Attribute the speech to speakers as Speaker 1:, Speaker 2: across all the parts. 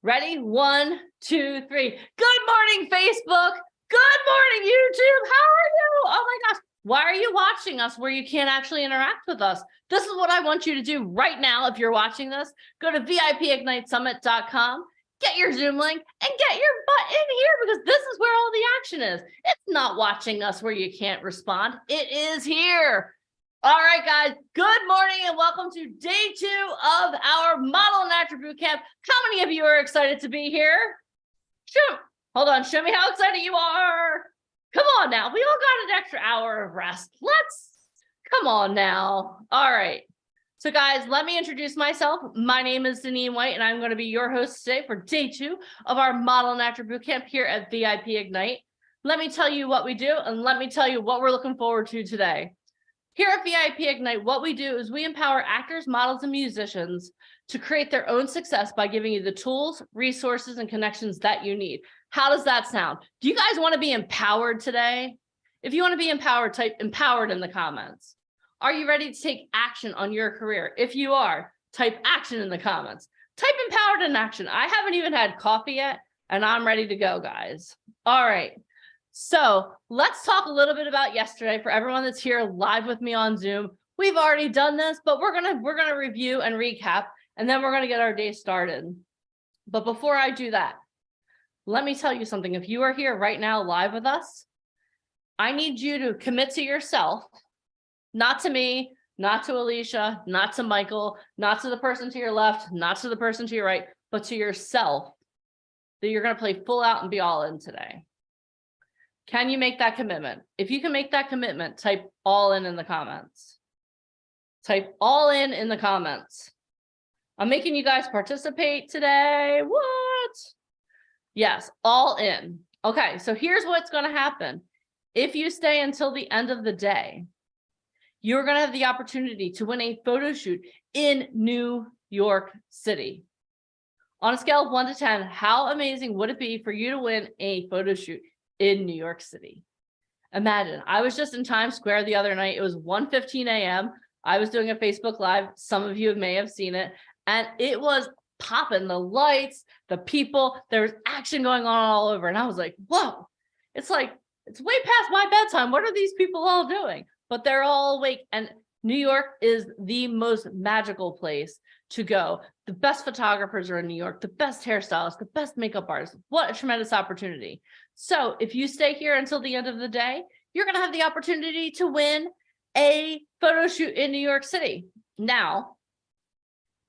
Speaker 1: Ready? 1, 2, 3. Good morning, Facebook. Good morning, YouTube. How are you? Oh my gosh. Why are you watching us where you can't actually interact with us? This is what I want you to do right now. If you're watching this, go to VIPigniteSummit.com, get your Zoom link, and get your butt in here because this is where all the action is. It's not watching us where you can't respond. It is here. All right, guys, good morning and welcome to day 2 of our Model and Actor Boot Camp. How many of you are excited to be here? Hold on, show me how excited you are. Come on now, we all got an extra hour of rest. Come on now. All right. So guys, let me introduce myself. My name is Deneen White and I'm going to be your host today for day 2 of our Model and Actor Boot Camp here at VIP Ignite. Let me tell you what we do and let me tell you what we're looking forward to today. Here at VIP Ignite, what we do is we empower actors, models, and musicians to create their own success by giving you the tools, resources, and connections that you need. How does that sound? Do you guys want to be empowered today? If you want to be empowered, type empowered in the comments. Are you ready to take action on your career? If you are, type action in the comments. Type empowered in action. I haven't even had coffee yet, and I'm ready to go, guys. All right. So let's talk a little bit about yesterday for everyone that's here live with me on Zoom. We've already done this, but we're gonna review and recap, and then we're gonna get our day started. But before I do that, let me tell you something. If you are here right now live with us, I need you to commit to yourself, not to me, not to Alicia, not to Michael, not to the person to your left, not to the person to your right, but to yourself, that you're gonna play full out and be all in today. Can you make that commitment? If you can make that commitment, type all in the comments. Type all in the comments. I'm making you guys participate today. What? Yes, all in. Okay, so here's what's going to happen. If you stay until the end of the day, you're going to have the opportunity to win a photo shoot in New York City. On a scale of 1 to 10, how amazing would it be for you to win a photo shoot in New York City? Imagine, I was just in Times Square the other night. It was 1:15 a.m. I was doing a Facebook Live. Some of you may have seen it. And it was popping, the lights, the people, there's action going on all over. And I was like, whoa, it's like, it's way past my bedtime. What are these people all doing? But they're all awake. And New York is the most magical place to go. The best photographers are in New York, the best hairstylists, the best makeup artists. What a tremendous opportunity. So if you stay here until the end of the day, you're going to have the opportunity to win a photo shoot in New York City. Now,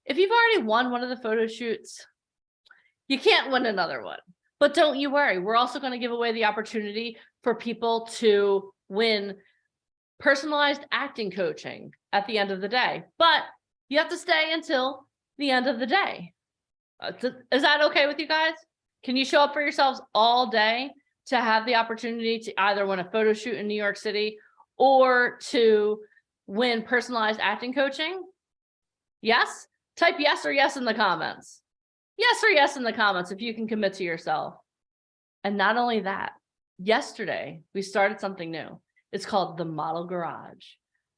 Speaker 1: if you've already won one of the photo shoots, you can't win another one. But don't you worry. We're also going to give away the opportunity for people to win personalized acting coaching at the end of the day. But you have to stay until the end of the day. Is that okay with you guys? Can you show up for yourselves all day to have the opportunity to either win a photo shoot in New York City or to win personalized acting coaching? Yes? Type yes or yes in the comments. Yes or yes in the comments if you can commit to yourself. And not only that, yesterday we started something new. It's called the Model Garage.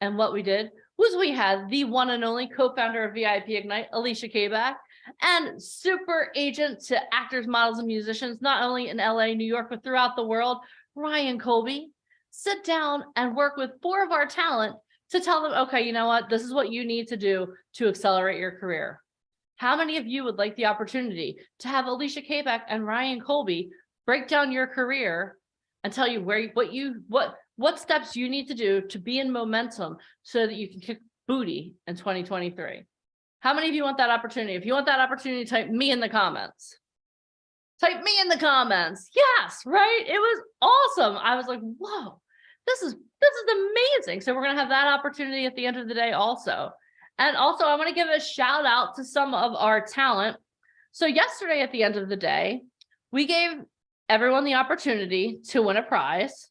Speaker 1: And what we did was we had the one and only co-founder of VIP Ignite, Alicia Kabak, and super agent to actors, models, and musicians, not only in LA, New York, but throughout the world, Ryan Colby, sit down and work with 4 of our talent to tell them, okay, you know what? This is what you need to do to accelerate your career. How many of you would like the opportunity to have Alicia Kabak and Ryan Colby break down your career and tell you what steps you need to do to be in momentum so that you can kick booty in 2023? How many of you want that opportunity? If you want that opportunity, type me in the comments. Type me in the comments. Yes, right? It was awesome. I was like, whoa, this is amazing. So we're going to have that opportunity at the end of the day also. And also I want to give a shout out to some of our talent. So yesterday at the end of the day, we gave everyone the opportunity to win a prize.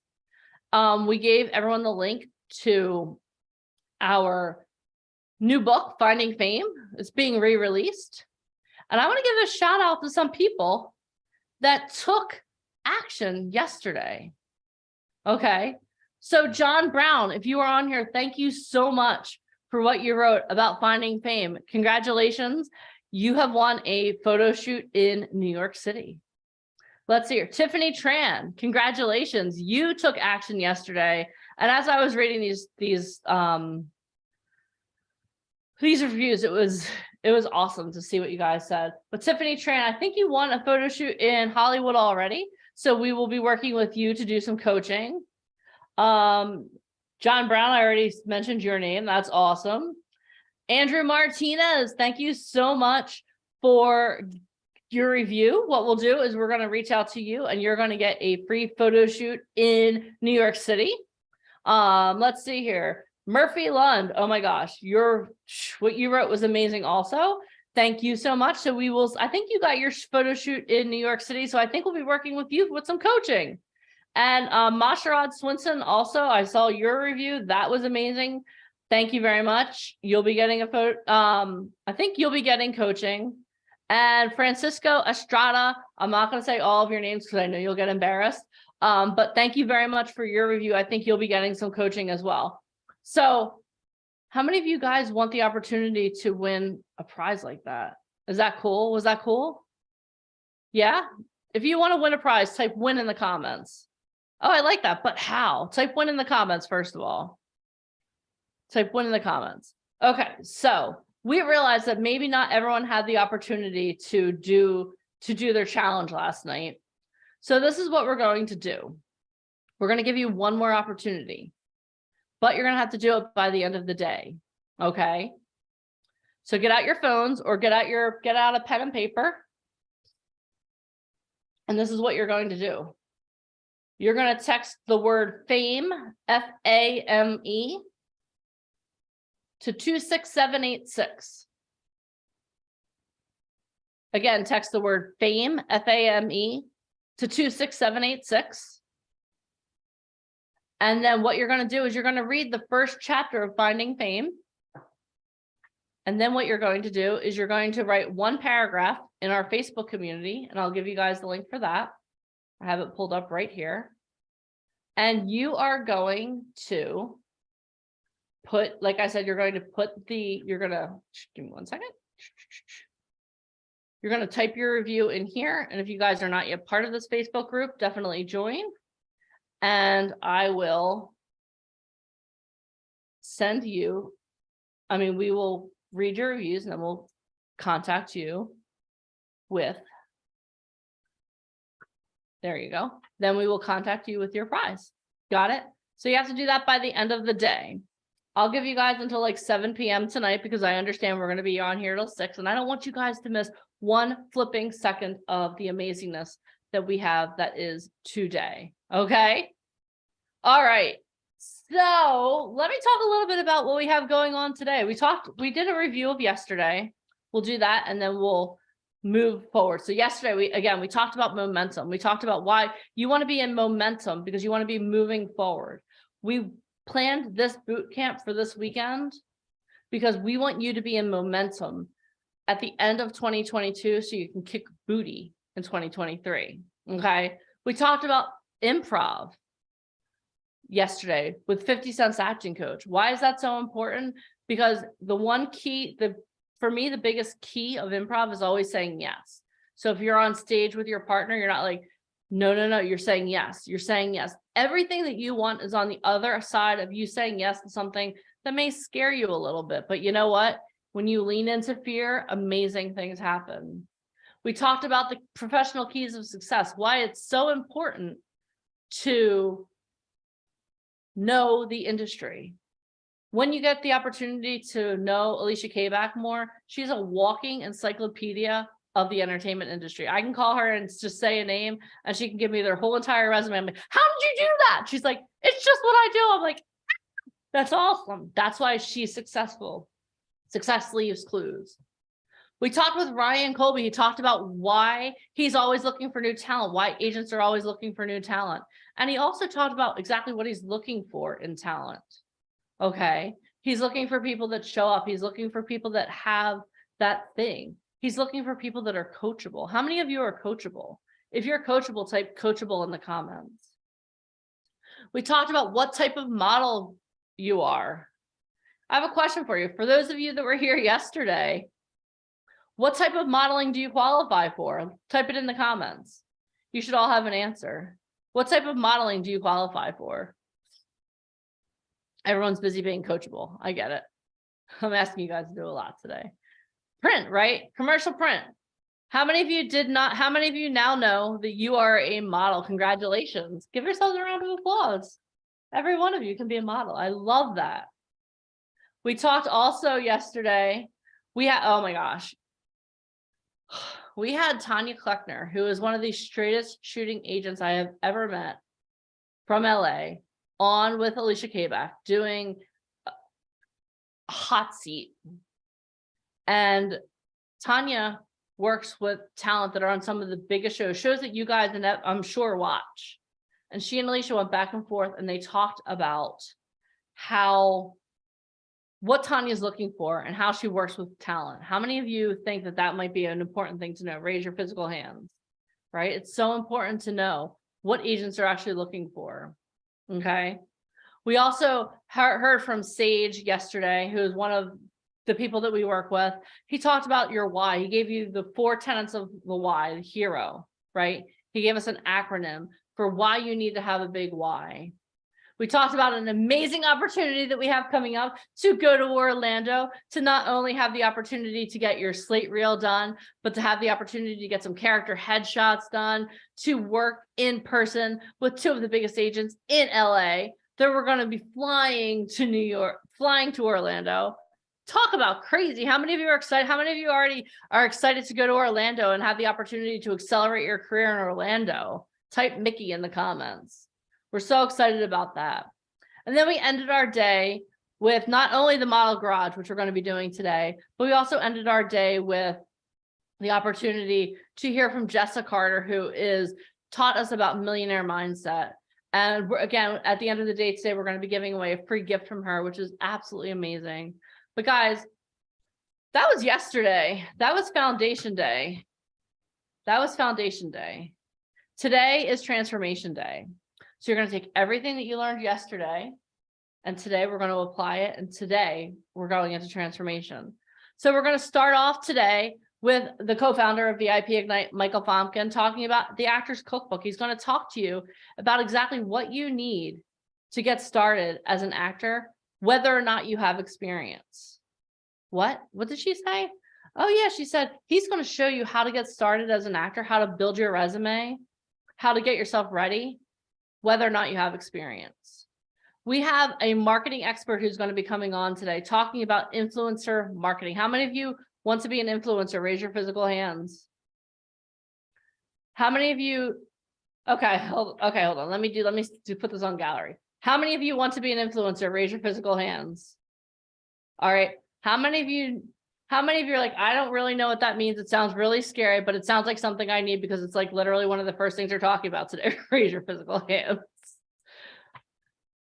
Speaker 1: We gave everyone the link to our new book, Finding Fame. It's being re-released. And I want to give a shout out to some people that took action yesterday. Okay. So John Brown, if you are on here, thank you so much for what you wrote about Finding Fame. Congratulations. you have won a photo shoot in New York City. Let's see here. Tiffany Tran, congratulations. You took action yesterday. And as I was reading these reviews, it was awesome to see what you guys said. But Tiffany Tran, I think you won a photo shoot in Hollywood already. So we will be working with you to do some coaching. John Brown, I already mentioned your name. That's awesome. Andrew Martinez, thank you so much for your review. What we'll do is we're going to reach out to you and you're going to get a free photo shoot in New York City. Let's see here. Murphy Lund, oh my gosh, what you wrote was amazing also. Thank you so much. So I think you got your photo shoot in New York City. So I think we'll be working with you with some coaching. And Masharad Swinson, also, I saw your review. That was amazing. Thank you very much. You'll be getting a photo. I think you'll be getting coaching. And Francisco Estrada, I'm not going to say all of your names because I know you'll get embarrassed. But thank you very much for your review. I think you'll be getting some coaching as well. So how many of you guys want the opportunity to win a prize like that? Is that cool? Was that cool? Yeah. If you want to win a prize, type win in the comments. Oh, I like that. But how? Type win in the comments, first of all. Type win in the comments. Okay. So we realized that maybe not everyone had the opportunity to do their challenge last night. So this is what we're going to do. We're going to give you one more opportunity, but you're going to have to do it by the end of the day. Okay. So get out your phones or get out a pen and paper. And this is what you're going to do. You're going to text the word FAME, F-A-M-E, to 26786. Again, text the word FAME, F-A-M-E, to 26786. And then what you're going to do is you're going to read the first chapter of Finding Fame. And then what you're going to do is you're going to write one paragraph in our Facebook community, and I'll give you guys the link for that. I have it pulled up right here. And you are going to put, like I said, you're going to give me one second. You're going to type your review in here. And if you guys are not yet part of this Facebook group, definitely join. And I will send you, we will read your reviews and then we'll contact you with, there you go. Then we will contact you with your prize. Got it? So you have to do that by the end of the day. I'll give you guys until like 7 p.m. tonight because I understand we're going to be on here till 6 and I don't want you guys to miss one flipping second of the amazingness that we have that is today. Okay. All right. So let me talk a little bit about what we have going on today. We did a review of yesterday. We'll do that and then we'll move forward. So yesterday, we talked about momentum. We talked about why you want to be in momentum because you want to be moving forward. We planned this boot camp for this weekend because we want you to be in momentum at the end of 2022 so you can kick booty in 2023. Okay. We talked about improv yesterday with 50 Cent's acting coach. Why is that so important? Because for me, the biggest key of improv is always saying yes. So if you're on stage with your partner, you're not like, no, you're saying yes. You're saying yes. Everything that you want is on the other side of you saying yes to something that may scare you a little bit. But you know what? When you lean into fear, amazing things happen. We talked about the professional keys of success, why it's so important to know the industry. When you get the opportunity to know Alicia Kabak more, she's a walking encyclopedia of the entertainment industry. I can call her and just say a name and she can give me their whole entire resume. I'm like, how did you do that? She's like, it's just what I do. I'm like, that's awesome. That's why she's successful. Success leaves clues. We talked with Ryan Colby. He talked about why he's always looking for new talent, why agents are always looking for new talent. And he also talked about exactly what he's looking for in talent. Okay. He's looking for people that show up. He's looking for people that have that thing. He's looking for people that are coachable. How many of you are coachable? If you're coachable, type coachable in the comments. We talked about what type of model you are. I have a question for you. For those of you that were here yesterday, What type of modeling do you qualify for? Type it in the comments. You should all have an answer. What type of modeling do you qualify for? Everyone's busy being coachable. I get it. I'm asking you guys to do a lot today. Print, right? Commercial print. How many of you now know that you are a model? Congratulations. Give yourselves a round of applause. Every one of you can be a model. I love that. We talked also yesterday. Oh my gosh. We had Tanya Kleckner, who is one of the straightest shooting agents I have ever met from LA, on with Alicia Kabak doing a hot seat. And Tanya works with talent that are on some of the biggest shows that you guys, and I'm sure, watch. And she and Alicia went back and forth, and they talked about what Tanya's looking for and how she works with talent. How many of you think that that might be an important thing to know? Raise your physical hands, right? It's so important to know what agents are actually looking for, okay? We also heard from Sage yesterday, who is one of the people that we work with. He talked about your why. He gave you the 4 tenets of the why, the hero, right? He gave us an acronym for why you need to have a big why. We talked about an amazing opportunity that we have coming up to go to Orlando, to not only have the opportunity to get your slate reel done, but to have the opportunity to get some character headshots done, to work in person with 2 of the biggest agents in LA. That we're going to be flying to New York, flying to Orlando. Talk about crazy. How many of you are excited? How many of you already are excited to go to Orlando and have the opportunity to accelerate your career in Orlando? Type Mickey in the comments. We're so excited about that. And then we ended our day with not only the model garage, which we're going to be doing today, but we also ended our day with the opportunity to hear from Jessa Carter, who is taught us about millionaire mindset. And again, at the end of the day today, we're going to be giving away a free gift from her, which is absolutely amazing. But guys, that was yesterday. That was foundation day. That was foundation day. Today is transformation day. So you're going to take everything that you learned yesterday, and today we're going to apply it, and today we're going into transformation. So we're going to start off today with the co-founder of VIP Ignite, Michael Fomkin, talking about the Actor's Cookbook. He's going to talk to you about exactly what you need to get started as an actor, whether or not you have experience. What did she say? Oh yeah, she said he's going to show you how to get started as an actor, how to build your resume, how to get yourself ready, whether or not you have experience. We have a marketing expert who's going to be coming on today talking about influencer marketing. How many of you want to be an influencer? Raise your physical hands. How many of you? Okay, hold on. Let me put this on gallery. How many of you want to be an influencer? Raise your physical hands. All right. How many of you are like, I don't really know what that means. It sounds really scary, but it sounds like something I need because it's like literally one of the first things we're talking about today. Raise your physical hands.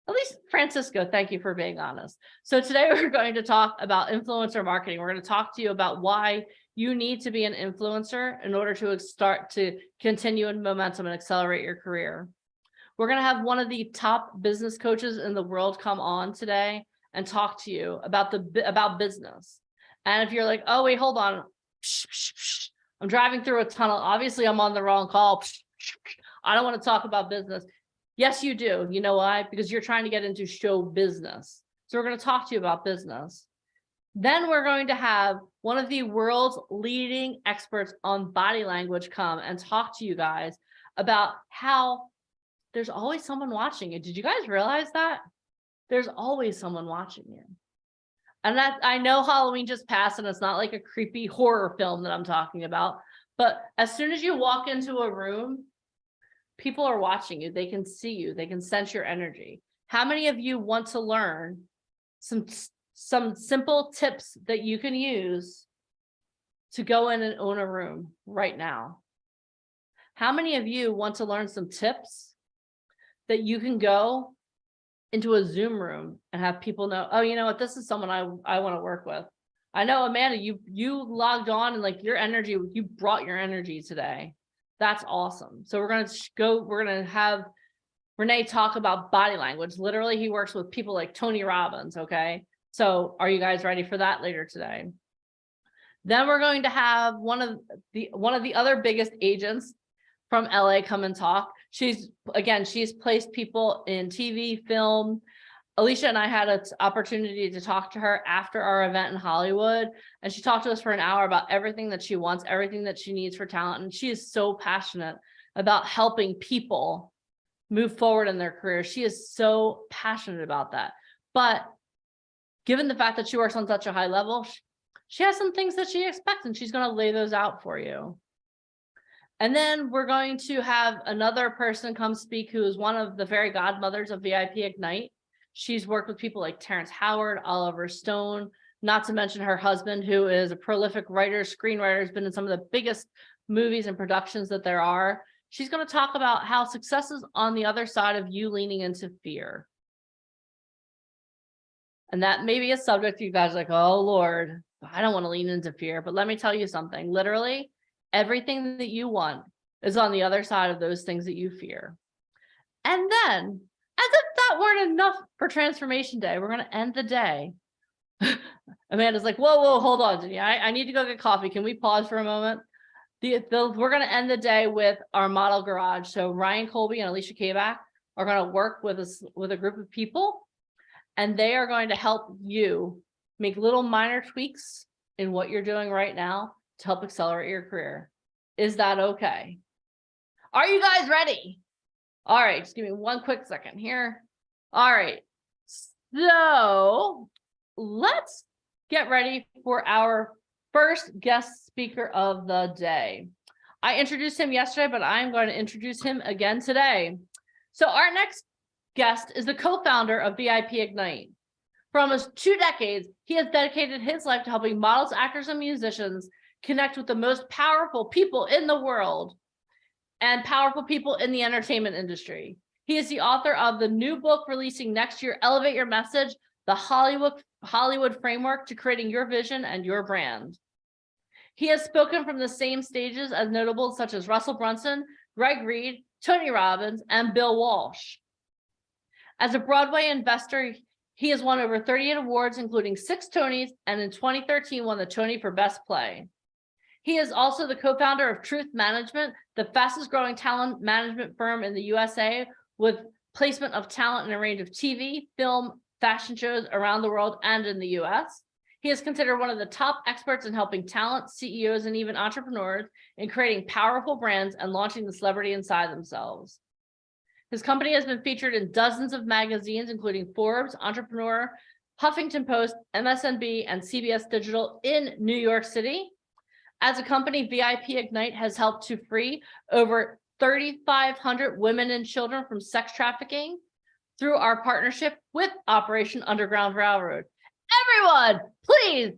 Speaker 1: At least Francisco, thank you for being honest. So today we're going to talk about influencer marketing. We're going to talk to you about why you need to be an influencer in order to start to continue in momentum and accelerate your career. We're going to have one of the top business coaches in the world come on today and talk to you about business. And if you're like, oh, wait, hold on. I'm driving through a tunnel. Obviously, I'm on the wrong call. I don't want to talk about business. Yes, you do. You know why? Because you're trying to get into show business. So we're going to talk to you about business. Then we're going to have one of the world's leading experts on body language come and talk to you guys about how there's always someone watching you. Did you guys realize that? There's always someone watching you. And that, I know Halloween just passed and it's not like a creepy horror film that I'm talking about, but as soon as you walk into a room, people are watching you. They can see you. They can sense your energy. How many of you want to learn some simple tips that you can use to go in and own a room right now? How many of you want to learn some tips that you can go into a Zoom room and have people know, oh, you know what, this is someone I want to work with. I know, Amanda, you logged on and like your energy, you brought your energy today. That's awesome. So we're going to have Renee talk about body language. Literally, he works with people like Tony Robbins. Okay. So are you guys ready for that later today? Then we're going to have one of the other biggest agents from LA come and talk. She's placed people in TV, film. Alicia and I had an opportunity to talk to her after our event in Hollywood, and she talked to us for an hour about everything that she wants, everything that she needs for talent. And she is so passionate about helping people move forward in their career. She is so passionate about that. But given the fact that she works on such a high level, she has some things that she expects, and she's going to lay those out for you. And then we're going to have another person come speak who is one of the fairy godmothers of VIP Ignite. She's worked with people like Terrence Howard, Oliver Stone, not to mention her husband, who is a prolific writer, screenwriter, has been in some of the biggest movies and productions that there are. She's going to talk about how success is on the other side of you leaning into fear. And that may be a subject you guys are like, oh, Lord, I don't want to lean into fear. But let me tell you something. Literally, everything that you want is on the other side of those things that you fear. And then, as if that weren't enough for Transformation Day, we're going to end the day. Amanda's like, whoa, hold on, Jenny. I need to go get coffee. Can we pause for a moment? We're going to end the day with our model garage. So Ryan Colby and Alicia Kabak are going to work with a group of people, and they are going to help you make little minor tweaks in what you're doing right now to help accelerate your career. Is that okay? Are you guys ready? All right, just give me one quick second here. All right, so let's get ready for our first guest speaker of the day. I introduced him yesterday, but I'm going to introduce him again today. So our next guest is the co-founder of VIP Ignite. For almost 2 decades, he has dedicated his life to helping models, actors, and musicians connect with the most powerful people in the world and powerful people in the entertainment industry. He is the author of the new book releasing next year, Elevate Your Message, the Hollywood Framework to Creating Your Vision and Your Brand. He has spoken from the same stages as notables such as Russell Brunson, Greg Reed, Tony Robbins, and Bill Walsh. As a Broadway investor, he has won over 38 awards, including 6 Tonys, and in 2013 won the Tony for Best Play. He is also the co-founder of Truth Management, the fastest growing talent management firm in the USA, with placement of talent in a range of TV, film, fashion shows around the world and in the US. He is considered one of the top experts in helping talent, CEOs, and even entrepreneurs in creating powerful brands and launching the celebrity inside themselves. His company has been featured in dozens of magazines, including Forbes, Entrepreneur, Huffington Post, MSNBC, and CBS Digital in New York City. As a company, VIP Ignite has helped to free over 3,500 women and children from sex trafficking through our partnership with Operation Underground Railroad. Everyone, please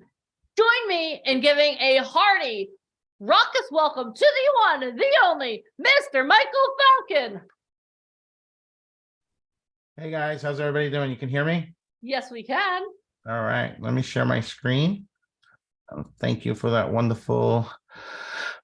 Speaker 1: join me in giving a hearty, raucous welcome to the one, the only, Mr. Michael Falcon.
Speaker 2: Hey guys, how's everybody doing? You can hear me?
Speaker 1: Yes, we can.
Speaker 2: All right, let me share my screen. Thank you for that wonderful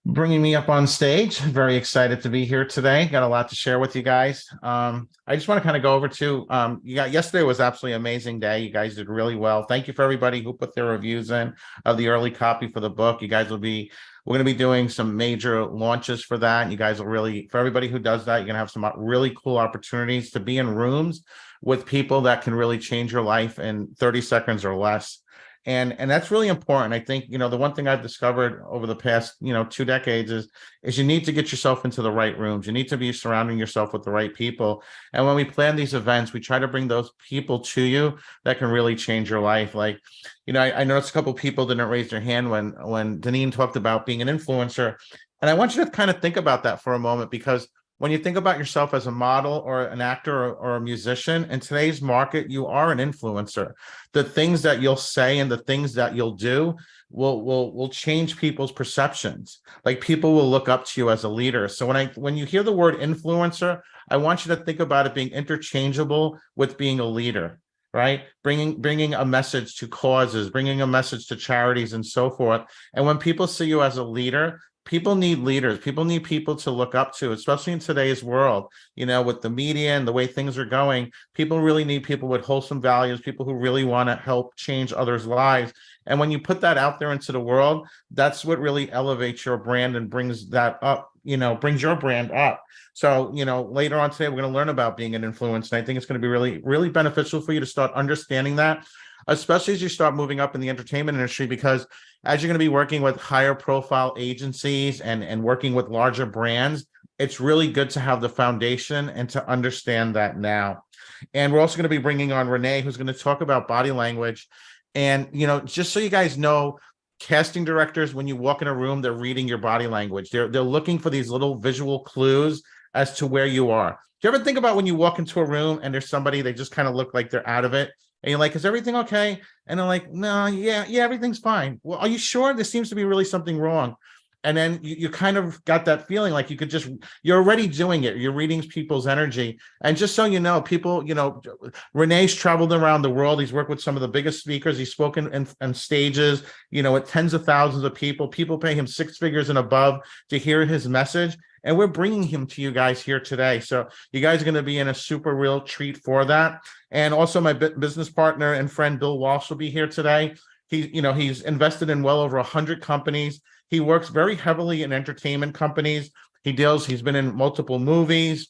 Speaker 2: bringing me up on stage. Very excited to be here today. Got a lot to share with you guys. I just want to kind of go over to, yesterday was absolutely amazing day. You guys did really well. Thank you for everybody who put their reviews in of the early copy for the book. You guys we're going to be doing some major launches for that. You guys will really, for everybody who does that, you're going to have some really cool opportunities to be in rooms with people that can really change your life in 30 seconds or less. And that's really important. I think, the one thing I've discovered over the past, 2 decades is you need to get yourself into the right rooms. You need to be surrounding yourself with the right people. And when we plan these events, we try to bring those people to you that can really change your life. Like, I noticed a couple of people didn't raise their hand when Deneen talked about being an influencer. And I want you to kind of think about that for a moment, because when you think about yourself as a model or an actor or a musician, in today's market, you are an influencer. The things that you'll say and the things that you'll do will change people's perceptions. Like, people will look up to you as a leader. So when you hear the word influencer, I want you to think about it being interchangeable with being a leader, right? Bringing a message to causes, bringing a message to charities and so forth. And when people see you as a leader, people need leaders. People need people to look up to, especially in today's world, with the media and the way things are going. People really need people with wholesome values, people who really want to help change others' lives. And when you put that out there into the world, that's what really elevates your brand and brings that up, brings your brand up. So, later on today, we're going to learn about being an influencer. And I think it's going to be really, really beneficial for you to start understanding that, especially as you start moving up in the entertainment industry, because as you're going to be working with higher profile agencies and working with larger brands, it's really good to have the foundation and to understand that now. And we're also going to be bringing on Renee, who's going to talk about body language. And, just so you guys know, casting directors, when you walk in a room, they're reading your body language. They're looking for these little visual clues as to where you are. Do you ever think about when you walk into a room and there's somebody, they just kind of look like they're out of it? And you're like, is everything okay? And they're like, no, yeah, everything's fine. Well, are you sure? There seems to be really something wrong. And then you kind of got that feeling like you're already doing it. You're reading people's energy. And just so you know, people, Renee's traveled around the world. He's worked with some of the biggest speakers. He's spoken on stages, at tens of thousands of people. People pay him six figures and above to hear his message. And we're bringing him to you guys here today. So you guys are going to be in a super real treat for that. And also my business partner and friend, Bill Walsh, will be here today. He's invested in well over 100 companies. He works very heavily in entertainment companies. He's been in multiple movies,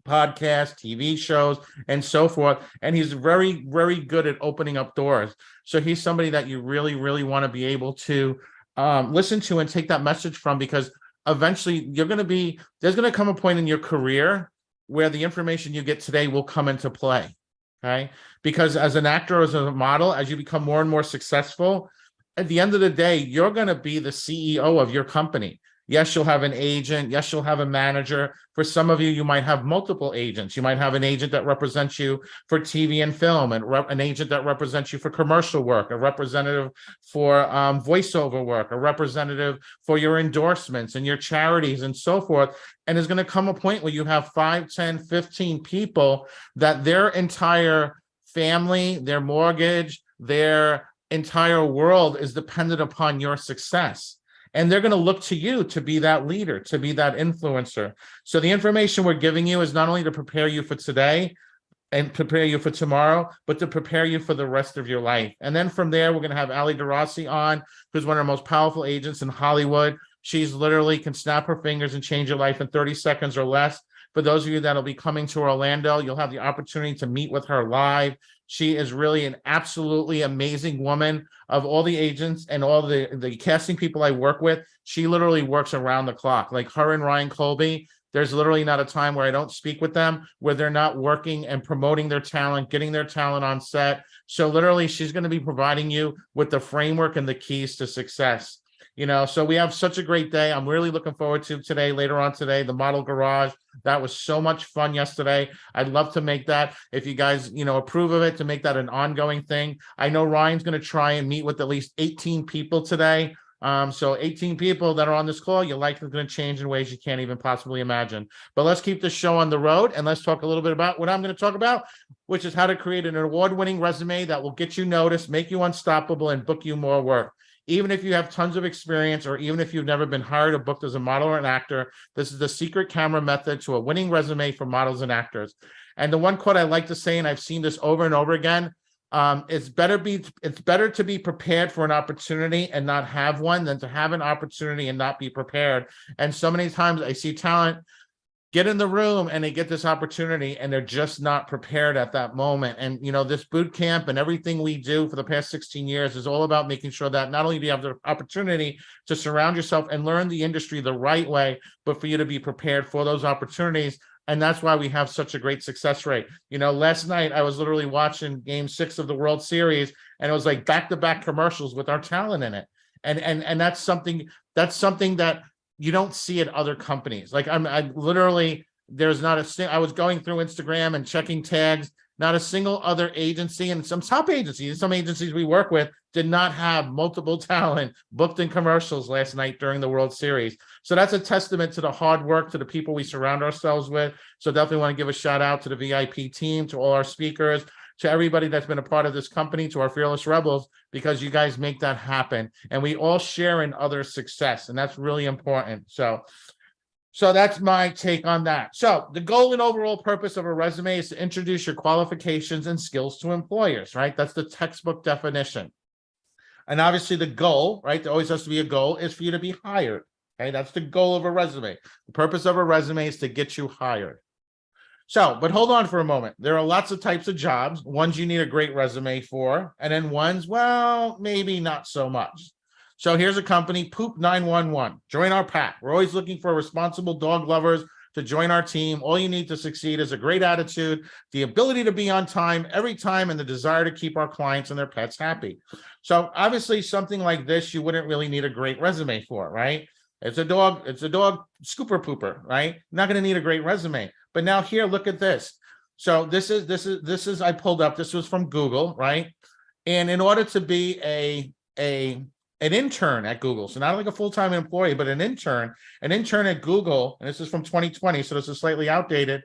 Speaker 2: podcasts, TV shows, and so forth. And he's very, very good at opening up doors. So he's somebody that you really, really want to be able to listen to and take that message from, because eventually there's going to come a point in your career where the information you get today will come into play. Okay. Because as an actor, as a model, as you become more and more successful, at the end of the day, you're going to be the CEO of your company. Yes, you'll have an agent. Yes, you'll have a manager. For some of you, you might have multiple agents. You might have an agent that represents you for TV and film, and an agent that represents you for commercial work, a representative for voiceover work, a representative for your endorsements and your charities and so forth. And there's going to come a point where you have 5, 10, 15 people that their entire family, their mortgage, their entire world is dependent upon your success. And they're going to look to you to be that leader, to be that influencer. So the information we're giving you is not only to prepare you for today and prepare you for tomorrow, but to prepare you for the rest of your life. And then from there, we're going to have Ali DeRossi on, who's one of the most powerful agents in Hollywood. She's literally can snap her fingers and change your life in 30 seconds or less. For those of you that'll be coming to Orlando, you'll have the opportunity to meet with her live. She is really an absolutely amazing woman. Of all the agents and all the casting people I work with, she literally works around the clock. Like her and Ryan Colby, there's literally not a time where I don't speak with them, where they're not working and promoting their talent, getting their talent on set. So literally, she's going to be providing you with the framework and the keys to success. So we have such a great day. I'm really looking forward to today, later on today, the Model Garage. That was so much fun yesterday. I'd love to make that, if you guys, approve of it, to make that an ongoing thing. I know Ryan's going to try and meet with at least 18 people today. So 18 people that are on this call, your life is going to change in ways you can't even possibly imagine. But let's keep this show on the road, and let's talk a little bit about what I'm going to talk about, which is how to create an award-winning resume that will get you noticed, make you unstoppable, and book you more work. Even if you have tons of experience, or even if you've never been hired or booked as a model or an actor, this is the secret camera method to a winning resume for models and actors. And the one quote I like to say, and I've seen this over and over again, it's better to be prepared for an opportunity and not have one than to have an opportunity and not be prepared. And so many times I see talent get in the room and they get this opportunity and they're just not prepared at that moment. And, this boot camp and everything we do for the past 16 years is all about making sure that not only do you have the opportunity to surround yourself and learn the industry the right way, but for you to be prepared for those opportunities. And that's why we have such a great success rate. Last night I was literally watching Game 6 of the World Series, and it was like back-to-back commercials with our talent in it. And that's something that you don't see at other companies. Like I literally, there's not I was going through Instagram and checking tags, not a single other agency, and some top agencies, some agencies we work with, did not have multiple talent booked in commercials last night during the World Series. So that's a testament to the hard work, to the people we surround ourselves with. So definitely want to give a shout out to the VIP team, to all our speakers, to everybody that's been a part of this company, to our Fearless Rebels, because you guys make that happen. And we all share in others' success, and that's really important. So that's my take on that. So the goal and overall purpose of a resume is to introduce your qualifications and skills to employers, right? That's the textbook definition. And obviously the goal, right? There always has to be a goal, is for you to be hired. Okay, that's the goal of a resume. The purpose of a resume is to get you hired. So, but hold on for a moment. There are lots of types of jobs. Ones you need a great resume for, and then ones, well, maybe not so much. So here's a company, Poop 911. Join our pack. We're always looking for responsible dog lovers to join our team. All you need to succeed is a great attitude, the ability to be on time every time, and the desire to keep our clients and their pets happy. So obviously something like this, you wouldn't really need a great resume for, right? It's a dog scooper pooper, right? Not going to need a great resume. But now here, look at this. So this is I pulled up, this was from Google, right? And in order to be an intern at Google, so not like a full-time employee, but an intern at Google, and this is from 2020, so this is slightly outdated,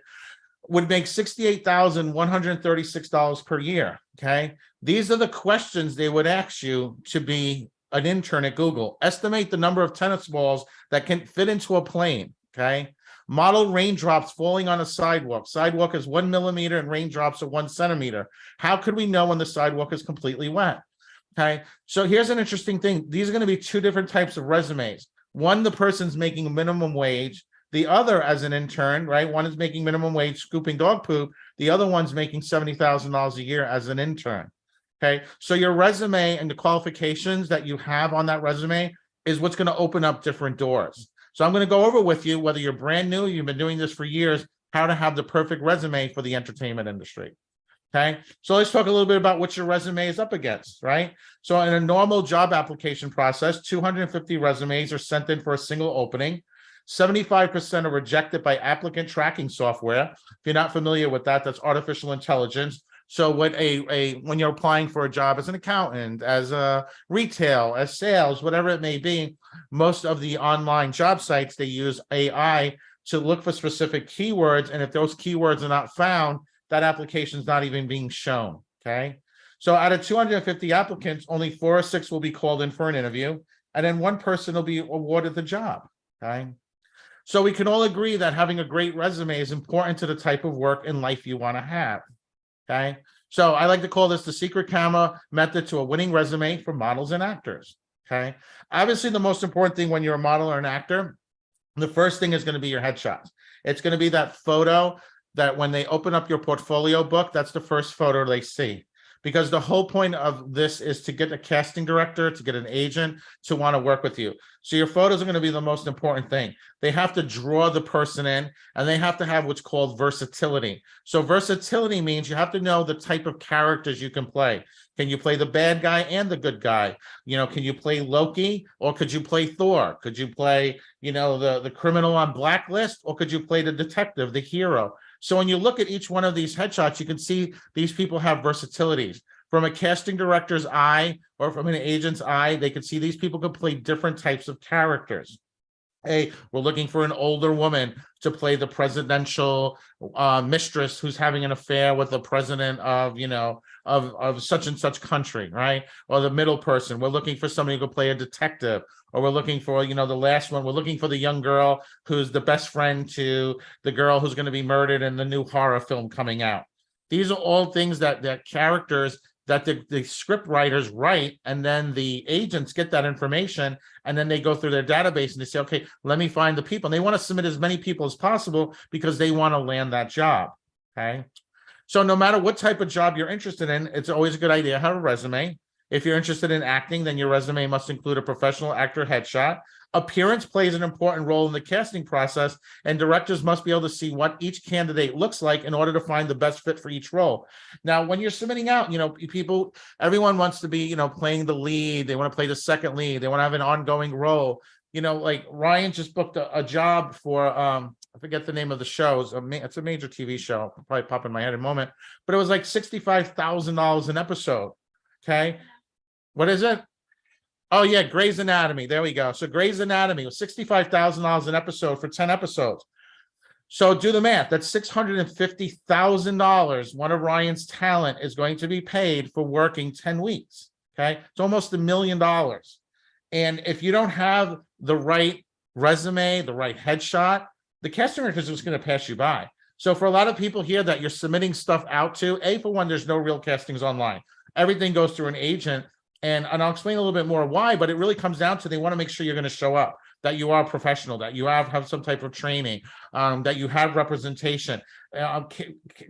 Speaker 2: would make $68,136 per year. Okay. These are the questions they would ask you to be an intern at Google. Estimate the number of tennis balls that can fit into a plane. Okay. Model raindrops falling on a sidewalk. Sidewalk is 1 millimeter and raindrops are 1 centimeter. How could we know when the sidewalk is completely wet? Okay. So here's an interesting thing. These are going to be 2 different types of resumes. One, the person's making minimum wage. The other, as an intern, right? One is making minimum wage scooping dog poop. The other one's making $70,000 a year as an intern. Okay. So your resume and the qualifications that you have on that resume is what's going to open up different doors. So I'm going to go over with you, whether you're brand new, you've been doing this for years, how to have the perfect resume for the entertainment industry. Okay. So let's talk a little bit about what your resume is up against, right? So in a normal job application process, 250 resumes are sent in for a single opening. 75% are rejected by applicant tracking software. If you're not familiar with that, that's artificial intelligence. So when when you're applying for a job as an accountant, as a retail, as sales, whatever it may be, most of the online job sites, they use AI to look for specific keywords. And if those keywords are not found, that application is not even being shown. Okay. So out of 250 applicants, only 4 or 6 will be called in for an interview. And then 1 person will be awarded the job. Okay. So we can all agree that having a great resume is important to the type of work and life you want to have. Okay. So I like to call this the secret camera method to a winning resume for models and actors. Okay. Obviously, the most important thing when you're a model or an actor, the first thing is going to be your headshots. It's going to be that photo that when they open up your portfolio book, that's the first photo they see. Because the whole point of this is to get a casting director, to get an agent to want to work with you. So your photos are going to be the most important thing. They have to draw the person in, and they have to have what's called versatility. So versatility means you have to know the type of characters you can play. Can you play the bad guy and the good guy? You know, can you play Loki, or could you play Thor? Could you play, you know, the criminal on Blacklist, or could you play the detective, the hero? So when you look at each one of these headshots, you can see these people have versatilities. From a casting director's eye or from an agent's eye, they can see these people can play different types of characters. Hey, we're looking for an older woman to play the presidential mistress who's having an affair with the president of, you know, of such and such country, right? Or the middle person. We're looking for somebody who can play a detective. Or we're looking for, you know, the last one, we're looking for the young girl who's the best friend to the girl who's going to be murdered in the new horror film coming out. These are all things that characters that the script writers write, and then the agents get that information, and then they go through their database and they say, okay, let me find the people. And they want to submit as many people as possible because they want to land that job. Okay. So no matter what type of job you're interested in, it's always a good idea to have a resume. If you're interested in acting, then your resume must include a professional actor headshot. Appearance plays an important role in the casting process, and directors must be able to see what each candidate looks like in order to find the best fit for each role. Now, when you're submitting out, you know, everyone wants to be, you know, playing the lead. They want to play the second lead. They want to have an ongoing role. You know, like Ryan just booked a job for, I forget the name of the show. It's a major TV show. It'll probably pop in my head in a moment, but it was like $65,000 an episode. Okay. What is it? Oh, yeah, Grey's Anatomy. There we go. So Grey's Anatomy was $65,000 an episode for 10 episodes. So do the math. That's $650,000. One of Ryan's talent is going to be paid for working 10 weeks. Okay. It's almost $1 million. And if you don't have the right resume, the right headshot, the casting director is just going to pass you by. So for a lot of people here that you're submitting stuff out to, for one, there's no real castings online. Everything goes through an agent. And I'll explain a little bit more why, but it really comes down to they want to make sure you're going to show up, that you are a professional, that you have some type of training, that you have representation.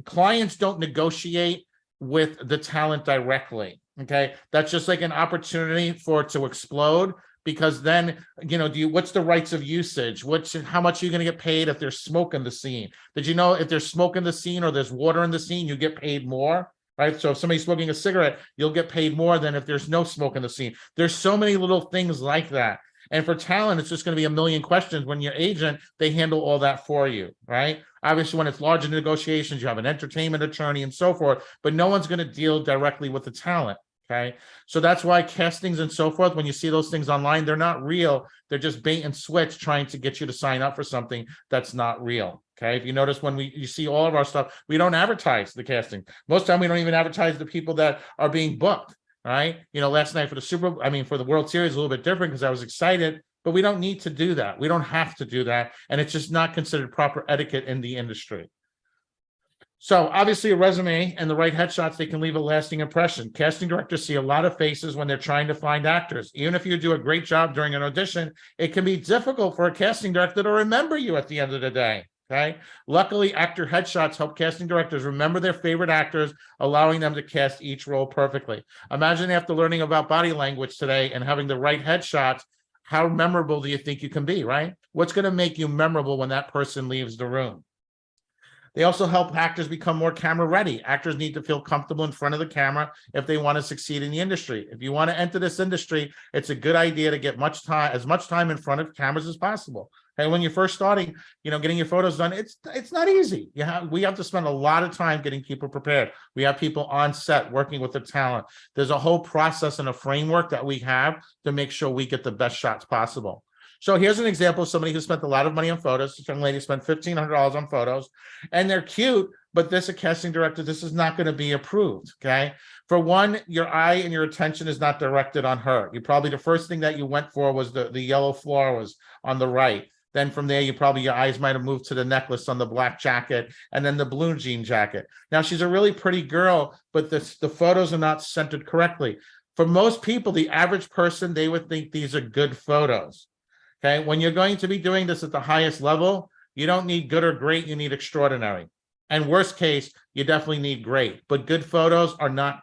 Speaker 2: Clients don't negotiate with the talent directly. Okay, that's just like an opportunity for it to explode, because then, what's the rights of usage? How much are you going to get paid if there's smoke in the scene? Did you know if there's smoke in the scene or there's water in the scene, you get paid more? Right. So if somebody's smoking a cigarette, you'll get paid more than if there's no smoke in the scene. There's so many little things like that. And for talent, it's just going to be a million questions. When your agent, they handle all that for you, right? Obviously, when it's larger negotiations, you have an entertainment attorney and so forth, but no one's going to deal directly with the talent. Okay. So that's why castings and so forth, when you see those things online, they're not real. They're just bait and switch trying to get you to sign up for something that's not real. Okay. If you notice, when you see all of our stuff, we don't advertise the casting. Most of the time, we don't even advertise the people that are being booked. Right. Last night for the World Series, a little bit different because I was excited, but we don't need to do that. We don't have to do that. And it's just not considered proper etiquette in the industry. So obviously a resume and the right headshots, they can leave a lasting impression. Casting directors see a lot of faces when they're trying to find actors. Even if you do a great job during an audition, it can be difficult for a casting director to remember you at the end of the day. Okay. Luckily, actor headshots help casting directors remember their favorite actors, allowing them to cast each role perfectly. Imagine after learning about body language today and having the right headshots, how memorable do you think you can be, right? What's going to make you memorable when that person leaves the room? They also help actors become more camera ready. Actors need to feel comfortable in front of the camera if they want to succeed in the industry. If you want to enter this industry, it's a good idea to get as much time in front of cameras as possible. And when you're first starting, getting your photos done, it's not easy. We have to spend a lot of time getting people prepared. We have people on set working with the talent. There's a whole process and a framework that we have to make sure we get the best shots possible. So here's an example of somebody who spent a lot of money on photos. This young lady spent $1,500 on photos, and they're cute, but this, a casting director, this is not going to be approved, okay? For one, your eye and your attention is not directed on her. The first thing that you went for was the yellow flowers on the right. Then from there, your eyes might have moved to the necklace on the black jacket and then the blue jean jacket. Now, she's a really pretty girl, but the photos are not centered correctly. For most people, the average person, they would think these are good photos. Okay, when you're going to be doing this at the highest level, you don't need good or great, you need extraordinary. And worst case, you definitely need great. But good photos are not,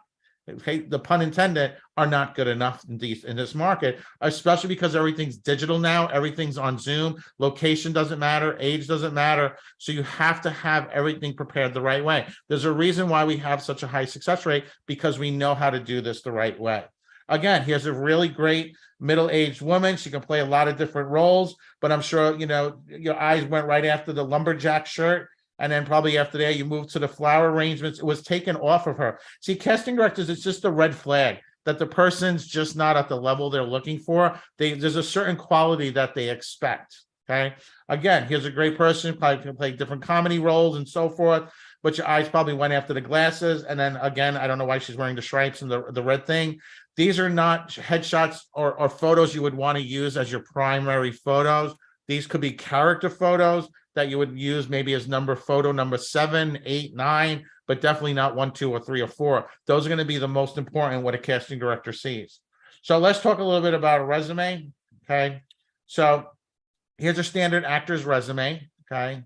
Speaker 2: okay, the pun intended, are not good enough in this market, especially because everything's digital now, everything's on Zoom, location doesn't matter, age doesn't matter. So you have to have everything prepared the right way. There's a reason why we have such a high success rate, because we know how to do this the right way. Again, here's a really great middle-aged woman. She can play a lot of different roles, but I'm sure, your eyes went right after the lumberjack shirt. And then probably after that, you moved to the flower arrangements. It was taken off of her. See, casting directors, it's just a red flag that the person's just not at the level they're looking for. There's a certain quality that they expect. Okay. Again, here's a great person, probably can play different comedy roles and so forth, but your eyes probably went after the glasses. And then again, I don't know why she's wearing the stripes and the red thing. These are not headshots or photos you would want to use as your primary photos. These could be character photos that you would use maybe as photo number 7, 8, 9, but definitely not 1, 2, or 3, or 4. Those are going to be the most important what a casting director sees. So let's talk a little bit about a resume. Okay. So here's a standard actor's resume. Okay.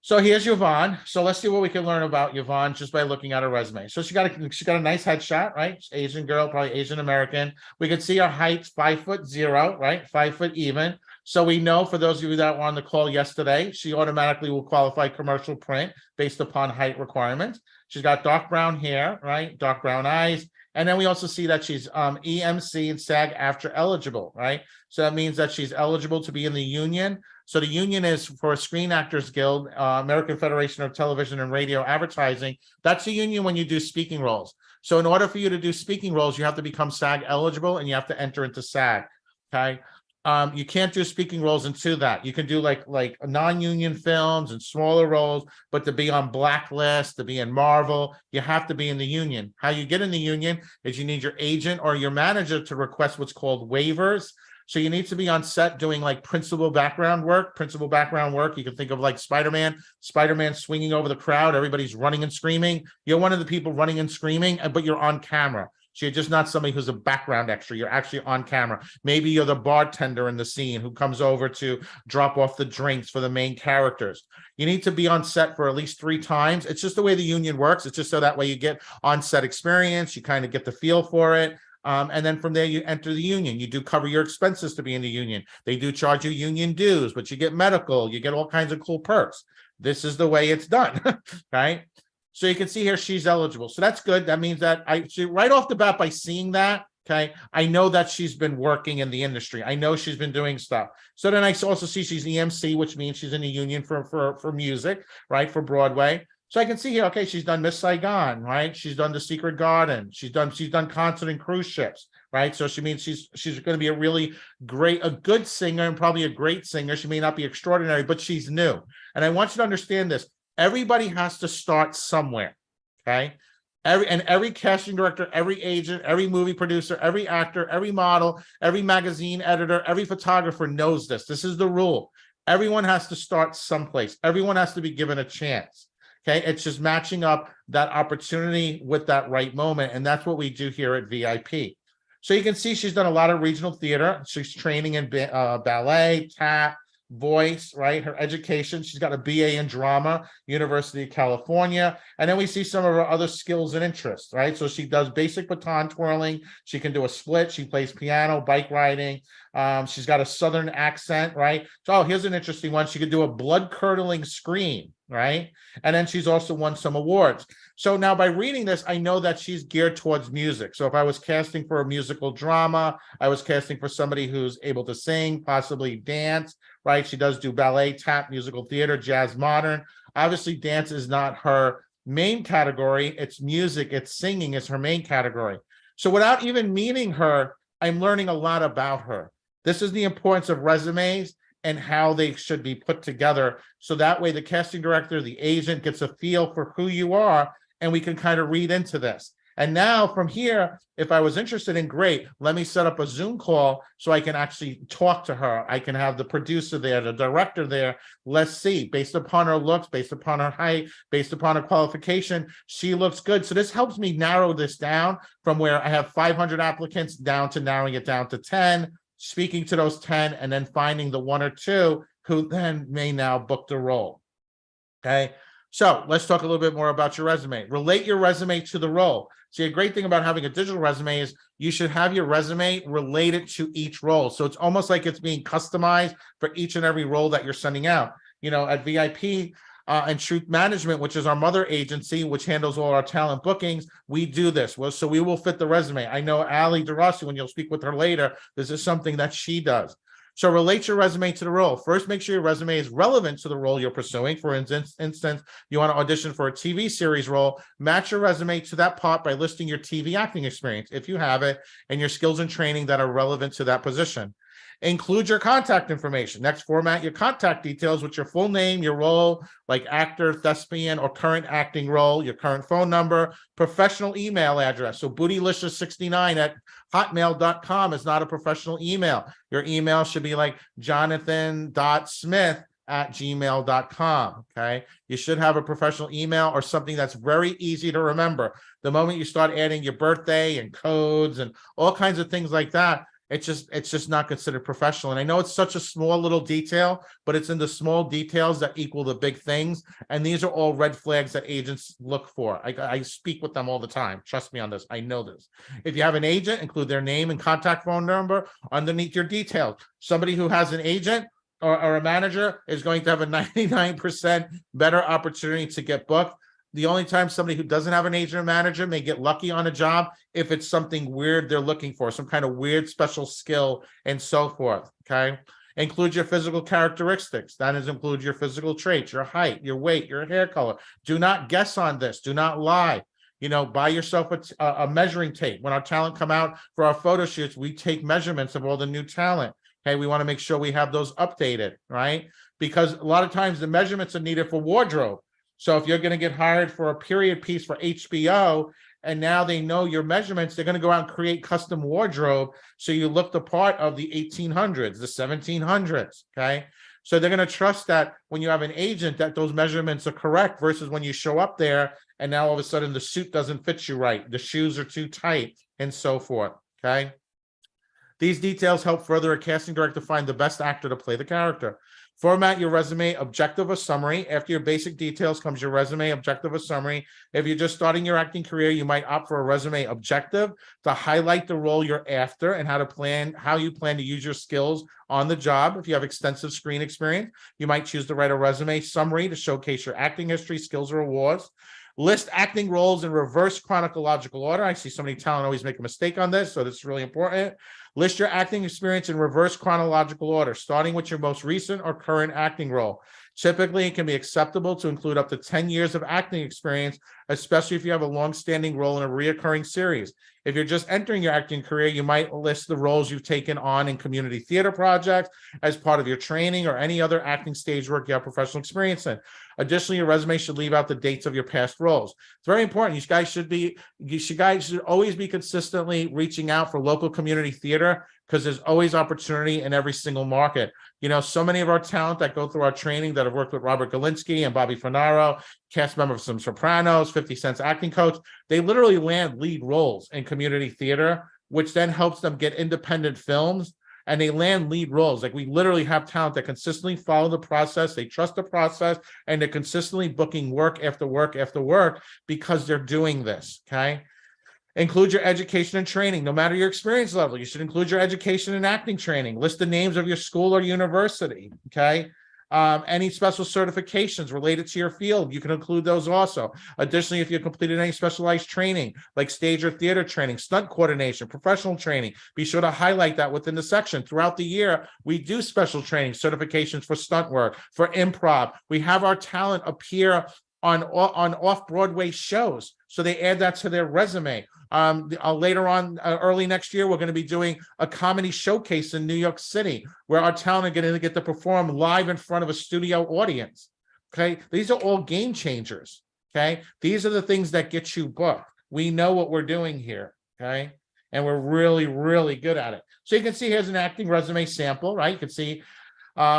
Speaker 2: So here's Yvonne. So let's see what we can learn about Yvonne just by looking at her resume. So she got a nice headshot, right? Asian girl, probably Asian American. We can see her height, 5'0", right? 5 foot even. So we know, for those of you that were on the call yesterday, she automatically will qualify commercial print based upon height requirements. She's got dark brown hair, right? Dark brown eyes. And then we also see that she's EMC and SAG-AFTRA eligible, right? So that means that she's eligible to be in the union. So the union is for Screen Actors Guild, American Federation of Television and Radio Advertising. That's the union when you do speaking roles. So in order for you to do speaking roles, you have to become SAG eligible and you have to enter into SAG, okay? You can't do speaking roles into that. You can do like non-union films and smaller roles, but to be on Blacklist, to be in Marvel, you have to be in the union. How you get in the union is you need your agent or your manager to request what's called waivers. So you need to be on set doing like principal background work. You can think of like Spider-Man swinging over the crowd. Everybody's running and screaming. You're one of the people running and screaming, but you're on camera. So you're just not somebody who's a background extra. You're actually on camera. Maybe you're the bartender in the scene who comes over to drop off the drinks for the main characters. You need to be on set for at least 3 times. It's just the way the union works. It's just so that way you get on-set experience. You kind of get the feel for it. And then from there, you enter the union. You do cover your expenses to be in the union. They do charge you union dues, but you get medical. You get all kinds of cool perks. This is the way it's done, right? So you can see here she's eligible. So that's good. That means that right off the bat by seeing that, okay, I know that she's been working in the industry. I know she's been doing stuff. So then I also see she's EMC, which means she's in the union for music, right, for Broadway. So I can see here, okay, she's done Miss Saigon, right? She's done The Secret Garden. She's done concert and cruise ships, right? So she means she's going to be a good singer and probably a great singer. She may not be extraordinary, but she's new. And I want you to understand this. Everybody has to start somewhere, okay? Every casting director, every agent, every movie producer, every actor, every model, every magazine editor, every photographer knows this. This is the rule. Everyone has to start someplace. Everyone has to be given a chance. Okay, it's just matching up that opportunity with that right moment. And that's what we do here at VIP. So you can see she's done a lot of regional theater. She's training in ballet, tap, voice, right? Her education, she's got a BA in drama, University of California. And then we see some of her other skills and interests, right? So she does basic baton twirling. She can do a split. She plays piano, bike riding. She's got a Southern accent, right? So here's an interesting one. She could do a blood-curdling scream, right? And then she's also won some awards. So now by reading this, I know that she's geared towards music. So if I was casting for a musical drama, I was casting for somebody who's able to sing, possibly dance, right? She does do ballet, tap, musical theater, jazz, modern. Obviously, dance is not her main category. It's music, it's singing is her main category. So without even meeting her, I'm learning a lot about her. This is the importance of resumes and how they should be put together. So that way the casting director, the agent gets a feel for who you are, and we can kind of read into this. And now from here, if I was interested in, great, let me set up a Zoom call so I can actually talk to her. I can have the producer there, the director there. Let's see, based upon her looks, based upon her height, based upon her qualification, she looks good. So this helps me narrow this down from where I have 500 applicants down to narrowing it down to 10, speaking to those 10, and then finding the 1 or 2 who then may now book the role. Okay. So let's talk a little bit more about your resume. Relate your resume to the role. See, a great thing about having a digital resume is you should have your resume related to each role. So it's almost like it's being customized for each and every role that you're sending out. You know, at VIP and Truth Management, which is our mother agency, which handles all our talent bookings, we do this. Well, so we will fit the resume. I know Ali DeRossi, when you'll speak with her later, this is something that she does. So relate your resume to the role. First, make sure your resume is relevant to the role you're pursuing. For instance, you want to audition for a TV series role, match your resume to that part by listing your TV acting experience, if you have it, and your skills and training that are relevant to that position. Include your contact information. Next, format your contact details with your full name, your role, like actor, thespian, or current acting role, your current phone number, professional email address. So bootylicious69@hotmail.com is not a professional email. Your email should be like jonathan.smith@gmail.com. Okay. You should have a professional email or something that's very easy to remember. The moment you start adding your birthday and codes and all kinds of things like that, it's just not considered professional. And I know it's such a small little detail, but it's in the small details that equal the big things. And these are all red flags that agents look for. I speak with them all the time. Trust me on this. I know this. If you have an agent, include their name and contact phone number underneath your details. Somebody who has an agent or a manager is going to have a 99% better opportunity to get booked. The only time somebody who doesn't have an agent or manager may get lucky on a job if it's something weird they're looking for, some kind of weird special skill and so forth, okay? Include your physical characteristics. That is, include your physical traits, your height, your weight, your hair color. Do not guess on this. Do not lie. You know, buy yourself a measuring tape. When our talent come out for our photo shoots, we take measurements of all the new talent. Okay, we want to make sure we have those updated, right? Because a lot of times the measurements are needed for wardrobe. So if you're going to get hired for a period piece for HBO, and now they know your measurements, they're going to go out and create custom wardrobe. So you look the part of the 1800s, the 1700s. Okay. So they're going to trust that when you have an agent that those measurements are correct versus when you show up there and now all of a sudden the suit doesn't fit you right. The shoes are too tight. and so forth. Okay. These details help further a casting director find the best actor to play the character. Format your resume, objective or summary. After your basic details comes your resume, objective or summary. If you're just starting your acting career, you might opt for a resume objective to highlight the role you're after and how you plan to use your skills on the job. If you have extensive screen experience, you might choose to write a resume summary to showcase your acting history, skills, or awards. List acting roles in reverse chronological order. I see so many talent always make a mistake on this, so this is really important. List your acting experience in reverse chronological order, starting with your most recent or current acting role. Typically, it can be acceptable to include up to 10 years of acting experience, especially if you have a long-standing role in a reoccurring series. If you're just entering your acting career, you might list the roles you've taken on in community theater projects as part of your training or any other acting stage work you have professional experience in. Additionally, your resume should leave out the dates of your past roles. It's very important. You guys should always be consistently reaching out for local community theater because there's always opportunity in every single market. You know, so many of our talent that go through our training that have worked with Robert Galinsky and Bobby Fanaro, cast member of some Sopranos, 50 Cent's acting coach, they literally land lead roles in community theater, which then helps them get independent films, and they land lead roles. Like, we literally have talent that consistently follow the process, they trust the process, and they're consistently booking work after work after work because they're doing this, okay? Include your education and training. No matter your experience level, you should include your education and acting training. List the names of your school or university, okay? Any special certifications related to your field, you can include those also. Additionally, if you completed any specialized training, like stage or theater training, stunt coordination, professional training, be sure to highlight that within the section. Throughout the year, we do special training, certifications for stunt work, for improv. We have our talent appear on off-Broadway shows, so they add that to their resume. Later on, early next year, we're going to be doing a comedy showcase in New York City where our talent are going to get to perform live in front of a studio audience. Okay, these are all game changers. Okay, these are the things that get you booked. We know what we're doing here. Okay, and we're really, really good at it. So you can see here's an acting resume sample, right? You can see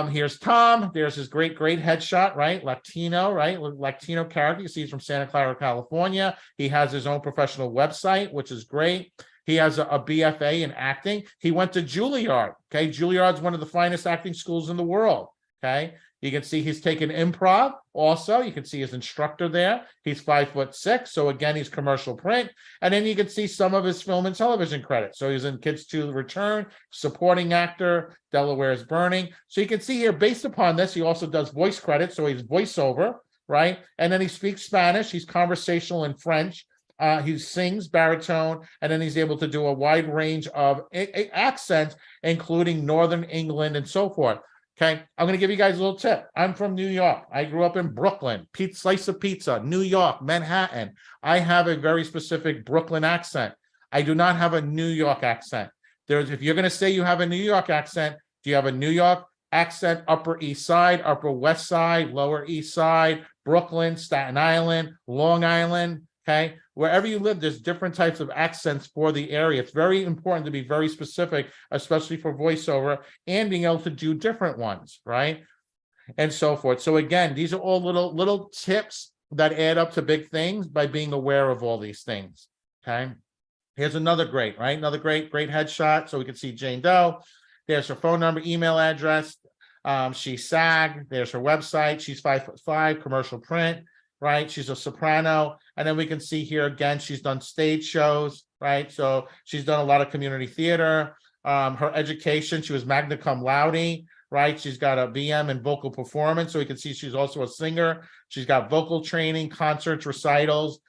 Speaker 2: here's Tom. There's his great headshot, right? Latino, right? Latino character. You see he's from Santa Clara, California. He has his own professional website, which is great. He has a BFA in acting. He went to Juilliard. Okay. Juilliard's one of the finest acting schools in the world. Okay. You can see he's taken improv also. You can see his instructor there. He's 5'6". So again, he's commercial print. And then you can see some of his film and television credits. So he's in Kids to Return, supporting actor, Delaware's Burning. So you can see here, based upon this, he also does voice credits. So he's voiceover, right? And then he speaks Spanish. He's conversational in French. He sings baritone, and then he's able to do a wide range of accents, including Northern England and so forth. Okay, I'm going to give you guys a little tip. I'm from New York. I grew up in Brooklyn, slice of pizza, New York, Manhattan. I have a very specific Brooklyn accent. I do not have a New York accent. If you're going to say you have a New York accent, do you have a New York accent, Upper East Side, Upper West Side, Lower East Side, Brooklyn, Staten Island, Long Island? Okay, wherever you live, there's different types of accents for the area. It's very important to be very specific, especially for voiceover, and being able to do different ones, right? And so forth. So again, these are all little tips that add up to big things by being aware of all these things. Okay, here's another great, right? Another great headshot. So we can see Jane Doe. There's her phone number, email address. She's SAG. There's her website. She's 5'5", commercial print. Right, she's a soprano, and then we can see here again, she's done stage shows, right? So she's done a lot of community theater. Her education, she was magna cum laude, right? She's got a BM in vocal performance, so we can see she's also a singer. She's got vocal training, concerts, recitals.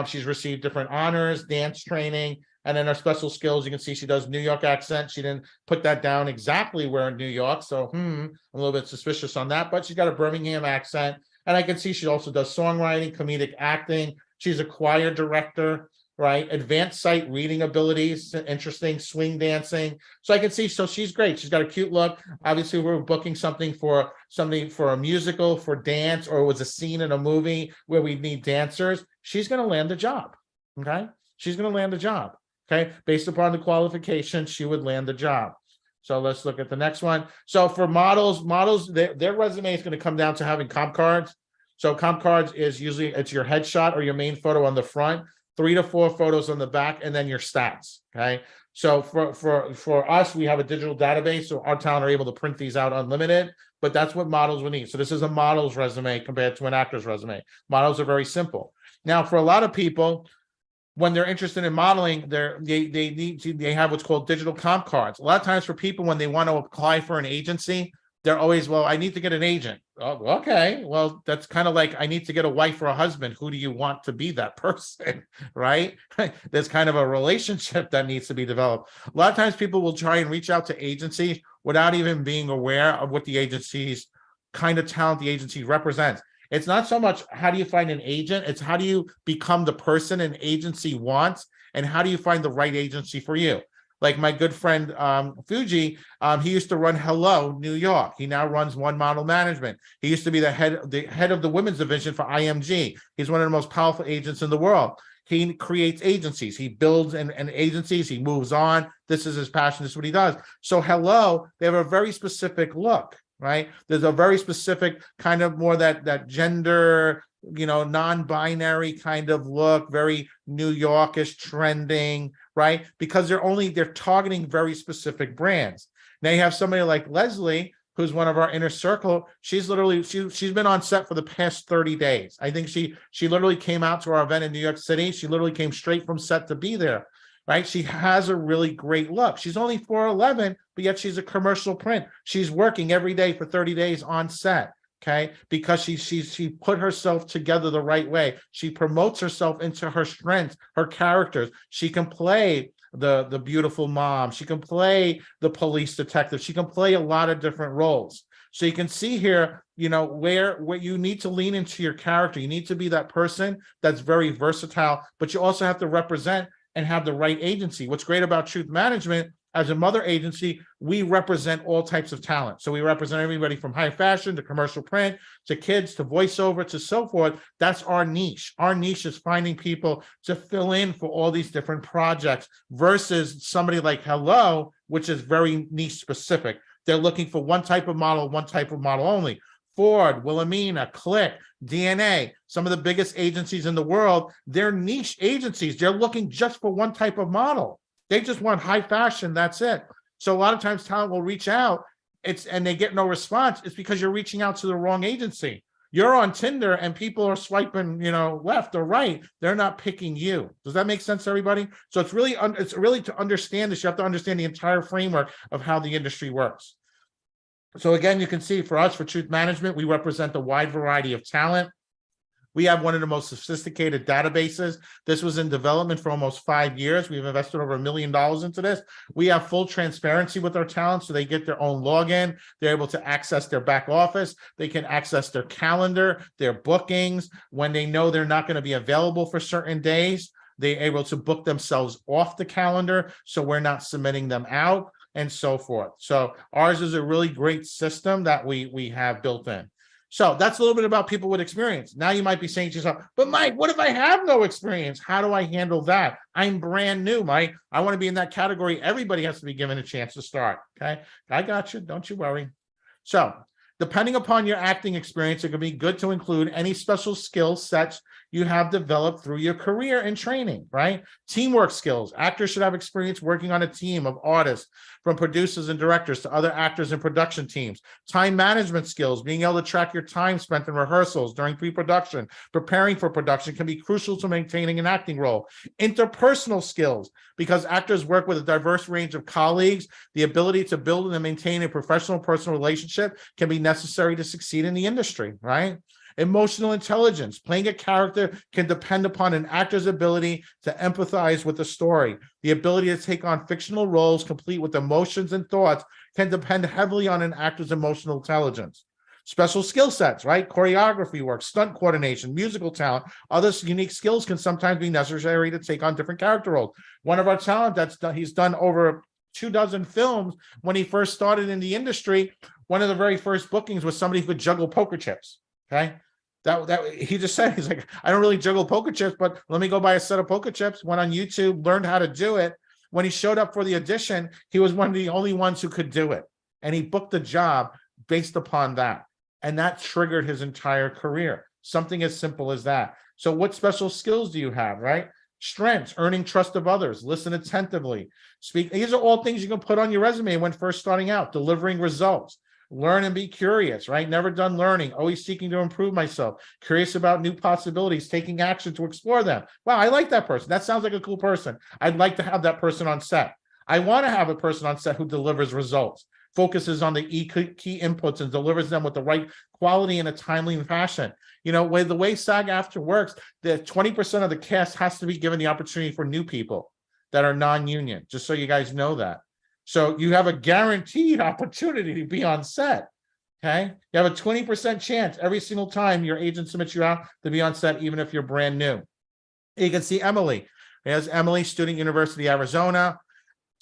Speaker 2: She's received different honors, dance training, and then her special skills. You can see she does New York accent. She didn't put that down exactly where in New York, so I'm a little bit suspicious on that, but she's got a Birmingham accent. And I can see she also does songwriting, comedic acting. She's a choir director, right? Advanced sight reading abilities, interesting, swing dancing. So I can see, so she's great. She's got a cute look. Obviously, we're booking something for a musical, for dance, or it was a scene in a movie where we need dancers. She's going to land the job, okay? She's going to land the job, okay? Based upon the qualifications, she would land the job. So let's look at the next one. So for models, their resume is going to come down to having comp cards. So comp cards is usually, it's your headshot or your main photo on the front. 3 to 4 photos on the back, and then your stats. Okay. So for us, we have a digital database, so our talent are able to print these out unlimited, but that's what models would need. So this is a model's resume compared to an actor's resume. Models are very simple. Now, for a lot of people, when they're interested in modeling, they have what's called digital comp cards. A lot of times for people, when they want to apply for an agency, they're always, well, I need to get an agent. Oh, okay. Well, that's kind of like, I need to get a wife or a husband. Who do you want to be that person? Right? There's kind of a relationship that needs to be developed. A lot of times people will try and reach out to agencies without even being aware of what the agency's kind of talent the agency represents. It's not so much how do you find an agent, it's how do you become the person an agency wants, and how do you find the right agency for you. Like my good friend Fuji, he used to run Hello New York. He now runs One Model Management. He used to be the head of the women's division for IMG. He's one of the most powerful agents in the world. He creates agencies. He builds and agencies. He moves on. This is his passion. This is what he does. So Hello, they have a very specific look, right? There's a very specific kind of more that gender, non-binary kind of look, very New Yorkish trending, right? Because they're targeting very specific brands. Now you have somebody like Leslie, who's one of our inner circle. She's been on set for the past 30 days. I think she literally came out to our event in New York City. She literally came straight from set to be there, right? She has a really great look. She's only 4'11", but yet she's a commercial print. She's working every day for 30 days on set. Okay, because she put herself together the right way. She promotes herself into her strengths, her characters. She can play the beautiful mom. She can play the police detective. She can play a lot of different roles. So you can see here, where you need to lean into your character. You need to be that person that's very versatile, but you also have to represent and have the right agency. What's great about Truth Management, as a mother agency, we represent all types of talent. So we represent everybody from high fashion to commercial print to kids to voiceover to so forth. That's our niche. Our niche is finding people to fill in for all these different projects versus somebody like Hello, which is very niche specific. They're looking for one type of model only. Ford, Wilhelmina, Click, DNA, some of the biggest agencies in the world, they're niche agencies. They're looking just for one type of model. They just want high fashion. That's it. So a lot of times talent will reach out and they get no response. It's because you're reaching out to the wrong agency. You're on Tinder and people are swiping, left or right. They're not picking you. Does that make sense to everybody? So it's really to understand this. You have to understand the entire framework of how the industry works. So again, you can see for us, for Truth Management, we represent a wide variety of talent. We have one of the most sophisticated databases. This was in development for almost 5 years. We've invested over $1 million into this. We have full transparency with our talent, so they get their own login. They're able to access their back office. They can access their calendar, their bookings. When they know they're not going to be available for certain days, they're able to book themselves off the calendar, so we're not submitting them out and so forth. So ours is a really great system that we have built in. So that's a little bit about people with experience. Now you might be saying to yourself, but Mike, what if I have no experience? How do I handle that? I'm brand new, Mike. I want to be in that category. Everybody has to be given a chance to start. Okay. I got you. Don't you worry. So depending upon your acting experience, it can be good to include any special skill sets you have developed through your career and training, right? Teamwork skills. Actors should have experience working on a team of artists, from producers and directors to other actors and production teams. Time management skills, being able to track your time spent in rehearsals during pre-production, preparing for production can be crucial to maintaining an acting role. Interpersonal skills, because actors work with a diverse range of colleagues, the ability to build and maintain a professional personal relationship can be necessary to succeed in the industry, right? Emotional intelligence. Playing a character can depend upon an actor's ability to empathize with the story. The ability to take on fictional roles complete with emotions and thoughts can depend heavily on an actor's emotional intelligence. Special skill sets, right? Choreography work, stunt coordination, musical talent. Other unique skills can sometimes be necessary to take on different character roles. One of our talent he's done over 24 films. When he first started in the industry, one of the very first bookings was somebody who could juggle poker chips. Okay. That he just said, he's like, I don't really juggle poker chips, but let me go buy a set of poker chips. Went on YouTube, learned how to do it. When he showed up for the audition, he was one of the only ones who could do it. And he booked the job based upon that. And that triggered his entire career. Something as simple as that. So what special skills do you have, right? Strengths, earning trust of others, listen attentively, speak. These are all things you can put on your resume when first starting out. Delivering results, learn and be curious, right? Never done learning, always seeking to improve myself, curious about new possibilities, taking action to explore them. Wow, I like that person. That sounds like a cool person. I'd like to have that person on set. I want to have a person on set who delivers results, focuses on the key inputs and delivers them with the right quality in a timely fashion. You know, the way SAG-AFTRA works, the 20% of the cast has to be given the opportunity for new people that are non-union, just so you guys know that. So you have a guaranteed opportunity to be on set, okay? You have a 20% chance every single time your agent submits you out to be on set, even if you're brand new. You can see Emily. There's Emily, student, University of Arizona,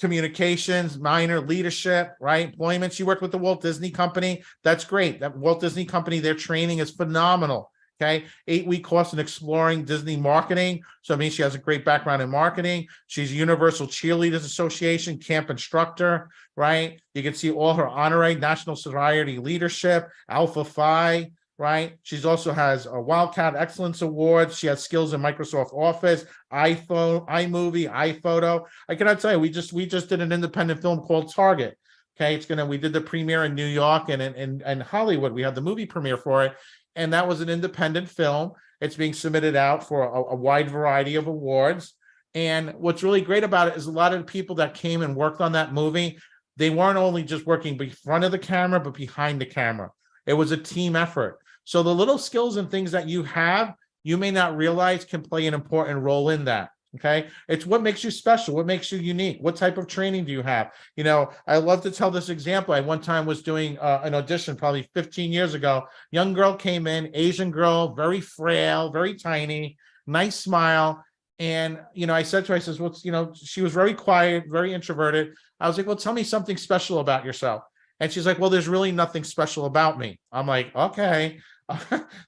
Speaker 2: communications, minor, leadership, right? Employment. She worked with the Walt Disney Company. That's great. That Walt Disney Company, their training is phenomenal. Okay. 8-week course in exploring Disney marketing. So it means she has a great background in marketing. She's Universal Cheerleaders Association camp instructor, right? You can see all her honorary National Society leadership, Alpha Phi, right? She's also has a Wildcat Excellence Awards. She has skills in Microsoft Office, iPhone, iMovie, iPhoto. I cannot tell you, we just did an independent film called Target. Okay, we did the premiere in New York and in Hollywood. We had the movie premiere for it. And that was an independent film. It's being submitted out for a wide variety of awards. And what's really great about it is a lot of the people that came and worked on that movie, they weren't only just working in front of the camera, but behind the camera. It was a team effort. So the little skills and things that you have, you may not realize can play an important role in that. Okay. It's what makes you special. What makes you unique? What type of training do you have? You know, I love to tell this example. I one time was doing an audition probably 15 years ago. Young girl came in, Asian girl, very frail, very tiny, nice smile. And, you know, I said to her, I says, well, you know, she was very quiet, very introverted. I was like, well, tell me something special about yourself. And she's like, well, there's really nothing special about me. I'm like, okay.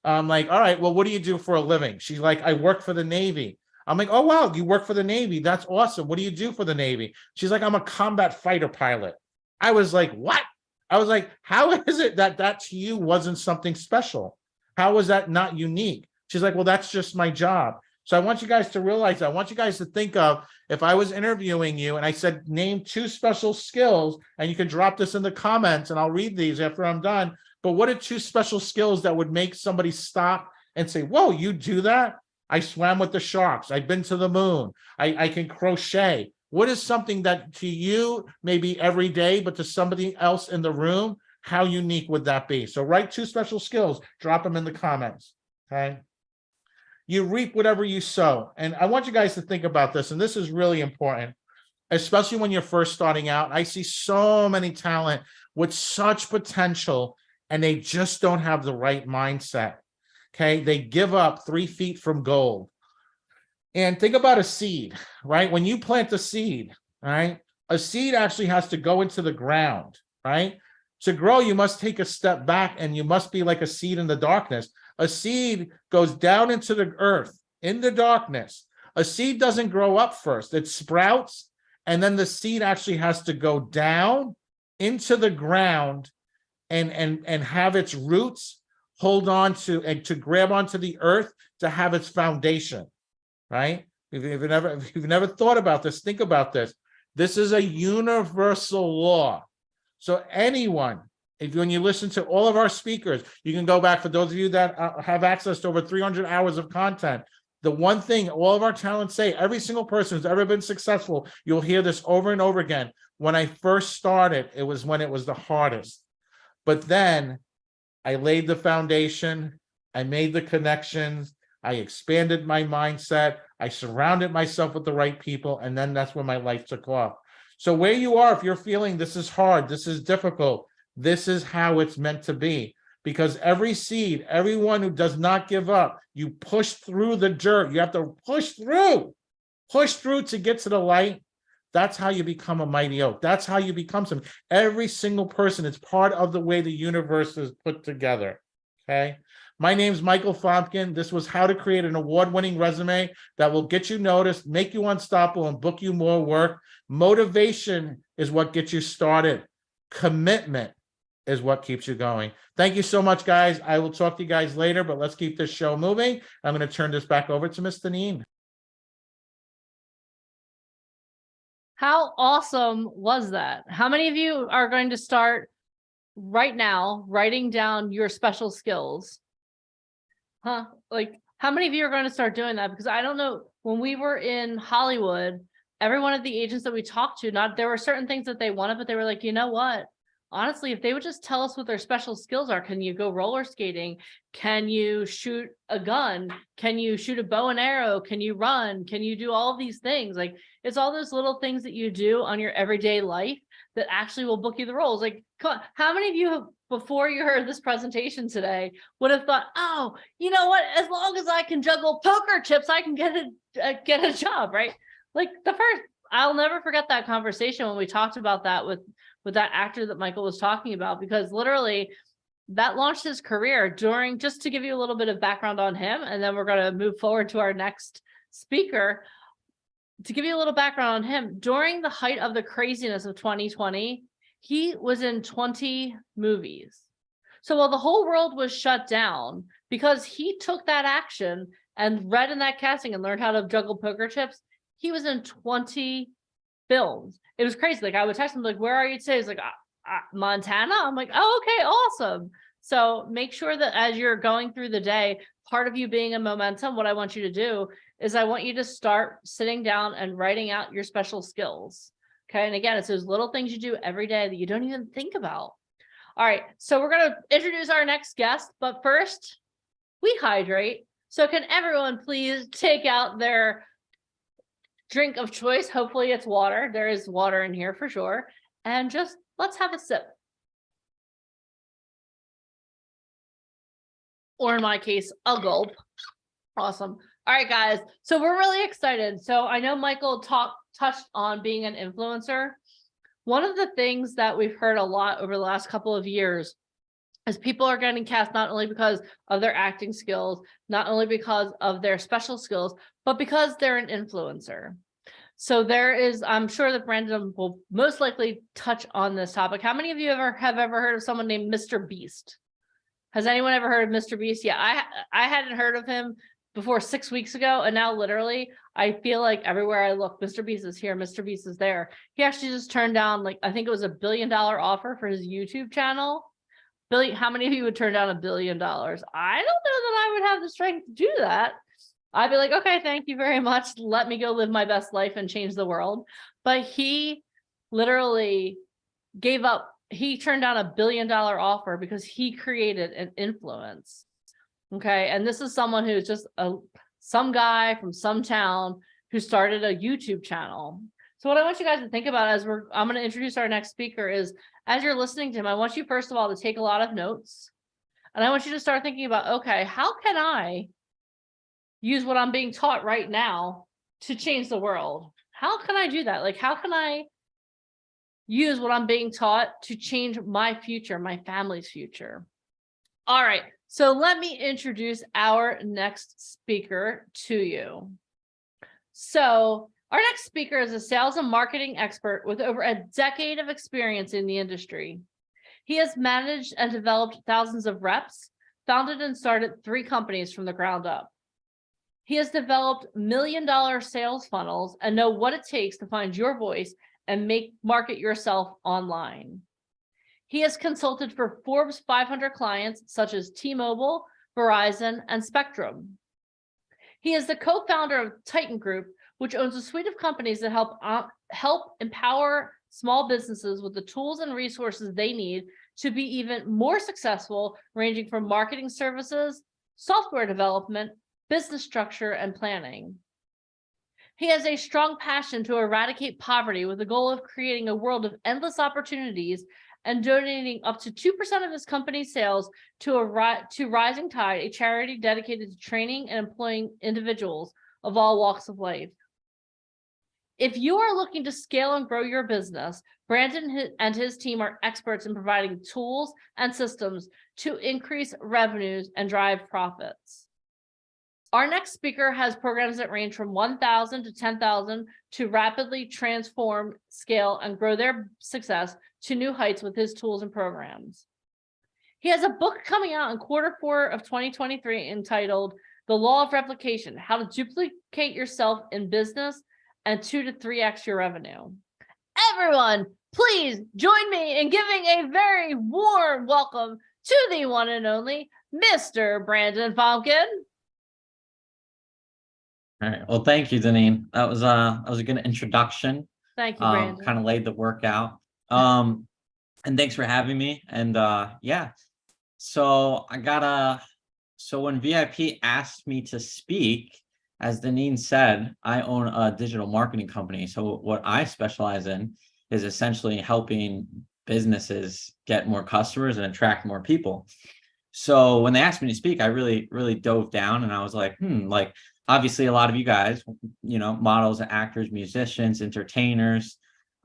Speaker 2: I'm like, all right, well, what do you do for a living? She's like, I work for the Navy. I'm like, oh, wow, you work for the Navy. That's awesome. What do you do for the Navy? She's like, I'm a combat fighter pilot. I was like, what? I was like, how is it that to you wasn't something special? How was that not unique? She's like, well, that's just my job. So I want you guys to realize that. I want you guys to think of, if I was interviewing you and I said, name 2 special skills, and you can drop this in the comments and I'll read these after I'm done. But what are 2 special skills that would make somebody stop and say, whoa, you do that? I swam with the sharks. I've been to the moon. I can crochet. What is something that to you may be every day, but to somebody else in the room, how unique would that be? So write 2 special skills, drop them in the comments, okay? You reap whatever you sow. And I want you guys to think about this, and this is really important, especially when you're first starting out. I see so many talent with such potential, and they just don't have the right mindset. Okay, they give up 3 feet from gold. And think about a seed, right? When you plant a seed, right? A seed actually has to go into the ground, right? To grow, you must take a step back and you must be like a seed in the darkness. A seed goes down into the earth in the darkness. A seed doesn't grow up first. It sprouts, and then the seed actually has to go down into the ground and have its roots hold on to and to grab onto the earth to have its foundation, right? If you've never thought about this, think about this. This is a universal law. So anyone, when you listen to all of our speakers, you can go back, for those of you that have access to over 300 hours of content. The one thing all of our talents say, every single person who's ever been successful, you'll hear this over and over again. When I first started, it was when it was the hardest. But then I laid the foundation, I made the connections, I expanded my mindset, I surrounded myself with the right people, and then that's when my life took off. So where you are, if you're feeling this is hard, this is difficult, this is how it's meant to be. Because every seed, everyone who does not give up, you push through the dirt. You have to push through to get to the light. That's how you become a mighty oak. That's how you become something. Every single person is part of the way the universe is put together, okay? My name's Michael Fomkin. This was how to create an award-winning resume that will get you noticed, make you unstoppable, and book you more work. Motivation is what gets you started. Commitment is what keeps you going. Thank you so much, guys. I will talk to you guys later, but let's keep this show moving. I'm going to turn this back over to Ms. Deneen.
Speaker 1: How awesome was that? How many of you are going to start right now writing down your special skills? Huh? Like, how many of you are going to start doing that? Because I don't know, when we were in Hollywood, every one of the agents that we talked to, there were certain things that they wanted, but they were like, you know what? Honestly, if they would just tell us what their special skills are, can you go roller skating? Can you shoot a gun? Can you shoot a bow and arrow? Can you run? Can you do all these things? Like, it's all those little things that you do on your everyday life that actually will book you the roles. Like, how many of you, before you heard this presentation today, would have thought, oh, you know what? As long as I can juggle poker chips, I can get a job, right? Like I'll never forget that conversation when we talked about that with that actor that Michael was talking about, because literally that launched his career just to give you a little bit of background on him, and then we're going to move forward to our next speaker. To give you a little background on him, during the height of the craziness of 2020, he was in 20 movies. So while the whole world was shut down, because he took that action and read in that casting and learned how to juggle poker chips, he was in 20 films. It was crazy. Like, I would text him, like, where are you today? He's like, Montana. I'm like, oh, okay, awesome. So make sure that as you're going through the day, part of you being a momentum, what I want you to do is I want you to start sitting down and writing out your special skills. Okay. And again, it's those little things you do every day that you don't even think about. All right. So we're going to introduce our next guest, but first we hydrate. So can everyone please take out their drink of choice? Hopefully it's water. There is water in here for sure. And just let's have a sip. Or in my case, a gulp. Awesome. All right, guys. So we're really excited. So I know Michael touched on being an influencer. One of the things that we've heard a lot over the last couple of years is people are getting cast not only because of their acting skills, not only because of their special skills, but because they're an influencer. So there is, I'm sure that Brandon will most likely touch on this topic. How many of you have ever heard of someone named Mr. Beast? Has anyone ever heard of Mr. Beast? Yeah, I hadn't heard of him before 6 weeks ago, and now literally I feel like everywhere I look, Mr. Beast is here, Mr. Beast is there. He actually just turned down, like, I think it was $1 billion offer for his YouTube channel. How many of you would turn down $1 billion? I don't know that I would have the strength to do that. I'd be like, okay, thank you very much. Let me go live my best life and change the world. But he literally gave up. He turned down $1 billion offer because he created an influence. Okay. And this is someone who's just some guy from some town who started a YouTube channel. So what I want you guys to think about as I'm going to introduce our next speaker is, as you're listening to him, I want you first of all to take a lot of notes. And I want you to start thinking about, okay, how can I use what I'm being taught right now to change the world? How can I do that? Like, how can I use what I'm being taught to change my future, my family's future? All right. So let me introduce our next speaker to you. So our next speaker is a sales and marketing expert with over a decade of experience in the industry. He has managed and developed thousands of reps, founded and started 3 companies from the ground up. He has developed $1 million sales funnels and know what it takes to find your voice and market yourself online. He has consulted for Forbes 500 clients such as T-Mobile, Verizon, and Spectrum. He is the co-founder of Titan Group, which owns a suite of companies that help empower small businesses with the tools and resources they need to be even more successful, ranging from marketing services, software development, business structure, and planning. He has a strong passion to eradicate poverty with the goal of creating a world of endless opportunities and donating up to 2% of his company's sales to Rising Tide, a charity dedicated to training and employing individuals of all walks of life. If you are looking to scale and grow your business, Brandon and his team are experts in providing tools and systems to increase revenues and drive profits. Our next speaker has programs that range from 1,000 to 10,000 to rapidly transform, scale, and grow their success to new heights with his tools and programs. He has a book coming out in Q4 of 2023 entitled The Law of Replication: How to Duplicate Yourself in Business and 2 to 3x your revenue. Everyone, please join me in giving a very warm welcome to the one and only Mr. Brandon Pumpkin.
Speaker 3: All right. Well, thank you, Deneen. That was a good introduction.
Speaker 1: Thank you, Brandon.
Speaker 3: Kind of laid the work out. And thanks for having me. And yeah. So so when VIP asked me to speak, as Deneen said, I own a digital marketing company. So what I specialize in is essentially helping businesses get more customers and attract more people. So when they asked me to speak, I really dove down, and I was like, like, obviously a lot of you guys, models, actors, musicians, entertainers.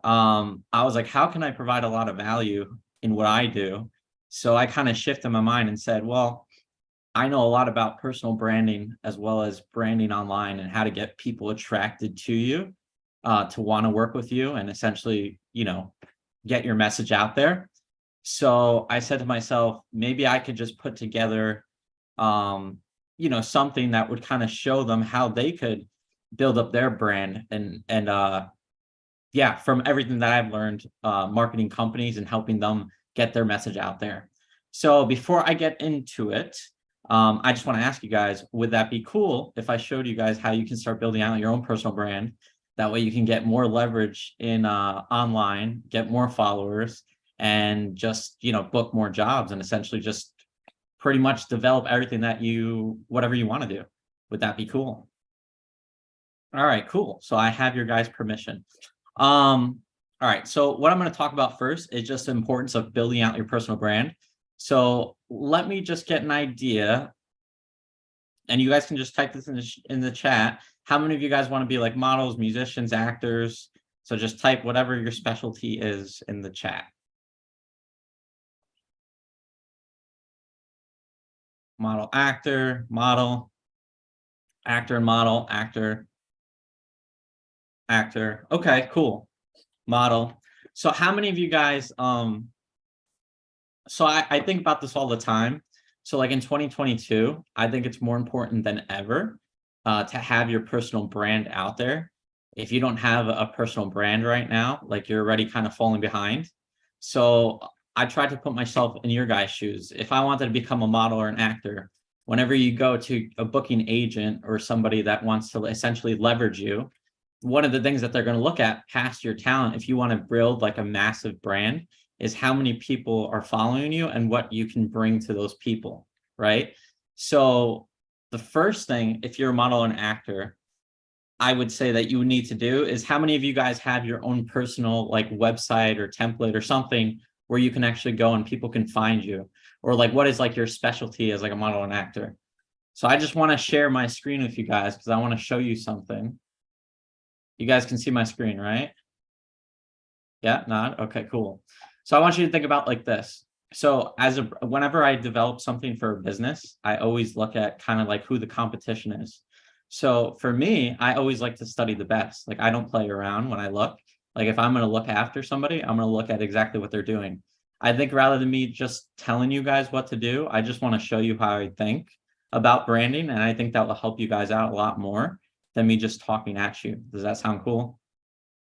Speaker 3: I was like, how can I provide a lot of value in what I do? So I kind of shifted my mind and said, well, I know a lot about personal branding as well as branding online and how to get people attracted to you, to want to work with you and essentially, get your message out there. So I said to myself, maybe I could just put together, something that would kind of show them how they could build up their brand and yeah, from everything that I've learned, marketing companies and helping them get their message out there. So before I get into it, I just want to ask you guys, would that be cool if I showed you guys how you can start building out your own personal brand? That way you can get more leverage in online, get more followers, and just, book more jobs and essentially just pretty much develop everything that whatever you want to do. Would that be cool? All right, cool. So I have your guys' permission. All right, so what I'm going to talk about first is just the importance of building out your personal brand. So let me just get an idea, and you guys can just type this in the chat. How many of you guys want to be like models, musicians, actors? So just type whatever your specialty is in the chat. Model, actor, model, actor and model, actor, actor. Okay, cool. Model. So how many of you guys, so I think about this all the time. So like in 2022, I think it's more important than ever to have your personal brand out there. If you don't have a personal brand right now, like you're already kind of falling behind. So I tried to put myself in your guys' shoes. If I wanted to become a model or an actor, whenever you go to a booking agent or somebody that wants to essentially leverage you, one of the things that they're going to look at past your talent, if you want to build like a massive brand, is how many people are following you and what you can bring to those people, right? So the first thing, if you're a model and actor, I would say that you need to do is, how many of you guys have your own personal like website or template or something where you can actually go and people can find you? Or like, what is like your specialty as like a model and actor? So I just want to share my screen with you guys because I want to show you something. You guys can see my screen, right? Yeah, not? Okay, cool. So I want you to think about like this. So whenever I develop something for a business, I always look at kind of like who the competition is. So for me, I always like to study the best. Like I don't play around when I look. Like if I'm going to look after somebody, I'm going to look at exactly what they're doing. I think rather than me just telling you guys what to do, I just want to show you how I think about branding. And I think that will help you guys out a lot more than me just talking at you. Does that sound cool?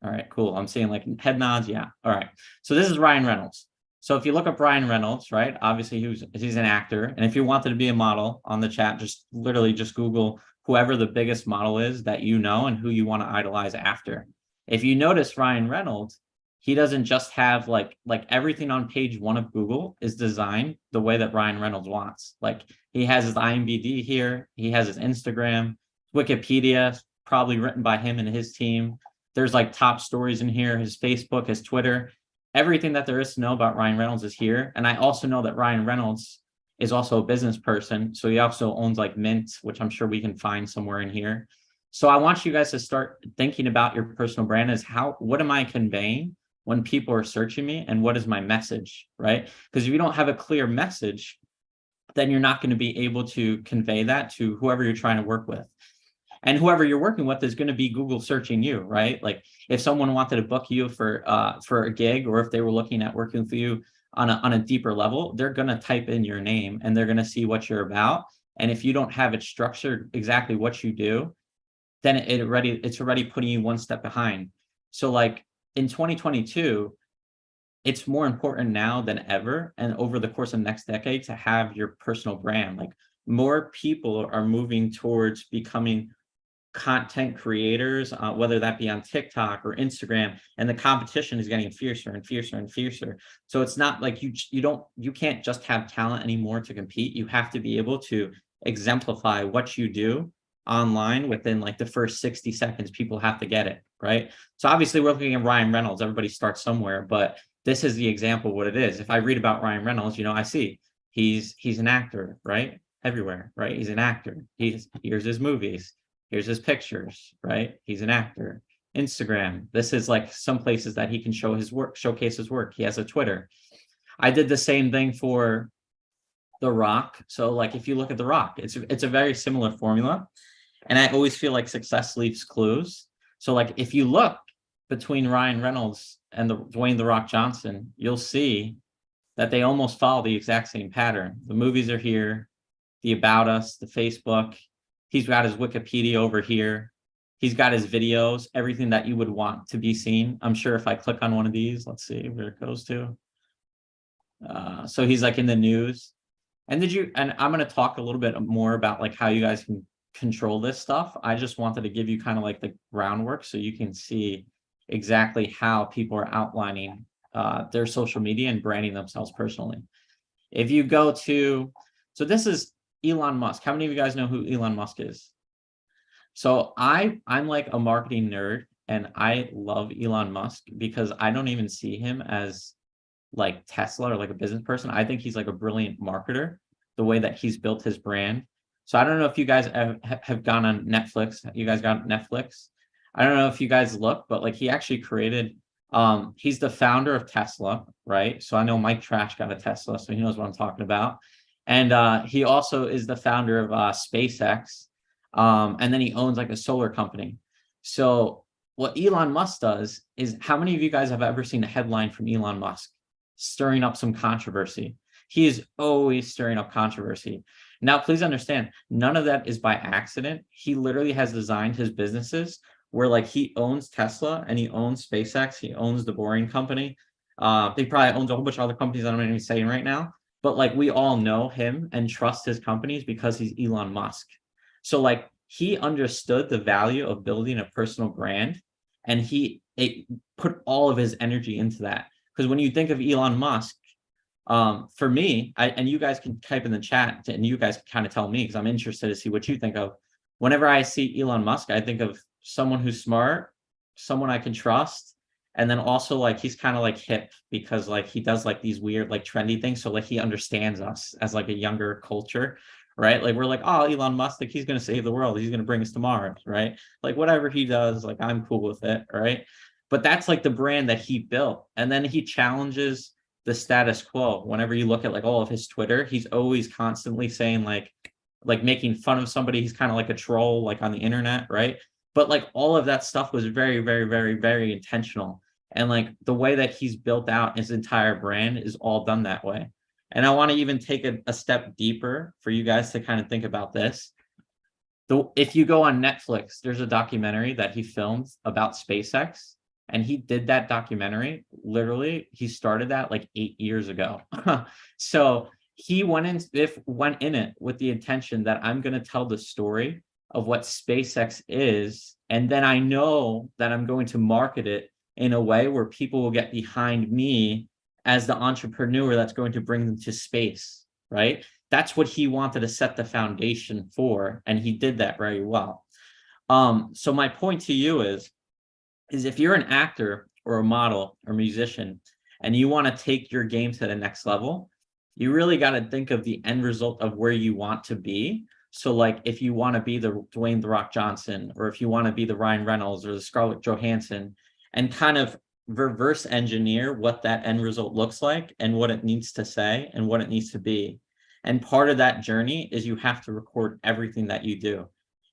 Speaker 3: All right, cool. I'm seeing like head nods. Yeah. All right. So this is Ryan Reynolds. So if you look up Ryan Reynolds, right, obviously he's an actor. And if you wanted to be a model, on the chat, just literally just Google whoever the biggest model is that you know and who you want to idolize after. If you notice Ryan Reynolds, he doesn't just have like everything on page 1 of Google is designed the way that Ryan Reynolds wants. Like he has his IMDb here. He has his Instagram, Wikipedia, probably written by him and his team. There's like top stories in here, his Facebook, his Twitter. Everything that there is to know about Ryan Reynolds is here. And I also know that Ryan Reynolds is also a business person. So he also owns like Mint, which I'm sure we can find somewhere in here. So I want you guys to start thinking about your personal brand as what am I conveying when people are searching me, and what is my message, right? Because if you don't have a clear message, then you're not going to be able to convey that to whoever you're trying to work with. And whoever you're working with is going to be Google searching you, right? Like if someone wanted to book you for a gig, or if they were looking at working with you on a deeper level, they're going to type in your name and they're going to see what you're about. And if you don't have it structured exactly what you do, then it's already putting you one step behind. So like in 2022, it's more important now than ever, and over the course of the next decade, to have your personal brand. Like, more people are moving towards becoming content creators, whether that be on TikTok or Instagram, and the competition is getting fiercer and fiercer and fiercer. So it's not like you can't just have talent anymore to compete. You have to be able to exemplify what you do online within like the first 60 seconds. People have to get it, right? So obviously we're looking at Ryan Reynolds. Everybody starts somewhere, but this is the example of what it is. If I read about Ryan Reynolds, I see he's an actor, right? Everywhere, right? He's an actor. Here's his movies. Here's his pictures, right? He's an actor. Instagram. This is like some places that he can show his work, showcase his work. He has a Twitter. I did the same thing for The Rock. So like, if you look at The Rock, it's a very similar formula. And I always feel like success leaves clues. So like, if you look between Ryan Reynolds and Dwayne The Rock Johnson, you'll see that they almost follow the exact same pattern. The movies are here, the About Us, the Facebook. He's got his Wikipedia over here. He's got his videos, everything that you would want to be seen. I'm sure if I click on one of these, let's see where it goes to. So he's like in the news. And I'm going to talk a little bit more about like how you guys can control this stuff. I just wanted to give you kind of like the groundwork so you can see exactly how people are outlining their social media and branding themselves personally. If you go to, so this is Elon Musk. How many of you guys know who Elon Musk is? So I'm like a marketing nerd, and I love Elon Musk because I don't even see him as like Tesla or like a business person. I think he's like a brilliant marketer, the way that he's built his brand. So I don't know if you guys have gone on Netflix. You guys got Netflix? I don't know if you guys look, but like he actually created, he's the founder of Tesla, right? So I know Mike Trash got a Tesla, so he knows what I'm talking about. And he also is the founder of SpaceX. And then he owns like a solar company. So what Elon Musk does is, how many of you guys have ever seen a headline from Elon Musk stirring up some controversy? He is always stirring up controversy. Now, please understand, none of that is by accident. He literally has designed his businesses where like he owns Tesla and he owns SpaceX. He owns the Boring Company. He probably owns a whole bunch of other companies I'm not even saying right now. But like, we all know him and trust his companies because he's Elon Musk. So like, he understood the value of building a personal brand, and he put all of his energy into that. Because when you think of Elon Musk, for me, and you guys can type in the chat and you guys can kind of tell me, because I'm interested to see what you think of. Whenever I see Elon Musk, I think of someone who's smart, someone I can trust. And then also like, he's kind of like hip because like he does like these weird, like trendy things. So like he understands us as like a younger culture, right? Like we're like, oh, Elon Musk, like he's going to save the world. He's going to bring us to Mars, right? Like whatever he does, like I'm cool with it, right? But that's like the brand that he built. And then he challenges the status quo. Whenever you look at like all of his Twitter, he's always constantly saying like making fun of somebody. He's kind of like a troll, like on the internet, right? But like all of that stuff was very, very, very, very intentional. And like the way that he's built out his entire brand is all done that way. And I want to even take a step deeper for you guys to kind of think about this. If you go on Netflix, there's a documentary that he filmed about SpaceX. And he did that documentary, literally, he started that like 8 years ago. So he went in it with the intention that I'm going to tell the story of what SpaceX is. And then I know that I'm going to market it in a way where people will get behind me as the entrepreneur that's going to bring them to space, right? That's what he wanted to set the foundation for. And he did that very well. So my point to you is if you're an actor or a model or musician and you want to take your game to the next level, you really got to think of the end result of where you want to be. So like if you want to be the Dwayne The Rock Johnson, or if you want to be the Ryan Reynolds or the Scarlett Johansson, and kind of reverse engineer what that end result looks like and what it needs to say and what it needs to be. And part of that journey is you have to record everything that you do.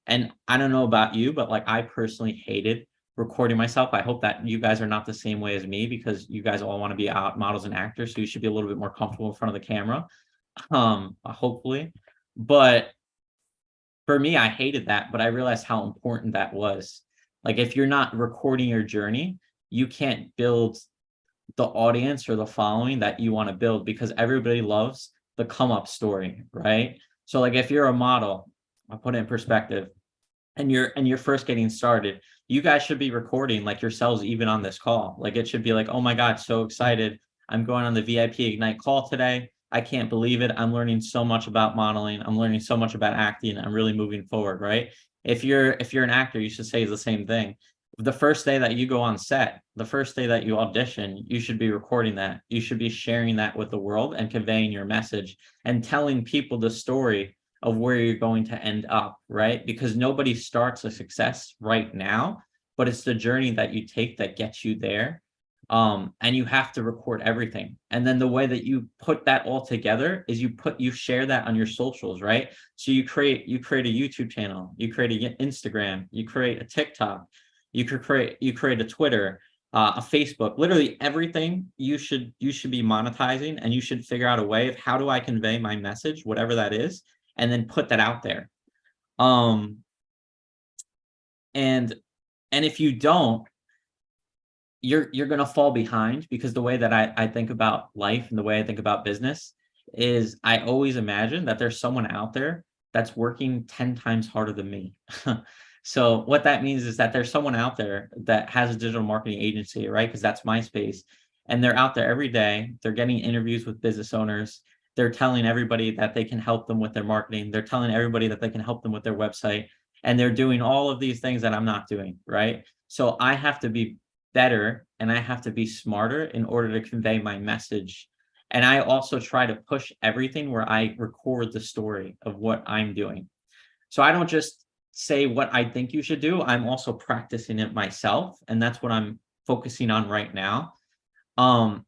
Speaker 3: And I don't know about you, but like I personally hated recording myself. I hope that you guys are not the same way as me, because you guys all want to be out models and actors. So you should be a little bit more comfortable in front of the camera. Hopefully. But for me, I hated that, but I realized how important that was. Like if you're not recording your journey, you can't build the audience or the following that you want to build, because everybody loves the come up story, right? So like if you're a model, I'll put it in perspective, and you're first getting started, you guys should be recording like yourselves even on this call. Like it should be like, oh my God, so excited. I'm going on the VIP Ignite call today. I can't believe it. I'm learning so much about modeling. I'm learning so much about acting. I'm really moving forward, right? If you're an actor, you should say the same thing. The first day that you go on set, the first day that you audition, you should be recording that. You should be sharing that with the world and conveying your message and telling people the story of where you're going to end up, right? Because nobody starts a success right now, but it's the journey that you take that gets you there. And you have to record everything. And then the way that you put that all together is you share that on your socials, right? So you create a YouTube channel, you create an Instagram, you create a TikTok, you create a Twitter, a Facebook, literally everything you should be monetizing, and you should figure out a way of how do I convey my message, whatever that is, and then put that out there. And if you don't, you're going to fall behind, because the way that I think about life and the way I think about business is I always imagine that there's someone out there that's working 10 times harder than me. So what that means is that there's someone out there that has a digital marketing agency, right? Because that's my space. And they're out there every day. They're getting interviews with business owners. They're telling everybody that they can help them with their marketing. They're telling everybody that they can help them with their website. And they're doing all of these things that I'm not doing, right? So I have to be better and I have to be smarter in order to convey my message. And I also try to push everything where I record the story of what I'm doing. So I don't just say what I think you should do. I'm also practicing it myself. And that's what I'm focusing on right now. And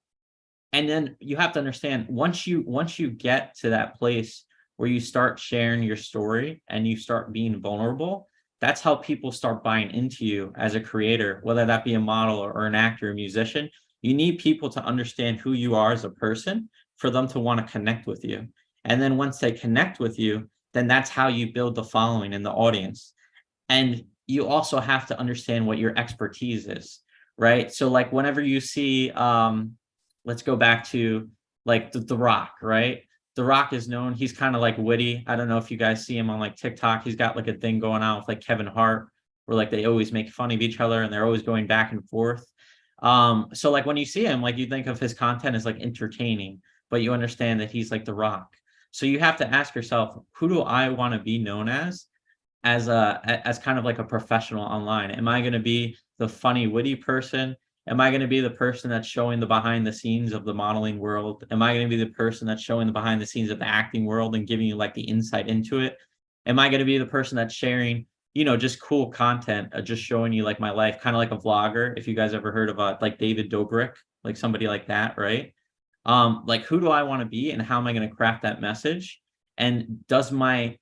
Speaker 3: then you have to understand, once you get to that place where you start sharing your story and you start being vulnerable, that's how people start buying into you as a creator, whether that be a model or an actor or a musician. You need people to understand who you are as a person for them to want to connect with you. And then once they connect with you, then that's how you build the following and the audience. And you also have to understand what your expertise is, right? So like whenever you see, let's go back to like the Rock, right? The Rock is known, he's kind of like witty. I don't know if you guys see him on like TikTok. He's got like a thing going on with like Kevin Hart, where like they always make fun of each other and they're always going back and forth. So like when you see him, like you think of his content as like entertaining, but you understand that he's like The Rock. So you have to ask yourself, who do I want to be known as kind of like a professional online? Am I going to be the funny, witty person? Am I going to be the person that's showing the behind the scenes of the modeling world? Am I going to be the person that's showing the behind the scenes of the acting world and giving you like the insight into it? Am I going to be the person that's sharing, just cool content, just showing you like my life, kind of like a vlogger? If you guys ever heard of like David Dobrik, like somebody like that, right? Like who do I want to be and how am I going to craft that message? And does my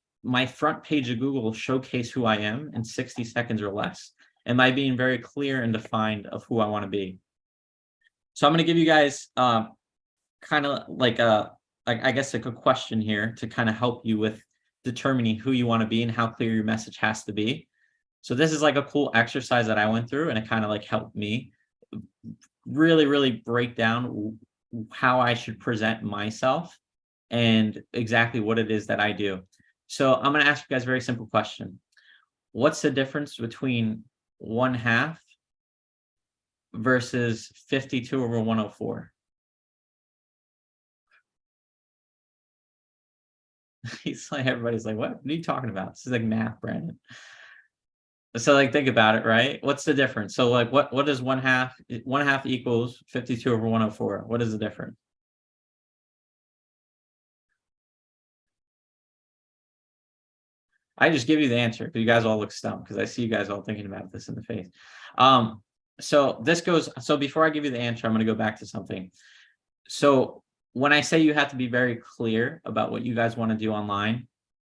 Speaker 3: front page of Google showcase who I am in 60 seconds or less? Am I being very clear and defined of who I want to be? So I'm going to give you guys kind of like I guess like a question here to kind of help you with determining who you want to be and how clear your message has to be. So this is like a cool exercise that I went through, and it kind of like helped me really, really break down how I should present myself and exactly what it is that I do. So I'm going to ask you guys a very simple question. What's the difference between 1/2 versus 52/104? He's like, everybody's like, what are you talking about? This is like math, Brandon. So like, think about it, right? What's the difference? So like, what is 1/2 equals 52/104? What is the difference? I just give you the answer because you guys all look stumped, because I see you guys all thinking about this in the face. So before I give you the answer, I'm going to go back to something. So when I say you have to be very clear about what you guys want to do online,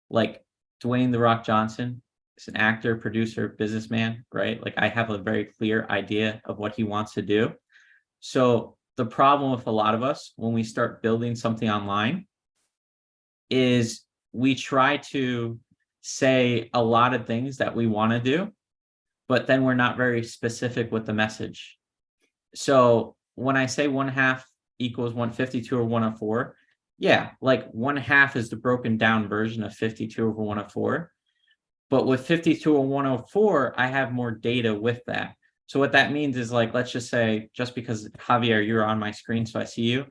Speaker 3: like Dwayne "The Rock" Johnson is an actor, producer, businessman, right? Like I have a very clear idea of what he wants to do. So the problem with a lot of us when we start building something online is we try to say a lot of things that we want to do, but then we're not very specific with the message. So when I say 1/2 equals 152 or 104, yeah, like 1/2 is the broken down version of 52 over 104. But with 52 or 104, I have more data with that. So what that means is, like, let's just say, just because Javier, you're on my screen, so I see you.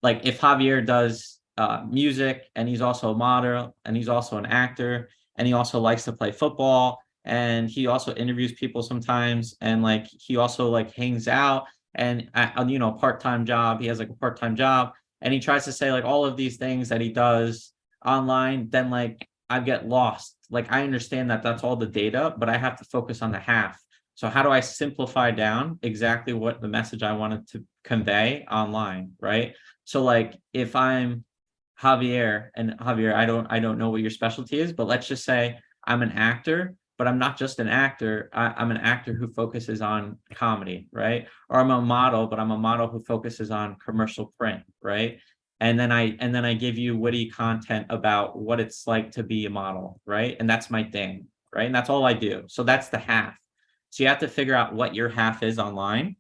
Speaker 3: Like if Javier does music, and he's also a model, and he's also an actor, and he also likes to play football, and he also interviews people sometimes, and like he also like hangs out, and part-time job, he has like a part-time job, and he tries to say like all of these things that he does online, then like I get lost. Like I understand that that's all the data, but I have to focus on the half. So how do I simplify down exactly what the message I wanted to convey online, right? So like if I'm Javier, and Javier, I don't know what your specialty is, but let's just say I'm an actor, but I'm not just an actor. I'm an actor who focuses on comedy, right? Or I'm a model, but I'm a model who focuses on commercial print, right? And then I give you witty content about what it's like to be a model, right? And that's my thing, right? And that's all I do. So that's the half. So you have to figure out what your half is online,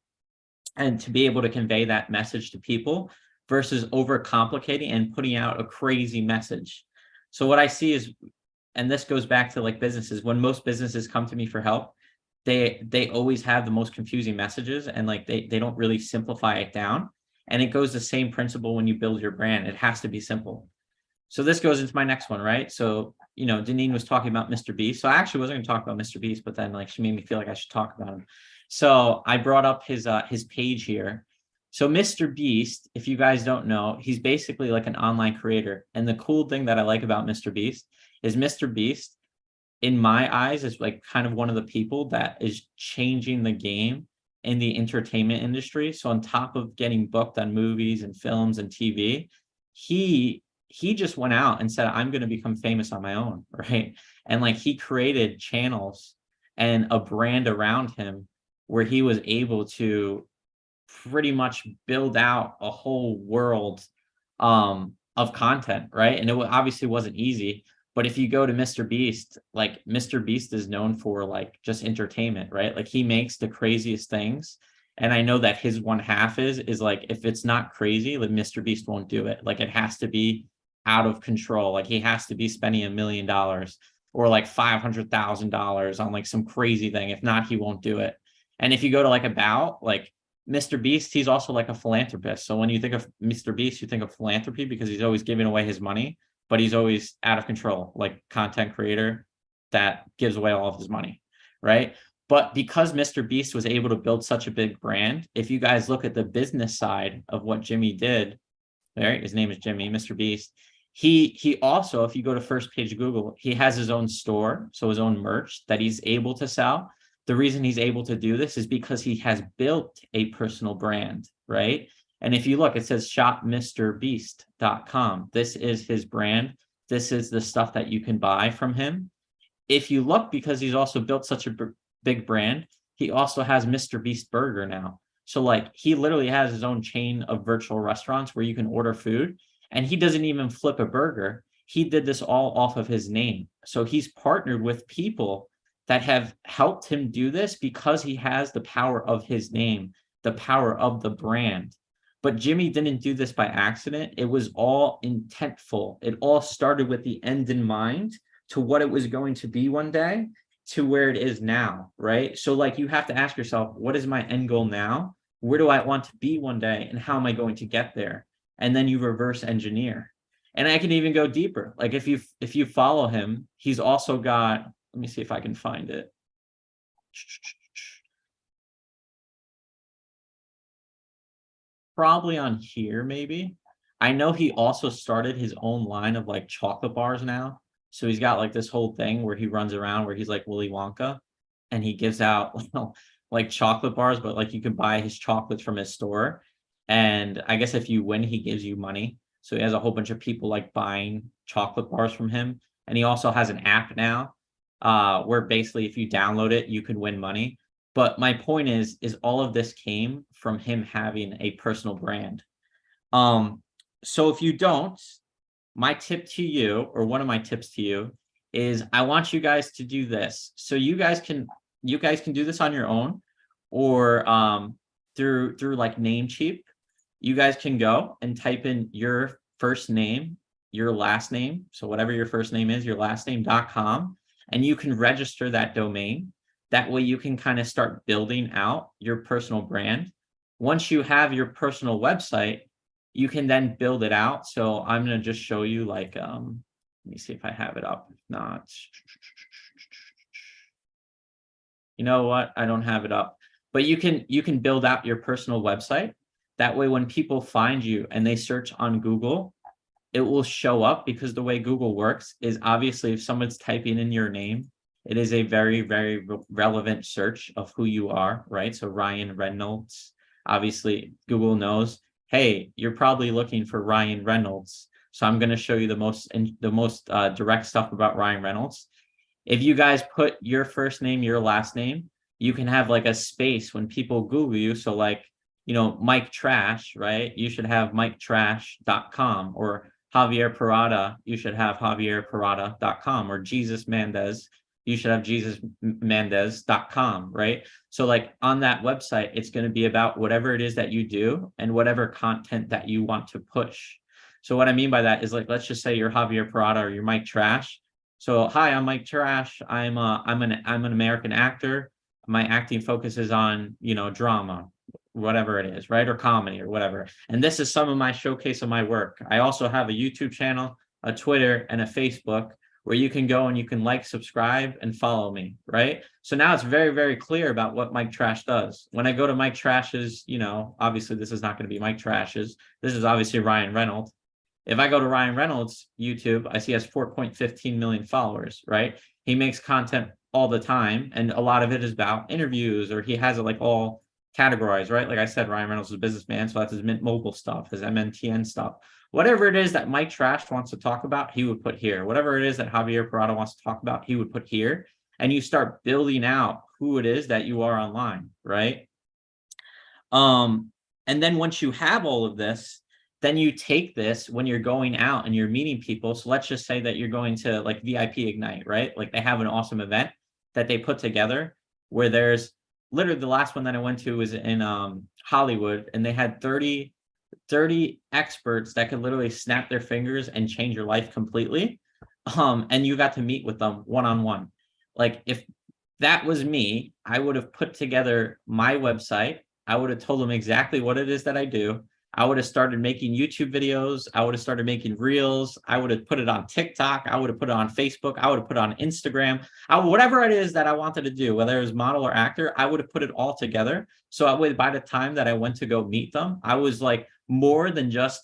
Speaker 3: and to be able to convey that message to people versus overcomplicating and putting out a crazy message. So what I see is, and this goes back to like businesses, when most businesses come to me for help, they always have the most confusing messages, and like they don't really simplify it down. And it goes the same principle when you build your brand. It has to be simple. So this goes into my next one, right? So, Deneen was talking about Mr. Beast. So I actually wasn't going to talk about Mr. Beast, but then like she made me feel like I should talk about him. So I brought up his page here. So Mr. Beast, if you guys don't know, he's basically like an online creator. And the cool thing that I like about Mr. Beast is Mr. Beast, in my eyes, is like kind of one of the people that is changing the game in the entertainment industry. So on top of getting booked on movies and films and TV, he just went out and said, I'm going to become famous on my own, right? And like he created channels and a brand around him where he was able to pretty much build out a whole world of content, right? And it obviously wasn't easy, but if you go to Mr. Beast, like Mr. Beast is known for like just entertainment, right? Like he makes the craziest things. And I know that his 1/2 is like, if it's not crazy, like Mr. Beast won't do it. Like it has to be out of control. Like he has to be spending $1 million or like $500,000 on like some crazy thing. If not, he won't do it. And if you go to like About, like Mr. Beast, he's also like a philanthropist. So when you think of Mr. Beast, you think of philanthropy because he's always giving away his money, but he's always out of control, like content creator that gives away all of his money, right? But because Mr. Beast was able to build such a big brand, if you guys look at the business side of what Jimmy did, right? His name is Jimmy, Mr. Beast. He also, if you go to first page Google, he has his own store, so his own merch that he's able to sell. The reason he's able to do this is because he has built a personal brand, right? And if you look, it says shopmrbeast.com. This is his brand. This is the stuff that you can buy from him. If you look, because he's also built such a big brand, he also has Mr. Beast Burger now. So like he literally has his own chain of virtual restaurants where you can order food, and he doesn't even flip a burger. He did this all off of his name. So he's partnered with people that have helped him do this because he has the power of his name, the power of the brand. But Jimmy didn't do this by accident. It was all intentful. It all started with the end in mind to what it was going to be one day to where it is now, right? So like you have to ask yourself, what is my end goal now? Where do I want to be one day? And how am I going to get there? And then you reverse engineer. And I can even go deeper. Like if you follow him, he's also got, let me see if I can find it. Probably on here, maybe. I know he also started his own line of like chocolate bars now. So he's got like this whole thing where he runs around where he's like Willy Wonka, and he gives out like chocolate bars, but like you can buy his chocolates from his store. And I guess if you win, he gives you money. So he has a whole bunch of people like buying chocolate bars from him. And he also has an app now where basically if you download it, you can win money. But my point is all of this came from him having a personal brand. So if you don't, my tip to you, or one of my tips to you, is I want you guys to do this. So you guys can do this on your own, or through like Namecheap, you guys can go and type in your first name, your last name. So whatever your first name is, your last name.com, and you can register that domain. That way you can kind of start building out your personal brand. Once you have your personal website, you can then build it out. So I'm going to just show you like, let me see if I have it up. If not, you know what? I don't have it up, but you can build out your personal website. That way, when people find you and they search on Google, it will show up, because the way Google works is obviously if someone's typing in your name, it is a very, very relevant search of who you are, right? So Ryan Reynolds, obviously Google knows, hey, you're probably looking for Ryan Reynolds. So I'm going to show you the most direct stuff about Ryan Reynolds. If you guys put your first name, your last name, you can have like a space when people Google you. So like, you know, Mike Trash, right? You should have MikeTrash.com, or Javier Parada, you should have JavierParada.com, or Jesus Mendez, you should have JesusMendez.com, right? So like on that website, it's going to be about whatever it is that you do and whatever content that you want to push. So what I mean by that is, like, let's just say you're Javier Parada or you're Mike Trash. So, hi, I'm Mike Trash. I'm an American actor. My acting focuses on, you know, drama, whatever it is, right? Or comedy or whatever. And this is some of my showcase of my work. I also have a YouTube channel, a Twitter, and a Facebook where you can go and you can like, subscribe, and follow me, right? So now it's very, very clear about what Mike Trash does. When I go to Mike Trash's, you know, obviously this is not going to be Mike Trash's. This is obviously Ryan Reynolds. If I go to Ryan Reynolds' YouTube, I see he has 4.15 million followers, right? He makes content all the time, and a lot of it is about interviews, or he has it like all categorized, right? Like I said, Ryan Reynolds is a businessman, so that's his Mint Mobile stuff, his MNTN stuff. Whatever it is that Mike Trash wants to talk about, he would put here. Whatever it is that Javier Parada wants to talk about, he would put here. And you start building out who it is that you are online, right? And then once you have all of this, then you take this when you're going out and you're meeting people. So let's just say that you're going to like VIP Ignite, right? Like they have an awesome event that they put together where there's literally, the last one that I went to was in Hollywood, and they had 30 experts that could literally snap their fingers and change your life completely. And you got to meet with them one-on-one. Like if that was me, I would have put together my website. I would have told them exactly what it is that I do. I would have started making YouTube videos. I would have started making reels. I would have put it on TikTok. I would have put it on Facebook. I would have put it on Instagram. Whatever it is that I wanted to do, whether it was model or actor, I would have put it all together. So that way, by the time that I went to go meet them, I was like more than just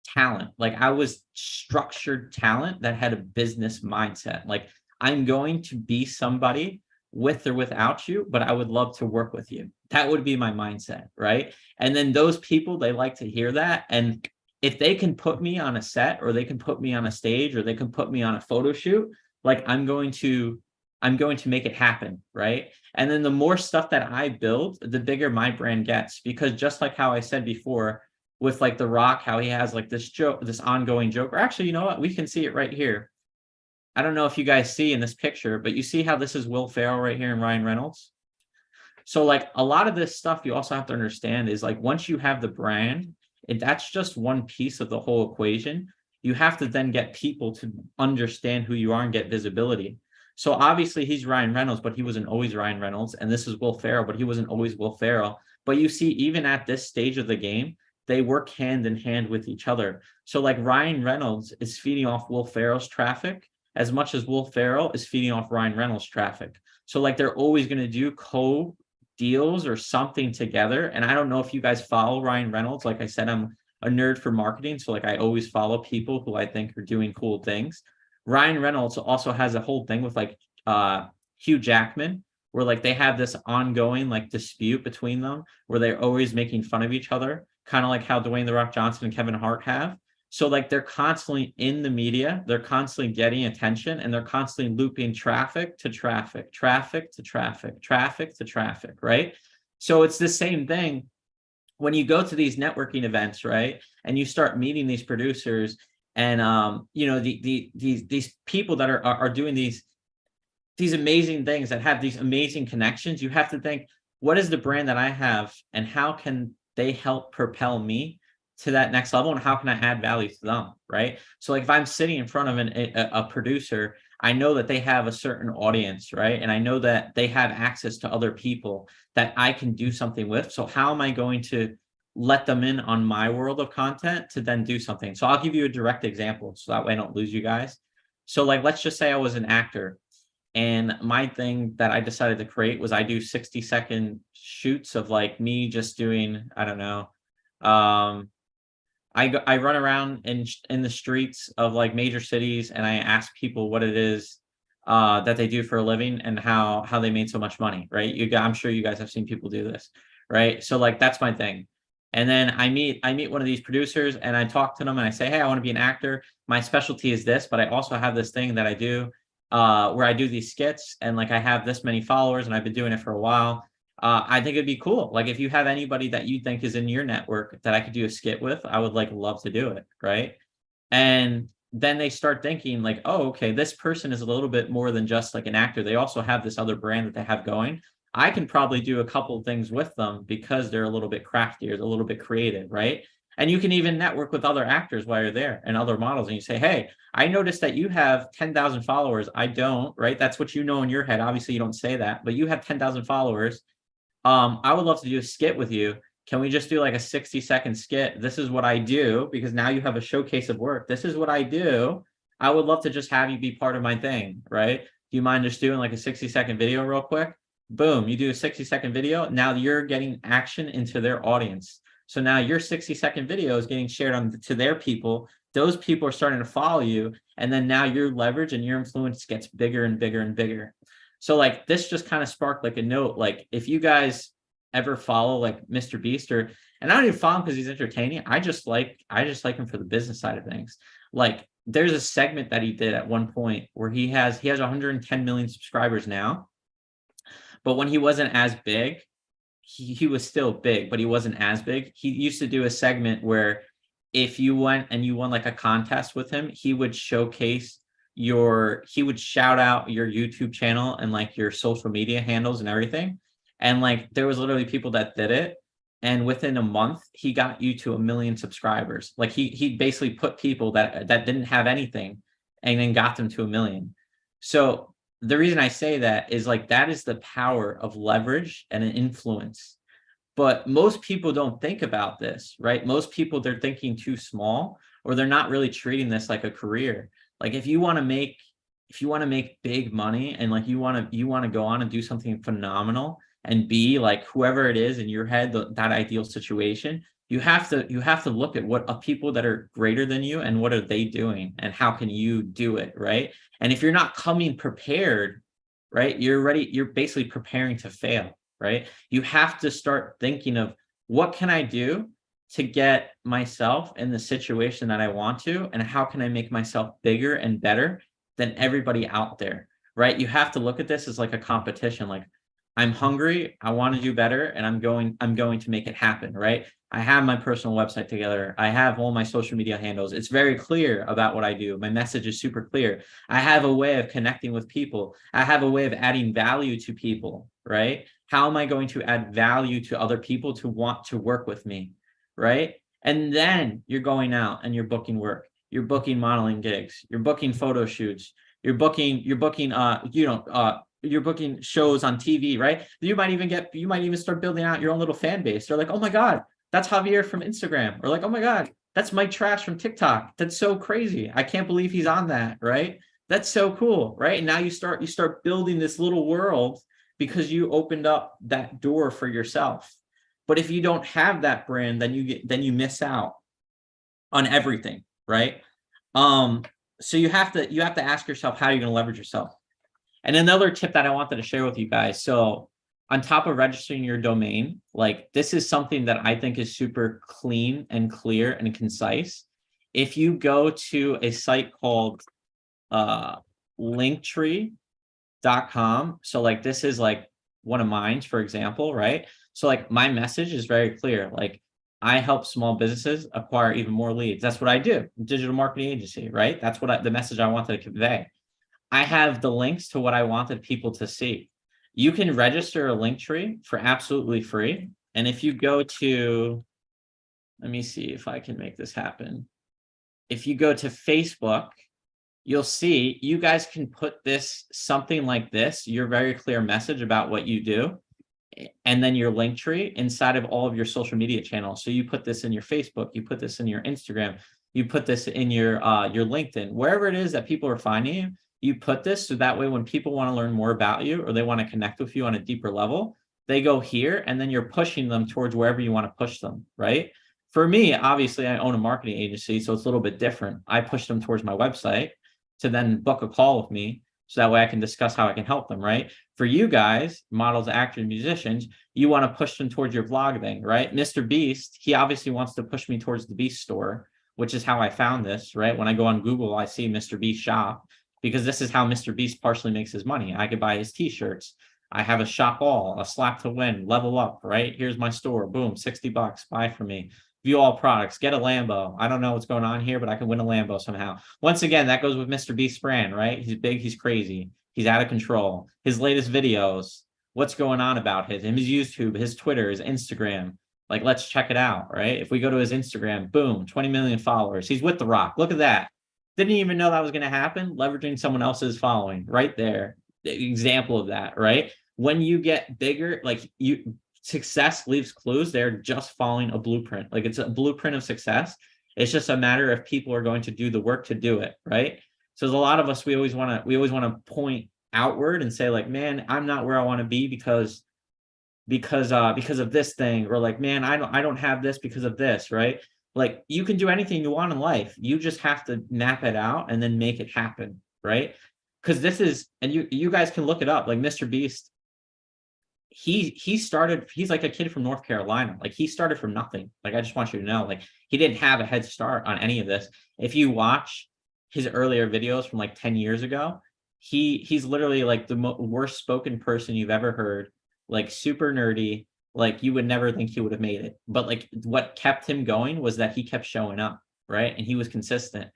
Speaker 3: talent. Like I was structured talent that had a business mindset. Like I'm going to be somebody with or without you, but I would love to work with you. That would be my mindset, right? And then those people, they like to hear that. And if they can put me on a set, or they can put me on a stage, or they can put me on a photo shoot, like I'm going to make it happen, right? And then the more stuff that I build, the bigger my brand gets. Because just like how I said before with like The Rock, how he has like this joke, this ongoing joke, or actually, you know what? We can see it right here. I don't know if you guys see in this picture, but you see how this is Will Ferrell right here and Ryan Reynolds. So like a lot of this stuff you also have to understand is like once you have the brand, that's just one piece of the whole equation. You have to then get people to understand who you are and get visibility. So obviously he's Ryan Reynolds, but he wasn't always Ryan Reynolds. And this is Will Ferrell, but he wasn't always Will Ferrell. But you see, even at this stage of the game, they work hand in hand with each other. So like Ryan Reynolds is feeding off Will Ferrell's traffic as much as Will Ferrell is feeding off Ryan Reynolds' traffic. So like they're always going to do co-deals or something together. And I don't know if you guys follow Ryan Reynolds. Like I said, I'm a nerd for marketing. So like I always follow people who I think are doing cool things. Ryan Reynolds also has a whole thing with like Hugh Jackman, where like they have this ongoing like dispute between them where they're always making fun of each other, kind of like how Dwayne "The Rock" Johnson and Kevin Hart have. So like they're constantly in the media, they're constantly getting attention, and they're constantly looping traffic to traffic, traffic to traffic, traffic to traffic, right? So it's the same thing when you go to these networking events, right? And you start meeting these producers and you know, these people that are doing these amazing things, that have these amazing connections. You have to think, what is the brand that I have and how can they help propel me to that next level, and how can I add value to them, right? So like if I'm sitting in front of a producer, I know that they have a certain audience, right? And I know that they have access to other people that I can do something with. So how am I going to let them in on my world of content to then do something? So I'll give you a direct example so that way I don't lose you guys. So like, let's just say I was an actor, and my thing that I decided to create was I do 60-second shoots of like me just doing, I don't know, I run around in the streets of like major cities, and I ask people what it is that they do for a living and how they made so much money, right? I'm sure you guys have seen people do this, right? So like that's my thing. And then I meet one of these producers and I talk to them and I say, hey, I want to be an actor. My specialty is this, but I also have this thing that I do where I do these skits, and like I have this many followers and I've been doing it for a while. I think it'd be cool. Like if you have anybody that you think is in your network that I could do a skit with, I would like love to do it, right? And then they start thinking like, oh, okay, this person is a little bit more than just like an actor. They also have this other brand that they have going. I can probably do a couple of things with them because they're a little bit craftier, a little bit creative, right? And you can even network with other actors while you're there and other models. And you say, hey, I noticed that you have 10,000 followers. I don't, right? That's what you know in your head. Obviously, you don't say that, but you have 10,000 followers. I would love to do a skit with you. Can we just do like a 60-second skit? This is what I do, because now you have a showcase of work. This is what I do. I would love to just have you be part of my thing, right? Do you mind just doing like a 60-second video real quick? Boom, you do a 60-second video. Now you're getting action into their audience. So now your 60-second video is getting shared to their people. Those people are starting to follow you. And then now your leverage and your influence gets bigger and bigger and bigger. So like this just kind of sparked like a note. Like if you guys ever follow like Mr. Beast, and I don't even follow him because he's entertaining. I just like him for the business side of things. Like there's a segment that he did at one point where he has 110 million subscribers now. But when he wasn't as big, he was still big, but he wasn't as big. He used to do a segment where if you went and you won like a contest with him, he would showcase he would shout out your YouTube channel and like your social media handles and everything. And like there was literally people that did it. And within a month, he got you to 1 million subscribers. Like he basically put people that didn't have anything and then got them to 1 million. So the reason I say that is like that is the power of leverage and an influence. But most people don't think about this, right? Most people, they're thinking too small, or they're not really treating this like a career. Like if you want to make big money and like you want to go on and do something phenomenal and be like whoever it is in your head, that ideal situation, you have to look at what people that are greater than you and what are they doing and how can you do it, right? And if you're not coming prepared, right, you're basically preparing to fail, right? You have to start thinking of what can I do to get myself in the situation that I want to, and how can I make myself bigger and better than everybody out there, right? You have to look at this as like a competition. Like I'm hungry, I want to do better, and I'm going to make it happen, right? I have my personal website together. I have all my social media handles. It's very clear about what I do. My message is super clear. I have a way of connecting with people. I have a way of adding value to people, right? How am I going to add value to other people to want to work with me, right? And then you're going out and you're booking work. You're booking modeling gigs. You're booking photo shoots. You're booking shows on TV, right? You might even start building out your own little fan base. They're like, oh my God, that's Javier from Instagram. Or like, oh my God, that's Mike Trash from TikTok. That's so crazy. I can't believe he's on that, right? That's so cool, right? And now you start building this little world because you opened up that door for yourself. But if you don't have that brand, then you miss out on everything, right? So you have to ask yourself, how are you going to leverage yourself? And another tip that I wanted to share with you guys. So on top of registering your domain, like this is something that I think is super clean and clear and concise. If you go to a site called linktree.com, so like this is like one of mine, for example, right? So like my message is very clear. Like I help small businesses acquire even more leads. That's what I do. Digital marketing agency, right? That's what the message I wanted to convey. I have the links to what I wanted people to see. You can register a Linktree for absolutely free. And if you go to, let me see if I can make this happen. If you go to Facebook, you'll see you guys can put this, something like this, your very clear message about what you do, and then your Linktree inside of all of your social media channels. So you put this in your Facebook, you put this in your Instagram, you put this in your LinkedIn, wherever it is that people are finding you, you put this, so that way when people want to learn more about you or they want to connect with you on a deeper level, they go here, and then you're pushing them towards wherever you want to push them, right? For me, obviously, I own a marketing agency, so it's a little bit different. I push them towards my website to then book a call with me, so that way I can discuss how I can help them, right? For you guys, models, actors, musicians, you want to push them towards your vlog thing, right? Mr. Beast, he obviously wants to push me towards the Beast store, which is how I found this, right? When I go on Google, I see Mr. Beast shop, because this is how Mr. Beast partially makes his money. I could buy his t-shirts. I have a shop all, a slap to win, level up, right? Here's my store, boom, $60, buy from me. View all products, get a Lambo. I don't know what's going on here, but I can win a Lambo somehow. Once again, that goes with Mr. Beast's brand, right? He's big, he's crazy, he's out of control. His latest videos, what's going on about him, his YouTube, his Twitter, his Instagram. Like, let's check it out, right? If we go to his Instagram, boom, 20 million followers. He's with The Rock. Look at that. Didn't even know that was going to happen. Leveraging someone else's following right there. The example of that, right? When you get bigger, like success leaves clues. They're just following a blueprint. Like, it's a blueprint of success. It's just a matter of people are going to do the work to do it, right? So there's a lot of us, we always want to point outward and say, like, man, I'm not where I want to be because of this thing, or like, man, I don't have this because of this, right? Like, you can do anything you want in life. You just have to map it out and then make it happen, right? Because this is, and you guys can look it up, like Mr. Beast, he started, he's like a kid from North Carolina. Like, he started from nothing. Like, I just want you to know, like, he didn't have a head start on any of this. If you watch his earlier videos from like 10 years ago, he's literally like the worst spoken person you've ever heard, like super nerdy. Like, you would never think he would have made it. But like, what kept him going was that he kept showing up, right? And he was consistent.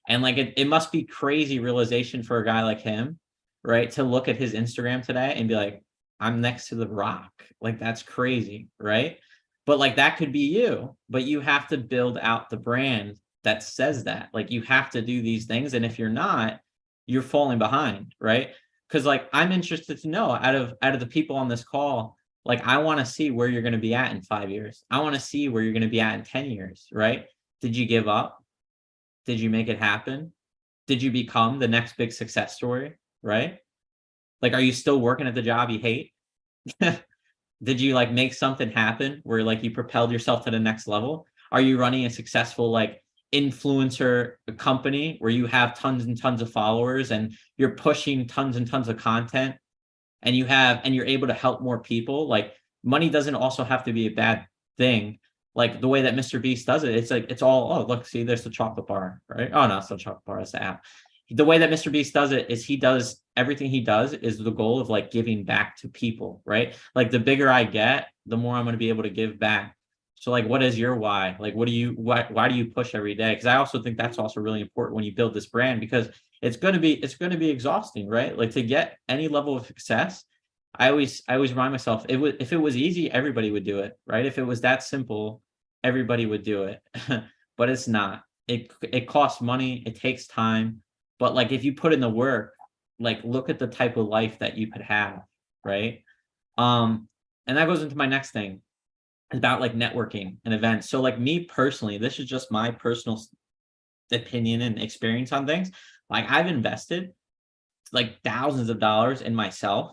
Speaker 3: And like, it must be crazy realization for a guy like him, right? To look at his Instagram today and be like, I'm next to The Rock. Like, that's crazy, right? But like, that could be you, but you have to build out the brand that says that. Like, you have to do these things. And if you're not, you're falling behind, right? Because like, I'm interested to know, out of the people on this call, like, I want to see where you're going to be at in 5 years. I want to see where you're going to be at in 10 years, right? Did you give up? Did you make it happen? Did you become the next big success story, right? Like, are you still working at the job you hate? Did you like make something happen where like you propelled yourself to the next level? Are you running a successful like influencer company where you have tons and tons of followers and you're pushing tons and tons of content, and you're able to help more people? Like, money doesn't also have to be a bad thing. Like, the way that Mr. Beast does it, it's like, it's all, oh, look, see, there's the chocolate bar, right? Oh, no, it's not chocolate bar, it's the app. The way that Mr. Beast does it is he does everything he does is the goal of like giving back to people, right? Like, the bigger I get, the more I'm going to be able to give back. So like, what is your why? Like, why do you push every day? Because I also think that's also really important when you build this brand, because it's going to be exhausting, right? Like, to get any level of success, I always remind myself, if it was easy, everybody would do it, right? If it was that simple, everybody would do it. But it's not. It costs money, it takes time. But like, if you put in the work, like, look at the type of life that you could have, right? And that goes into my next thing about like networking and events. So like, me personally, this is just my personal opinion and experience on things. Like, I've invested like thousands of dollars in myself,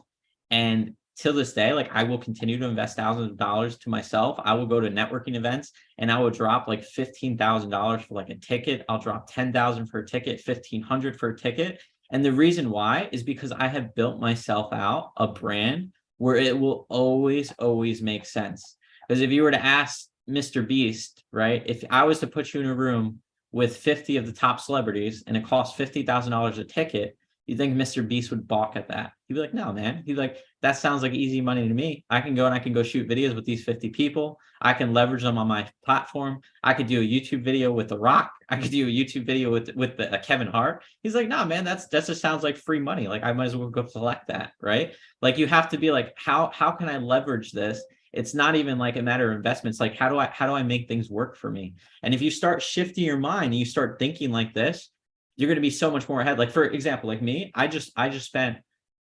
Speaker 3: and till this day, like, I will continue to invest thousands of dollars to myself. I will go to networking events and I will drop like $15,000 for like a ticket. I'll drop $10,000 for a ticket, $1,500 for a ticket. And the reason why is because I have built myself out a brand where it will always make sense. Because if you were to ask Mr. Beast, right, if I was to put you in a room with 50 of the top celebrities and it costs $50,000 a ticket, You think Mr. Beast would balk at that? He'd be like, no, man. He'd be like, that sounds like easy money to me. I can go and I can go shoot videos with these 50 people. I can leverage them on my platform. I could do a YouTube video with The Rock. I could do a YouTube video with Kevin Hart. He's like, no, man, that just sounds like free money. Like I might as well go collect that, right? Like you have to be like, how can I leverage this? It's not even like a matter of investments. Like how do I make things work for me? And if you start shifting your mind and you start thinking like this, you're going to be so much more ahead. Like for example, like me, I just spent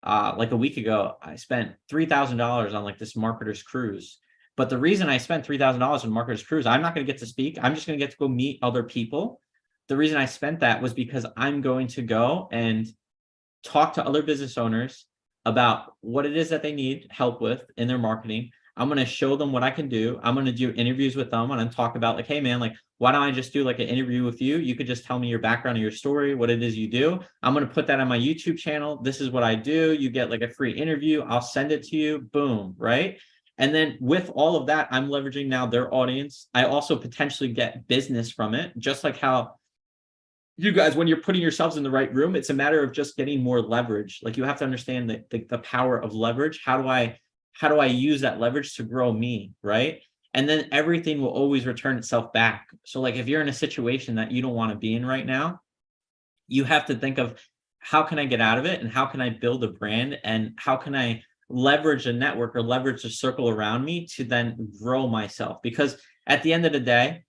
Speaker 3: like a week ago, I spent $3,000 on like this marketer's cruise. But the reason I spent $3,000 on marketer's cruise, I'm not going to get to speak. I'm just going to get to go meet other people. The reason I spent that was because I'm going to go and talk to other business owners about what it is that they need help with in their marketing. I'm going to show them what I can do. I'm going to do interviews with them and talk about like, hey man, like, why don't I just do like an interview with you? You could just tell me your background and your story, what it is you do. I'm going to put that on my YouTube channel. This is what I do. You get like a free interview. I'll send it to you. Boom. Right. And then with all of that, I'm leveraging now their audience. I also potentially get business from it, just like how you guys, when you're putting yourselves in the right room, it's a matter of just getting more leverage. Like you have to understand the power of leverage. How do I use that leverage to grow me, right? And then everything will always return itself back. So like if you're in a situation that you don't want to be in right now, you have to think of how can I get out of it and how can I build a brand and how can I leverage a network or leverage a circle around me to then grow myself. Because at the end of the day,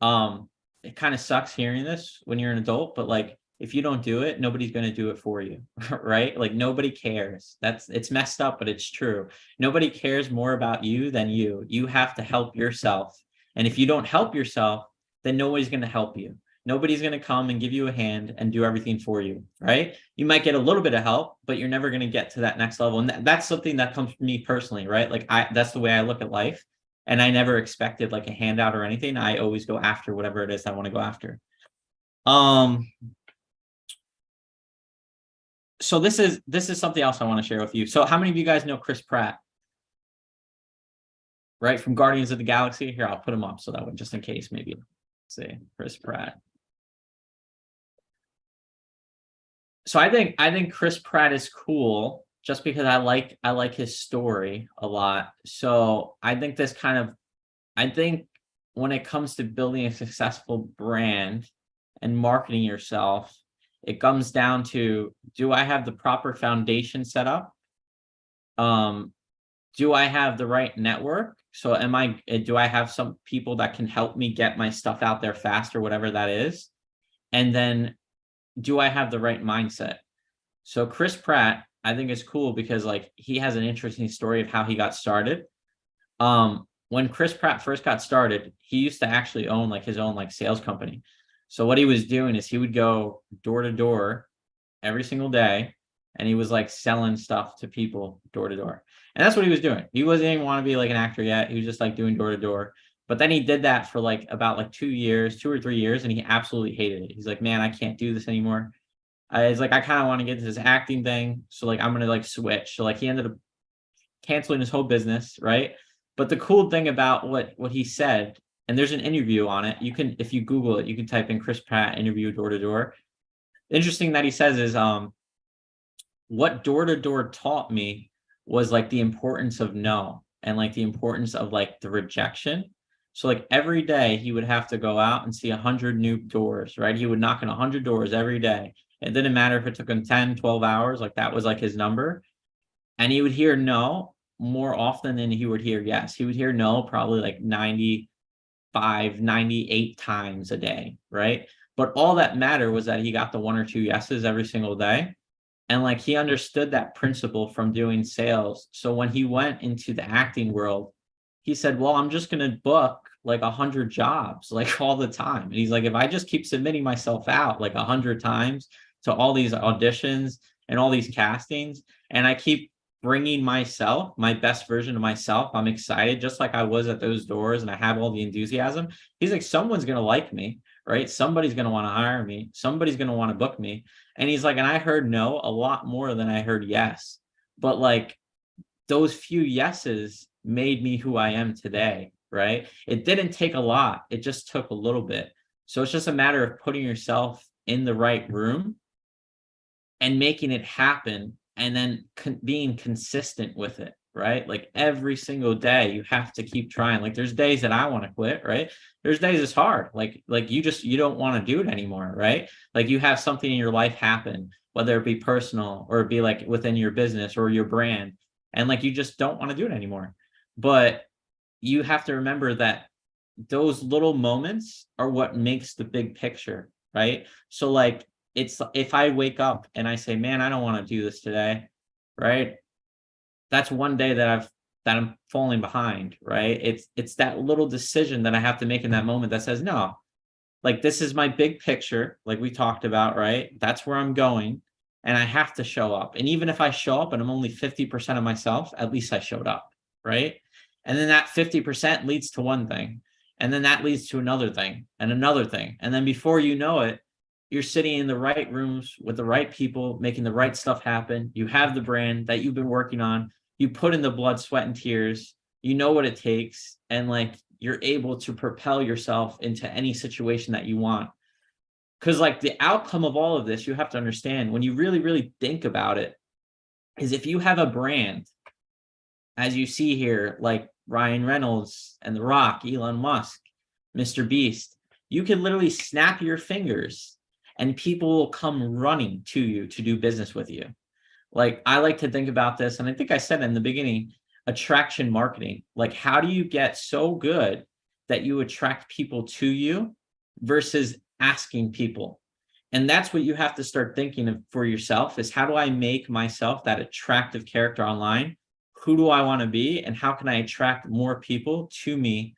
Speaker 3: it kind of sucks hearing this when you're an adult, but like if you don't do it, nobody's going to do it for you, right? Like nobody cares. It's messed up, but it's true. Nobody cares more about you than you. You have to help yourself. And if you don't help yourself, then nobody's going to help you. Nobody's going to come and give you a hand and do everything for you, right? You might get a little bit of help, but you're never going to get to that next level. And that's something that comes from me personally, right? Like that's the way I look at life. And I never expected like a handout or anything. I always go after whatever it is I want to go after. So this is something else I want to share with you. So how many of you guys know Chris Pratt? Right, from Guardians of the Galaxy? Here, I'll put him up so that way, just in case, maybe. Let's see, Chris Pratt. So I think Chris Pratt is cool just because I like his story a lot. So I think when it comes to building a successful brand and marketing yourself, it comes down to, do I have the proper foundation set up? Do I have the right network? So do I have some people that can help me get my stuff out there fast or whatever that is? And then do I have the right mindset? So Chris Pratt, I think is cool because like he has an interesting story of how he got started. When Chris Pratt first got started, he used to actually own like his own like sales company. So what he was doing is he would go door to door every single day, and he was like selling stuff to people door to door. And that's what he was doing. He wasn't even want to be like an actor yet. He was just like doing door to door. But then he did that for like about like 2 or 3 years, and he absolutely hated it. He's like, man, I can't do this anymore. He's like, I kind of want to get to this acting thing. So like, I'm going to like switch. So like he ended up canceling his whole business. Right. But the cool thing about what he said, and there's an interview on it. You can, if you Google it, you can type in Chris Pratt interview door to door. Interesting that he says is, what door to door taught me was like the importance of no, and like the importance of like the rejection. So like every day he would have to go out and see 100 new doors, right? He would knock on 100 doors every day. It didn't matter if it took him 10, 12 hours, like that was like his number. And he would hear no more often than he would hear yes. He would hear no probably like 95, 98 times a day, right? But all that mattered was that he got the 1 or 2 yeses every single day. And like he understood that principle from doing sales. So when he went into the acting world, he said, well, I'm just going to book like 100 jobs, like all the time. And he's like, if I just keep submitting myself out like 100 times to all these auditions and all these castings, and I keep bringing myself, my best version of myself, I'm excited, just like I was at those doors, and I have all the enthusiasm. He's like, someone's going to like me, right? Somebody's going to want to hire me. Somebody's going to want to book me. And he's like, and I heard no a lot more than I heard yes. But like those few yeses made me who I am today, right? It didn't take a lot. It just took a little bit. So it's just a matter of putting yourself in the right room and making it happen, and then being consistent with it, right? Like every single day you have to keep trying. Like there's days that I want to quit, right? There's days it's hard. Like you don't want to do it anymore, right? Like you have something in your life happen, whether it be personal or it be like within your business or your brand, and like you just don't want to do it anymore. But you have to remember that those little moments are what makes the big picture, right? So like it's if I wake up and I say, man, I don't want to do this today, right? That's one day that I'm falling behind, right? It's that little decision that I have to make in that moment that says, no, like this is my big picture, like we talked about, right? That's where I'm going, and I have to show up. And even if I show up and I'm only 50% of myself, at least I showed up, right? And then that 50% leads to one thing, and then that leads to another thing and another thing. And then before you know it, you're sitting in the right rooms with the right people, making the right stuff happen. You have the brand that you've been working on. You put in the blood, sweat, and tears. You know what it takes. And like, you're able to propel yourself into any situation that you want. Because like the outcome of all of this, you have to understand when you really, really think about it, is if you have a brand, as you see here, like Ryan Reynolds and The Rock, Elon Musk, Mr. Beast, you can literally snap your fingers and people will come running to you to do business with you. Like I like to think about this, and I think I said in the beginning, attraction marketing. Like how do you get so good that you attract people to you versus asking people? And that's what you have to start thinking of for yourself, is how do I make myself that attractive character online? Who do I want to be? And how can I attract more people to me,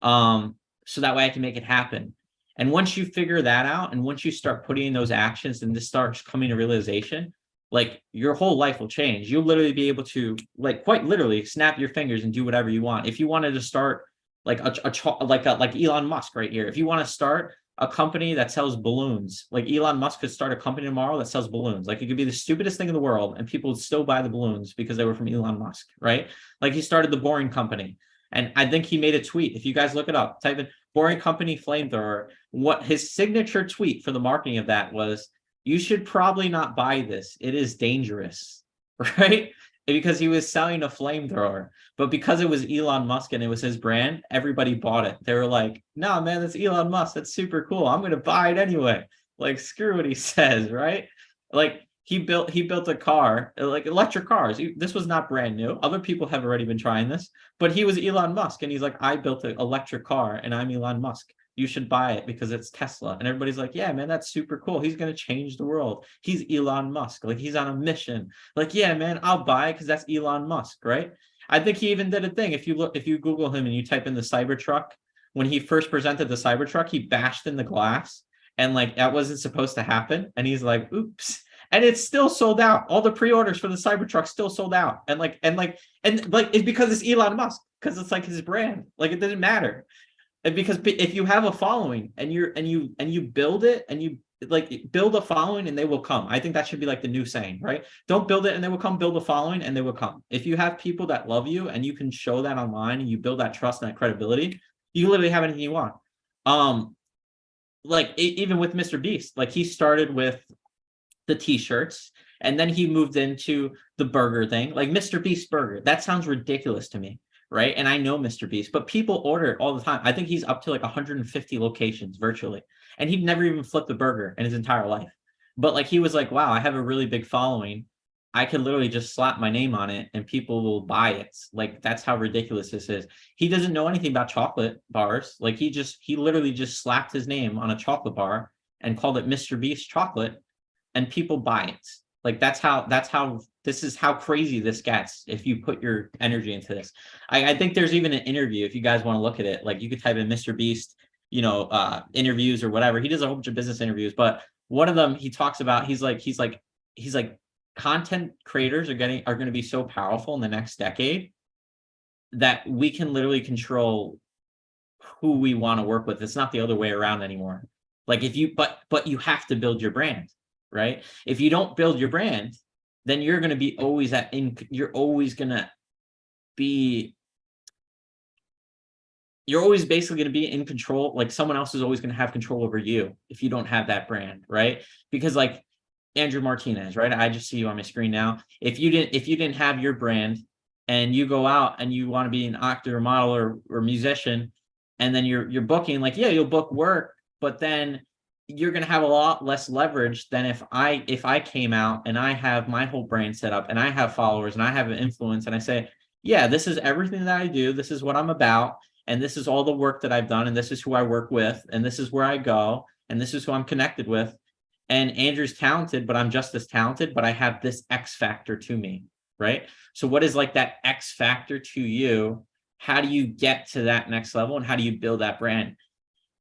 Speaker 3: so that way I can make it happen? And once you figure that out, and once you start putting in those actions and this starts coming to realization, like your whole life will change. You'll literally be able to, like quite literally, snap your fingers and do whatever you want. If you wanted to start like like Elon Musk right here, if you want to start a company that sells balloons, like Elon Musk could start a company tomorrow that sells balloons. Like it could be the stupidest thing in the world and people would still buy the balloons because they were from Elon Musk, right? Like he started the Boring Company. And I think he made a tweet. If you guys look it up, type in Boring Company flamethrower. What his signature tweet for the marketing of that was, you should probably not buy this. It is dangerous, right? Because he was selling a flamethrower. But because it was Elon Musk and it was his brand, everybody bought it. They were like, no, man, that's Elon Musk. That's super cool. I'm going to buy it anyway. Like, screw what he says, right? Like, he built a car, like electric cars. This was not brand new. Other people have already been trying this, but he was Elon Musk. And he's like, I built an electric car and I'm Elon Musk. You should buy it because it's Tesla. And everybody's like, yeah, man, that's super cool. He's going to change the world. He's Elon Musk. Like he's on a mission. Like, yeah, man, I'll buy it because that's Elon Musk, right? I think he even did a thing. If you Google him and you type in the Cybertruck, when he first presented the Cybertruck, he bashed in the glass and like that wasn't supposed to happen. And he's like, oops. And it's still sold out. All the pre-orders for the Cybertruck still sold out. And it's because it's Elon Musk, because it's like his brand. Like it didn't matter. And because if you have a following and you build it and you like build a following and they will come. I think that should be like the new saying, right? Don't build it and they will come, build a following and they will come. If you have people that love you and you can show that online and you build that trust and that credibility, you literally have anything you want. Even with Mr. Beast, like he started with the t-shirts and then he moved into the burger thing, like Mr. Beast burger. That sounds ridiculous to me, right? And I know Mr. Beast, but people order it all the time. I think he's up to like 150 locations virtually, and he'd never even flipped a burger in his entire life. But like he was like, wow, I have a really big following. I could literally just slap my name on it and people will buy it. Like that's how ridiculous this is. He doesn't know anything about chocolate bars. Like he literally just slapped his name on a chocolate bar and called it Mr. Beast chocolate, and people buy it. Like that's how this is how crazy this gets if you put your energy into this. I think there's even an interview if you guys want to look at it. Like you could type in Mr. Beast, interviews or whatever. He does a whole bunch of business interviews, but one of them he talks about, he's like content creators are going to be so powerful in the next decade that we can literally control who we want to work with. It's not the other way around anymore. Like but you have to build your brand, right? If you don't build your brand, then you're going to be always you're always basically going to be in control. Like someone else is always going to have control over you if you don't have that brand, right? Because like Andrew Martinez, right? I just see you on my screen now. If you didn't have your brand and you go out and you want to be an actor or model or musician, and then you're booking, like, yeah, you'll book work, but then you're going to have a lot less leverage than if I came out and I have my whole brand set up and I have followers and I have an influence and I say, yeah, this is everything that I do. This is what I'm about. And this is all the work that I've done. And this is who I work with. And this is where I go. And this is who I'm connected with. And Andrew's talented, but I'm just as talented, but I have this X factor to me, right? So what is like that X factor to you? How do you get to that next level and how do you build that brand?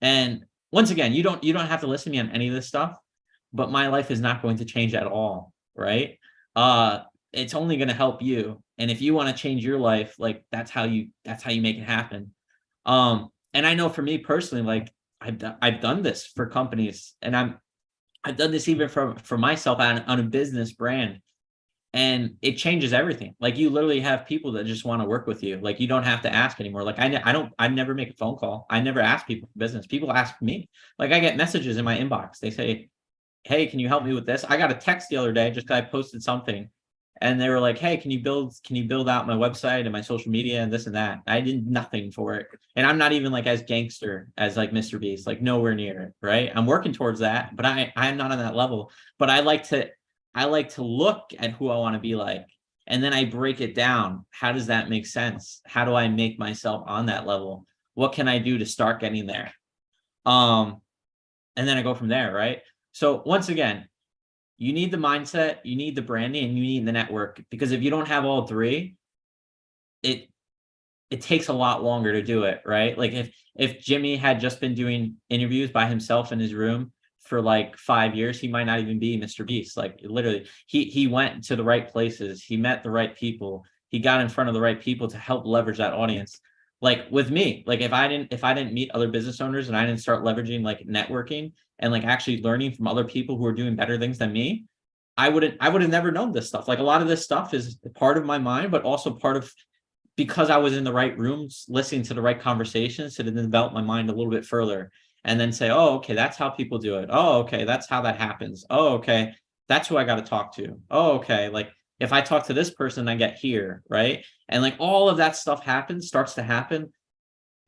Speaker 3: And once again, you don't have to listen to me on any of this stuff, but my life is not going to change at all, right? It's only going to help you. And if you want to change your life, like that's how you make it happen. And I know for me personally, like I've done this for companies, and I've done this even for myself on a business brand, and it changes everything. Like you literally have people that just want to work with you. Like you don't have to ask anymore. Like I never make a phone call. I never ask people for business. People ask me. Like I get messages in my inbox. They say, hey, can you help me with this? I got a text the other day just because I posted something, and they were like, hey, can you build out my website and my social media and this and that? I did nothing for it. And I'm not even like as gangster as like Mr. Beast, like nowhere near it, right? I'm working towards that, but I'm not on that level. But I like to look at who I want to be like. And then I break it down. How does that make sense? How do I make myself on that level? What can I do to start getting there? And then I go from there, right? So once again, you need the mindset, you need the branding, and you need the network, because if you don't have all three, it takes a lot longer to do it, right? Like if Jimmy had just been doing interviews by himself in his room for like 5 years, he might not even be Mr. Beast. Like literally, he went to the right places, he met the right people, he got in front of the right people to help leverage that audience. Like with me, like if I didn't meet other business owners and I didn't start leveraging like networking and like actually learning from other people who are doing better things than me, I would have never known this stuff. Like a lot of this stuff is part of my mind, but also part of because I was in the right rooms, listening to the right conversations to then develop my mind a little bit further and then say, oh, okay, that's how people do it. Oh, okay, that's how that happens. Oh, okay, that's who I got to talk to. Oh, okay, like if I talk to this person, I get here, right? And like all of that stuff starts to happen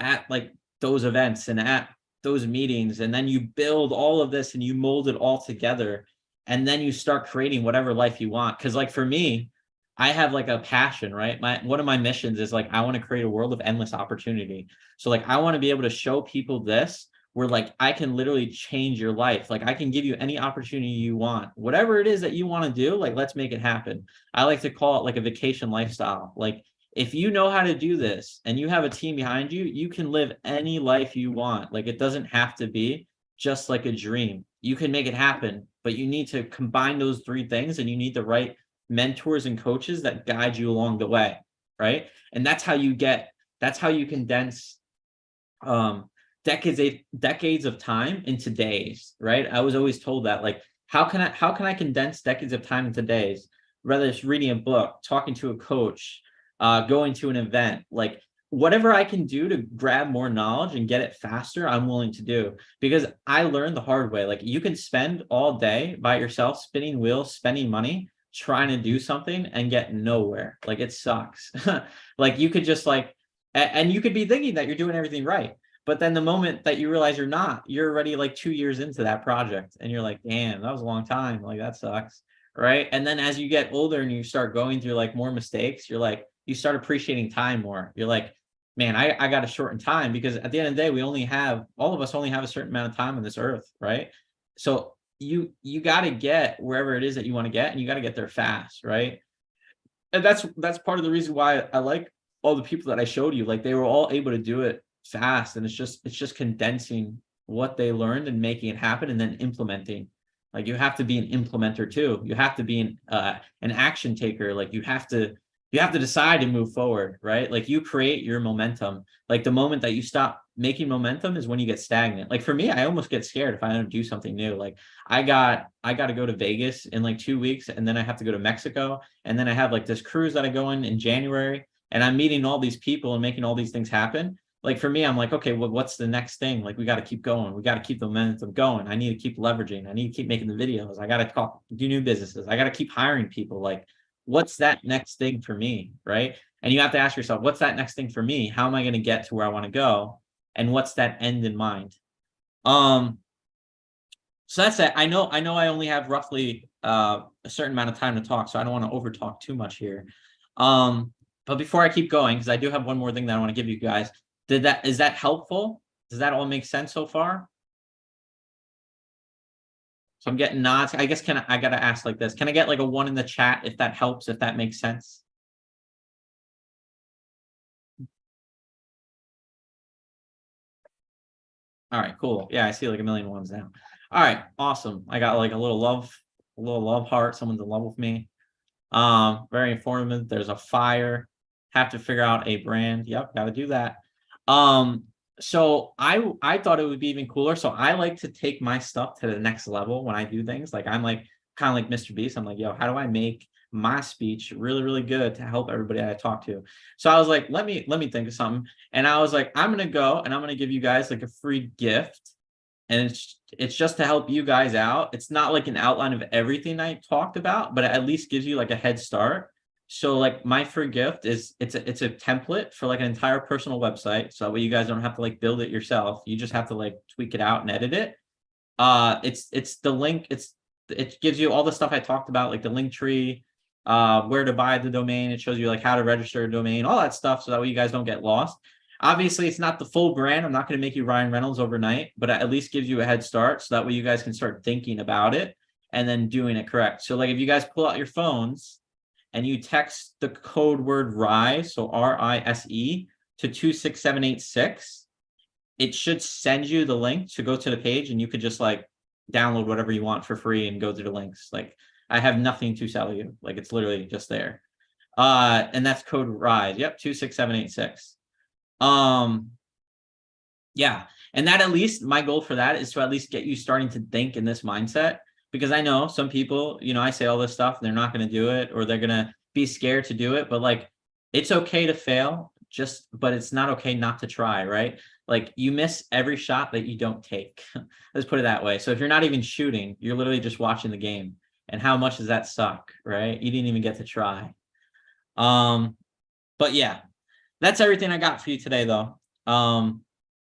Speaker 3: at like those events and at those meetings. And then you build all of this and you mold it all together. And then you start creating whatever life you want. Cause like for me, I have like a passion, right? One of my missions is like, I want to create a world of endless opportunity. So like, I want to be able to show people this, where like, I can literally change your life. Like I can give you any opportunity you want, whatever it is that you want to do, like, let's make it happen. I like to call it like a vacation lifestyle. Like if you know how to do this and you have a team behind you, you can live any life you want. Like it doesn't have to be just like a dream. You can make it happen, but you need to combine those three things, and you need the right mentors and coaches that guide you along the way, right? And that's how you condense decades of time into days, right? I was always told that, like, how can I condense decades of time into days? Whether it's reading a book, talking to a coach, going to an event, like whatever I can do to grab more knowledge and get it faster, I'm willing to do, because I learned the hard way. Like you can spend all day by yourself, spinning wheels, spending money, trying to do something and get nowhere. Like it sucks. Like you could just like, and you could be thinking that you're doing everything right. But then the moment that you realize you're not, you're already like 2 years into that project and you're like, damn, that was a long time. Like that sucks. Right. And then as you get older and you start going through like more mistakes, you're like, you start appreciating time more. You're like, man, I got to shorten time, because at the end of the day, all of us only have a certain amount of time on this earth. Right. So you got to get wherever it is that you want to get, and you got to get there fast. Right. And that's part of the reason why I like all the people that I showed you. Like they were all able to do it fast, and it's just condensing what they learned and making it happen, and then implementing. Like you have to be an implementer too. You have to be an action taker. Like you have to decide to move forward, right? Like you create your momentum. Like the moment that you stop making momentum is when you get stagnant. Like for me, I almost get scared if I don't do something new. Like I got to go to Vegas in like 2 weeks, and then I have to go to Mexico, and then I have like this cruise that I go in January, and I'm meeting all these people and making all these things happen. like for me, I'm like, okay, well, what's the next thing? Like, we got to keep going. We got to keep the momentum going. I need to keep leveraging. I need to keep making the videos. I got to do new businesses. I got to keep hiring people. Like, what's that next thing for me? Right. And you have to ask yourself, what's that next thing for me? How am I going to get to where I want to go? And what's that end in mind? So that's it. I know I only have roughly a certain amount of time to talk, so I don't want to over talk too much here. But before I keep going, because I do have one more thing that I want to give you guys. Is that helpful? Does that all make sense so far? So I'm getting nods. I guess I gotta ask like this. Can I get like a 1 in the chat if that helps, if that makes sense? All right, cool. Yeah, I see like a million ones now. All right, awesome. I got like a little love heart. Someone's in love with me. Very informative. There's a fire. Have to figure out a brand. Yep, gotta do that. So I thought it would be even cooler. So I like to take my stuff to the next level when I do things. Like I'm like kind of like Mr. Beast. I'm like, yo, how do I make my speech really, really good to help everybody I talk to? So I was like, let me think of something. And I was like, I'm gonna go and I'm gonna give you guys like a free gift. And it's just to help you guys out. It's not like an outline of everything I talked about, but it at least gives you like a head start. So like my free gift is it's a template for like an entire personal website. So that way you guys don't have to like build it yourself. You just have to like tweak it out and edit it. It's the link. It gives you all the stuff I talked about, like the link tree, where to buy the domain. It shows you like how to register a domain, all that stuff. So that way you guys don't get lost. Obviously, it's not the full brand. I'm not going to make you Ryan Reynolds overnight, but it at least gives you a head start. So that way you guys can start thinking about it and then doing it correct. So like if you guys pull out your phones and you text the code word RISE, so RISE to 26786, it should send you the link to go to the page and you could just like download whatever you want for free and go through the links. Like I have nothing to sell you. Like it's literally just there. And that's code RISE. Yep, 26786. Yeah. And that, at least my goal for that is to at least get you starting to think in this mindset, because I know some people, I say all this stuff, they're not going to do it, or they're going to be scared to do it. But like, it's okay to fail, but it's not okay not to try, right? Like you miss every shot that you don't take. Let's put it that way. So if you're not even shooting, you're literally just watching the game. And how much does that suck, right? You didn't even get to try. But yeah. That's everything I got for you today, though,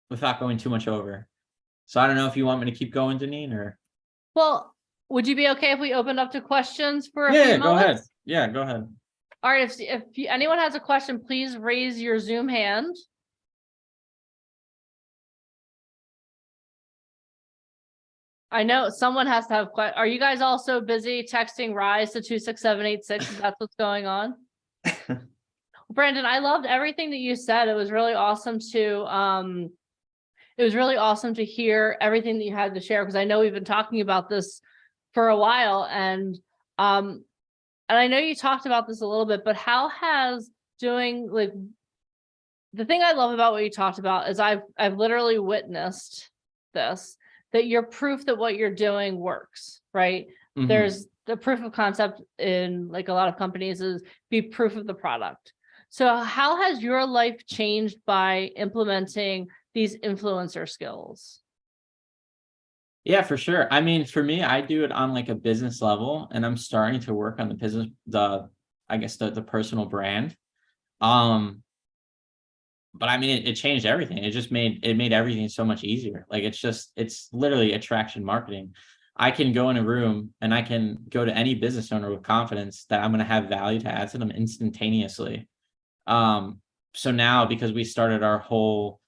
Speaker 3: without going too much over. So I don't know if you want me to keep going, Janine, or.
Speaker 1: Well, would you be okay if we opened up to questions for a few
Speaker 3: Yeah, go ahead.
Speaker 1: moments?
Speaker 3: Yeah, go ahead.
Speaker 1: All right. If anyone has a question, please raise your Zoom hand. I know someone has to have questions. Are you guys also busy texting RISE to 26786? If that's what's going on? Brandon, I loved everything that you said. It was really awesome to hear everything that you had to share, because I know we've been talking about this for a while, and I know you talked about this a little bit, but how has doing like the thing I love about what you talked about is I've literally witnessed this, that you're proof that what you're doing works, right?
Speaker 3: Mhm.
Speaker 1: There's the proof of concept in like a lot of companies is be proof of the product. So how has your life changed by implementing these influencer skills?
Speaker 3: Yeah, for sure. I mean, for me, I do it on like a business level, and I'm starting to work on the personal brand. But I mean, it changed everything. It made everything so much easier. Like it's literally attraction marketing. I can go in a room and I can go to any business owner with confidence that I'm going to have value to add to them instantaneously. So now, because we started our whole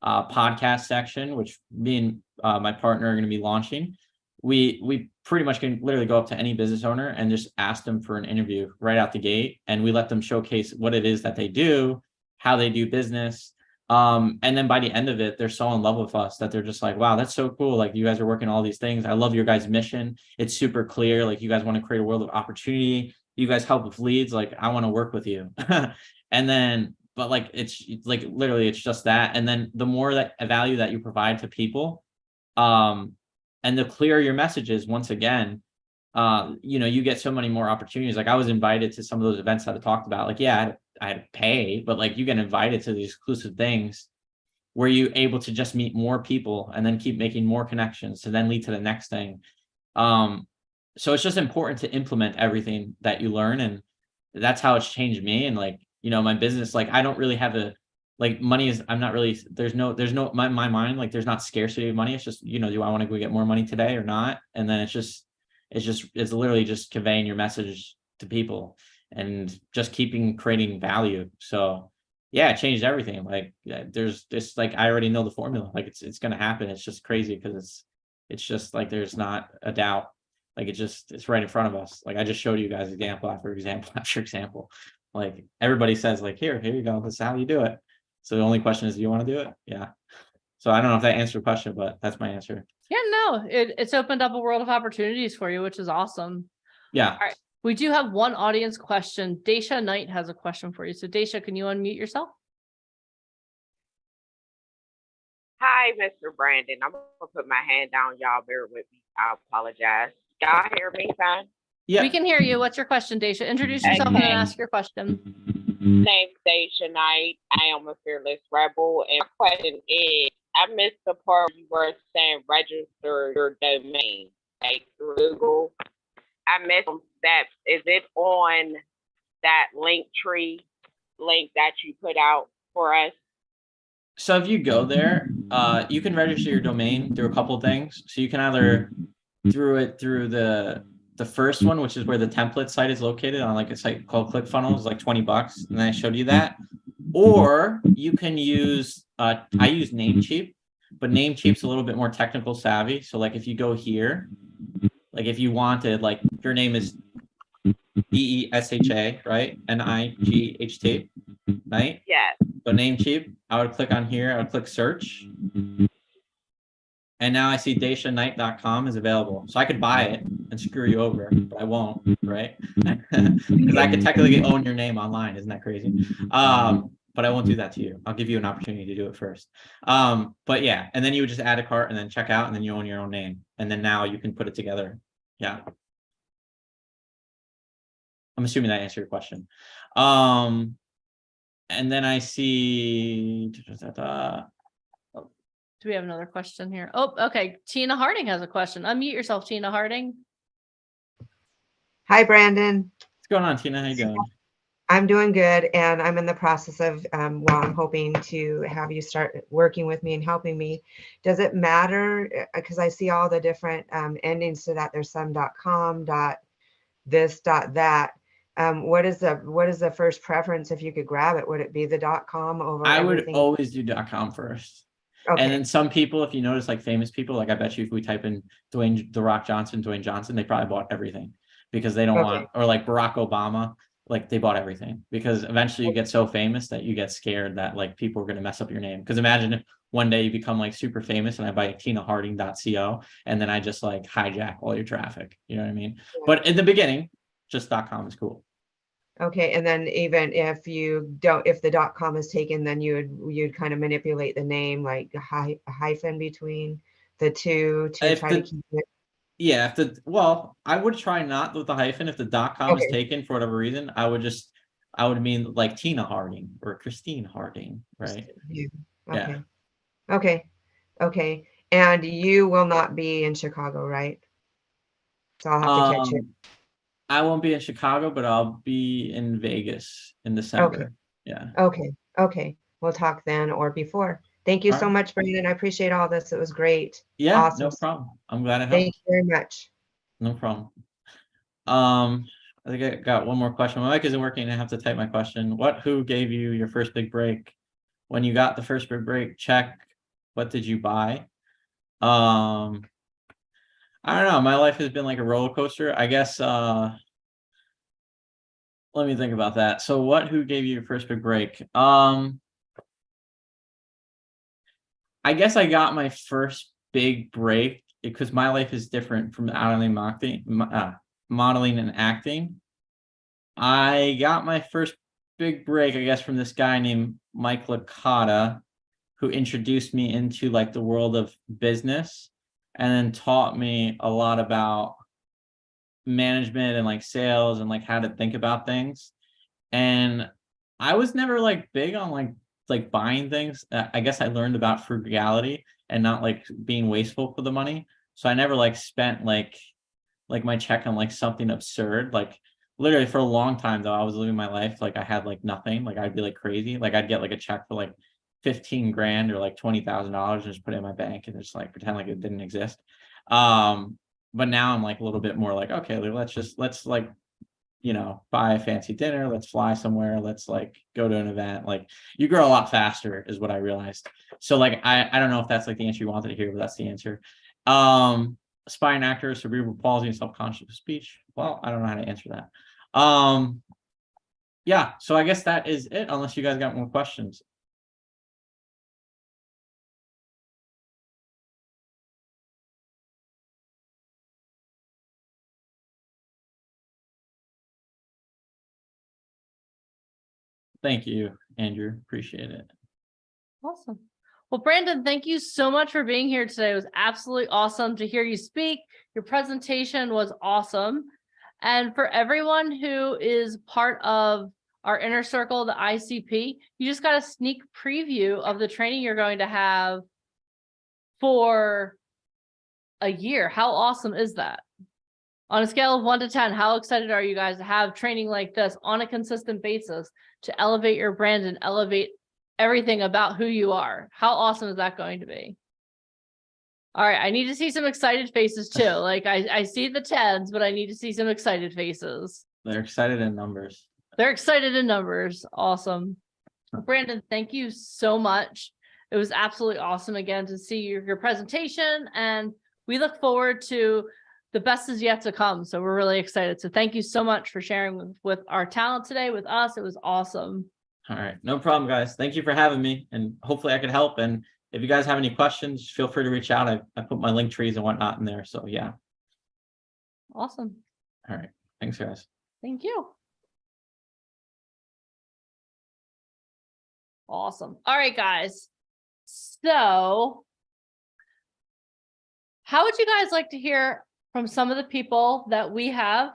Speaker 3: podcast section, which me and my partner are going to be launching, we pretty much can literally go up to any business owner and just ask them for an interview right out the gate, and we let them showcase what it is that they do, how they do business, and then by the end of it, they're so in love with us that they're just like, wow, that's so cool. Like you guys are working all these things. I love your guys' mission. It's super clear. Like you guys want to create a world of opportunity. You guys help with leads. Like I want to work with you. And then, but like, it's like, literally it's just that. And then the more that value that you provide to people, and the clearer your message is, once again, you get so many more opportunities. Like I was invited to some of those events that I talked about. Like, yeah, I had to pay, but like you get invited to these exclusive things. where you're able to just meet more people and then keep making more connections to then lead to the next thing. So it's just important to implement everything that you learn, and that's how it's changed me. And like, you know, my business, like I don't really have a, like money is, I'm not really, there's no, my mind, like there's not scarcity of money. It's just, you know, do I want to go get more money today or not? And then it's literally just conveying your message to people and just creating value. So yeah, it changed everything. Like there's this, like, I already know the formula, like it's going to happen. It's just crazy because it's just like, there's not a doubt. Like it's right in front of us. Like I just showed you guys example after example after example. Like everybody says like, here you go. This is how you do it. So the only question is, do you want to do it? Yeah. So I don't know if that answered your question, but that's my answer.
Speaker 1: Yeah, no, it's opened up a world of opportunities for you, which is awesome.
Speaker 3: Yeah.
Speaker 1: All right. We do have one audience question. Daisha Knight has a question for you. So Daisha, can you unmute yourself?
Speaker 4: Hi, Mr. Brandon. I'm gonna put my hand down. Y'all bear with me. I apologize. Y'all hear me fine?
Speaker 3: Yeah.
Speaker 1: We can hear you. What's your question, Daisha? Introduce yourself and then
Speaker 4: Okay.
Speaker 1: ask your question.
Speaker 4: Name's Daisha Knight. I am a fearless rebel. And my question is, I missed the part where you were saying register your domain, like through Google. I missed some steps. Is it on that Linktree link that you put out for us?
Speaker 3: So if you go there, you can register your domain through a couple of things. So you can either through the first one, which is where the template site is located on like a site called ClickFunnels, it's like $20. And then I showed you that. Or you can use, I use Namecheap, but Namecheap's a little bit more technical savvy. So like if you go here, like if you wanted, like your name is DESHA, right? NIGHT, right?
Speaker 4: Yes.
Speaker 3: So Namecheap, I would click on here, I would click search. And now I see DaishaKnight.com is available. So I could buy it and screw you over, but I won't, right? Because I could technically own your name online. Isn't that crazy? But I won't do that to you. I'll give you an opportunity to do it first. But yeah, and then you would just add a cart and then check out, and then you own your own name. And then now you can put it together. Yeah. I'm assuming that answered your question. And then I see.
Speaker 1: Do we have another question here? Oh, okay. Tina Harding has a question. Unmute yourself, Tina Harding.
Speaker 5: Hi, Brandon.
Speaker 3: What's going on, Tina? How you doing?
Speaker 5: I'm doing good, and I'm in the process of, I'm hoping to have you start working with me and helping me. Does it matter? Because I see all the different endings to that. There's some .com, .this, .that. What is the first preference if you could grab it? Would it be the .com over
Speaker 3: I
Speaker 5: everything?
Speaker 3: would always do .com first.
Speaker 5: Okay.
Speaker 3: And then some people, if you notice, like famous people, like I bet you if we type in Dwayne Johnson, they probably bought everything because they don't want, or like Barack Obama, like they bought everything because eventually you get so famous that you get scared that like people are going to mess up your name. Because imagine if one day you become like super famous and I buy TinaHarding.co and then I just like hijack all your traffic. You know what I mean? Yeah. But in the beginning, just .com is cool.
Speaker 5: Okay, and then even if if the .com is taken, then you'd kind of manipulate the name, like a hyphen between the two to try to keep it.
Speaker 3: Yeah, well, I would try not with the hyphen. If the .com is taken for whatever reason, I would mean like Tina Harding or Christine Harding, right?
Speaker 5: Yeah. Okay.
Speaker 3: Yeah.
Speaker 5: Okay. And you will not be in Chicago, right? So I'll have to catch you.
Speaker 3: I won't be in Chicago, but I'll be in Vegas in December.
Speaker 5: Okay.
Speaker 3: Yeah.
Speaker 5: Okay. We'll talk then or before. Thank you so much, Brandon. I appreciate all this. It was great.
Speaker 3: Yeah,
Speaker 5: awesome.
Speaker 3: No problem. I'm glad I helped.
Speaker 5: Thank you very much.
Speaker 3: No problem. I think I got one more question. My mic isn't working. I have to type my question. Who gave you your first big break? When you got the first big break check, what did you buy? I don't know. My life has been like a roller coaster. I guess, let me think about that. So who gave you your first big break? I guess I got my first big break because my life is different from modeling and acting. I got my first big break, I guess, from this guy named Mike Licata, who introduced me into like the world of business and then taught me a lot about management and like sales and like how to think about things. And I was never like big on like like buying things. I guess I learned about frugality and not like being wasteful for the money. So I never like spent like my check on like something absurd. Like literally for a long time though, I was living my life like I had like nothing. Like I'd be like crazy. Like I'd get like a check for like 15 grand or like $20,000 and just put it in my bank and just like pretend like it didn't exist. But now I'm like a little bit more like, okay, let's like, you know, buy a fancy dinner, let's fly somewhere, let's like go to an event. Like you grow a lot faster is what I realized. So like I don't know if that's like the answer you wanted to hear, but that's the answer. Aspiring actor, cerebral palsy, and self-conscious speech. Well, I don't know how to answer that. Yeah, so I guess that is it, unless you guys got more questions. Thank you, Andrew. Appreciate it.
Speaker 1: Awesome. Well, Brandon, thank you so much for being here today. It was absolutely awesome to hear you speak. Your presentation was awesome. And for everyone who is part of our inner circle, the ICP, you just got a sneak preview of the training you're going to have for a year. How awesome is that? On a scale of 1 to 10, how excited are you guys to have training like this on a consistent basis to elevate your brand and elevate everything about who you are? How awesome is that going to be? All right, I need to see some excited faces too. Like I see the 10s, but I need to see some excited faces.
Speaker 3: They're excited in numbers.
Speaker 1: They're excited in numbers. Awesome. Brandon, thank you so much. It was absolutely awesome again to see your presentation, and we look forward to the best is yet to come. So we're really excited. So thank you so much for sharing with our talent today with us. It was awesome.
Speaker 3: All right, no problem, guys. Thank you for having me, and hopefully I could help. And if you guys have any questions, feel free to reach out. I put my link trees and whatnot in there. So yeah.
Speaker 1: Awesome.
Speaker 3: All right. Thanks, guys.
Speaker 1: Thank you. Awesome. All right, guys. So how would you guys like to hear from some of the people that we have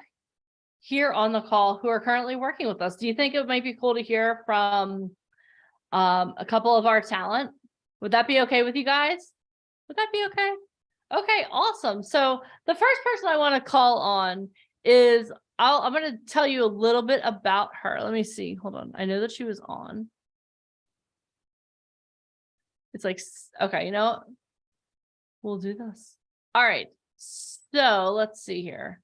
Speaker 1: here on the call who are currently working with us? Do you think it might be cool to hear from a couple of our talent? Would that be okay with you guys? Would that be okay? Okay, awesome. So the first person I want to call on is, I'm going to tell you a little bit about her. Let me see. Hold on. I know that she was on. It's like, okay, you know what? We'll do this. All right. So let's see here.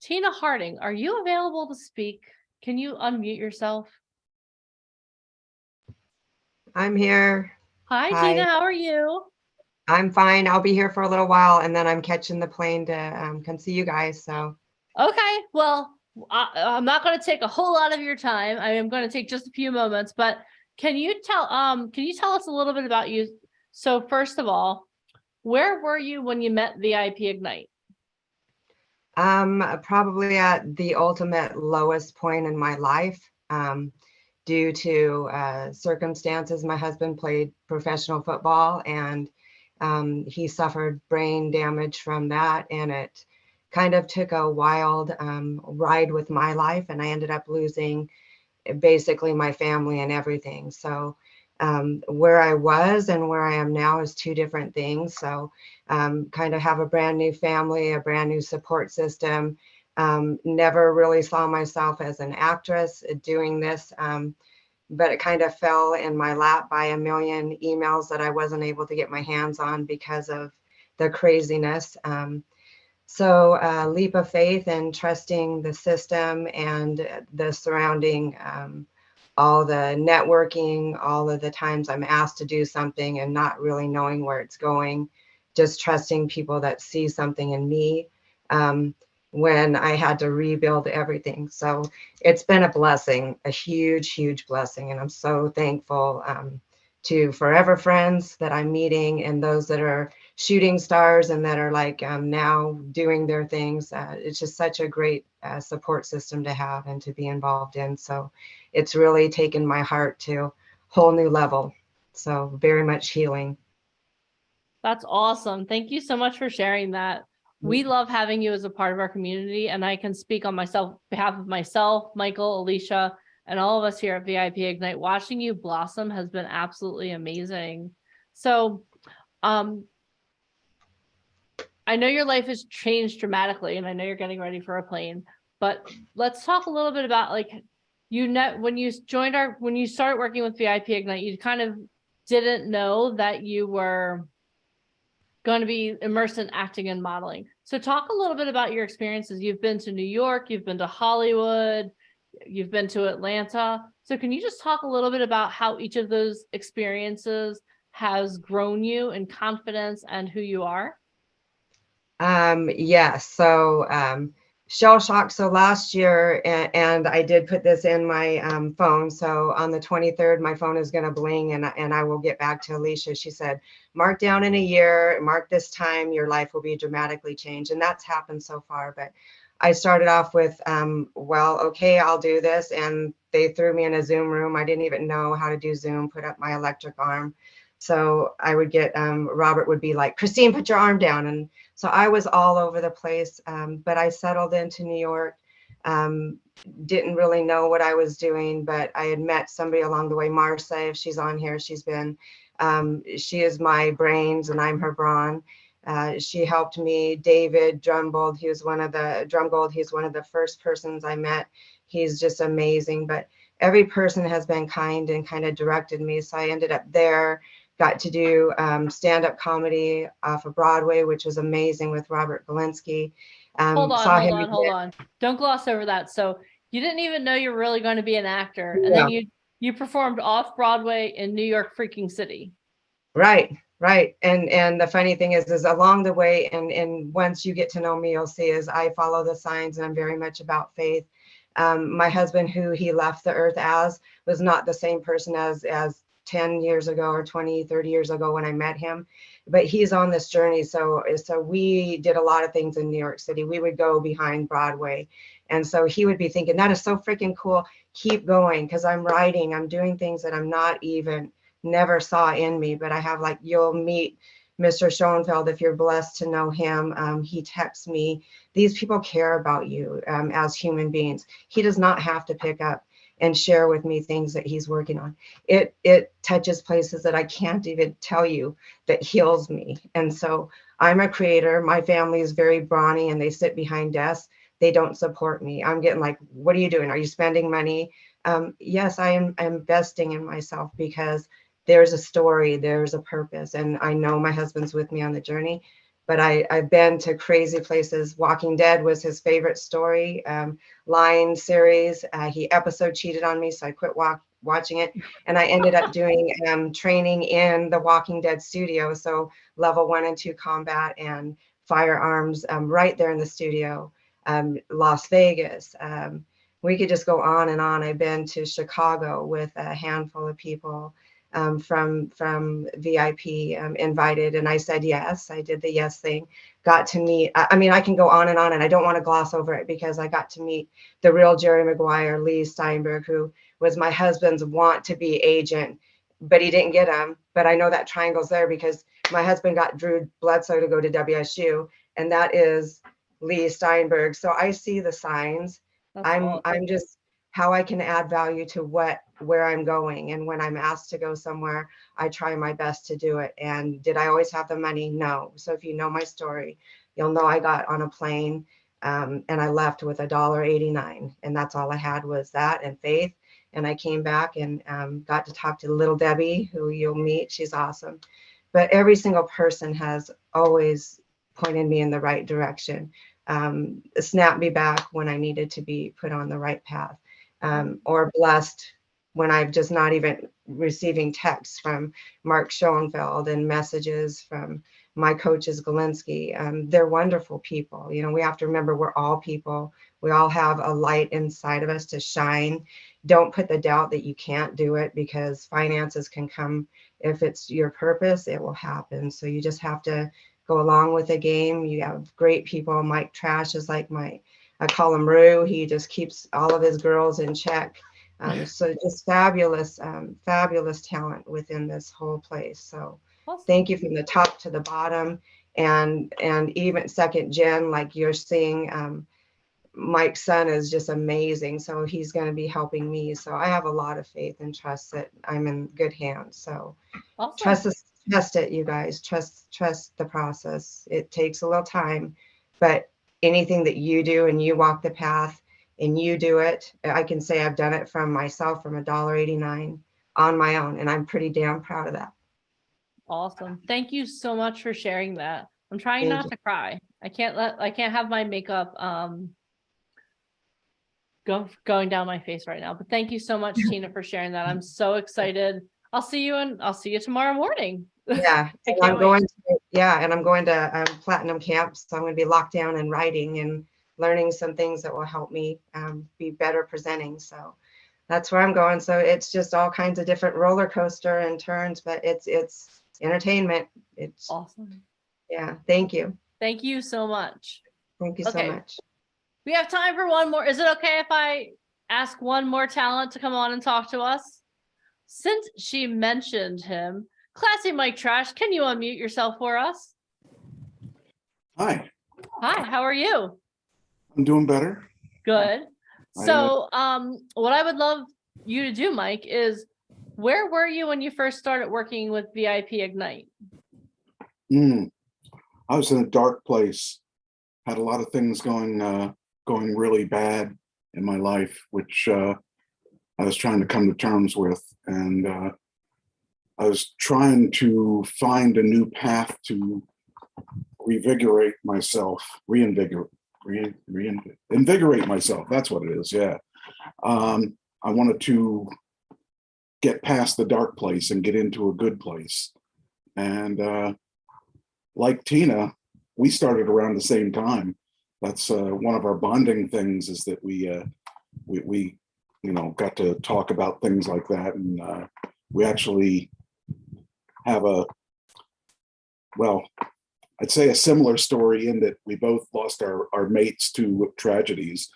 Speaker 1: Tina Harding, are you available to speak? Can you unmute yourself?
Speaker 5: I'm here.
Speaker 1: Hi,
Speaker 5: Hi.
Speaker 1: Tina, how are you?
Speaker 5: I'm fine. I'll be here for a little while and then I'm catching the plane to come see you guys. So,
Speaker 1: Okay, well, I'm not going to take a whole lot of your time. I am going to take just a few moments, but can you tell us a little bit about you? So first of all, where were you when you met VIP Ignite?
Speaker 5: probably at the ultimate lowest point in my life. Due to circumstances, my husband played professional football and he suffered brain damage from that, and it kind of took a wild ride with my life, and I ended up losing basically my family and everything. So where I was and where I am now is two different things. So kind of have a brand new family, a brand new support system. Never really saw myself as an actress doing this, but it kind of fell in my lap by a million emails that I wasn't able to get my hands on because of the craziness. So leap of faith and trusting the system and the surrounding, all the networking, all of the times I'm asked to do something and not really knowing where it's going, just trusting people that see something in me. When I had to rebuild everything. So it's been a blessing, a huge, huge blessing. And I'm so thankful to forever friends that I'm meeting and those that are shooting stars and that are like now doing their things. It's just such a great support system to have and to be involved in. So it's really taken my heart to a whole new level. So very much healing.
Speaker 1: That's awesome. Thank you so much for sharing that. We love having you as a part of our community, and I can speak on behalf of myself, Michael, Alicia, and all of us here at VIP Ignite. Watching you blossom has been absolutely amazing. So, I know your life has changed dramatically, and I know you're getting ready for a plane, but let's talk a little bit about like, when you started working with VIP Ignite, you kind of didn't know that you were going to be immersed in acting and modeling. So talk a little bit about your experiences. You've been to New York, you've been to Hollywood, you've been to Atlanta. So can you just talk a little bit about how each of those experiences has grown you in confidence and who you are?
Speaker 5: Yes. So, shell shock. So last year, and I did put this in my phone. So on the 23rd, my phone is going to bling, and I will get back to Alicia. She said, mark down in a year, mark this time, your life will be dramatically changed. And that's happened so far. But I started off with, well, okay, I'll do this. And they threw me in a Zoom room. I didn't even know how to do Zoom, put up my electric arm. So I would get, Robert would be like, Christine, put your arm down. And so I was all over the place, but I settled into New York. Didn't really know what I was doing, but I had met somebody along the way, Marcia, if she's on here, she is my brains and I'm her brawn. She helped me. David Drumgold, he's one of the first persons I met. He's just amazing, but every person has been kind and kind of directed me. So I ended up there. Got to do stand-up comedy off of Broadway, which was amazing with Robert Galinsky.
Speaker 1: Hold on. Don't gloss over that. So you didn't even know you're really going to be an actor. And then you performed off Broadway in New York freaking City.
Speaker 5: Right. And the funny thing is along the way, and once you get to know me, you'll see is I follow the signs and I'm very much about faith. My husband, who he left the earth as, was not the same person as 10 years ago or 20, 30 years ago when I met him, but he's on this journey. So we did a lot of things in New York City. We would go behind Broadway. And so he would be thinking, that is so freaking cool. Keep going. Cause I'm writing, I'm doing things that I'm never saw in me, but I have, like, you'll meet Mr. Schoenfeld if you're blessed to know him. He texts me, these people care about you as human beings. He does not have to pick up and share with me things that he's working on. It touches places that I can't even tell you, that heals me. And so I'm a creator. My family is very brawny and they sit behind desks. They don't support me. I'm getting like, what are you doing? Are you spending money? Yes, I am investing in myself because there's a story, there's a purpose. And I know my husband's with me on the journey, but I've been to crazy places. Walking Dead was his favorite story. Line series, he episode cheated on me, so I quit watching it. And I ended up doing training in the Walking Dead studio. So level 1 and 2 combat and firearms right there in the studio. Las Vegas. We could just go on and on. I've been to Chicago with a handful of people. From VIP invited, and I said yes. I did the yes thing. Got to meet, I mean, I can go on, and I don't want to gloss over it because I got to meet the real Jerry Maguire, Lee Steinberg, who was my husband's want to be agent, but he didn't get him. But I know that triangle's there because my husband got Drew Bledsoe to go to WSU, and that is Lee Steinberg. So I see the signs. I'm just how I can add value to where I'm going. And when I'm asked to go somewhere, I try my best to do it. And did I always have the money? No. So if you know my story, you'll know I got on a plane and I left with $1.89. And that's all I had was that and faith. And I came back and got to talk to little Debbie, who you'll meet. She's awesome. But every single person has always pointed me in the right direction, snapped me back when I needed to be put on the right path. Or blessed when I've just not even receiving texts from Mark Schoenfeld and messages from my coaches, Galinsky. They're wonderful people. You know, we have to remember we're all people. We all have a light inside of us to shine. Don't put the doubt that you can't do it, because finances can come. If it's your purpose, it will happen. So you just have to go along with the game. You have great people. Mike Trash is like I call him Rue. He just keeps all of his girls in check. So just fabulous talent within this whole place. So thank you from the top to the bottom, and even second gen, like you're seeing Mike's son is just amazing. So he's going to be helping me. So I have a lot of faith and trust that I'm in good hands. So
Speaker 1: Awesome.
Speaker 5: trust it, you guys. Trust the process. It takes a little time, but anything that you do and you walk the path and you do it, I can say I've done it from myself from $1.89 on my own, and I'm pretty damn proud of that.
Speaker 1: Awesome. Thank you so much for sharing that. I'm trying
Speaker 5: Thank
Speaker 1: not
Speaker 5: you.
Speaker 1: to cry. I can't have my makeup going down my face right now. But thank you so much, Tina, for sharing that. I'm so excited. I'll see you tomorrow morning.
Speaker 5: Yeah,
Speaker 1: I
Speaker 5: and
Speaker 1: can't
Speaker 5: I'm going to, and I'm going to Platinum Camp, so I'm going to be locked down and writing and learning some things that will help me be better presenting. So that's where I'm going. So it's just all kinds of different roller coaster and turns, but it's entertainment. It's
Speaker 1: Awesome.
Speaker 5: yeah. Thank you.
Speaker 1: Thank you so much.
Speaker 5: Thank you so
Speaker 1: Okay.
Speaker 5: much.
Speaker 1: We have time for one more. Is it okay if I ask one more talent to come on and talk to us? Since she mentioned him, Classy Mike Trash, can you unmute yourself for us?
Speaker 6: Hi,
Speaker 1: Hi, how are you?
Speaker 6: I'm doing better.
Speaker 1: Good. So, what I would love you to do, Mike, is where were you when you first started working with VIP Ignite?
Speaker 6: I was in a dark place. Had a lot of things going really bad in my life, which I was trying to come to terms with, and I was trying to find a new path to reinvigorate myself. Invigorate myself. That's what it is. Yeah. I wanted to get past the dark place and get into a good place. And like Tina, we started around the same time. That's one of our bonding things, is that we got to talk about things like that, and we actually have I'd say a similar story in that we both lost our mates to tragedies,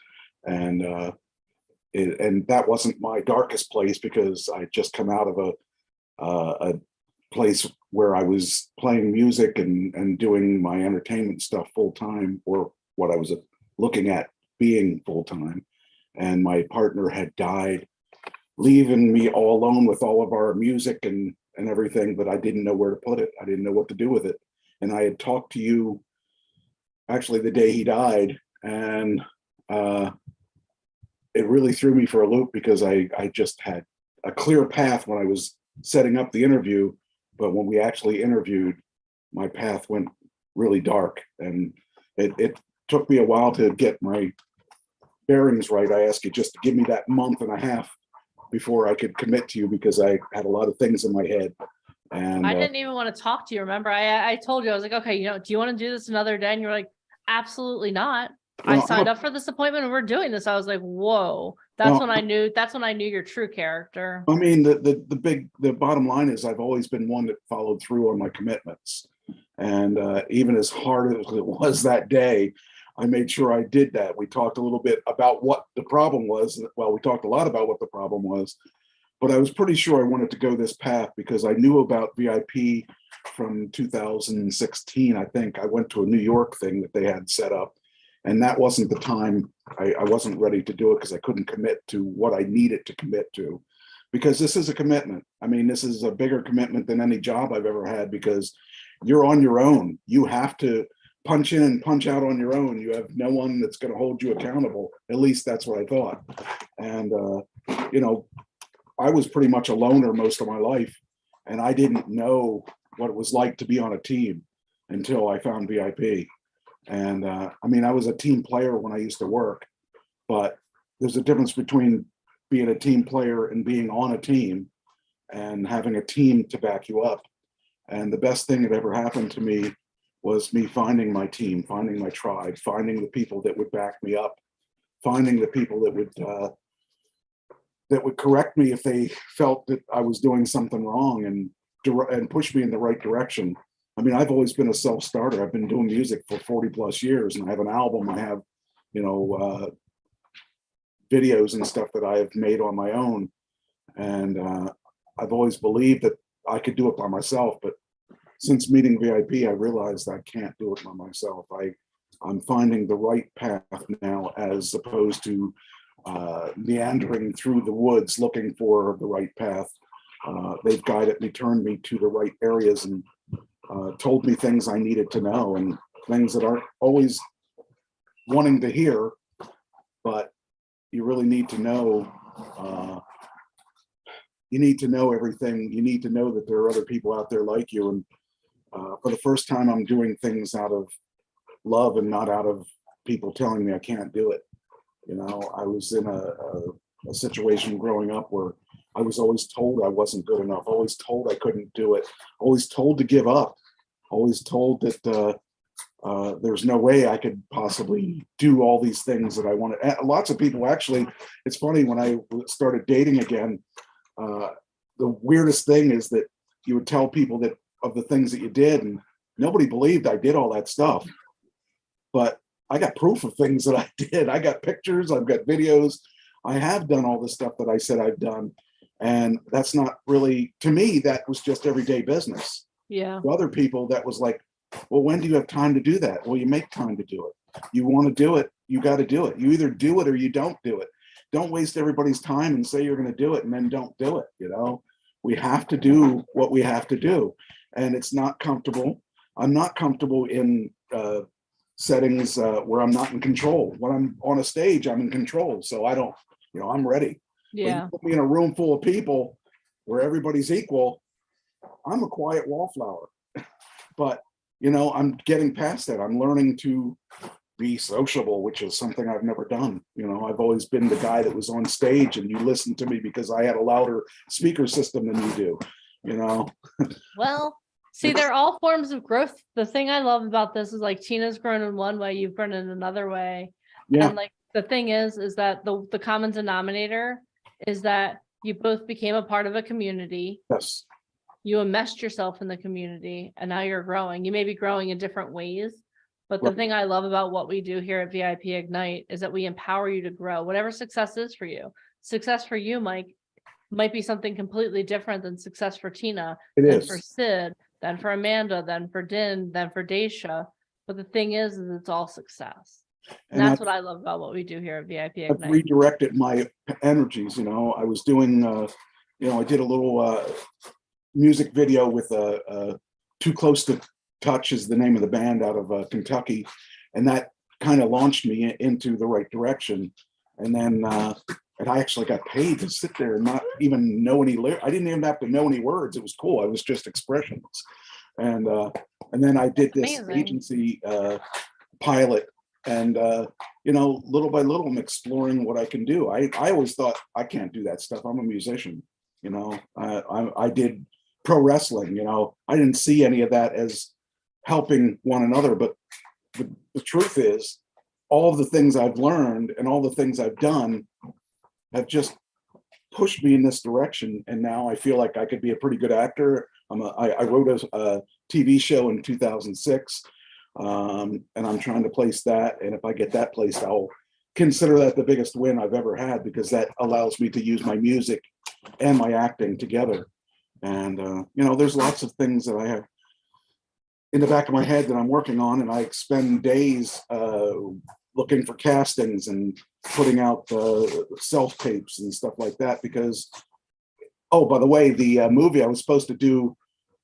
Speaker 6: and that wasn't my darkest place, because I just come out of a place where I was playing music and doing my entertainment stuff full time, or what I was looking at being full time. And my partner had died, leaving me all alone with all of our music and everything, but I didn't know where to put it. I didn't know what to do with it. And I had talked to you actually the day he died, and it really threw me for a loop, because I just had a clear path when I was setting up the interview, but when we actually interviewed, my path went really dark, and it took me a while to get my bearings right. I asked you just to give me that month and a half before I could commit to you, because I had a lot of things in my head. And
Speaker 1: I didn't even want to talk to you. Remember, I told you, I was like, okay, do you want to do this another day? And you're like, absolutely not. I signed up for this appointment and we're doing this. I was like, whoa, that's when I knew your true character.
Speaker 6: I mean, the bottom line is I've always been one that followed through on my commitments. And even as hard as it was that day, I made sure I did that. We talked a little bit about what the problem was. Well, we talked a lot about what the problem was, but I was pretty sure I wanted to go this path, because I knew about VIP from 2016. I think I went to a New York thing that they had set up, and that wasn't the time. I wasn't ready to do it, because I couldn't commit to what I needed to commit to, because this is a commitment. I mean, this is a bigger commitment than any job I've ever had, because you're on your own. You have to punch in and punch out on your own. You have no one that's going to hold you accountable. At least that's what I thought. And, I was pretty much a loner most of my life, and I didn't know what it was like to be on a team until I found VIP. And I was a team player when I used to work, but there's a difference between being a team player and being on a team and having a team to back you up. And the best thing that ever happened to me was me finding my team, finding my tribe, finding the people that would back me up, finding the people that would correct me if they felt that I was doing something wrong, and push me in the right direction. I mean, I've always been a self-starter. I've been doing music for 40 plus years, and I have an album. I have, videos and stuff that I have made on my own. And I've always believed that I could do it by myself, but since meeting VIP, I realized I can't do it by myself. I'm finding the right path now as opposed to meandering through the woods looking for the right path. They've guided me, turned me to the right areas, and told me things I needed to know, and things that aren't always wanting to hear, but you really need to know. You need to know everything. You need to know that there are other people out there like you. And for the first time, I'm doing things out of love and not out of people telling me I can't do it. You know, I was in a situation growing up where I was always told I wasn't good enough, always told I couldn't do it, always told to give up, always told that there's no way I could possibly do all these things that I wanted. Lots of people, actually, it's funny, when I started dating again, the weirdest thing is that you would tell people that of the things that you did, and nobody believed I did all that stuff. But I got proof of things that I did. I got pictures, I've got videos. I have done all the stuff that I said I've done. And that's not really, to me, that was just everyday business.
Speaker 1: Yeah.
Speaker 6: To other people, that was like, well, when do you have time to do that? Well, you make time to do it. You want to do it, you got to do it. You either do it or you don't do it. Don't waste everybody's time and say you're going to do it and then don't do it. You know, we have to do what we have to do. And it's not comfortable. I'm not comfortable in settings where I'm not in control. When I'm on a stage, I'm in control. So I don't, you know, I'm ready. But you
Speaker 1: Yeah.
Speaker 6: put me in a room full of people where everybody's equal, I'm a quiet wallflower. But, you know, I'm getting past that. I'm learning to be sociable, which is something I've never done. You know, I've always been the guy that was on stage and you listened to me because I had a louder speaker system than you do, you know?
Speaker 1: Well, see, they're all forms of growth. The thing I love about this is like Tina's grown in one way, you've grown in another way.
Speaker 6: Yeah.
Speaker 1: And like the thing is that the common denominator is that you both became a part of a community.
Speaker 6: Yes.
Speaker 1: You enmeshed yourself in the community and now you're growing. You may be growing in different ways, but the
Speaker 6: Right.
Speaker 1: thing I love about what we do here at VIP Ignite is that we empower you to grow, whatever success is for you. Success for you, Mike, might be something completely different than success for Tina,
Speaker 6: It
Speaker 1: than
Speaker 6: is.
Speaker 1: for Sid, than for Amanda, than for Din, than for Daisha. But the thing is it's all success. And that's what I love about what we do here at VIP
Speaker 6: I've
Speaker 1: Ignite.
Speaker 6: redirected my energies. You know, I was doing, you know, I did a little music video with Too Close to Touch is the name of the band out of Kentucky. And that kind of launched me into the right direction. And then, and I actually got paid to sit there and not even know any lyrics. I didn't even have to know any words. It was cool. I was just expressions. And then I did this
Speaker 1: Amazing.
Speaker 6: agency pilot. And, you know, little by little, I'm exploring what I can do. I always thought I can't do that stuff. I'm a musician, you know, I did pro wrestling, you know, I didn't see any of that as helping one another. But the truth is, all of the things I've learned and all the things I've done have just pushed me in this direction. And now I feel like I could be a pretty good actor. I wrote a TV show in 2006. And I'm trying to place that. And if I get that placed, I'll consider that the biggest win I've ever had, because that allows me to use my music and my acting together. And, you know, there's lots of things that I have in the back of my head that I'm working on, and I spend days looking for castings and putting out self tapes and stuff like that. Because, oh, by the way, the movie I was supposed to do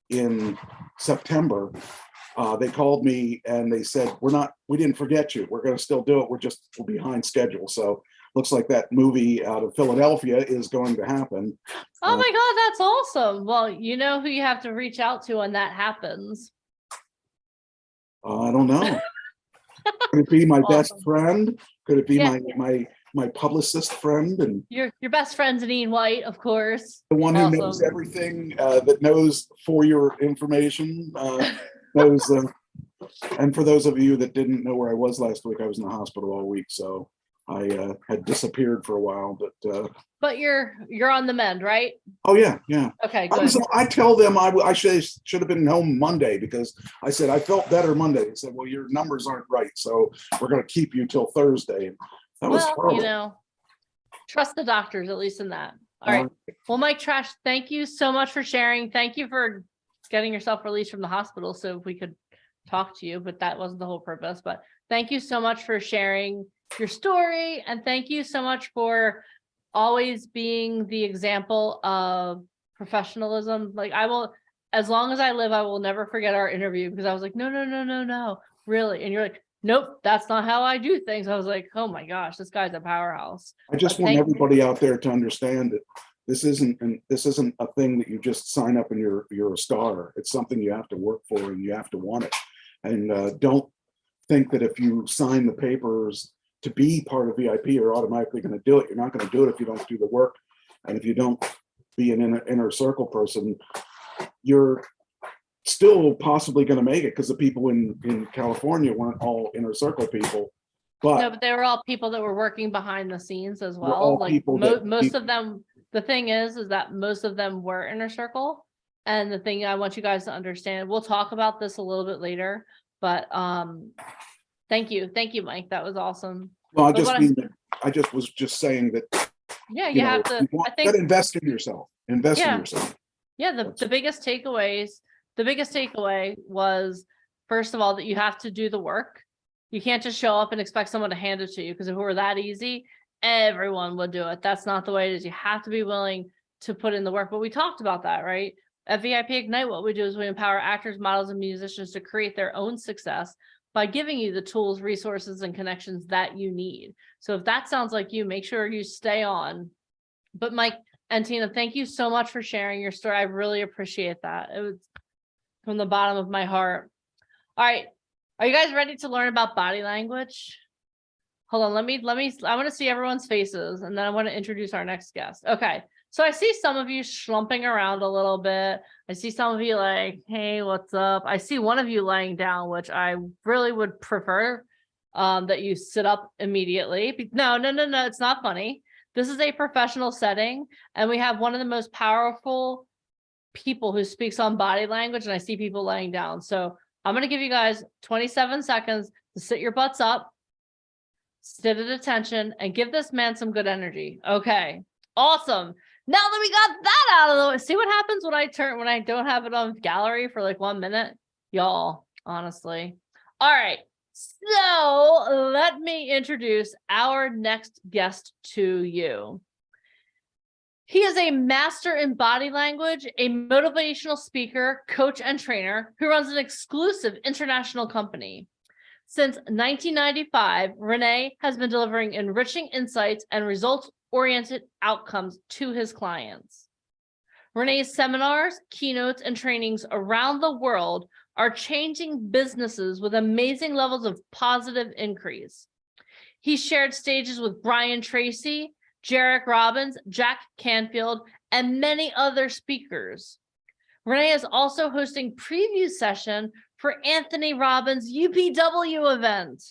Speaker 6: in September, they called me and they said, we didn't forget you. We're going to still do it. We're behind schedule. So looks like that movie out of Philadelphia is going to happen.
Speaker 1: Oh my God, that's awesome. Well, you know who you have to reach out to when that happens.
Speaker 6: I don't know. Could it be my best
Speaker 1: Awesome.
Speaker 6: friend? Could it be
Speaker 1: Yeah.
Speaker 6: my publicist friend and
Speaker 1: Your best friend's Ian White, of course.
Speaker 6: the one who knows
Speaker 1: Awesome.
Speaker 6: everything, that knows for your information, knows. And for those of you that didn't know where I was last week, I was in the hospital all week, so I had disappeared for a while.
Speaker 1: But you're on the mend, right?
Speaker 6: Oh yeah.
Speaker 1: Okay, good.
Speaker 6: I tell them I should have been home Monday, because I said I felt better Monday. They said, well, your numbers aren't right, so we're going to keep you till Thursday. That was
Speaker 1: Well,
Speaker 6: horrible.
Speaker 1: you know, trust the doctors, at least in that. All right. Well, Mike Trash, thank you so much for sharing. Thank you for getting yourself released from the hospital so we could talk to you, but that wasn't the whole purpose. But Thank you so much for sharing your story. And thank you so much for always being the example of professionalism. Like I will, as long as I live, I will never forget our interview because I was like, no, really. And you're like, nope, that's not how I do things. I was like, oh my gosh, this guy's a powerhouse.
Speaker 6: I just
Speaker 1: But
Speaker 6: want
Speaker 1: thank-
Speaker 6: everybody out there to understand that this isn't a thing that you just sign up and you're a star. It's something you have to work for and you have to want it. And don't think that if you sign the papers to be part of VIP, you're automatically going to do it. You're not going to do it if you don't do the work. And if you don't be an inner circle person, you're still possibly going to make it because the people in California weren't all inner circle people.
Speaker 1: No, but they were all people that were working behind the scenes as
Speaker 6: We're
Speaker 1: well.
Speaker 6: all
Speaker 1: Like
Speaker 6: people that
Speaker 1: most
Speaker 6: people-
Speaker 1: of them, the thing is that most of them were inner circle. And the thing I want you guys to understand, we'll talk about this a little bit later, but thank you, Mike. That was awesome.
Speaker 6: Well,
Speaker 1: But what
Speaker 6: I just was just saying that
Speaker 1: Yeah,
Speaker 6: you
Speaker 1: you
Speaker 6: know,
Speaker 1: have to.
Speaker 6: you
Speaker 1: I think
Speaker 6: gotta invest in yourself. Invest in
Speaker 1: Yeah.
Speaker 6: yourself.
Speaker 1: Yeah, the biggest takeaway was, first of all, that you have to do the work. You can't just show up and expect someone to hand it to you, because if it were that easy, everyone would do it. That's not the way it is. You have to be willing to put in the work. But we talked about that, right? At VIP Ignite, what we do is we empower actors, models, and musicians to create their own success by giving you the tools, resources, and connections that you need. So if that sounds like you, make sure you stay on. But Mike and Tina, thank you so much for sharing your story. I really appreciate that. It was from the bottom of my heart. All right. Are you guys ready to learn about body language? Hold on. I want to see everyone's faces, and then I want to introduce our next guest. Okay. So I see some of you slumping around a little bit. I see some of you like, hey, what's up? I see one of you laying down, which I really would prefer that you sit up immediately. No, it's not funny. This is a professional setting, and we have one of the most powerful people who speaks on body language, and I see people laying down. So I'm going to give you guys 27 seconds to sit your butts up, sit at attention, and give this man some good energy. Okay, awesome. Now that we got that out of the way, see what happens when I don't have it on gallery for like 1 minute, y'all, honestly. All right. So let me introduce our next guest to you. He is a master in body language, a motivational speaker, coach, and trainer who runs an exclusive international company. Since 1995, Renee has been delivering enriching insights and results-oriented outcomes to his clients. Renee's seminars, keynotes, and trainings around the world are changing businesses with amazing levels of positive increase. He shared stages with Brian Tracy, Jarek Robbins, Jack Canfield, and many other speakers. Renee is also hosting preview session for Anthony Robbins' UPW event.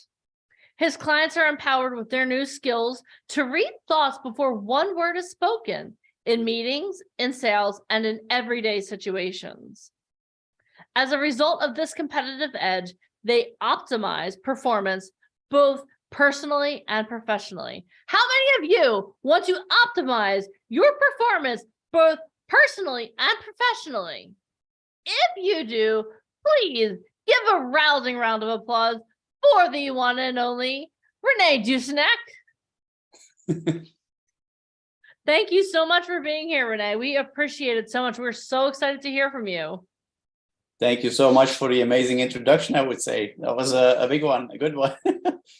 Speaker 1: His clients are empowered with their new skills to read thoughts before one word is spoken in meetings, in sales, and in everyday situations. As a result of this competitive edge, they optimize performance both personally and professionally. How many of you want to optimize your performance both personally and professionally? If you do, please give a rousing round of applause for the one and only Renee Dusenek. Thank you so much for being here, Renee. We appreciate it so much. We're so excited to hear from you.
Speaker 7: Thank you so much for the amazing introduction, I would say. That was a big one, a good one.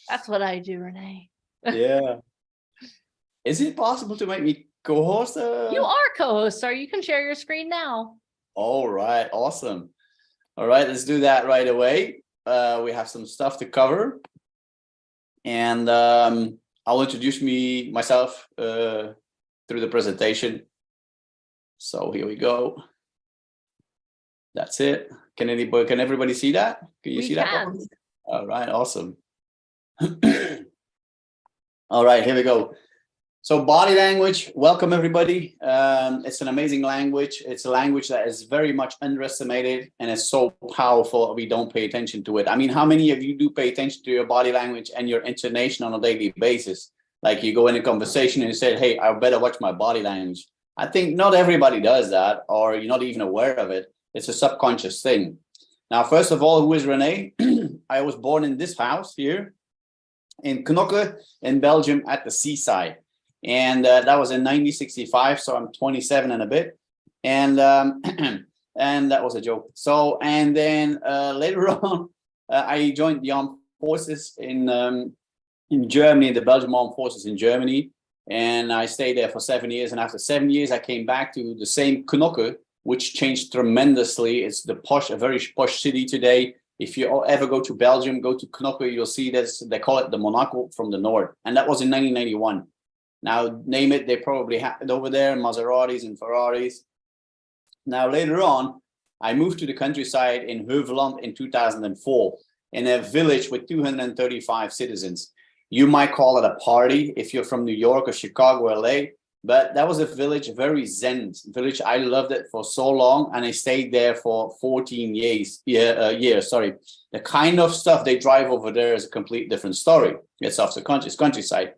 Speaker 1: That's what I do, Renee.
Speaker 7: Yeah. Is it possible to make me co-host?
Speaker 1: You are co-host, sir. You can share your screen now.
Speaker 7: All right, awesome. All right, let's do that right away. We have some stuff to cover. And I'll introduce myself through the presentation. So here we go. That's it. Can everybody see that? Can you see that? All right, awesome. All right, here we go. So body language, welcome everybody. It's an amazing language. It's a language that is very much underestimated and it's so powerful we don't pay attention to it. I mean, how many of you do pay attention to your body language and your intonation on a daily basis? Like you go in a conversation and you say, hey, I better watch my body language. I think not everybody does that, or you're not even aware of it. It's a subconscious thing. Now, first of all, who is Renee? I was born in this house here in Knokke in Belgium at the seaside. And that was in 1965. So I'm 27 and a bit. And and that was a joke. So, and then later on, I joined the armed forces in Germany, the Belgian armed forces in Germany. And I stayed there for 7 years. And after 7 years, I came back to the same Knokke, which changed tremendously. It's the posh, a very posh city today. If you ever go to Belgium, go to Knokke, you'll see this, they call it the Monaco from the north. And that was in 1991. Now, name it, they probably had it over there, Maseratis and Ferraris. Now, later on, I moved to the countryside in Heuveland in 2004, in a village with 235 citizens. You might call it a party if you're from New York or Chicago or LA, but that was a village, a very zen village. I loved it for so long, and I stayed there for 14 years. The kind of stuff they drive over there is a complete different story. It's off the countryside.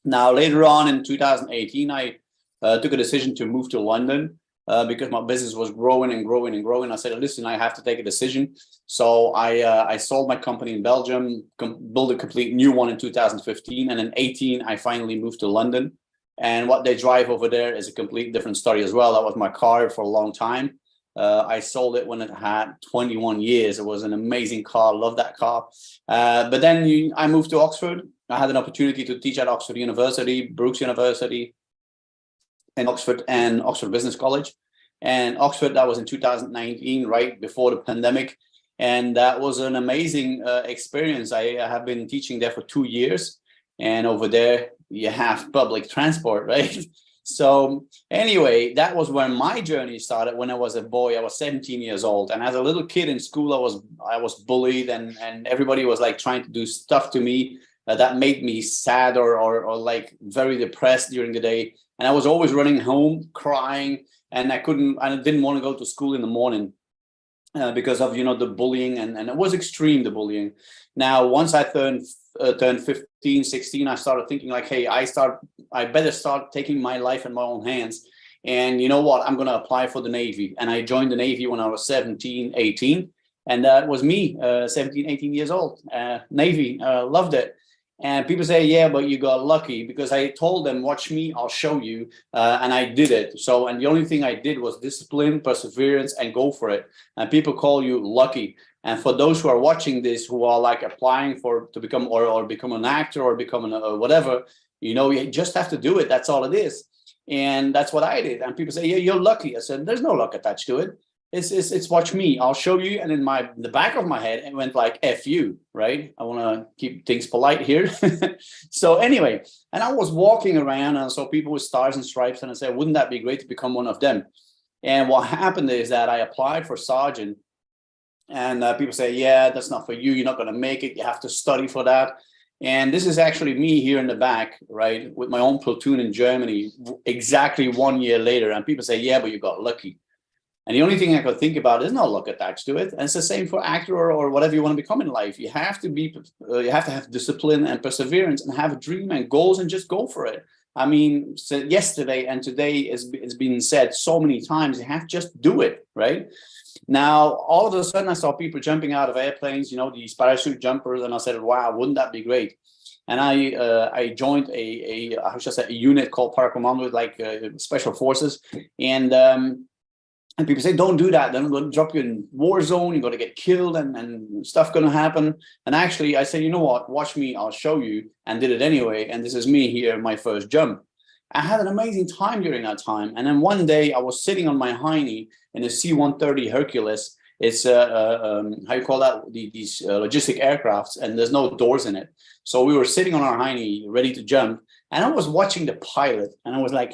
Speaker 7: Now, later on in 2018, I took a decision to move to London because my business was growing and growing and growing. I said, listen, I have to take a decision. So I sold my company in Belgium, built a complete new one in 2015. And in 18, I finally moved to London. And what they drive over there is a complete different story as well. That was my car for a long time. I sold it when it had 21 years. It was an amazing car. Love that car. But then I moved to Oxford. I had an opportunity to teach at Oxford University, Brookes University, and Oxford Business College. And Oxford, that was in 2019, right before the pandemic. And that was an amazing experience. I have been teaching there for 2 years. And over there, you have public transport, right? So anyway, that was when my journey started. When I was a boy, I was 17 years old. And as a little kid in school, I was bullied, and everybody was like trying to do stuff to me that made me sad or like very depressed during the day. And I was always running home crying, and I didn't want to go to school in the morning because of, the bullying, and it was extreme, the bullying. Now, once I turned 15, 16, I started thinking like, hey, I better start taking my life in my own hands. And you know what? I'm going to apply for the Navy. And I joined the Navy when I was 17, 18. And that was me, 17, 18 years old. Navy, loved it. And people say, yeah, but you got lucky, because I told them, watch me, I'll show you. And I did it. So, and the only thing I did was discipline, perseverance, and go for it. And people call you lucky. And for those who are watching this, who are like applying to become or become an actor or become whatever, you just have to do it. That's all it is. And that's what I did. And people say, yeah, you're lucky. I said, there's no luck attached to it. It's watch me, I'll show you. And in the back of my head, it went like, F you, right? I want to keep things polite here. So anyway, and I was walking around and I saw people with stars and stripes, and I said, wouldn't that be great to become one of them? And what happened is that I applied for sergeant, and people say, yeah, that's not for you. You're not going to make it. You have to study for that. And this is actually me here in the back, right, with my own platoon in Germany, exactly 1 year later. And people say, yeah, but you got lucky. And the only thing I could think about is no luck attached to it. And it's the same for actor or whatever you want to become in life. You have to have discipline and perseverance and have a dream and goals and just go for it. I mean, so yesterday and today it's been said so many times, you have to just do it, right? Now, all of a sudden, I saw people jumping out of airplanes, these parachute jumpers, and I said, wow, wouldn't that be great? And I joined a unit called Paracommando, like special forces. And people say, don't do that. Then I'm going to drop you in war zone. You're going to get killed and stuff going to happen. And actually, I said, you know what? Watch me. I'll show you. And did it anyway. And this is me here, my first jump. I had an amazing time during that time. And then one day I was sitting on my hiney in a C-130 Hercules. It's how you call that? These logistic aircrafts, and there's no doors in it. So we were sitting on our hiney, ready to jump. And I was watching the pilot, and I was like,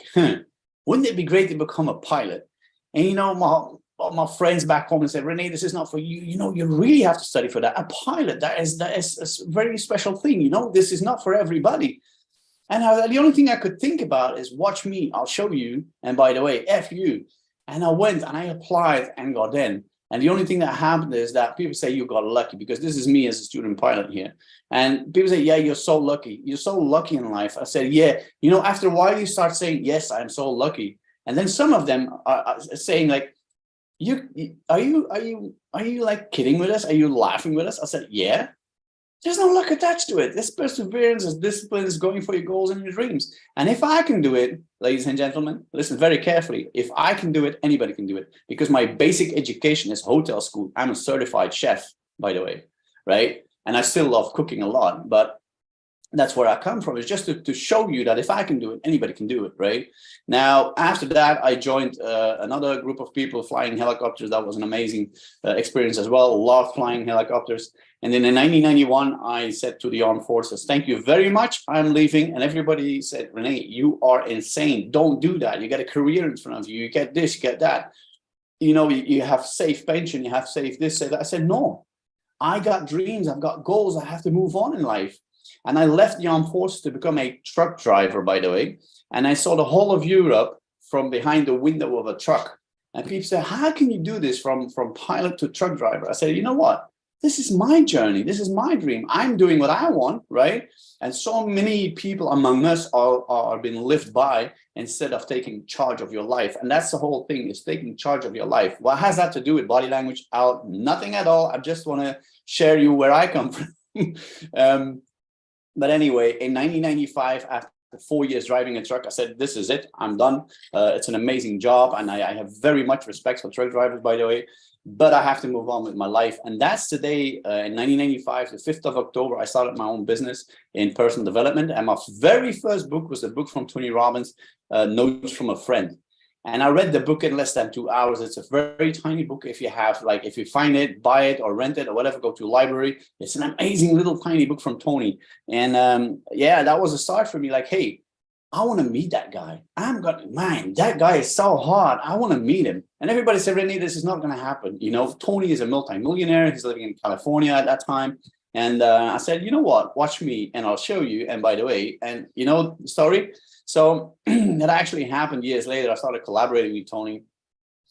Speaker 7: wouldn't it be great to become a pilot? And my friends back home and said, Rene, this is not for you. You really have to study for that. A pilot, that is a very special thing. This is not for everybody. And the only thing I could think about is, watch me, I'll show you. And by the way, F you. And I went and I applied and got in. And the only thing that happened is that people say you got lucky, because this is me as a student pilot here. And people say, yeah, you're so lucky. You're so lucky in life. I said, yeah. After a while, you start saying, yes, I'm so lucky. And then some of them are saying like, are you like kidding with us? Are you laughing with us? I said, yeah. There's no luck attached to it. This perseverance, this discipline is going for your goals and your dreams. And if I can do it, ladies and gentlemen, listen very carefully. If I can do it, anybody can do it. Because my basic education is hotel school. I'm a certified chef, by the way, right? And I still love cooking a lot, but that's where I come from. It's just to show you that if I can do it, anybody can do it, right? Now, after that, I joined another group of people flying helicopters. That was an amazing experience as well. Love flying helicopters. And then in 1991, I said to the armed forces, thank you very much, I'm leaving. And everybody said, Rene, you are insane. Don't do that. You got a career in front of you. You get this, you get that. You know, you have safe pension, you have safe this, say that. I said, no, I got dreams. I've got goals. I have to move on in life. And I left the armed forces to become a truck driver, by the way. And I saw the whole of Europe from behind the window of a truck. And people said, how can you do this from pilot to truck driver? I said, you know what? This is my journey. This is my dream. I'm doing what I want, right? And so many people among us are being lived by instead of taking charge of your life. And that's the whole thing, is taking charge of your life. What has that to do with body language? Nothing at all. I just want to share you where I come from. But anyway, in 1995, after 4 years driving a truck, I said, this is it. I'm done. It's an amazing job. And I have very much respect for truck drivers, by the way. But I have to move on with my life. And that's the day in 1995, the 5th of October, I started my own business in personal development. And my very first book was a book from Tony Robbins, Notes from a Friend. And I read the book in less than 2 hours. It's a very tiny book. If you find it, buy it or rent it or whatever, go to a library. It's an amazing little tiny book from Tony. And yeah, that was a start for me. Like, hey, I want to meet that guy. That guy is so hard. I want to meet him. And everybody said, Rene, this is not going to happen. You know, Tony is a multimillionaire. He's living in California at that time. And I said, you know what, watch me and I'll show you. And by the way, and you know the story. So that actually happened years later. I started collaborating with Tony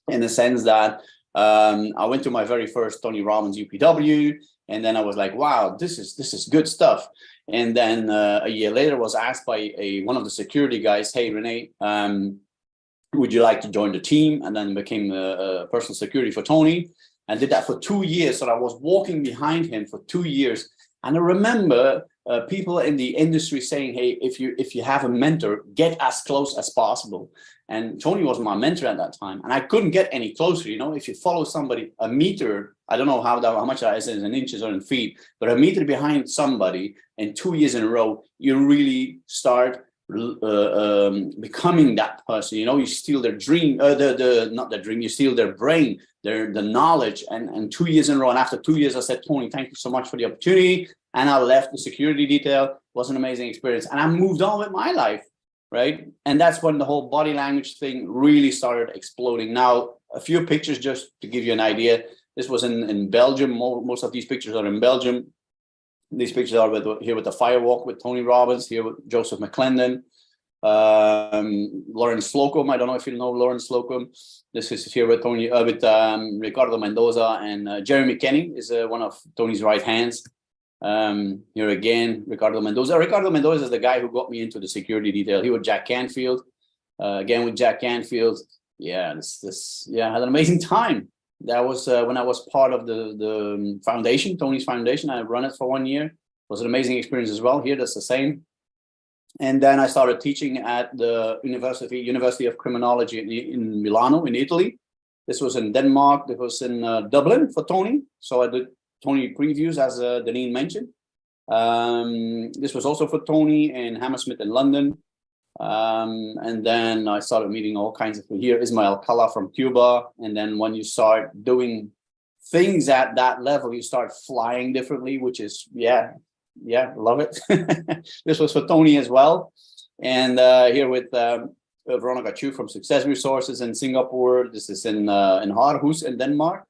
Speaker 7: in the sense that I went to my very first Tony Robbins UPW. And then I was like, wow, this is good stuff. And then a year later, I was asked by one of the security guys, hey, Rene, would you like to join the team? And then became a personal security for Tony. And did that for 2 years. So I was walking behind him for 2 years. And I remember people in the industry saying, hey, if you have a mentor, get as close as possible. And Tony was my mentor at that time. And I couldn't get any closer. You know, if you follow somebody a meter, I don't know how much that is in inches or in feet, but a meter behind somebody in 2 years in a row, you really start becoming that person. You know, you steal their dream, not their dream, you steal their brain, the knowledge. And 2 years in a row. And after 2 years, I said, Tony, thank you so much for the opportunity. And I left the security detail. It was an amazing experience. And I moved on with my life, right? And that's when the whole body language thing really started exploding. Now, a few pictures just to give you an idea. This was in Belgium. Most of these pictures are in Belgium. These pictures are here with the Firewalk with Tony Robbins, here with Joseph McClendon, Lawrence Slocum. I don't know if you know Lawrence Slocum. This is here with Tony, with Ricardo Mendoza, and Jeremy Kenny is one of Tony's right hands. Here again, Ricardo Mendoza. Ricardo Mendoza is the guy who got me into the security detail. He was Jack Canfield. Again with Jack Canfield. Yeah, I had an amazing time. That was when I was part of the foundation, Tony's foundation. I ran it for 1 year. It was an amazing experience as well. Here, that's the same. And then I started teaching at the University of Criminology in Milano, in Italy. This was in Denmark. This was in Dublin for Tony. So I did Tony previews, as Deneen mentioned. This was also for Tony in Hammersmith in London. And then I started meeting all kinds of people here. Ismael Cala from Cuba. And then when you start doing things at that level, you start flying differently, which is, yeah, love it. This was for Tony as well. And here with Veronica Chu from Success Resources in Singapore. This is in Aarhus in Denmark.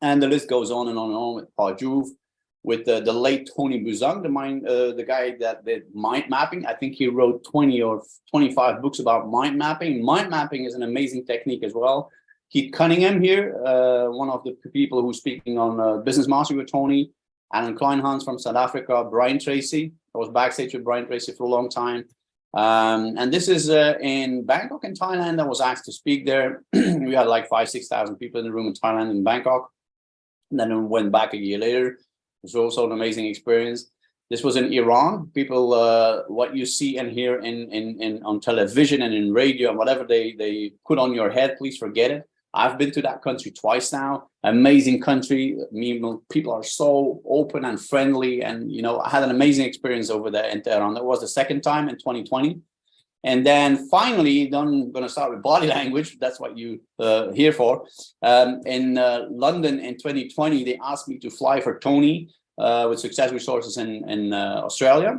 Speaker 7: And the list goes on and on and on with Paul Jouve, with the late Tony Buzan, the guy that did mind mapping. I think he wrote 20 or 25 books about mind mapping. Mind mapping is an amazing technique as well. Keith Cunningham here, one of the people who's speaking on Business Mastery with Tony. Alan Kleinhans from South Africa. Brian Tracy. I was backstage with Brian Tracy for a long time. And this is in Bangkok in Thailand. I was asked to speak there. We had like 5,000-6,000 people in the room in Thailand and Bangkok. And then we went back a year later. It was also an amazing experience. This was in Iran. People, what you see and hear in on television and in radio and whatever they put on your head, please forget it. I've been to that country twice now. Amazing country. People are so open and friendly, and I had an amazing experience over there in Tehran. That was the second time in 2020. And then finally, I'm going to start with body language. That's what you here for. In London in 2020, they asked me to fly for Tony with Success Resources in Australia,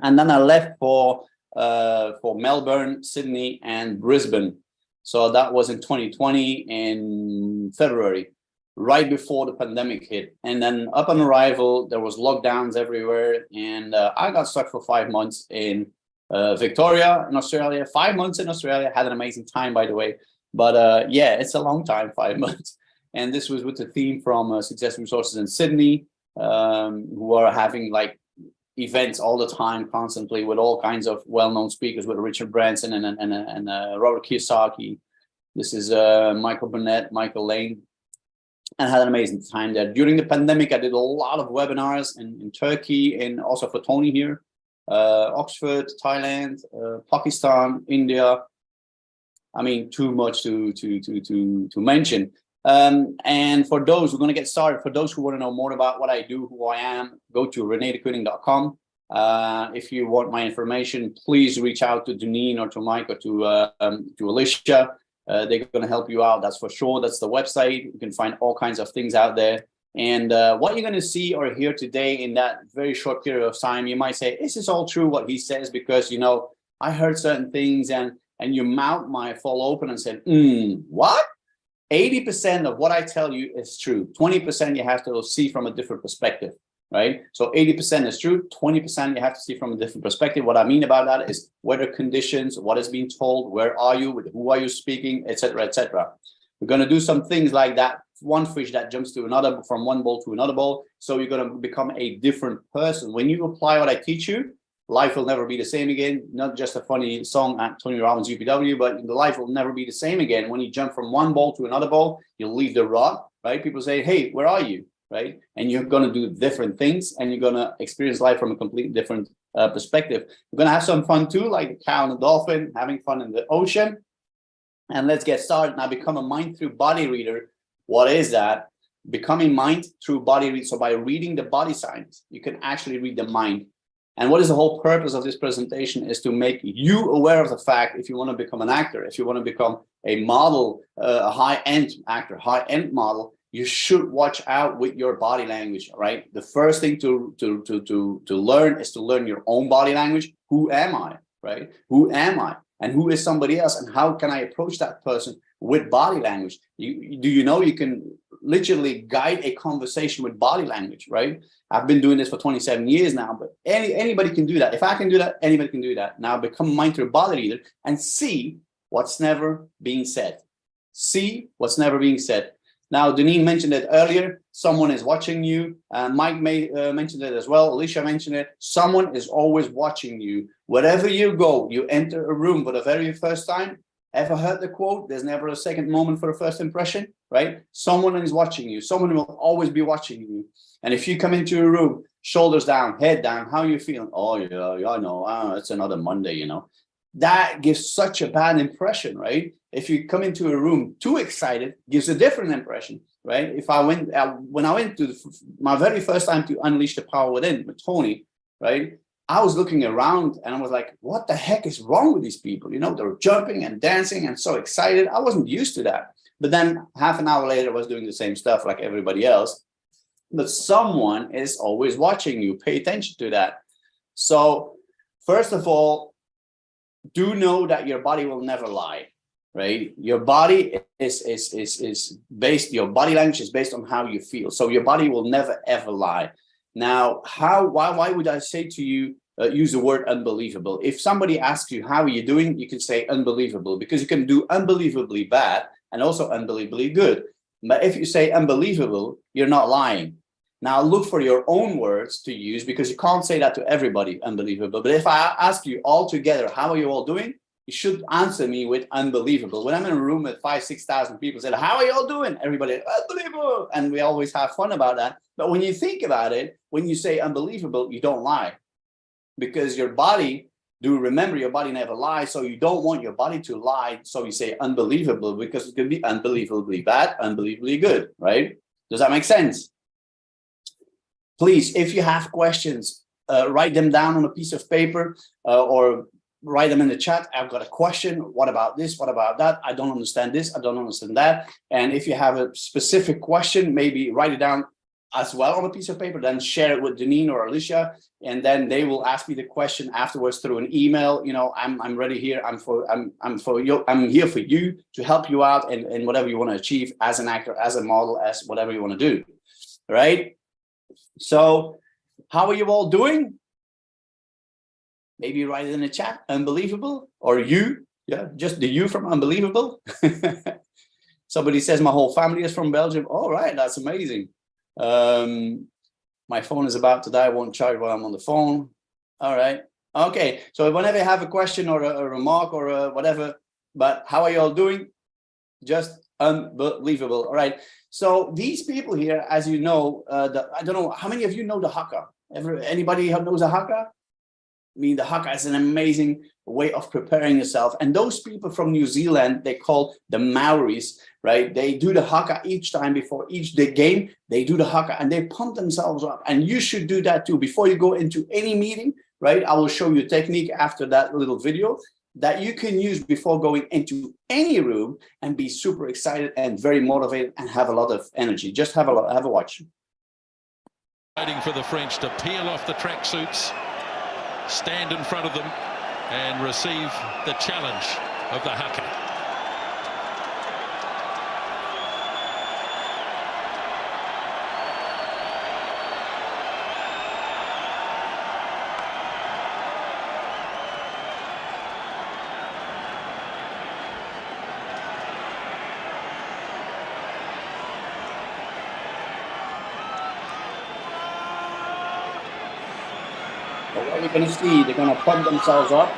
Speaker 7: and then I left for Melbourne, Sydney, and Brisbane. So that was in 2020 in February, right before the pandemic hit. And then upon arrival, there was lockdowns everywhere, and I got stuck for 5 months in Victoria in Australia. 5 months in Australia. Had an amazing time, by the way. But yeah, it's a long time, 5 months. And this was with the theme from Success Resources in Sydney, who are having like events all the time, constantly, with all kinds of well-known speakers, with Richard Branson and Robert Kiyosaki. This is Michael Burnett, Michael Lane, and had an amazing time there. During the pandemic, I did a lot of webinars in Turkey and also for Tony here, Oxford, Thailand, Pakistan, India. I mean, too much to mention. And for those who are going to get started, for those who want to know more about what I do, who I am, go to renedekoning.com. If you want my information, please reach out to Deneen or to Mike or to Alicia. They're going to help you out. That's for sure. That's the website. You can find all kinds of things out there. And what you're going to see or hear today in that very short period of time, you might say, is this all true what he says? Because, I heard certain things and your mouth might fall open and say, what? 80% of what I tell you is true. 20% you have to see from a different perspective, right? So 80% is true. 20% you have to see from a different perspective. What I mean about that is weather conditions, what is being told, where are you, with who are you speaking, etc., etc. We're going to do some things like that. One fish that jumps to another, from one bowl to another bowl. So you're going to become a different person. When you apply what I teach you, life will never be the same again. Not just a funny song at Tony Robbins UPW, but the life will never be the same again. When you jump from one bowl to another bowl, you'll leave the rod, right? People say, hey, where are you, right? And you're going to do different things, and you're going to experience life from a completely different perspective. We're going to have some fun too, like the cow and the dolphin, having fun in the ocean. And let's get started. Now, become a mind through body reader. What is that? Becoming mind through body read. So by reading the body signs, you can actually read the mind. And what is the whole purpose of this presentation is to make you aware of the fact, if you want to become an actor, if you want to become a model, a high-end actor, high-end model, you should watch out with your body language, right? The first thing to learn is to learn your own body language. Who am I, right? Who am I? And who is somebody else? And how can I approach that person with body language? You can literally guide a conversation with body language, right? I've been doing this for 27 years now, but anybody can do that. If I can do that, anybody can do that. Now become mind through body reader and see what's never being said. See what's never being said. Now, Deneen mentioned it earlier. Someone is watching you. Mike mentioned it as well. Alicia mentioned it. Someone is always watching you. Wherever you go, you enter a room for the very first time. Ever heard the quote? There's never a second moment for a first impression, right? Someone is watching you. Someone will always be watching you. And if you come into a room, shoulders down, head down, how are you feeling? Oh, yeah, I know. It's another Monday, That gives such a bad impression, right? If you come into a room too excited, gives a different impression, right? If I went, when I went to my very first time to Unleash the Power Within with Tony, right? I was looking around and I was like, what the heck is wrong with these people? They were jumping and dancing and so excited. I wasn't used to that. But then half an hour later, I was doing the same stuff like everybody else. But someone is always watching you. Pay attention to that. So first of all, do know that your body will never lie, right? Your body is based, your body language is based on how you feel. So your body will never, ever lie. Now, why would I say to you, use the word unbelievable? If somebody asks you, how are you doing? You can say unbelievable, because you can do unbelievably bad and also unbelievably good. But if you say unbelievable, you're not lying. Now look for your own words to use, because you can't say that to everybody, unbelievable. But if I ask you all together, how are you all doing? You should answer me with unbelievable. When I'm in a room with 5,000 to 6,000 people, say, how are you all doing? Everybody, unbelievable. And we always have fun about that. But when you think about it, when you say unbelievable, you don't lie, because your body, do remember your body never lies. So you don't want your body to lie. So you say unbelievable, because it could be unbelievably bad, unbelievably good, right? Does that make sense? Please, if you have questions, write them down on a piece of paper or write them in the chat. I've got a question. What about this? What about that? I don't understand this. I don't understand that. And if you have a specific question, maybe write it down as well on a piece of paper, then share it with Janine or Alicia, and then they will ask me the question afterwards through an email. You know, I'm ready here. I'm here for you to help you out in whatever you want to achieve as an actor, as a model, as whatever you want to do. Right? So how are you all doing? Maybe write it in the chat, unbelievable, or you, yeah, just the you from unbelievable. Somebody says my whole family is from Belgium. All right, that's amazing. My phone is about to die, won't charge while I'm on the phone. All right, okay. So whenever you have a question or a remark or whatever, but how are you all doing? Just unbelievable. All right. So these people here, as you know, I don't know how many of you know the haka. Anybody who knows a haka? I mean, the haka is an amazing way of preparing yourself. And those people from New Zealand, they call the Maoris, right? They do the haka each time before each game. They do the haka and they pump themselves up. And you should do that too. Before you go into any meeting, right? I will show you a technique after that little video that you can use before going into any room and be super excited and very motivated and have a lot of energy. Just have a watch.
Speaker 8: Waiting for the French to peel off the tracksuits, stand in front of them and receive the challenge of the haka.
Speaker 7: But what you're going to see, they're going to pump themselves up.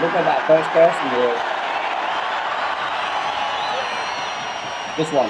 Speaker 7: Look at that first person here. This one.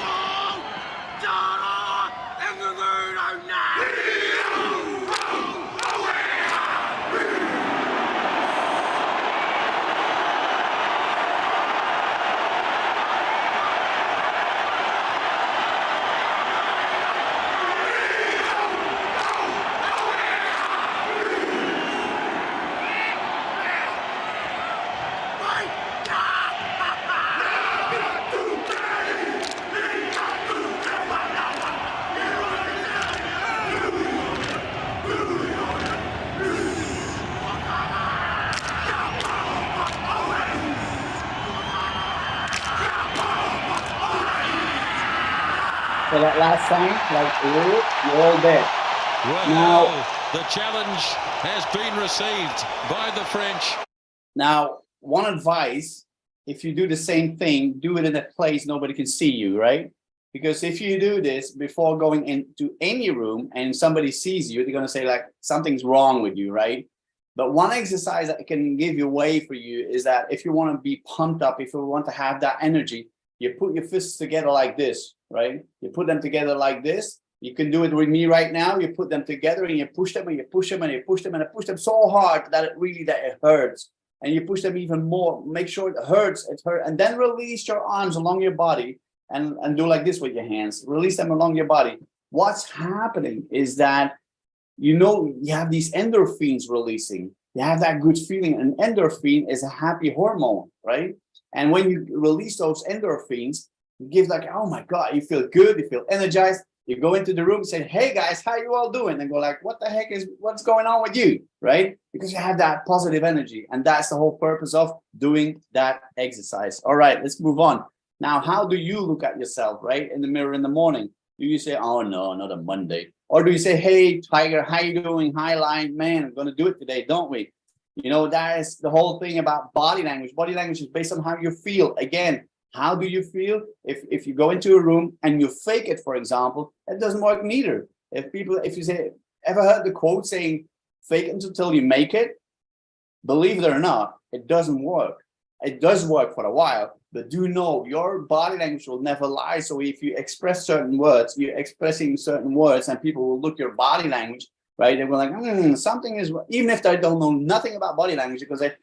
Speaker 7: So that last sign, like, you're all dead.
Speaker 8: Well,
Speaker 7: now,
Speaker 8: the challenge has been received by the French.
Speaker 7: Now, one advice, if you do the same thing, do it in a place nobody can see you, right? Because if you do this before going into any room and somebody sees you, they're going to say, like, something's wrong with you, right? But one exercise that can give you way for you is that if you want to be pumped up, if you want to have that energy, you put your fists together like this, right? You put them together like this. You can do it with me right now. You put them together and you push them and you push them and you push them and you push them so hard that it hurts. And you push them even more. Make sure it hurts. And then release your arms along your body and do like this with your hands. Release them along your body. What's happening is that, you know, you have these endorphins releasing. You have that good feeling. And endorphin is a happy hormone, right? And when you release those endorphins, you give like, oh my God, you feel good, you feel energized. You go into the room, say, hey guys, how you all doing? And go like, what's going on with you, right? Because you have that positive energy. And that's the whole purpose of doing that exercise. All right, let's move on. Now, how do you look at yourself, right? In the mirror in the morning? Do you say, oh no, another Monday? Or do you say, hey, Tiger, how you doing? Hi, Lion, man, I'm going to do it today, don't we? You know, that is the whole thing about body language. Body language is based on how you feel. Again, how do you feel? If you go into a room and you fake it, for example, it doesn't work neither. If you say, ever heard the quote saying, fake it until you make it? Believe it or not, it doesn't work. It does work for a while, but do know your body language will never lie. So if you express certain words, you're expressing certain words, and people will look your body language, right? They will like, something is, even if they don't know nothing about body language, because they,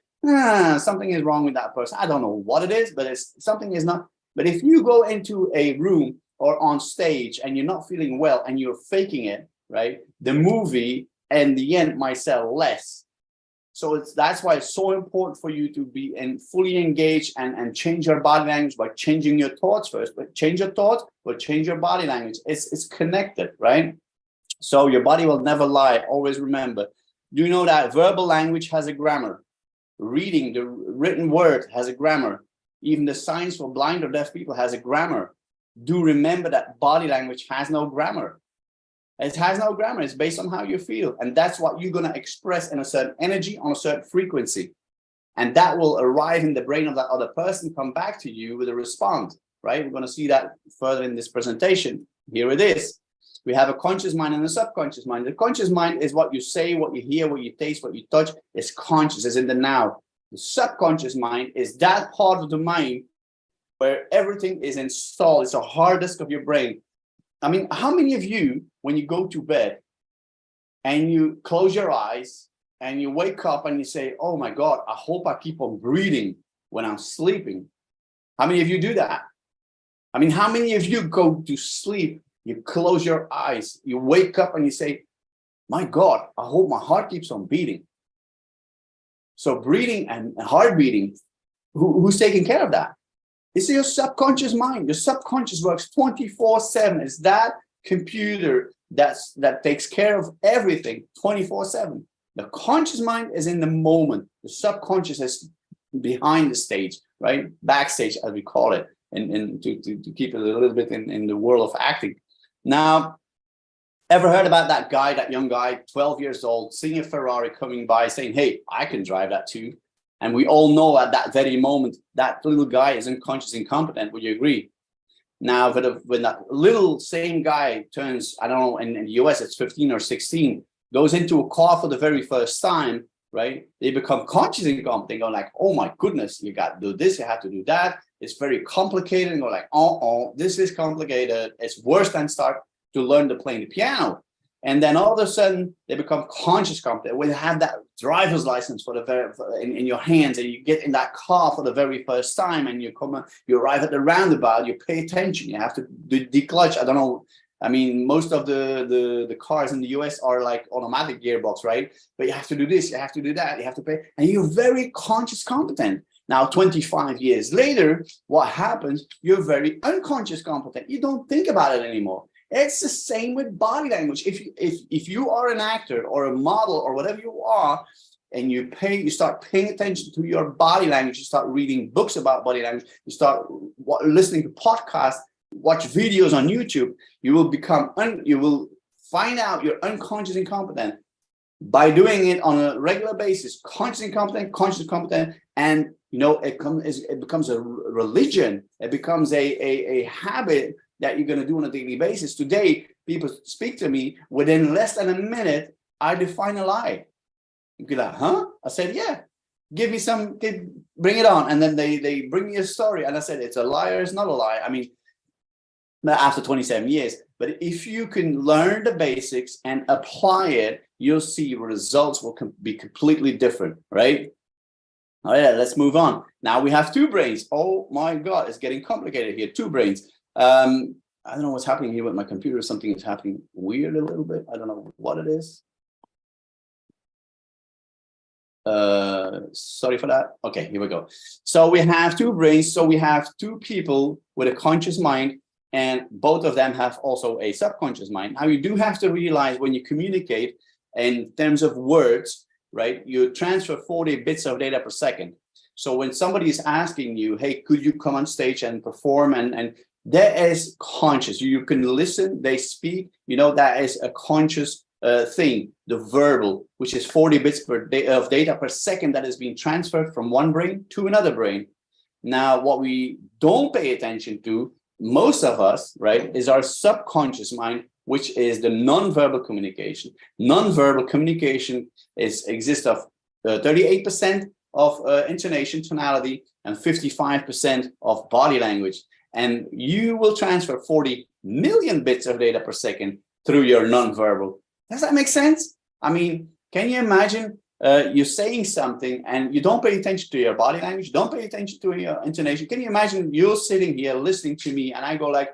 Speaker 7: something is wrong with that person. I don't know what it is, but something is not. But if you go into a room or on stage and you're not feeling well and you're faking it, right? The movie and the end might sell less. So that's why it's so important for you to be fully engaged and change your body language by changing your thoughts first. But change your thoughts, but change your body language. It's connected, right? So your body will never lie. Always remember. Do you know that verbal language has a grammar? Reading, the written word, has a grammar. Even the signs for blind or deaf people has a grammar. Do remember that body language has no grammar. It has no grammar. It's based on how you feel. And that's what you're going to express in a certain energy on a certain frequency. And that will arrive in the brain of that other person, come back to you with a response, right? We're going to see that further in this presentation. Here it is. We have a conscious mind and a subconscious mind. The conscious mind is what you say, what you hear, what you taste, what you touch. It's conscious, it's in the now. The subconscious mind is that part of the mind where everything is installed. It's a hard disk of your brain. I mean, how many of you, when you go to bed and you close your eyes and you wake up and you say, oh my God, I hope I keep on breathing when I'm sleeping? How many of you do that? I mean, how many of you go to sleep, you close your eyes, you wake up and you say, my God, I hope my heart keeps on beating? So breathing and heart beating, who's taking care of that? It's your subconscious mind. Your subconscious works 24/7. It's that computer that takes care of everything 24/7. The conscious mind is in the moment. The subconscious is behind the stage, right? Backstage, as we call it, and to keep it a little bit in the world of acting. Now, ever heard about that guy, that young guy, 12 years old, seeing a Ferrari coming by saying, hey, I can drive that too? And we all know at that very moment, that little guy is unconscious, incompetent. Would you agree? Now, when that little same guy turns, I don't know, in the US, it's 15 or 16, goes into a car for the very first time, right? They become conscious incompetent, go like, oh my goodness, you got to do this, you have to do that. It's very complicated, and go like, this is complicated. It's worse than start to learn to play the piano. And then all of a sudden they become conscious competent. When you have that driver's license in your hands, and you get in that car for the very first time, and you arrive at the roundabout, you pay attention, you have to declutch. I don't know. I mean, most of the cars in the US are like automatic gearbox, right? But you have to do this, you have to do that, you have to pay, and you're very conscious competent. Now, 25 years later, what happens? You're very unconscious competent. You don't think about it anymore. It's the same with body language. If you are an actor or a model or whatever you are, and you start paying attention to your body language, you start reading books about body language, you start listening to podcasts, watch videos on YouTube, you will find out you're unconscious incompetent by doing it on a regular basis. Conscious incompetent, and it becomes a religion. It becomes a habit that you're going to do on a daily basis. Today, people speak to me, within less than a minute, I define a lie. You'd be like, huh? I said, yeah, bring it on. And then they bring me a story. And I said, it's a lie or it's not a lie. I mean, after 27 years. But if you can learn the basics and apply it, you'll see results will be completely different, right? All right, let's move on. Now we have two brains. Oh my God, it's getting complicated here. Two brains. I don't know what's happening here with my computer. Something is happening weird a little bit. I don't know what it is. Sorry for that. Okay, here we go. So we have two brains. So we have two people with a conscious mind and both of them have also a subconscious mind. Now, you do have to realize when you communicate in terms of words, right, you transfer 40 bits of data per second. So when somebody is asking you, hey, could you come on stage and perform, and that is conscious. You can listen, they speak, that is a conscious thing, the verbal, which is 40 bits of data per second that is being transferred from one brain to another brain. Now, what we don't pay attention to, most of us, right, is our subconscious mind, which is the nonverbal communication. Nonverbal communication exists of 38% of intonation, tonality, and 55% of body language. And you will transfer 40 million bits of data per second through your nonverbal. Does that make sense? I mean, can you imagine you're saying something and you don't pay attention to your body language, don't pay attention to your intonation? Can you imagine you're sitting here listening to me and I go like,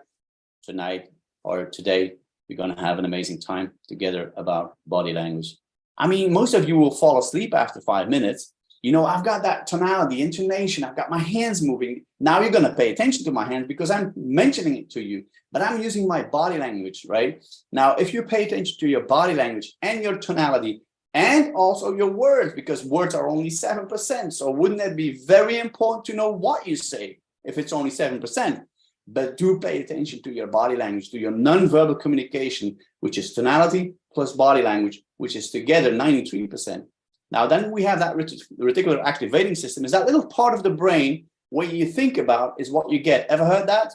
Speaker 7: tonight or today, we're going to have an amazing time together about body language. I mean, most of you will fall asleep after 5 minutes. I've got that tonality, intonation, I've got my hands moving. Now you're going to pay attention to my hands because I'm mentioning it to you, but I'm using my body language, right? Now, if you pay attention to your body language and your tonality and also your words, because words are only 7%. So wouldn't it be very important to know what you say if it's only 7%? But do pay attention to your body language, to your nonverbal communication, which is tonality plus body language, which is together 93%. Now, then we have that reticular activating system. Is that little part of the brain what you think about is what you get. Ever heard that?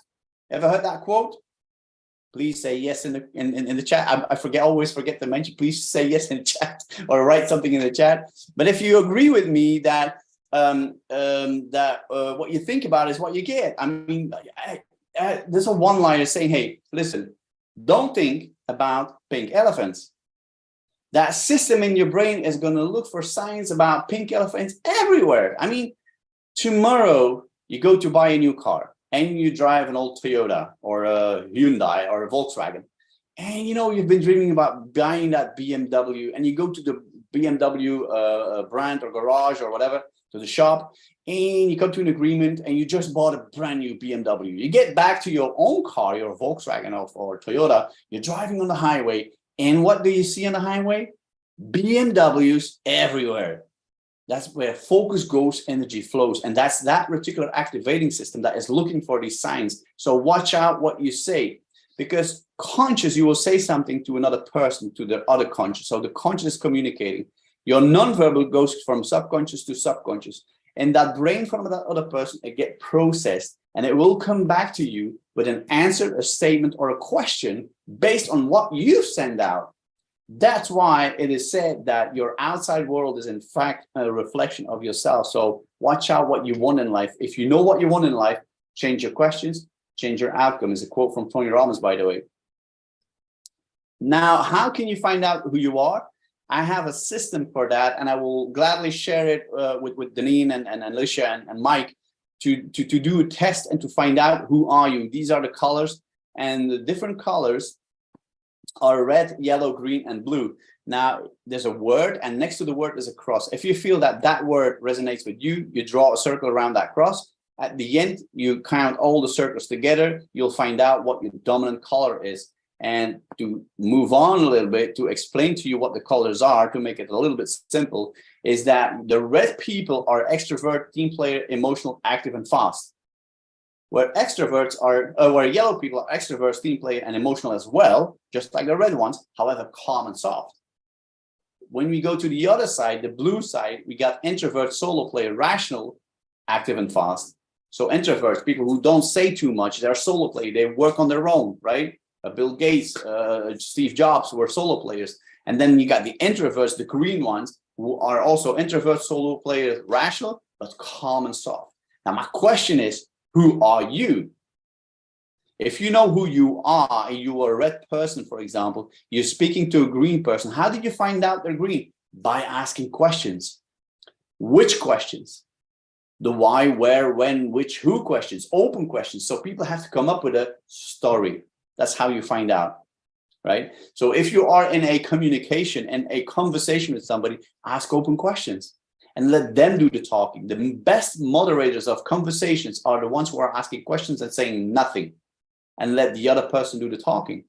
Speaker 7: Ever heard that quote? Please say yes in the chat. I always forget to mention. Please say yes in the chat or write something in the chat. But if you agree with me that what you think about is what you get. I mean, there's a one-liner saying, "Hey, listen, don't think about pink elephants." That system in your brain is going to look for signs about pink elephants everywhere. I mean, tomorrow you go to buy a new car and you drive an old Toyota or a Hyundai or a Volkswagen. And you've been dreaming about buying that BMW, and you go to the BMW brand or garage or whatever, to the shop, and you come to an agreement and you just bought a brand new BMW. You get back to your own car, your Volkswagen or Toyota, you're driving on the highway. And what do you see on the highway? BMWs everywhere. That's where focus goes, energy flows. And that's that reticular activating system that is looking for these signs. So watch out what you say, because conscious, you will say something to another person, to the other conscious. So the conscious is communicating. Your nonverbal goes from subconscious to subconscious. And that brain from that other person, it gets processed, and it will come back to you with an answer, a statement, or a question based on what you send out. That's why it is said that your outside world is in fact a reflection of yourself. So watch out what you want in life. If you know what you want in life, change your questions, change your outcome. Is a quote from Tony Robbins, by the way. Now, how can you find out who you are? I have a system for that, and I will gladly share it with Deneen and Alicia and Mike to do a test and to find out who are you. These are the colors, and the different colors are red, yellow, green, and blue. Now, there's a word, and next to the word is a cross. If you feel that that word resonates with you, you draw a circle around that cross. At the end, you count all the circles together. You'll find out what your dominant color is. And to move on a little bit, to explain to you what the colors are, to make it a little bit simple, is that the red people are extrovert, team player, emotional, active, and fast. Where extroverts are, where yellow people are extroverts, team player, and emotional as well, just like the red ones, however, calm and soft. When we go to the other side, the blue side, we got introvert, solo player, rational, active, and fast. So introverts, people who don't say too much, they're solo player, they work on their own, right? Bill Gates, Steve Jobs were solo players. And then you got the introverts, the green ones, who are also introverts, solo players, rational, but calm and soft. Now, my question is, who are you? If you know who you are, and you are a red person, for example, you're speaking to a green person. How did you find out they're green? By asking questions. Which questions? The why, where, when, which, who questions, open questions. So people have to come up with a story. That's how you find out, right? So if you are in a communication and a conversation with somebody, ask open questions and let them do the talking. The best moderators of conversations are the ones who are asking questions and saying nothing. and let the other person do the talking.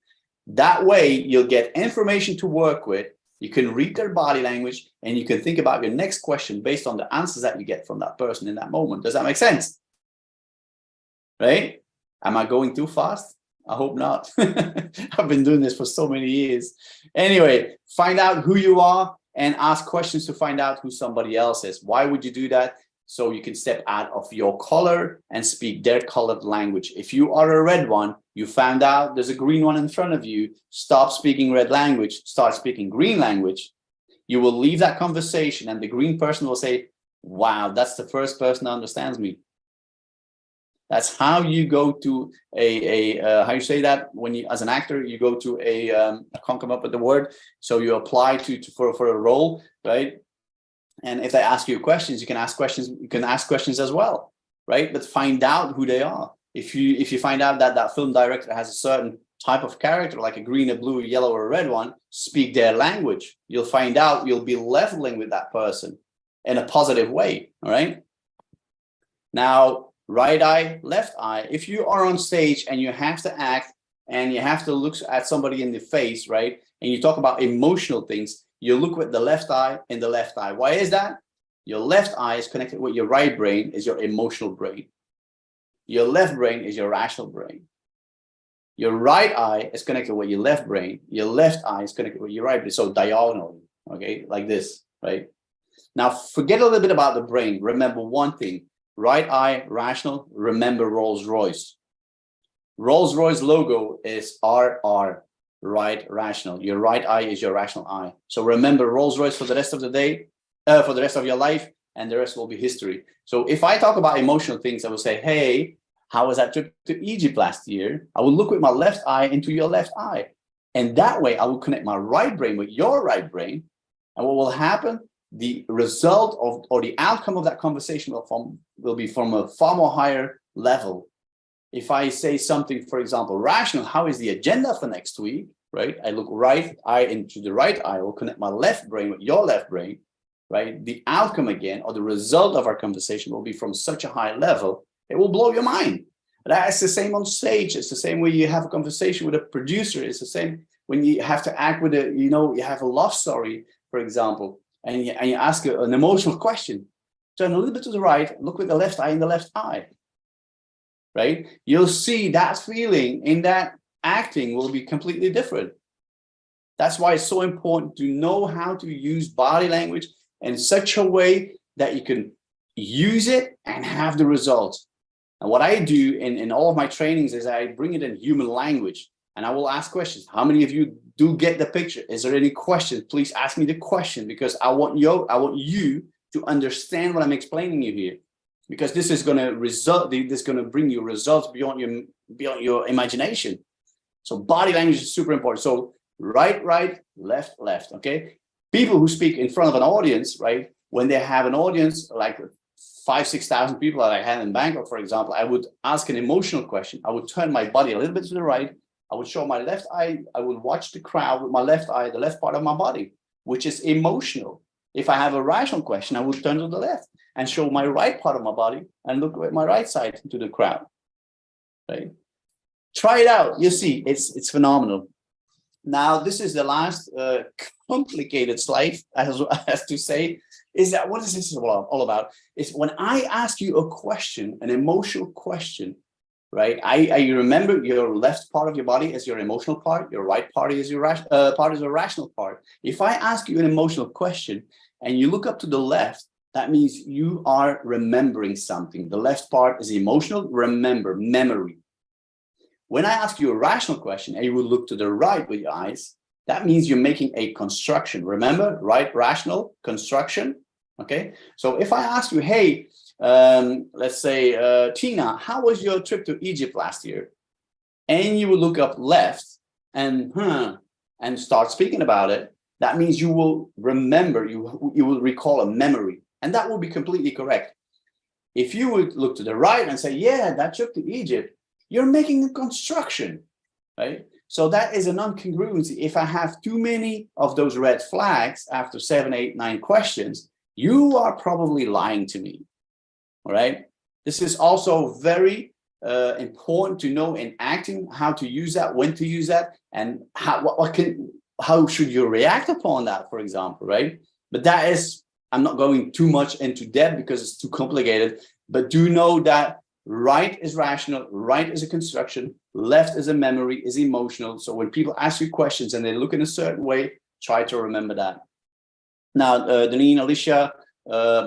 Speaker 7: That way, you'll get information to work with. You can read their body language, and you can think about your next question based on the answers that you get from that person in that moment. Does that make sense? Right? Am I going too fast? I hope not. I've been doing this for so many years. Anyway, find out who you are and ask questions to find out who somebody else is. Why would you do that? So you can step out of your color and speak their colored language. If you are a red one, you found out there's a green one in front of you, stop speaking red language, start speaking green language. You will leave that conversation and the green person will say, wow, that's the first person that understands me. That's how you go to how you say that when you, as an actor, you go to I can't come up with the word. So you apply for a role, right? And if they ask you questions, you can ask questions. You can ask questions as well, right? But find out who they are. If you find out that that film director has a certain type of character, like a green, a blue, a yellow, or a red one, speak their language. You'll find out. You'll be leveling with that person in a positive way. All right. Now, right eye, left eye. If you are on stage and you have to act and you have to look at somebody in the face, right? And you talk about emotional things, you look with the left eye in the left eye. Why is that? Your left eye is connected with your right brain, is your emotional brain. Your left brain is your rational brain. Your right eye is connected with your left brain. Your left eye is connected with your right brain. So diagonally, okay, like this, right? Now, forget a little bit about the brain. Remember one thing. Right eye, rational, remember Rolls-Royce. Rolls-Royce logo is RR, right, rational. Your right eye is your rational eye. So remember Rolls-Royce for the rest of the day, for the rest of your life, and the rest will be history. So if I talk about emotional things, I will say, hey, how was that trip to Egypt last year? I will look with my left eye into your left eye. And that way I will connect my right brain with your right brain. And what will happen? The result of, or the outcome of that conversation will be from a far more higher level. If I say something, for example, rational, how is the agenda for next week, right? I look right eye into the right eye, I will connect my left brain with your left brain, right? The outcome again, or the result of our conversation will be from such a high level, it will blow your mind. That's the same on stage. It's the same way you have a conversation with a producer. It's the same when you have to act with a, you have a love story, for example, and you ask an emotional question. Turn a little bit to the right, look with the left eye in the left eye, right? You'll see that feeling in that acting will be completely different. That's why it's so important to know how to use body language in such a way that you can use it and have the results. And what I do in all of my trainings is I bring it in human language and I will ask questions. How many of you do get the picture? Is there any questions? Please ask me the question, because I want you to understand what I'm explaining you here, because this is going to bring you results beyond your imagination. So body language is super important. So right, left, okay? People who speak in front of an audience, right? When they have an audience like 5,000-6,000 people that I had in Bangkok, for example, I would ask an emotional question. I would turn my body a little bit to the right. I would show my left eye. I would watch the crowd with my left eye, the left part of my body, which is emotional. If I have a rational question, I would turn to the left and show my right part of my body and look with my right side to the crowd, right? Try it out. You see, it's phenomenal. Now, this is the last complicated slide, as to say, is that what is this all about? Is when I ask you a question, an emotional question, right? I remember your left part of your body is your emotional part, your right part is your part is a rational part. If I ask you an emotional question and you look up to the left, that means you are remembering something. The left part is emotional, remember, memory. When I ask you a rational question and you will look to the right with your eyes, that means you're making a construction. Remember, right, rational, construction, okay? So if I ask you, hey, let's say, Tina, how was your trip to Egypt last year? And you will look up left and start speaking about it. That means you will remember, you will recall a memory, and that will be completely correct. If you would look to the right and say, yeah, that trip to Egypt, you're making a construction, right? So that is a non-congruency. If I have too many of those red flags after 7, 8, 9 questions, you are probably lying to me, all right? This is also very important to know in acting, how to use that, when to use that, and how should you react upon that, for example, right? But that is, I'm not going too much into depth because it's too complicated, but do know that right is rational, right is a construction, left is a memory, is emotional. So when people ask you questions and they look in a certain way, try to remember that. Now, Deneen, Alicia,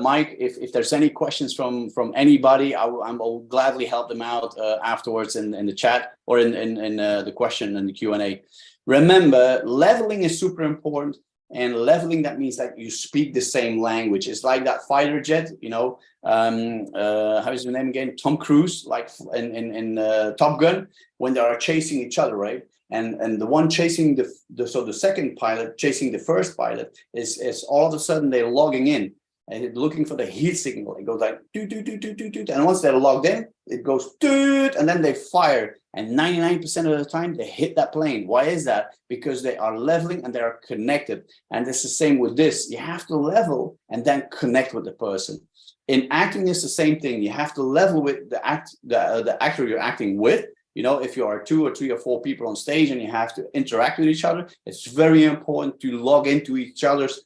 Speaker 7: Mike, if there's any questions from anybody, I'll gladly help them out afterwards in the chat or in the question and the Q&A. Remember, leveling is super important, and leveling, that means that you speak the same language. It's like that fighter jet, you know, how is his name again? Tom Cruise, like in Top Gun, when they are chasing each other, right? And the one chasing the second pilot chasing the first pilot is all of a sudden they're logging in and looking for the heat signal. It goes like doot, doot, doot, doot, doot, doot. And once they're logged in, it goes doot, and then they fire. And 99% of the time they hit that plane. Why is that? Because they are leveling and they are connected. And it's the same with this. You have to level and then connect with the person. In acting, it's the same thing. You have to level with the actor you're acting with. You know, if you are 2 or 3 or 4 people on stage and you have to interact with each other, it's very important to log into each other's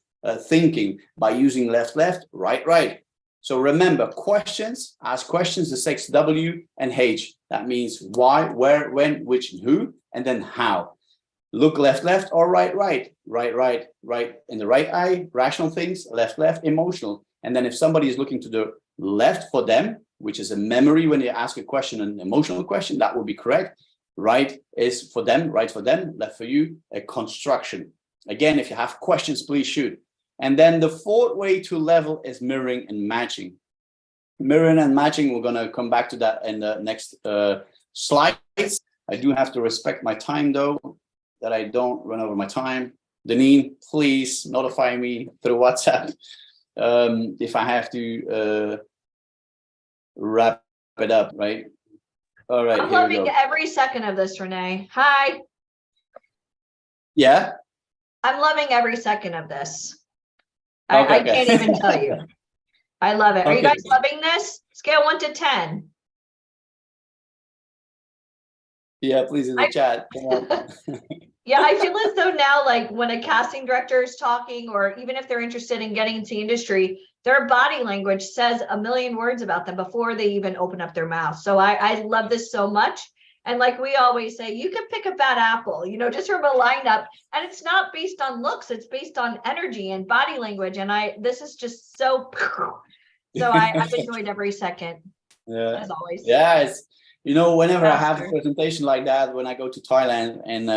Speaker 7: thinking by using left, right, right. So remember, questions, ask questions, the 6 W and H. That means why, where, when, which, and who, and then how. Look left, or right, right, right, right, right. In the right eye, rational things, left, emotional. And then if somebody is looking to the left for them, which is a memory when they ask a question, an emotional question, that would be correct. Right is for them, right for them, left for you, a construction. Again, if you have questions, please shoot. And then the 4th way to level is mirroring and matching. Mirroring and matching, we're going to come back to that in the next slides. I do have to respect my time, though, that I don't run over my time. Deneen, please notify me through WhatsApp if I have to wrap it up, right? All right.
Speaker 9: I'm loving every second of this, Renee. Hi.
Speaker 7: Yeah.
Speaker 9: I'm loving every second of this.
Speaker 7: Okay,
Speaker 9: I can't even tell you. I love it. Are you
Speaker 7: Okay.
Speaker 9: guys loving this? Scale 1 to 10.
Speaker 7: Yeah, please in the chat.
Speaker 9: Yeah, I feel as though now, like when a casting director is talking, or even if they're interested in getting into the industry, their body language says a million words about them before they even open up their mouth. So I love this so much. And like we always say, you can pick a bad apple, you know, just from a lineup, and it's not based on looks, it's based on energy and body language. And this is just so I've enjoyed every second.
Speaker 7: Yeah,
Speaker 9: as always.
Speaker 7: Yeah, it's, you know, whenever I have a presentation like that, when I go to Thailand and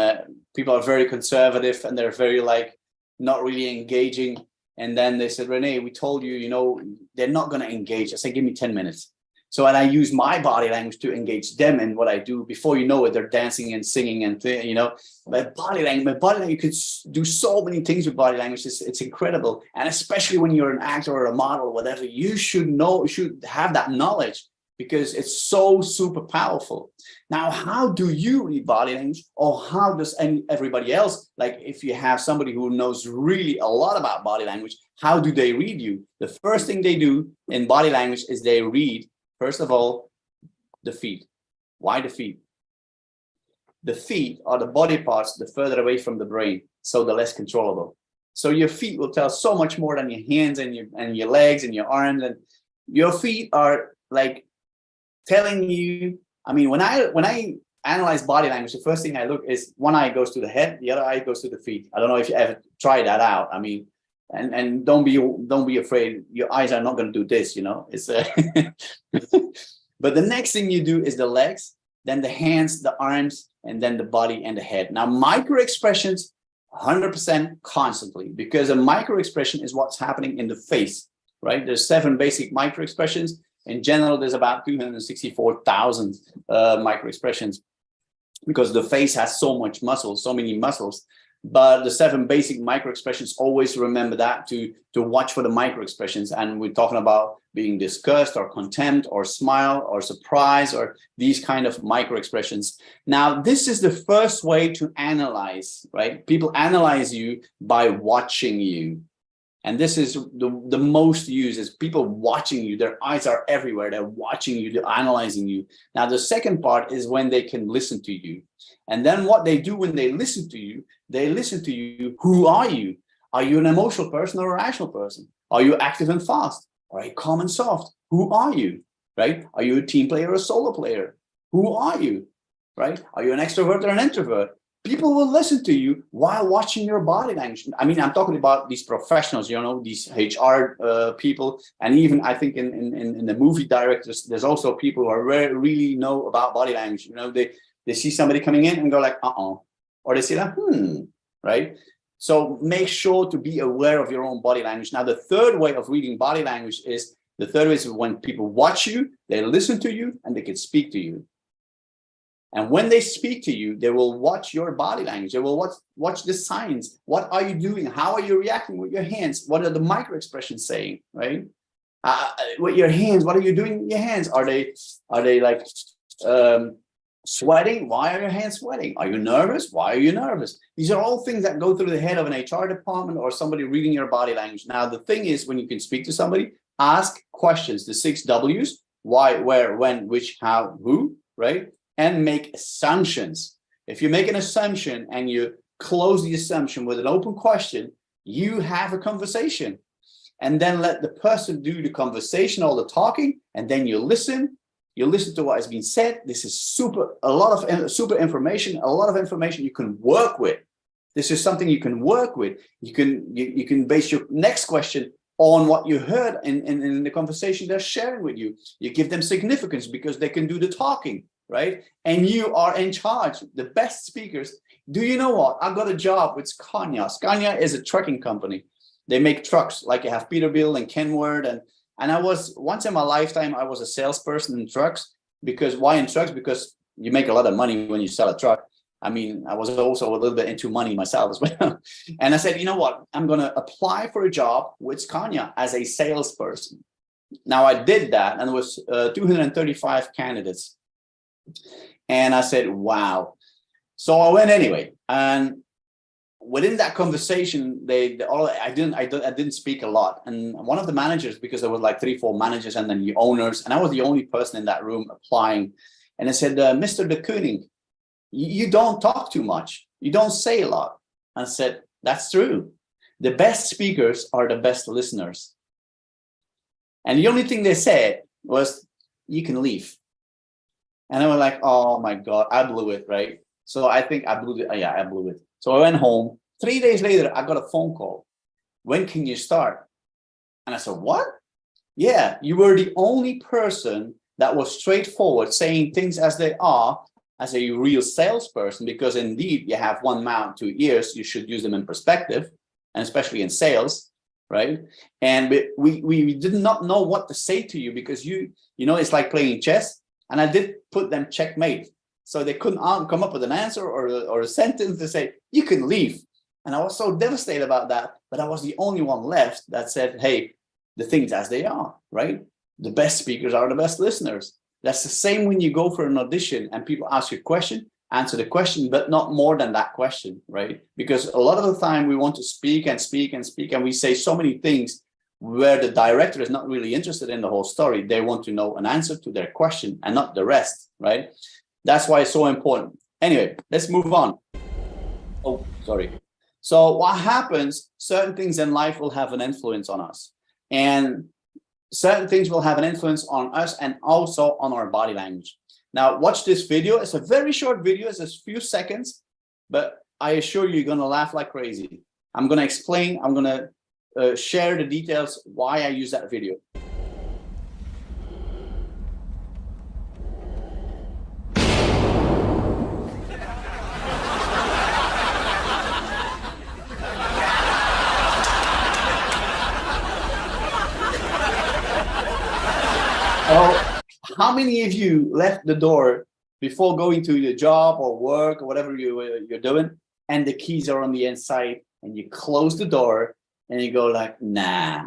Speaker 7: people are very conservative and they're very like not really engaging, and then they said, Renee, we told you, you know, they're not going to engage. I said, give me 10 minutes. So, and I use my body language to engage them in what I do. Before you know it, they're dancing and singing and, you know, my body language, you could do so many things with body language. It's incredible. And especially when you're an actor or a model or whatever, you should have that knowledge because it's so super powerful. Now, how do you read body language, or how does everybody else, like if you have somebody who knows really a lot about body language, how do they read you? The first thing they do in body language is they read, first of all, the feet. Why the feet? The feet are the body parts the further away from the brain, so the less controllable. So your feet will tell so much more than your hands and your legs and your arms. And your feet are like telling you. I mean, when I analyze body language, the first thing I look is one eye goes to the head, the other eye goes to the feet. I don't know if you ever tried that out. I mean, and don't be afraid. Your eyes are not going to do this, you know. It's but the next thing you do is the legs, then the hands, the arms, and then the body and the head. Now, micro expressions, 100% constantly, because a micro expression is what's happening in the face, right? There's 7 basic micro expressions. In general, there's about 264,000 micro expressions because the face has so much muscle, so many muscles. But the 7 basic micro expressions, always remember that to watch for the micro expressions. And we're talking about being disgust or contempt or smile or surprise or these kind of micro expressions. Now, this is the first way to analyze, right? People analyze you by watching you. And this is the most used is people watching you. Their eyes are everywhere. They're watching you, they're analyzing you. Now, the second part is when they can listen to you. And then what they do when they listen to you, who are you? Are you an emotional person or a rational person? Are you active and fast? Are you calm and soft? Who are you, right? Are you a team player or a solo player? Who are you, right? Are you an extrovert or an introvert? People will listen to you while watching your body language. I mean, I'm talking about these professionals, you know, these HR people, and even I think in the movie directors, there's also people who are really know about body language. You know, they see somebody coming in and go like, or they say like, right? So make sure to be aware of your own body language. Now, the third way of reading body language is when people watch you, they listen to you, and they can speak to you. And when they speak to you, they will watch your body language. They will watch the signs. What are you doing? How are you reacting with your hands? What are the micro expressions saying, right? With your hands, what are you doing with your hands? Are they like sweating? Why are your hands sweating? Are you nervous? Why are you nervous? These are all things that go through the head of an HR department or somebody reading your body language. Now, the thing is, when you can speak to somebody, ask questions, the 6 W's, why, where, when, which, how, who, right? And make assumptions. If you make an assumption and you close the assumption with an open question, you have a conversation. And then let the person do the conversation, all the talking, and then you listen. You listen to what has been said. This is super information, a lot of information you can work with. This is something you can work with. You can base your next question on what you heard in the conversation they're sharing with you. You give them significance because they can do the talking, right? And you are in charge. The best speakers. Do you know what? I got a job with Scania. Scania is a trucking company. They make trucks, like you have Peterbilt and Kenworth. And I was, once in my lifetime, I was a salesperson in trucks. Because why in trucks? Because you make a lot of money when you sell a truck. I mean, I was also a little bit into money myself as well. And I said, you know what? I'm going to apply for a job with Scania as a salesperson. Now, I did that, and there was 235 candidates. And I said, wow. So I went anyway. And within that conversation, I didn't speak a lot. And one of the managers, because there was like 3-4 managers and then the owners, and I was the only person in that room applying. And I said, Mr. de Kooning, you don't talk too much. You don't say a lot. I said, that's true. The best speakers are the best listeners. And the only thing they said was, you can leave. And I was like, oh my God, I blew it, right? So I think I blew it. Yeah, I blew it. So I went home. 3 days later, I got a phone call. When can you start? And I said, what? Yeah, you were the only person that was straightforward, saying things as they are, as a real salesperson, because indeed you have one mouth, 2 ears. You should use them in perspective, and especially in sales, right? And we did not know what to say to you, because you know, it's like playing chess. And I did put them checkmate. So they couldn't come up with an answer or a sentence to say, you can leave. And I was so devastated about that. But I was the only one left that said, hey, the things as they are, right? The best speakers are the best listeners. That's the same when you go for an audition and people ask you a question, answer the question, but not more than that question, right? Because a lot of the time we want to speak and speak and speak, and we say so many things where the director is not really interested in the whole story. They want to know an answer to their question and not the rest, right? That's why it's so important. Anyway, let's move on. Oh, sorry. So what happens, certain things in life will have an influence on us. And certain things will have an influence on us and also on our body language. Now, watch this video. It's a very short video. It's a few seconds, but I assure you, you're going to laugh like crazy. I'm going to explain. I'm going to share the details why I use that video. How many of you left the door before going to your job or work or whatever you're doing, and the keys are on the inside, and you close the door and you go like, nah?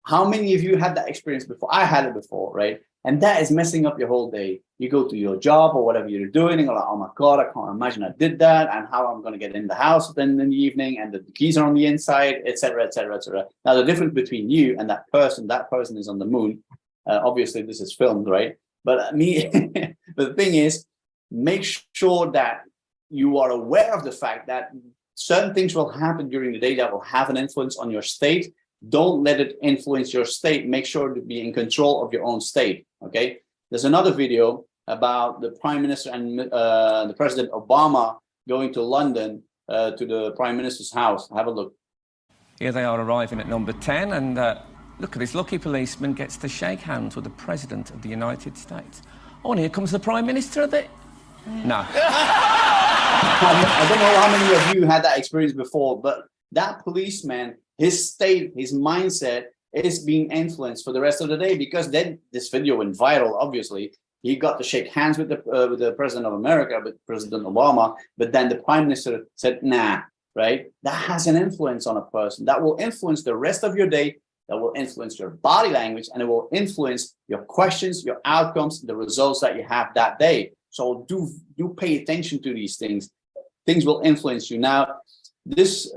Speaker 7: How many of you had that experience before? I had it before, right? And that is messing up your whole day. You go to your job or whatever you're doing, and you're like, oh my God, I can't imagine I did that, and how I'm going to get in the house then in the evening, and the keys are on the inside, etc., etc., etc. Now, the difference between you and that person is on the moon. Obviously, this is filmed, right? But but the thing is, make sure that you are aware of the fact that certain things will happen during the day that will have an influence on your state. Don't let it influence your state. Make sure to be in control of your own state. Okay. There's another video about the Prime Minister and the President Obama going to London to the Prime Minister's house. Have a look.
Speaker 10: Here they are arriving at number 10, and look at this lucky policeman gets to shake hands with the President of the United States. Oh, and here comes the Prime Minister of it. No.
Speaker 7: I don't know how many of you had that experience before, but that policeman, his state, his mindset is being influenced for the rest of the day, because then this video went viral. Obviously, he got to shake hands with the President of America, with President Obama, but then the Prime Minister said, nah, right? That has an influence on a person. That will influence the rest of your day. That will influence your body language, and it will influence your questions, your outcomes, the results that you have that day. So do pay attention to these things. Things will influence you. Now, this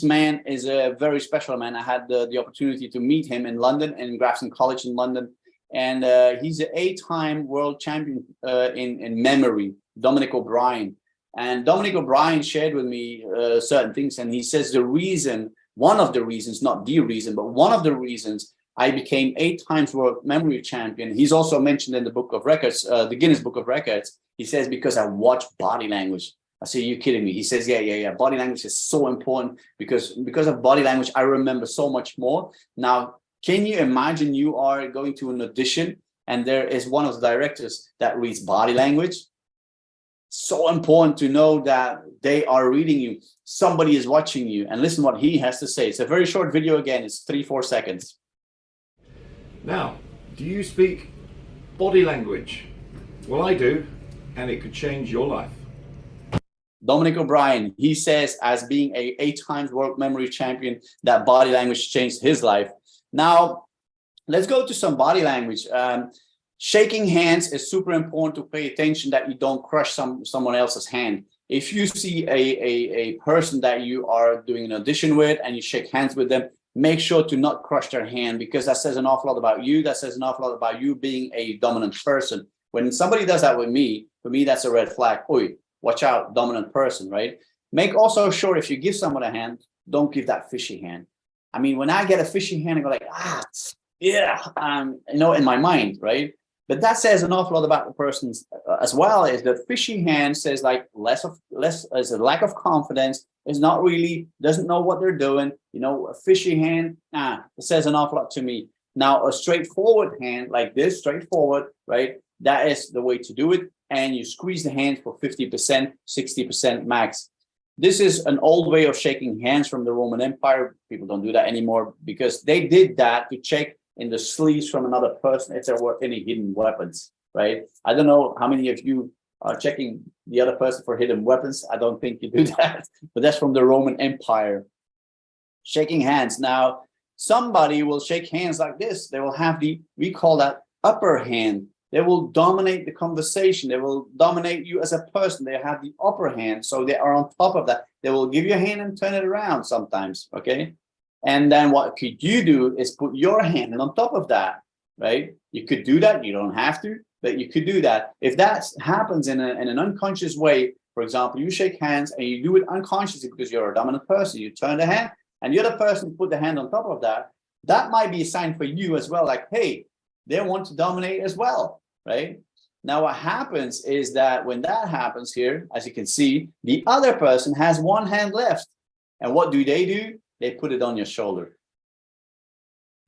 Speaker 7: man is a very special man. I had the opportunity to meet him in London, in Grafton College in London, and he's an 8-time world champion in memory, Dominic O'Brien. And Dominic O'Brien shared with me certain things, and he says one of the reasons, not the reason, but one of the reasons I became 8 times world memory champion. He's also mentioned in the book of records, the Guinness Book of Records. He says, because I watch body language. I say, you're kidding me. He says, yeah. Body language is so important, because of body language, I remember so much more. Now, can you imagine you are going to an audition and there is one of the directors that reads body language? So important to know that they are reading you. Somebody is watching you, and listen what he has to say. It's a very short video. Again, it's 3-4 seconds.
Speaker 11: Now, do you speak body language? Well, I do, and it could change your life.
Speaker 7: Dominic O'Brien, he says, as being a 8 times world memory champion, that body language changed his life. Now, let's go to some body language. Shaking hands is super important to pay attention that you don't crush someone else's hand. If you see a person that you are doing an audition with and you shake hands with them, make sure to not crush their hand, because that says an awful lot about you. That says an awful lot about you being a dominant person. When somebody does that with me, for me, that's a red flag. Oi, watch out, dominant person, right? Make also sure if you give someone a hand, don't give that fishy hand. I mean, when I get a fishy hand, I go like, yeah, in my mind, right? But that says an awful lot about the person as well. Is the fishy hand says like less as a lack of confidence, is not really, doesn't know what they're doing. A fishy hand, it says an awful lot to me. Now, a straightforward hand like this, straightforward, right? That is the way to do it. And you squeeze the hand for 50%, 60% max. This is an old way of shaking hands from the Roman Empire. People don't do that anymore because they did that to check in the sleeves from another person if there were any hidden weapons, right? I don't know how many of you are checking the other person for hidden weapons. I don't think you do that, but that's from the Roman Empire. Shaking hands. Now, somebody will shake hands like this. They will have we call that upper hand. They will dominate the conversation. They will dominate you as a person. They have the upper hand. So they are on top of that. They will give you a hand and turn it around sometimes, okay? And then what could you do is put your hand on top of that, right? You could do that. You don't have to, but you could do that. If that happens in an unconscious way, for example, you shake hands and you do it unconsciously because you're a dominant person. You turn the hand and the other person put the hand on top of that. That might be a sign for you as well. Like, hey, they want to dominate as well, right? Now, what happens is that when that happens here, as you can see, the other person has one hand left. And what do? They put it on your shoulder,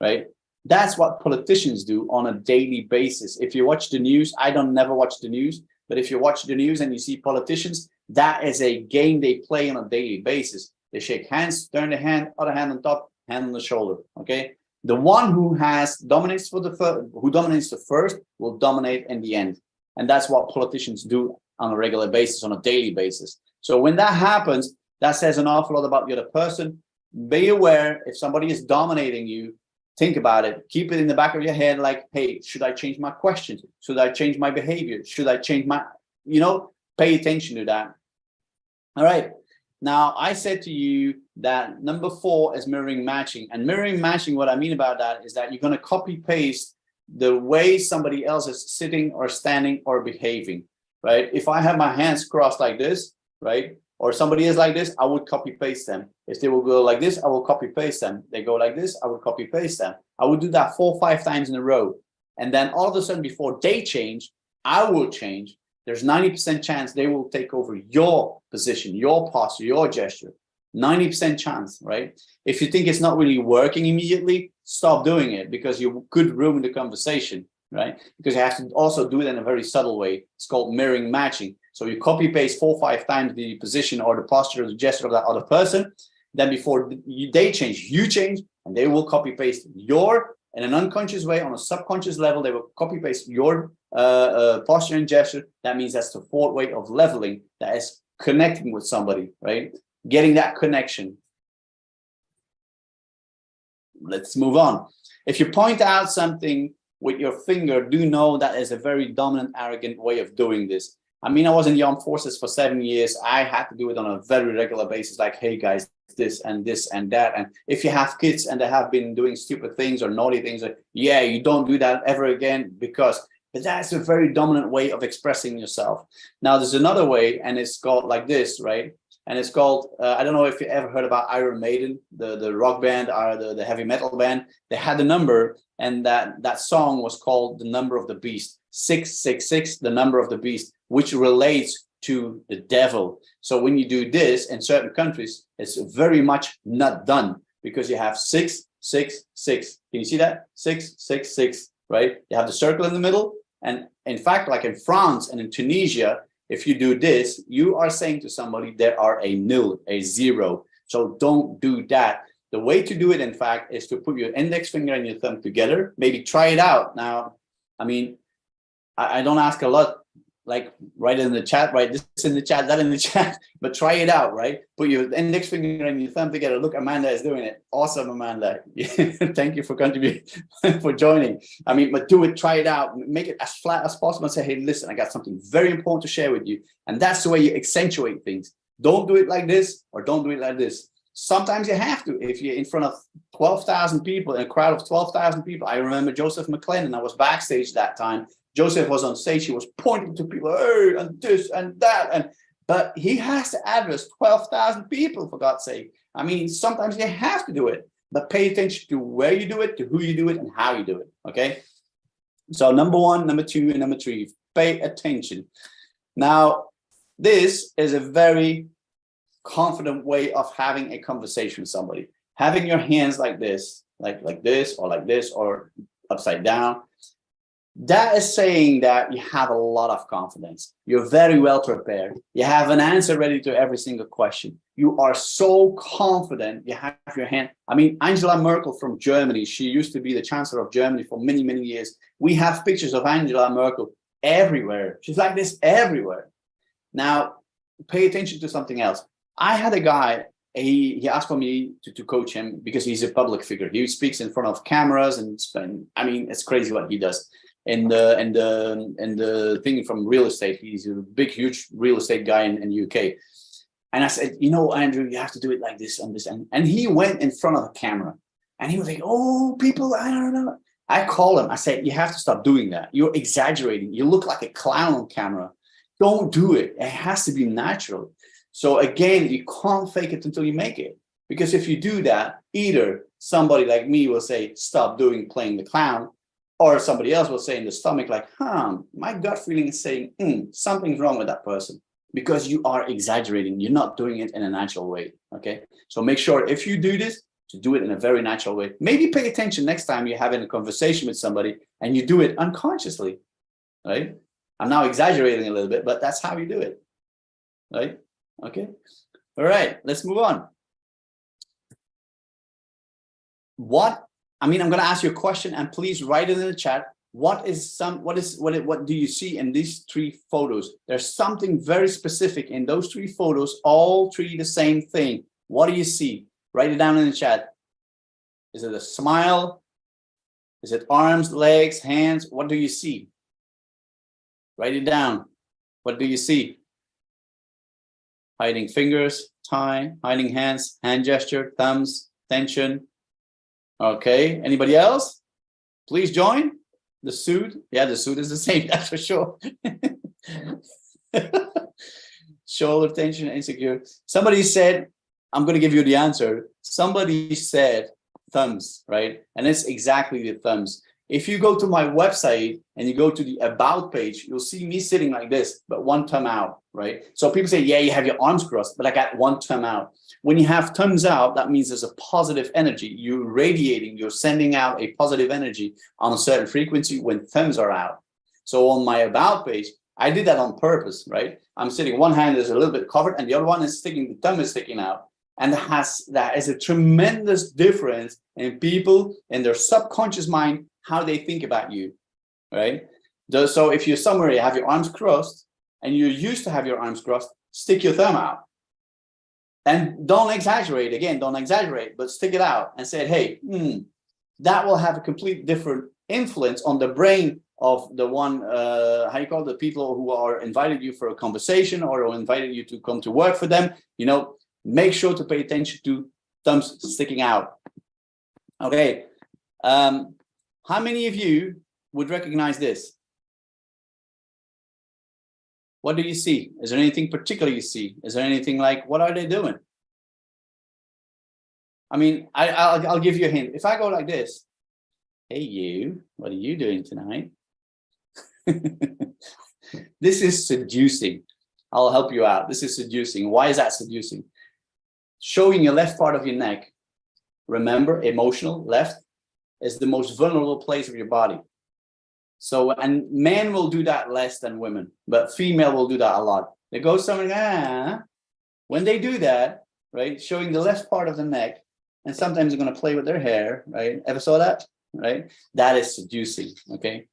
Speaker 7: right? That's what politicians do on a daily basis. If you watch the news, I don't never watch the news, but if you watch the news and you see politicians, that is a game they play on a daily basis. They shake hands, turn the hand, other hand on top, hand on the shoulder, okay? The one who dominates the first will dominate in the end. And that's what politicians do on a regular basis, on a daily basis. So when that happens, that says an awful lot about the other person. Be aware if somebody is dominating you, think about it. Keep it in the back of your head, like, hey, should I change my questions? Should I change my behavior? Should I change my, pay attention to that. All right. Now, I said to you that number 4 is mirroring matching. And mirroring matching, what I mean about that is that you're going to copy paste the way somebody else is sitting or standing or behaving, right? If I have my hands crossed like this, right? Or somebody is like this, I would copy paste them. If they will go like this, I will copy paste them. They go like this, I will copy paste them. I would do that 4 or 5 times in a row. And then all of a sudden, before they change, I will change. There's 90% chance they will take over your position, your posture, your gesture. 90% chance, right? If you think it's not really working immediately, stop doing it, because you could ruin the conversation, right? Because you have to also do it in a very subtle way. It's called mirroring matching. So you copy paste 4 or 5 times the position or the posture or the gesture of that other person. Then before they change, you change, and they will copy paste your, in an unconscious way, on a subconscious level, they will copy paste your posture and gesture. That means that's the 4th way of leveling. That is connecting with somebody, right? Getting that connection. Let's move on. If you point out something with your finger, do know that is a very dominant, arrogant way of doing this. I mean, I was in the armed forces for 7 years. I had to do it on a very regular basis, like, hey guys, this and this and that. And if you have kids and they have been doing stupid things or naughty things, yeah, you don't do that ever again, but that's a very dominant way of expressing yourself. Now, there's another way, and it's called like this, right? And it's called, I don't know if you ever heard about Iron Maiden, the rock band or the heavy metal band. They had a number, and that song was called The Number of the Beast. 666, the number of the beast, which relates to the devil. So when you do this in certain countries, it's very much not done, because you have 666. Can you see that? 666, right? You have the circle in the middle. And in fact, like in France and in Tunisia, if you do this, you are saying to somebody there are a nil, a 0. So don't do that. The way to do it, in fact, is to put your index finger and your thumb together. Maybe try it out. Now, I mean, I don't ask a lot, like write it in the chat, right? This in the chat, that in the chat, but try it out, right? Put your index finger and your thumb together. Look, Amanda is doing it. Awesome, Amanda. Thank you for contributing, for joining. I mean, but do it, try it out, make it as flat as possible and say, hey, listen, I got something very important to share with you. And that's the way you accentuate things. Don't do it like this, or don't do it like this. Sometimes you have to. If you're in front of 12,000 people, in a crowd of 12,000 people. I remember Joseph McClellan. I was backstage that time. Joseph was on stage. He was pointing to people, hey, and this and that. But he has to address 12,000 people, for God's sake. I mean, sometimes you have to do it, but pay attention to where you do it, to who you do it, and how you do it. Okay. So number 1, number 2, and number 3, pay attention. Now, this is a very confident way of having a conversation with somebody. Having your hands like this, like this, or upside down. That is saying that you have a lot of confidence. You're very well prepared. You have an answer ready to every single question. You are so confident. You have your hand. I mean, Angela Merkel from Germany, she used to be the Chancellor of Germany for many, many years. We have pictures of Angela Merkel everywhere. She's like this everywhere. Now, pay attention to something else. I had a guy, he asked for me to coach him because he's a public figure. He speaks in front of cameras and I mean, it's crazy what he does. And the thing from real estate, he's a big, huge real estate guy in UK. And I said, Andrew, you have to do it like this and this. And he went in front of the camera and he was like, oh, people, I don't know. I call him. I said, you have to stop doing that. You're exaggerating. You look like a clown on camera. Don't do it. It has to be natural. So again, you can't fake it until you make it. Because if you do that, either somebody like me will say, stop playing the clown, or somebody else will say in the stomach, like, my gut feeling is saying, something's wrong with that person, because you are exaggerating. You're not doing it in a natural way, okay? So make sure if you do this, to do it in a very natural way. Maybe pay attention next time you're having a conversation with somebody and you do it unconsciously, right? I'm now exaggerating a little bit, but that's how you do it, right? Okay, all right, let's move on. I'm going to ask you a question, and please write it in the chat. What do you see in these 3 photos? There's something very specific in those 3 photos, all 3 the same thing. What do you see? Write it down in the chat. Is it a smile? Is it arms, legs, hands? What do you see? Write it down. What do you see? Hiding fingers, tie, hiding hands, hand gesture, thumbs, tension. Okay, anybody else? Please join. The suit. Yeah, the suit is the same, that's for sure. Shoulder tension, insecure. Somebody said, I'm going to give you the answer. Somebody said thumbs, right? And it's exactly the thumbs. If you go to my website and you go to the about page, you'll see me sitting like this, but one thumb out, right? So people say, yeah, you have your arms crossed, but I got one thumb out. When you have thumbs out, that means there's a positive energy. You're radiating, you're sending out a positive energy on a certain frequency when thumbs are out. So on my about page, I did that on purpose, right? I'm sitting, one hand is a little bit covered and the other one is sticking, the thumb is sticking out. And that is a tremendous difference in people, in their subconscious mind, how they think about you, right? So if you're somewhere, you have your arms crossed and you're used to have your arms crossed, stick your thumb out. And don't exaggerate, again, don't exaggerate, but stick it out and say, hey, that will have a complete different influence on the brain of the one, how you call it, the people who are invited you for a conversation or who invited you to come to work for them. You know, make sure to pay attention to thumbs sticking out. Okay. How many of you would recognize this? What do you see? Is there anything particular you see? Is there anything like, what are they doing? I mean, I'll give you a hint. If I go like this, hey you, what are you doing tonight? This is seducing. I'll help you out. This is seducing. Why is that seducing? Showing your left part of your neck. Remember, emotional, left is the most vulnerable place of your body. So, and men will do that less than women, but female will do that a lot. They go somewhere, when they do that, right, showing the left part of the neck, and sometimes they're going to play with their hair, right? Ever saw that? Right? That is seducing, okay?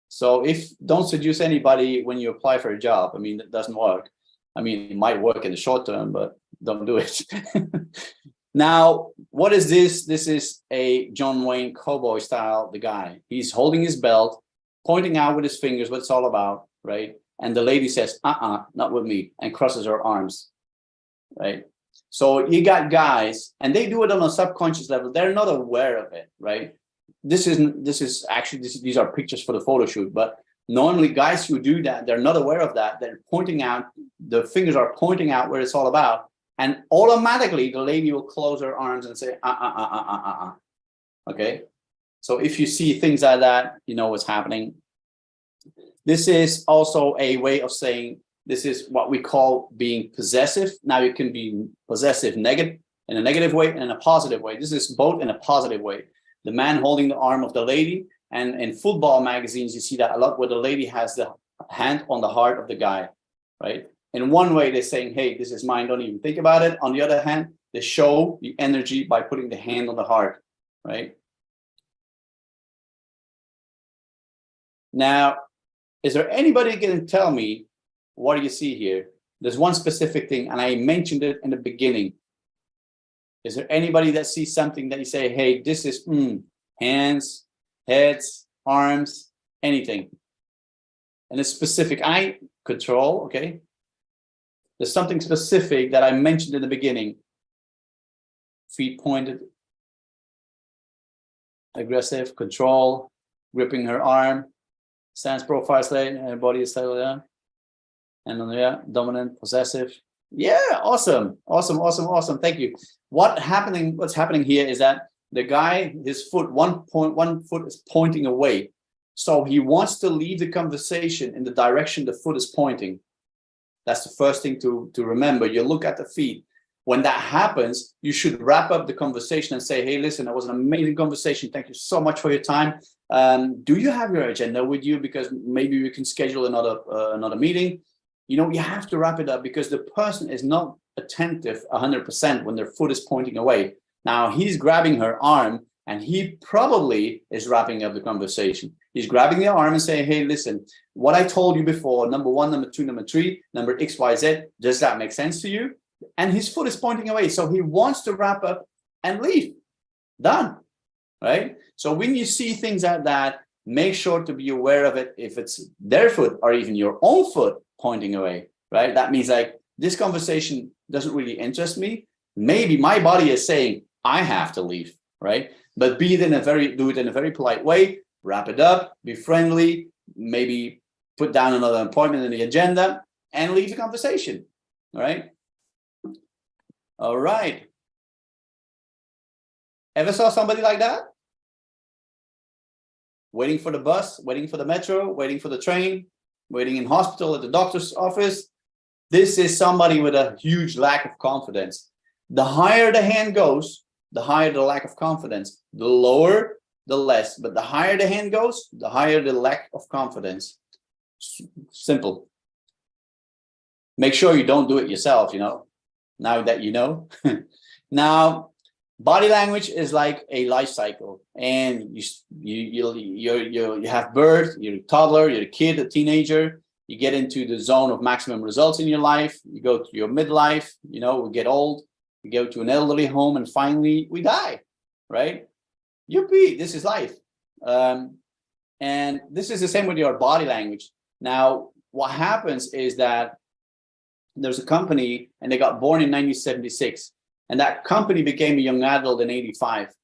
Speaker 7: So don't seduce anybody when you apply for a job. I mean, it doesn't work. I mean, it might work in the short term, but don't do it. Now, what is this? This is a John Wayne cowboy style, the guy. He's holding his belt, pointing out with his fingers what it's all about, right? And the lady says, not with me, and crosses her arms, right? So you got guys, and they do it on a subconscious level. They're not aware of it, right? These are pictures for the photo shoot, but normally guys who do that, they're not aware of that. They're pointing out, the fingers are pointing out where it's all about. And automatically the lady will close her arms and say, Okay. So if you see things like that, you know what's happening. This is also a way of saying, this is what we call being possessive. Now you can be possessive in a negative way and in a positive way. This is both in a positive way. The man holding the arm of the lady, and in football magazines, you see that a lot where the lady has the hand on the heart of the guy, right? In one way, they're saying, hey, this is mine, don't even think about it. On the other hand, they show the energy by putting the hand on the heart, right? Now, is there anybody who can tell me what do you see here? There's one specific thing, and I mentioned it in the beginning. Is there anybody that sees something that you say, hey, this is hands, heads, arms, anything? And it's specific. I control, okay? There's something specific that I mentioned in the beginning. Feet pointed, aggressive, control, gripping her arm, stance profile state, her body is settled down. And then, yeah, dominant, possessive. Yeah, awesome. Thank you. What's happening here is that the guy, his foot, one foot is pointing away. So he wants to leave the conversation in the direction the foot is pointing. That's the first thing to remember. You look at the feet. When that happens, you should wrap up the conversation and say, hey, listen, that was an amazing conversation. Thank you so much for your time. Do you have your agenda with you? Because maybe we can schedule another meeting. You know, you have to wrap it up because the person is not attentive 100% when their foot is pointing away. Now he's grabbing her arm and he probably is wrapping up the conversation. He's grabbing the arm and saying, hey, listen, what I told you before, number 1, number 2, number 3, number X, Y, Z, does that make sense to you? And his foot is pointing away. So he wants to wrap up and leave. Done. right? So when you see things like that, make sure to be aware of it. If it's their foot or even your own foot pointing away, right? That means like this conversation doesn't really interest me. Maybe my body is saying I have to leave, right? But do it in a very polite way. Wrap it up, be friendly, maybe put down another appointment in the agenda and leave the conversation. All right. All right. Ever saw somebody like that? Waiting for the bus, waiting for the metro, waiting for the train, waiting in hospital, at the doctor's office. This is somebody with a huge lack of confidence. The higher the hand goes, the higher the lack of confidence. The lower, the less. But the higher the hand goes, the higher the lack of confidence. Simple. Make sure you don't do it yourself, you know, now that you know. Now, body language is like a life cycle, and you have birth, you're a toddler, you're a kid, a teenager, you get into the zone of maximum results in your life, you go to your midlife, you know, we get old, we go to an elderly home, and finally we die, right? Yippee, this is life. And this is the same with your body language. Now, what happens is that there's a company and they got born in 1976. And that company became a young adult in 85.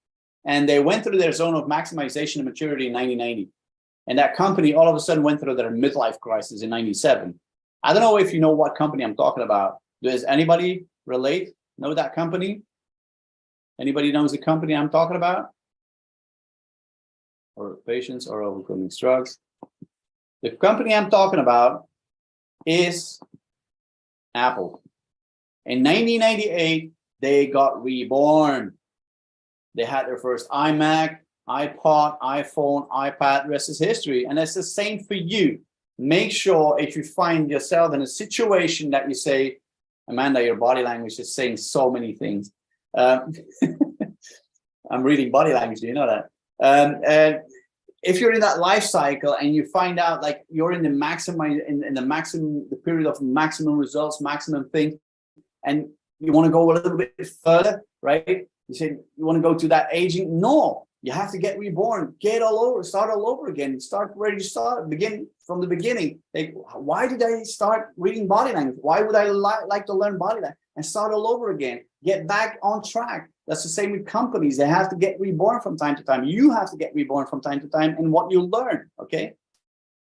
Speaker 7: And they went through their zone of maximization and maturity in 1990. And that company all of a sudden went through their midlife crisis in 97. I don't know if you know what company I'm talking about. Does anybody relate? Know that company? Anybody knows the company I'm talking about? Or patients or overcoming drugs? The company I'm talking about is Apple. In 1998, they got reborn. They had their first iMac, iPod, iPhone, iPad. The rest is history. And it's the same for you. Make sure if you find yourself in a situation that you say, Amanda, your body language is saying so many things. I'm reading body language, do you know that? And if you're in that life cycle and you find out like you're in the the period of maximum results, maximum thing, and you want to go a little bit further, right? You say you want to go to that aging. No, you have to get reborn, start all over again, begin from the beginning. Like, why did I start reading body language? Why would I like to learn body language and start all over again? Get back on track. That's the same with companies. They have to get reborn from time to time. You have to get reborn from time to time in what you learn, okay?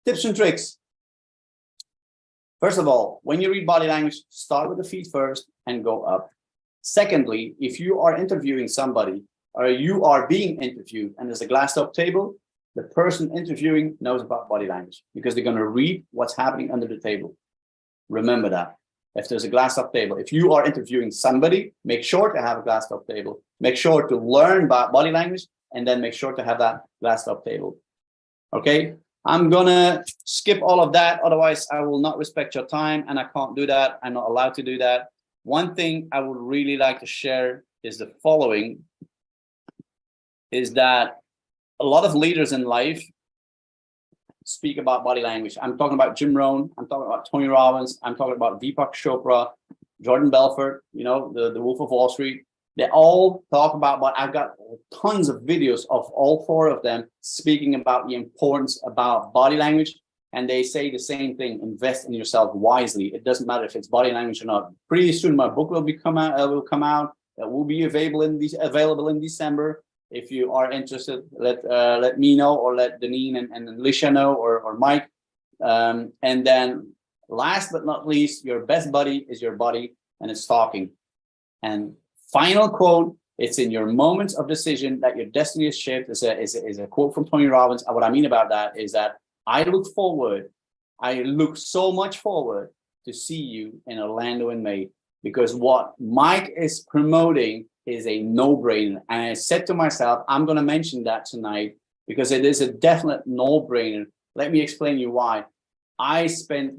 Speaker 7: Tips and tricks. First of all, when you read body language, start with the feet first and go up. Secondly, if you are interviewing somebody or you are being interviewed and there's a glass top table, the person interviewing knows about body language because they're going to read what's happening under the table. Remember that. If there's a glass top table, if you are interviewing somebody, make sure to have a glass top table. Make sure to learn about body language and then make sure to have that glass top table. Okay, I'm gonna skip all of that. Otherwise, I will not respect your time and I can't do that. I'm not allowed to do that. One thing I would really like to share is the following, is that a lot of leaders in life speak about body language. I'm talking about Jim Rohn. I'm talking about Tony Robbins. I'm talking about Deepak Chopra, Jordan Belfort, you know, the Wolf of Wall Street. They all talk about, but I've got tons of videos of all four of them speaking about the importance about body language. And they say the same thing, invest in yourself wisely. It doesn't matter if it's body language or not. Pretty soon my book will come out. That will be available in December. If you are interested, let me know or let Deneen and Alicia know or Mike. And then last but not least, your best buddy is your body and it's talking. And final quote, it's in your moments of decision that your destiny is shaped, is a quote from Tony Robbins. And what I mean about that is that I look so much forward to see you in Orlando in May, because what Mike is promoting is a no-brainer. And I said to myself, I'm going to mention that tonight because it is a definite no-brainer. Let me explain you why. I spent,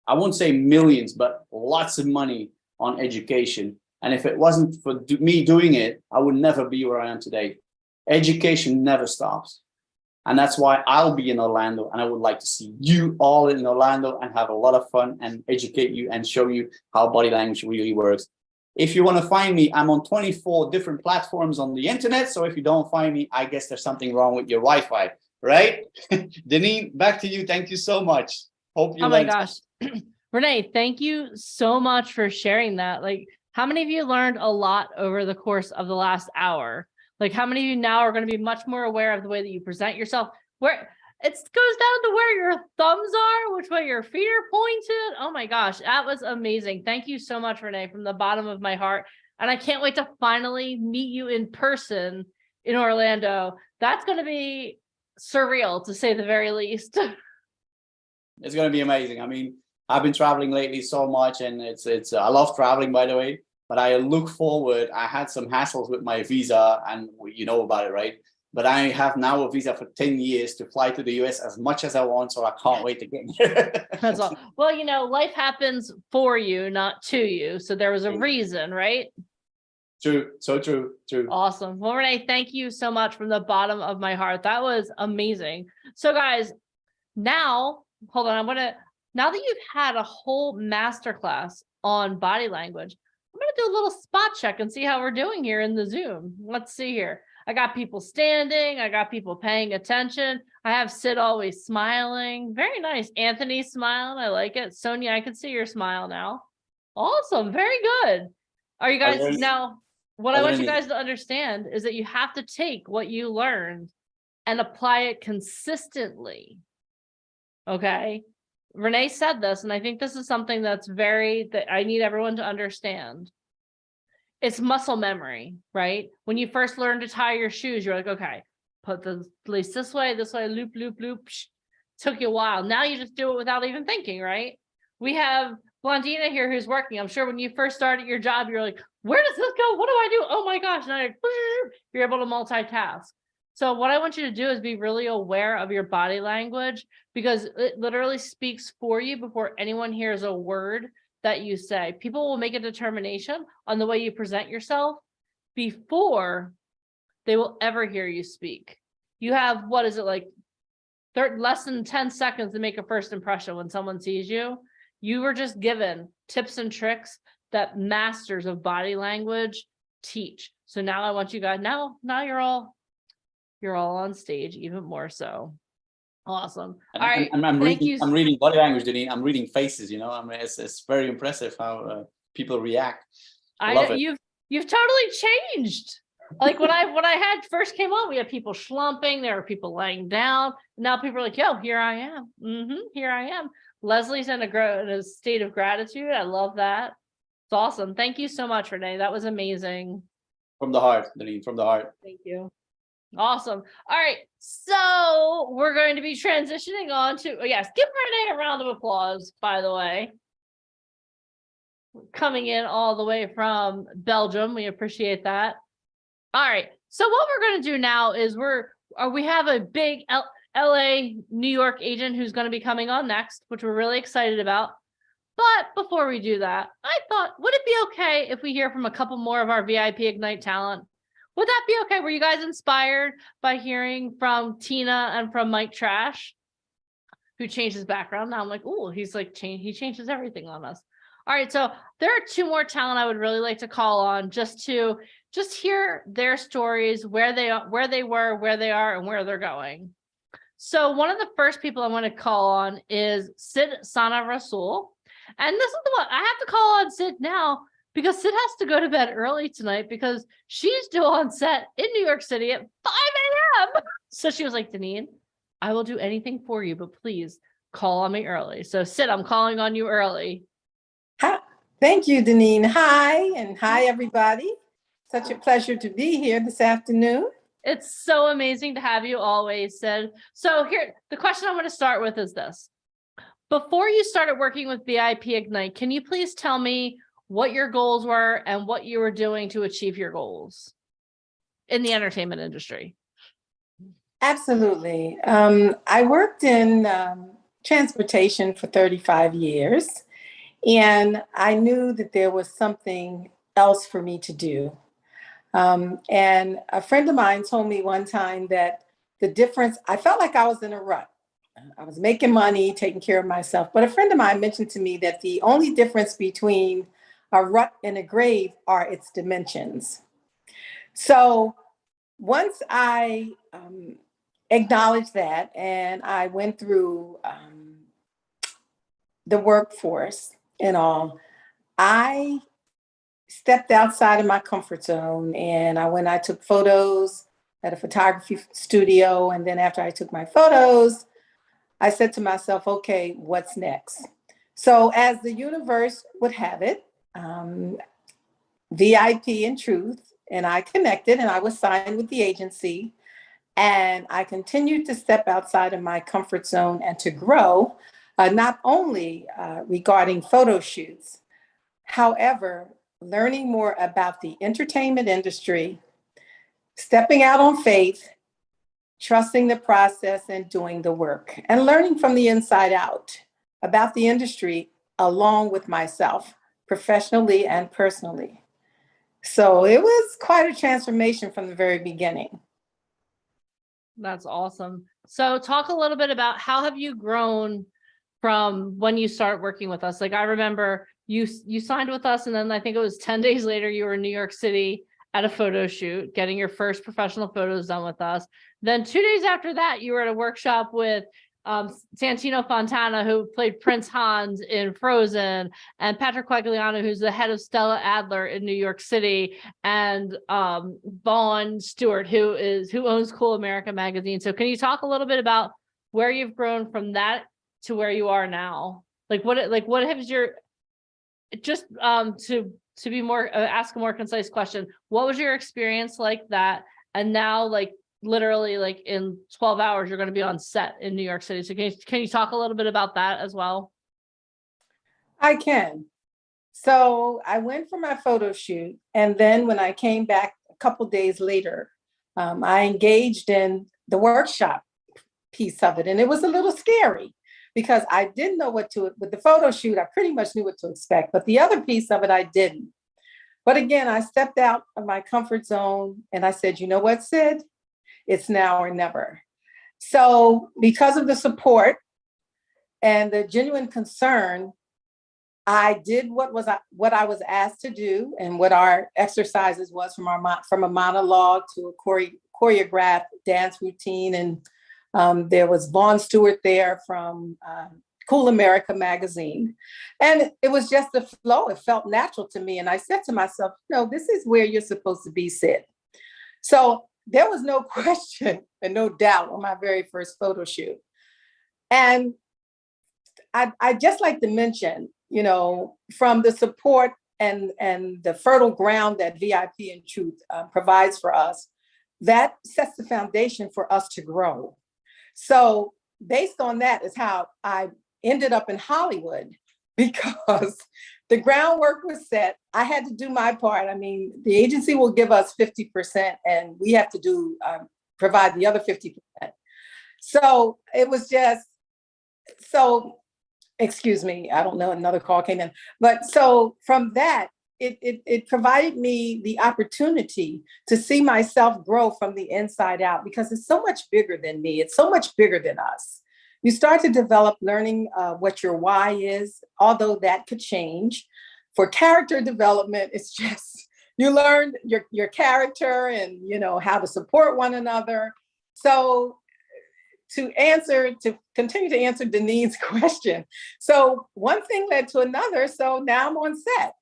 Speaker 7: I won't say millions, but lots of money on education. And if it wasn't for me doing it, I would never be where I am today. Education never stops. And that's why I'll be in Orlando. And I would like to see you all in Orlando and have a lot of fun and educate you and show you how body language really works. If you want to find me, I'm on 24 different platforms on the internet. So if you don't find me, I guess there's something wrong with your Wi-Fi, right? Deneen, back to you. Thank you so much. Hope you
Speaker 1: Oh my
Speaker 7: learned.
Speaker 1: gosh. Renee, thank you so much for sharing that. Like, how many of you learned a lot over the course of the last hour? Like, how many of you now are going to be much more aware of the way that you present yourself? Where it goes down to where your thumbs are, which way your feet are pointed. Oh my gosh, that was amazing. Thank you so much, Renee, from the bottom of my heart. And I can't wait to finally meet you in person in Orlando. That's going to be surreal, to say the very least.
Speaker 7: It's going to be amazing. I mean, I've been traveling lately so much, and it's I love traveling, by the way, but I look forward. I had some hassles with my visa, and you know about it, right? But I have now a visa for 10 years to fly to the US as much as I want, so I can't wait to get here.
Speaker 1: That's all. Well, you know, life happens for you, not to you. So there was a reason, right?
Speaker 7: True. So true. True.
Speaker 1: Awesome. Well, Renee, thank you so much from the bottom of my heart. That was amazing. So guys, now, hold on. Now that you've had a whole masterclass on body language, I'm going to do a little spot check and see how we're doing here in the Zoom. Let's see here. I got people standing. I got people paying attention. I have Sid always smiling. Very nice. Anthony smiling. I like it. Sonia, I can see your smile now. Awesome. Very good. Are you guys now? What I want you guys to understand is that you have to take what you learned and apply it consistently. Okay. Renee said this, and I think this is something that I need everyone to understand. It's muscle memory, right? When you first learn to tie your shoes, you're like, okay, put the lace this way, loop, loop, loop. Took you a while. Now you just do it without even thinking, right? We have Blondina here who's working. I'm sure when you first started your job, you're like, where does this go? What do I do? Oh my gosh. Now you're able to multitask. So what I want you to do is be really aware of your body language, because it literally speaks for you before anyone hears a word that you say. People will make a determination on the way you present yourself before they will ever hear you speak. You have, what is it, like less than 10 seconds to make a first impression when someone sees you. You were just given tips and tricks that masters of body language teach. So now I want you guys, now you're all on stage, even more so. Awesome. All right.
Speaker 7: I'm reading body language, Deneen. I'm reading faces, you know. I mean, it's very impressive how people react. Love it.
Speaker 1: You've totally changed. Like when I had first came on, we had people schlumping, there were people laying down. Now people are like, yo, here I am. Here I am. Leslie's in a state of gratitude. I love that. It's awesome. Thank you so much, Renee. That was amazing.
Speaker 7: From the heart, Deneen, from the heart.
Speaker 1: Thank you. Awesome. All right. So we're going to be transitioning on to, yes, give Renee a round of applause, by the way. Coming in all the way from Belgium. We appreciate that. All right. So what we're going to do now is we have a big LA, New York agent who's going to be coming on next, which we're really excited about. But before we do that, I thought, would it be okay if we hear from a couple more of our VIP Ignite talent? Would that be okay? Were you guys inspired by hearing from Tina and from Mike Trash, who changed his background? Now I'm like, oh, he's like, he changes everything on us. All right, so there are two more talent I would really like to call on just to hear their stories, where they are, where they were, where they are, and where they're going. So one of the first people I want to call on is Sid Sana Rasul. And this is the one I have to call on Sid now, because Sid has to go to bed early tonight because she's due on set in New York City at 5 a.m. So she was like, Deneen, I will do anything for you, but please call on me early. So Sid, I'm calling on you early.
Speaker 12: Hi. Thank you, Deneen. Hi, and hi, everybody. Such a pleasure to be here this afternoon.
Speaker 1: It's so amazing to have you always, Sid. So here, the question I want to start with is this. Before you started working with VIP Ignite, can you please tell me what your goals were and what you were doing to achieve your goals in the entertainment industry?
Speaker 12: Absolutely. I worked in transportation for 35 years, and I knew that there was something else for me to do. And a friend of mine told me one time that the difference, I felt like I was in a rut. I was making money, taking care of myself. But a friend of mine mentioned to me that the only difference between A rut in a grave are its dimensions. So once I acknowledged that, and I went through the workforce and all, I stepped outside of my comfort zone, and I took photos at a photography studio. And then after I took my photos, I said to myself, okay, what's next? So as the universe would have it, VIP in Truth and I connected, and I was signed with the agency, and I continued to step outside of my comfort zone and to grow, not only regarding photo shoots, however, learning more about the entertainment industry, stepping out on faith, trusting the process and doing the work, and learning from the inside out about the industry along with myself, professionally and personally. So it was quite a transformation from the very beginning.
Speaker 1: That's awesome. So talk a little bit about how have you grown from when you start working with us? Like I remember you signed with us, and then I think it was 10 days later, you were in New York City at a photo shoot, getting your first professional photos done with us. Then 2 days after that, you were at a workshop with Santino Fontana, who played Prince Hans in Frozen, and Patrick Quagliano, who's the head of Stella Adler in New York City, and Vaughn Stewart, who owns Cool America magazine. So can you talk a little bit about where you've grown from that to where you are now? What has your, just to be more ask a more concise question, what was your experience like that? And now, like literally like in 12 hours, you're going to be on set in New York City. So can you talk a little bit about that as well?
Speaker 12: I can. So I went for my photo shoot. And then when I came back a couple days later, I engaged in the workshop piece of it. And it was a little scary because I didn't know with the photo shoot, I pretty much knew what to expect, but the other piece of it, I didn't. But again, I stepped out of my comfort zone and I said, you know what, Sid? It's now or never. So because of the support and the genuine concern, I did what I was asked to do, and what our exercises was from a monologue to a choreographed dance routine. And there was Vaughn Stewart there from Cool America magazine. And it was just the flow. It felt natural to me. And I said to myself, no, this is where you're supposed to be, Sid. So there was no question and no doubt on my very first photo shoot. And I just like to mention, you know, from the support and the fertile ground that VIP in Truth provides for us, that sets the foundation for us to grow. So based on that is how I ended up in Hollywood, because the groundwork was set. I had to do my part. I mean, the agency will give us 50% and we have to provide the other 50%. So it was just, excuse me, I don't know, another call came in. But so from that, it provided me the opportunity to see myself grow from the inside out, because it's so much bigger than me. It's so much bigger than us. You start to develop learning what your why is, although that could change. For character development, it's just, you learn your character and, you know, how to support one another. So to continue to answer Denise's question. So one thing led to another. So now I'm on set.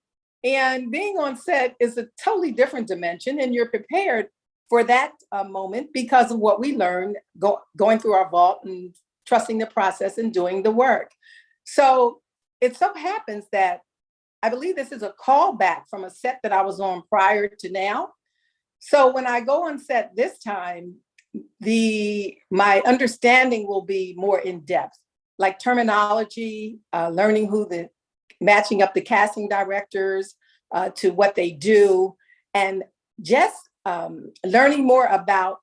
Speaker 12: And being on set is a totally different dimension, and you're prepared for that moment because of what we learned going through our vault and trusting the process and doing the work. So it so happens that I believe this is a callback from a set that I was on prior to now. So when I go on set this time, my understanding will be more in depth, like terminology, learning matching up the casting directors to what they do, and just learning more about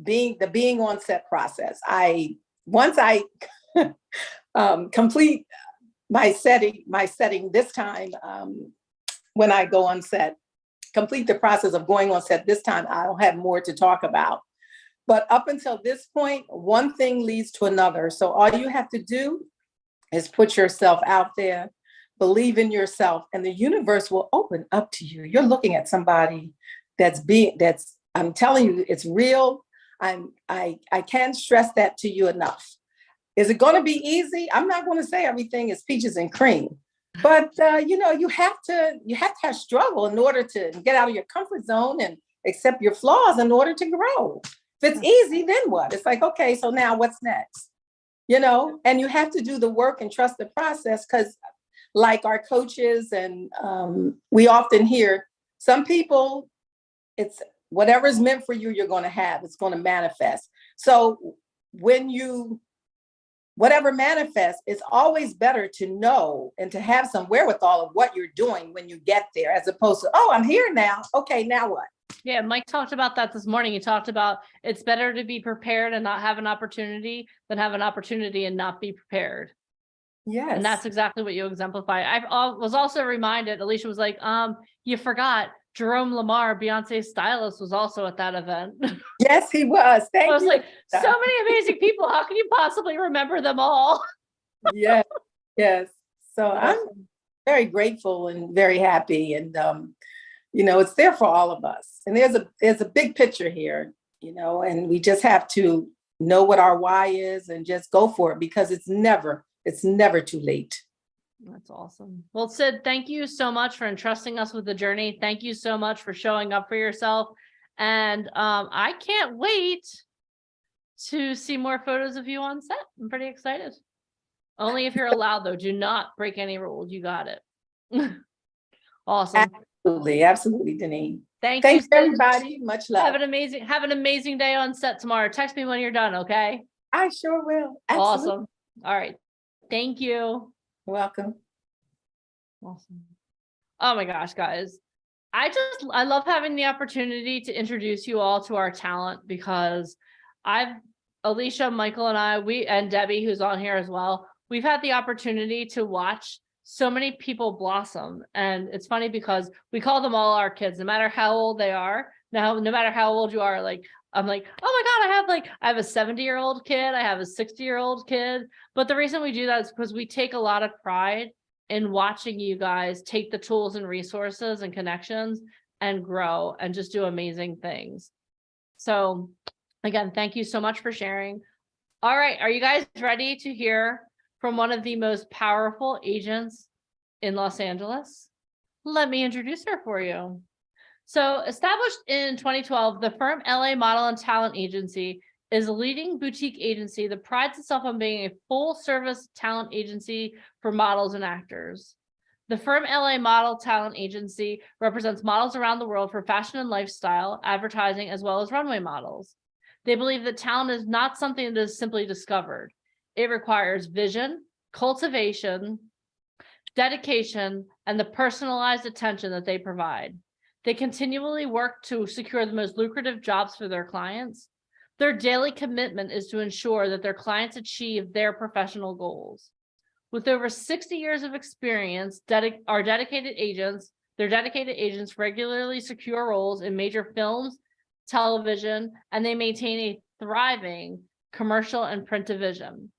Speaker 12: being on set process. Once I complete my setting this time, when I go on set, complete the process of going on set this time, I'll have more to talk about. But up until this point, one thing leads to another. So all you have to do is put yourself out there, believe in yourself, and the universe will open up to you. You're looking at somebody I'm telling you, it's real. I can't stress that to you enough. Is it going to be easy? I'm not going to say everything is peaches and cream, but you have to have struggle in order to get out of your comfort zone and accept your flaws in order to grow. If it's easy, then what? It's like, okay, so now what's next? And you have to do the work and trust the process, because like our coaches and we often hear some people, it's whatever is meant for you, you're going to have, it's going to manifest. So whatever manifests, it's always better to know and to have some wherewithal of what you're doing when you get there, as opposed to, oh, I'm here now. Okay, now what?
Speaker 1: Yeah, Mike talked about that this morning. He talked about it's better to be prepared and not have an opportunity than have an opportunity and not be prepared.
Speaker 12: Yes.
Speaker 1: And that's exactly what you exemplify. I was also reminded, Alicia was like, you forgot Jerome Lamar, Beyonce's stylist, was also at that event.
Speaker 12: Yes, he was. Thank you.
Speaker 1: I was like, so many amazing people. How can you possibly remember them all?
Speaker 12: Yes. So I'm very grateful and very happy. And, it's there for all of us. And there's a big picture here, and we just have to know what our why is and just go for it, because it's never too late.
Speaker 1: That's awesome. Well, Sid, thank you so much for entrusting us with the journey. Thank you so much for showing up for yourself. And I can't wait to see more photos of you on set. I'm pretty excited. Only if you're allowed, though. Do not break any rules. You got it. Awesome.
Speaker 12: Absolutely, Deneen.
Speaker 1: Thanks you, Sid.
Speaker 12: Everybody. Much love.
Speaker 1: Have an amazing day on set tomorrow. Text me when you're done, okay?
Speaker 12: I sure will. Absolutely.
Speaker 1: Awesome. All right. Thank you.
Speaker 12: Welcome.
Speaker 1: Awesome. Oh my gosh, guys. I love having the opportunity to introduce you all to our talent, because Alicia, Michael, and and Debbie, who's on here as well, we've had the opportunity to watch so many people blossom. And it's funny because we call them all our kids, no matter how old they are. Now, no matter how old you are, I'm like, oh my God, I have a 70-year-old kid. I have a 60-year-old kid. But the reason we do that is because we take a lot of pride in watching you guys take the tools and resources and connections and grow and just do amazing things. So again, thank you so much for sharing. All right. Are you guys ready to hear from one of the most powerful agents in Los Angeles? Let me introduce her for you. So established in 2012, the firm LA Model and Talent Agency is a leading boutique agency that prides itself on being a full-service talent agency for models and actors. The firm LA Model Talent Agency represents models around the world for fashion and lifestyle, advertising, as well as runway models. They believe that talent is not something that is simply discovered. It requires vision, cultivation, dedication, and the personalized attention that they provide. They continually work to secure the most lucrative jobs for their clients. Their daily commitment is to ensure that their clients achieve their professional goals. With over 60 years of experience, their dedicated agents regularly secure roles in major films, television, and they maintain a thriving commercial and print division.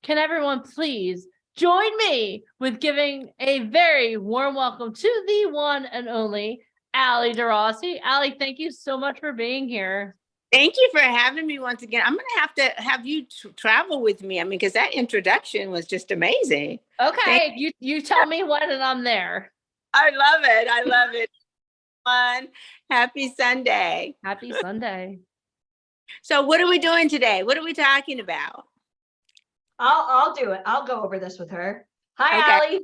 Speaker 1: Can everyone please join me with giving a very warm welcome to the one and only Ali DeRossi. Ali, thank you so much for being here.
Speaker 13: Thank you for having me once again. I'm going to have you travel with me. Because that introduction was just amazing.
Speaker 1: Okay, you tell me when and I'm there.
Speaker 13: I love it. Fun. Happy Sunday.
Speaker 1: Happy Sunday.
Speaker 13: So what are we doing today? What are we talking about?
Speaker 9: I'll do it. I'll go over this with her. Hi,
Speaker 13: Okay.
Speaker 9: Ali.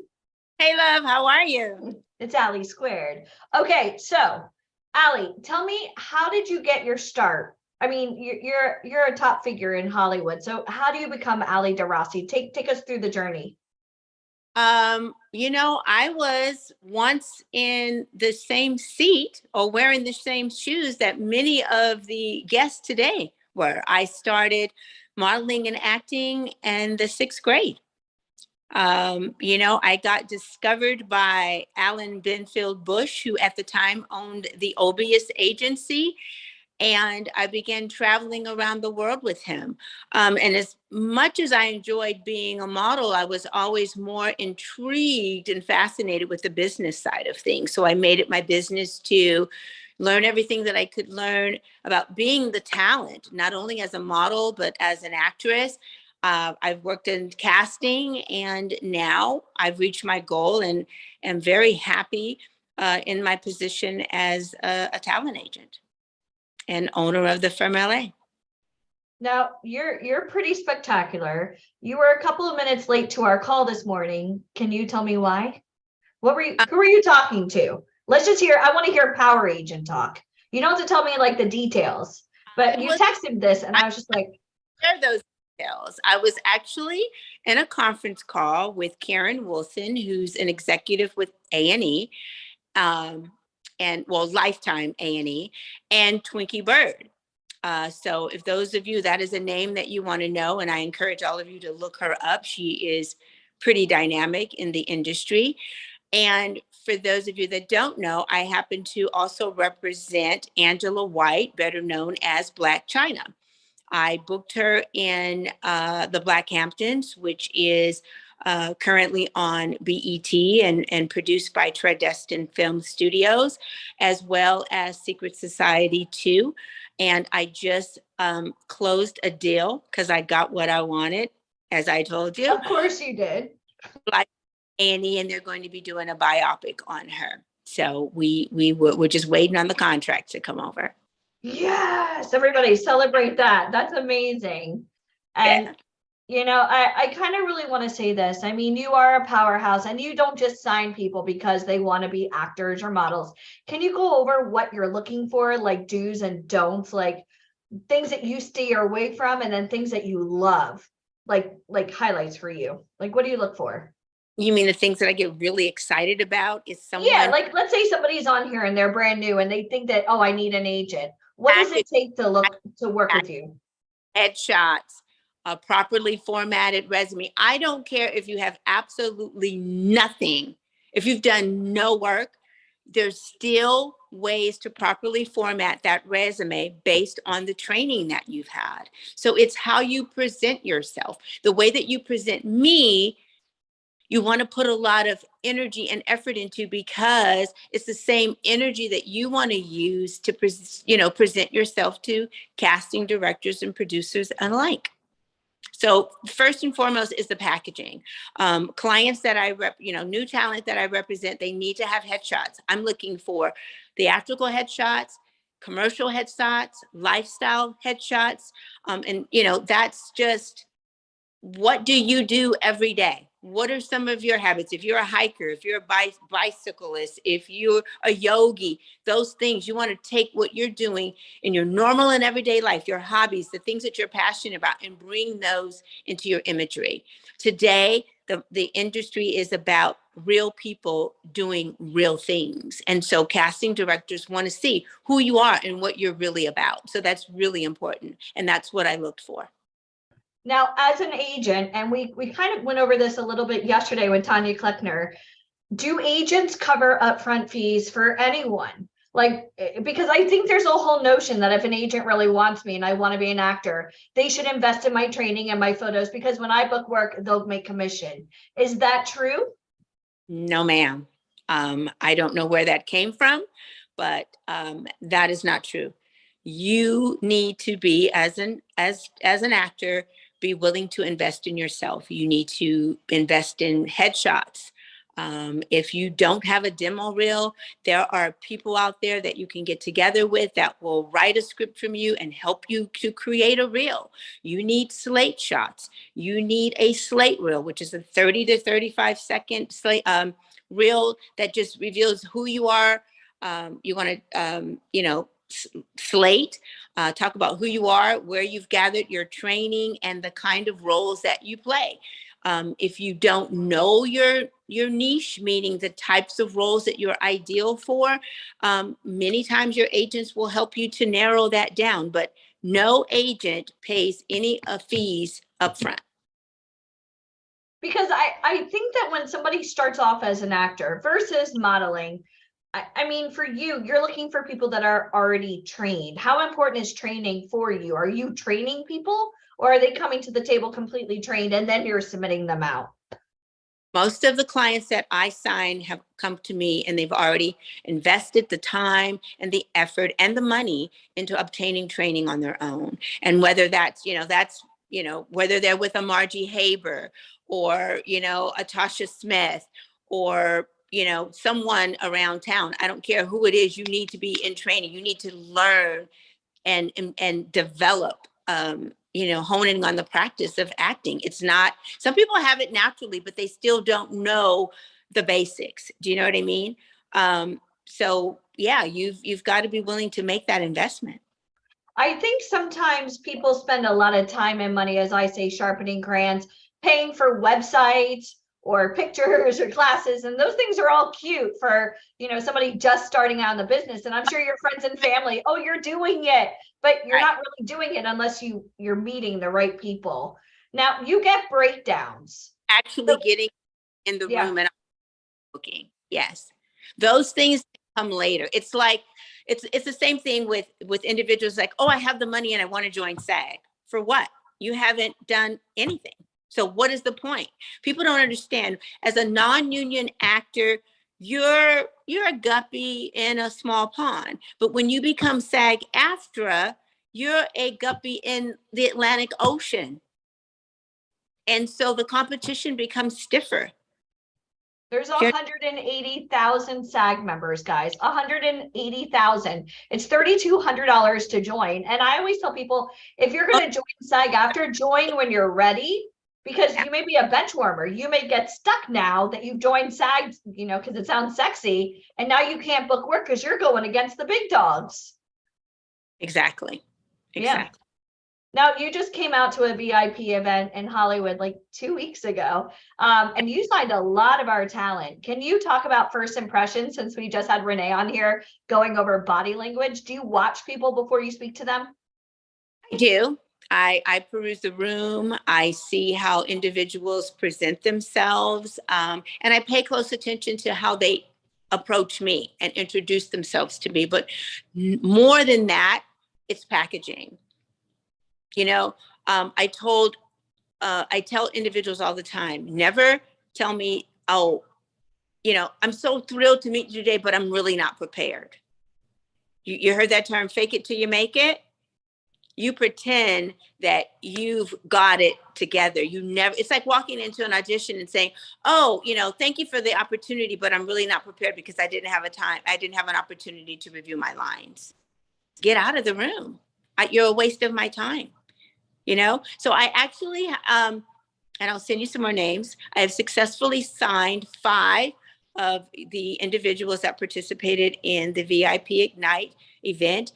Speaker 13: Hey, love. How are you?
Speaker 9: It's Ali squared. Okay, so Ali, tell me, how did you get your start? You're a top figure in Hollywood. So how do you become Ali DeRossi? Take us through the journey.
Speaker 13: I was once in the same seat or wearing the same shoes that many of the guests today were. I started modeling and acting in the 6th grade. I got discovered by Alan Benfield Bush, who at the time owned the Obius Agency. And I began traveling around the world with him. And as much as I enjoyed being a model, I was always more intrigued and fascinated with the business side of things. So I made it my business to learn everything that I could learn about being the talent, not only as a model, but as an actress. I've worked in casting, and now I've reached my goal and am very happy in my position as a talent agent and owner of the firm LA.
Speaker 9: Now you're pretty spectacular. You were a couple of minutes late to our call this morning. Can you tell me why? Who were you talking to? Let's just hear, I want to hear Power Agent talk. You don't have to tell me like the details, but you texted this and I was just like,
Speaker 13: share those details. I was actually in a conference call with Karen Wilson, who's an executive with A&E, and well, Lifetime A&E, and Twinkie Bird. So if those of you, that is a name that you want to know, and I encourage all of you to look her up. She is pretty dynamic in the industry. And for those of you that don't know, I happen to also represent Angela White, better known as Black China. I booked her in the Black Hamptons, which is currently on BET and produced by Tredestin Film Studios, as well as Secret Society 2. And I just closed a deal because I got what I wanted, as I told you.
Speaker 9: Of course you did.
Speaker 13: Like Annie, and they're going to be doing a biopic on her. So we're just waiting on the contract to come over.
Speaker 9: Yes, everybody celebrate that. That's amazing. And you know, I kind of really want to say this. I mean, you are a powerhouse and you don't just sign people because they want to be actors or models. Can you go over what you're looking for, like do's and don'ts, like things that you steer away from, and then things that you love, like highlights for you? Like, what do you look for?
Speaker 13: You mean the things that I get really excited about? Is someone?
Speaker 9: Yeah, like let's say somebody's on here and they're brand new and they think that, oh, I need an agent. What does it take to work with you?
Speaker 13: Headshots, a properly formatted resume. I don't care if you have absolutely nothing. If you've done no work, there's still ways to properly format that resume based on the training that you've had. So it's how you present yourself. The way that you present me, you want to put a lot of energy and effort into, because it's the same energy that you want to use to present yourself to casting directors and producers alike. So first and foremost is the packaging. Clients that I new talent that I represent, they need to have headshots. I'm looking for theatrical headshots, commercial headshots, lifestyle headshots. And that's just, what do you do every day? What are some of your habits? If you're a hiker, if you're a bicyclist, if you're a yogi, those things, you want to take what you're doing in your normal and everyday life, your hobbies, the things that you're passionate about, and bring those into your imagery. Today, the industry is about real people doing real things. And so casting directors want to see who you are and what you're really about. So that's really important. And that's what I looked for.
Speaker 9: Now, as an agent, and we kind of went over this a little bit yesterday with Tanya Kleckner, do agents cover upfront fees for anyone? Like, because I think there's a whole notion that if an agent really wants me and I want to be an actor, they should invest in my training and my photos, because when I book work, they'll make commission. Is that true?
Speaker 13: No, ma'am. I don't know where that came from, but that is not true. You need to be, as an actor, be willing to invest in yourself. You need to invest in headshots. If you don't have a demo reel, there are people out there that you can get together with that will write a script from you and help you to create a reel. You need slate shots. You need a slate reel, which is a 30 to 35 second slate reel that just reveals who you are. You want to, slate, talk about who you are, where you've gathered your training, and the kind of roles that you play. If you don't know your niche, meaning the types of roles that you're ideal for, many times your agents will help you to narrow that down, but no agent pays any fees upfront.
Speaker 9: Because I think that when somebody starts off as an actor versus modeling, I mean, for you, you're looking for people that are already trained. How important is training for you? Are you training people, or are they coming to the table completely trained and then you're submitting them out?
Speaker 13: Most of the clients that I sign have come to me and they've already invested the time and the effort and the money into obtaining training on their own. And whether that's, whether they're with a Margie Haber or, a Tasha Smith or, someone around town. I don't care who it is, you need to be in training. You need to learn and develop, honing on the practice of acting. It's not, some people have it naturally, but they still don't know the basics. Do you know what I mean? So yeah, you've got to be willing to make that investment.
Speaker 9: I think sometimes people spend a lot of time and money, as I say, sharpening crayons, paying for websites or pictures or classes. And those things are all cute for, somebody just starting out in the business. And I'm sure your friends and family, oh, you're doing it, but you're not really doing it unless you're meeting the right people. Now you get breakdowns.
Speaker 13: Actually getting in the room and looking. Yes. Those things come later. It's like, it's the same thing with individuals like, oh, I have the money and I want to join SAG. For what? You haven't done anything. So what is the point? People don't understand. As a non-union actor, you're a guppy in a small pond. But when you become SAG-AFTRA, you're a guppy in the Atlantic Ocean. And so the competition becomes stiffer.
Speaker 9: There's 180,000 SAG members, guys, 180,000. It's $3,200 to join. And I always tell people, if you're going to join SAG-AFTRA, join when you're ready, because you may be a bench warmer. You may get stuck now that you've joined SAG, because it sounds sexy. And now you can't book work because you're going against the big dogs.
Speaker 13: Exactly.
Speaker 9: Yeah. Now, you just came out to a VIP event in Hollywood like 2 weeks ago, and you signed a lot of our talent. Can you talk about first impressions, since we just had Renee on here going over body language? Do you watch people before you speak to them?
Speaker 13: I do. I peruse the room. I see how individuals present themselves, and I pay close attention to how they approach me and introduce themselves to me. But more than that, it's packaging. I tell individuals all the time, never tell me, oh, I'm so thrilled to meet you today, but I'm really not prepared. You heard that term, fake it till you make it? You pretend that you've got it together. It's like walking into an audition and saying, oh, thank you for the opportunity, but I'm really not prepared because I didn't have an opportunity to review my lines. Get out of the room. You're a waste of my time. So I actually, and I'll send you some more names. I have successfully signed 5 of the individuals that participated in the VIP Ignite event.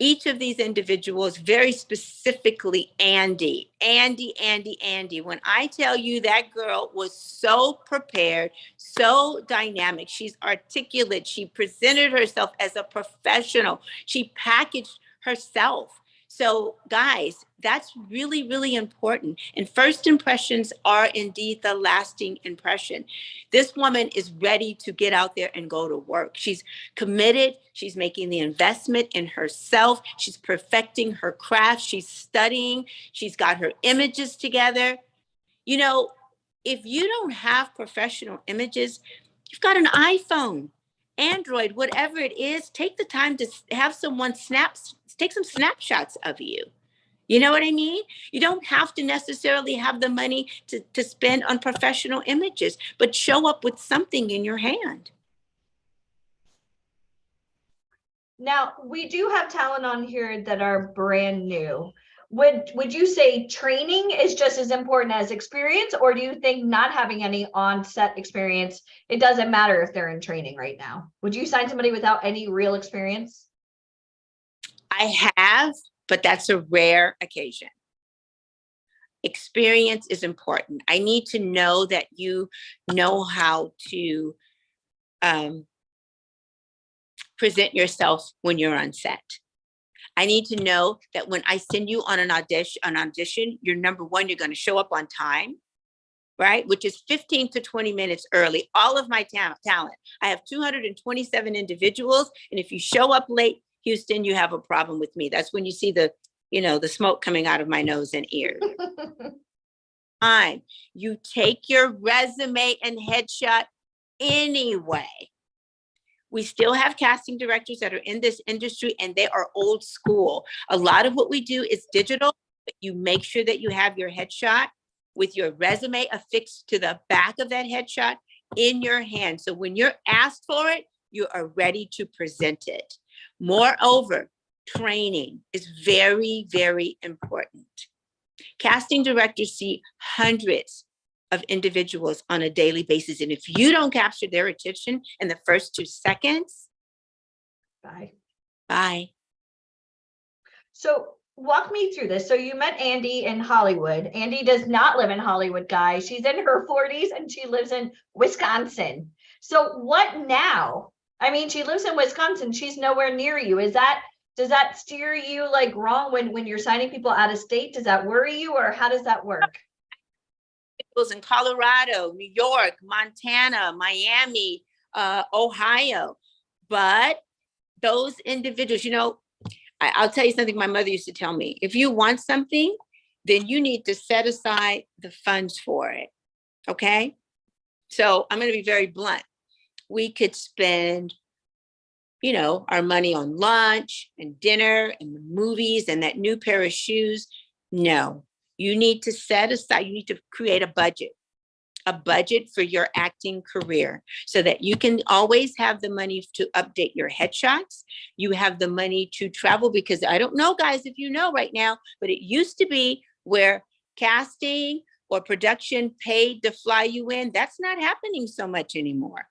Speaker 13: Each of these individuals, very specifically, Andy. When I tell you that girl was so prepared, so dynamic, she's articulate, she presented herself as a professional, she packaged herself. So guys, that's really, really important. And first impressions are indeed the lasting impression. This woman is ready to get out there and go to work. She's committed. She's making the investment in herself. She's perfecting her craft. She's studying. She's got her images together. If you don't have professional images, you've got an iPhone, Android, whatever it is, take the time to have someone take some snapshots of you. You know what I mean? You don't have to necessarily have the money to spend on professional images, but show up with something in your hand.
Speaker 9: Now, we do have talent on here that are brand new. Would you say training is just as important as experience, or do you think not having any on-set experience, it doesn't matter if they're in training right now? Would you sign somebody without any real experience?
Speaker 13: I have, but that's a rare occasion. Experience is important. I need to know that you know how to present yourself when you're on set. I need to know that when I send you on an audition, you're number one, you're going to show up on time. right? Which is 15 to 20 minutes early. All of my talent. I have 227 individuals. And if you show up late, Houston, you have a problem with me. That's when you see the, the smoke coming out of my nose and ears. You take your resume and headshot anyway. We still have casting directors that are in this industry and they are old school. A lot of what we do is digital, but you make sure that you have your headshot with your resume affixed to the back of that headshot in your hand. So when you're asked for it, you are ready to present it. Moreover, training is very, very important. Casting directors see hundreds of individuals on a daily basis. And if you don't capture their attention in the first 2 seconds, bye.
Speaker 9: So walk me through this. So you met Andy in Hollywood. Andy does not live in Hollywood, guys. She's in her 40s and she lives in Wisconsin. So what now? I mean, she lives in Wisconsin. She's nowhere near you. Does that steer you like wrong when you're signing people out of state? Does that worry you, or how does that work?
Speaker 13: In Colorado, New York, Montana, Miami, Ohio. But those individuals, I'll tell you something my mother used to tell me. If you want something, then you need to set aside the funds for it. Okay? So I'm going to be very blunt. We could spend, our money on lunch and dinner and the movies and that new pair of shoes. No. You need to set aside, you need to create a budget for your acting career so that you can always have the money to update your headshots. You have the money to travel, because I don't know, guys, if you know right now, but it used to be where casting or production paid to fly you in. That's not happening so much anymore.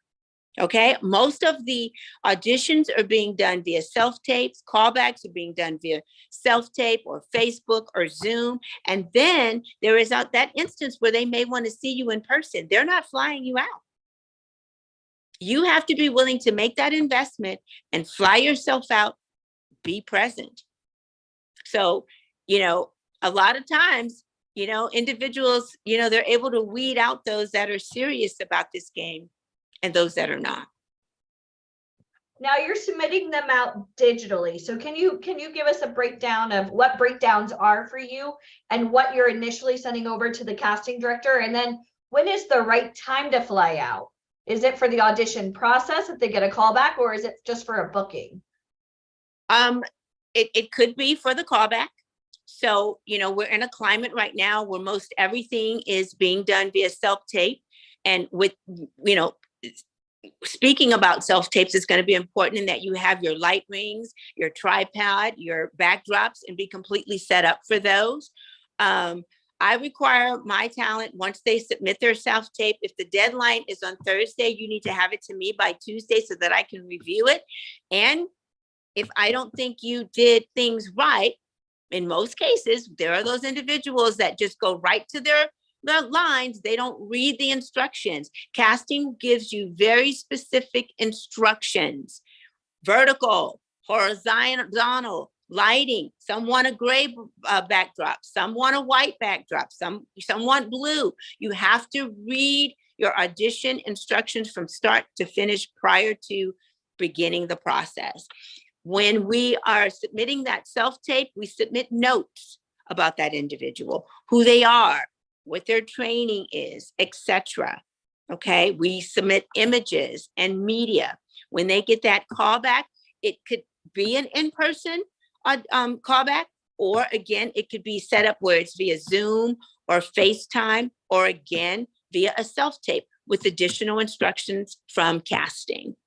Speaker 13: Okay, most of the auditions are being done via self-tapes. Callbacks are being done via self-tape or Facebook or Zoom. And then there is that instance where they may want to see you in person. They're not flying you out. You have to be willing to make that investment and fly yourself out, be present. So, a lot of times, individuals, they're able to weed out those that are serious about this game and those that are not.
Speaker 9: Now you're submitting them out digitally. So can you give us a breakdown of what breakdowns are for you and what you're initially sending over to the casting director? And then when is the right time to fly out? Is it for the audition process if they get a callback, or is it just for a booking?
Speaker 13: It could be for the callback. So, we're in a climate right now where most everything is being done via self-tape. And with, speaking about self-tapes, it's going to be important in that you have your light rings, your tripod, your backdrops, and be completely set up for those. I require my talent, once they submit their self-tape, if the deadline is on Thursday, you need to have it to me by Tuesday so that I can review it. And if I don't think you did things right, in most cases, there are those individuals that just go right to their lines. They don't read the instructions. Casting gives you very specific instructions: vertical, horizontal, lighting. Some want a gray backdrop, some want a white backdrop, some want blue. You have to read your audition instructions from start to finish prior to beginning the process. When we are submitting that self-tape, we submit notes about that individual, who they are, what their training is, etc. Okay, we submit images and media. When they get that callback, it could be an in-person callback, or again, it could be set up where it's via Zoom or FaceTime, or again, via a self-tape with additional instructions from casting.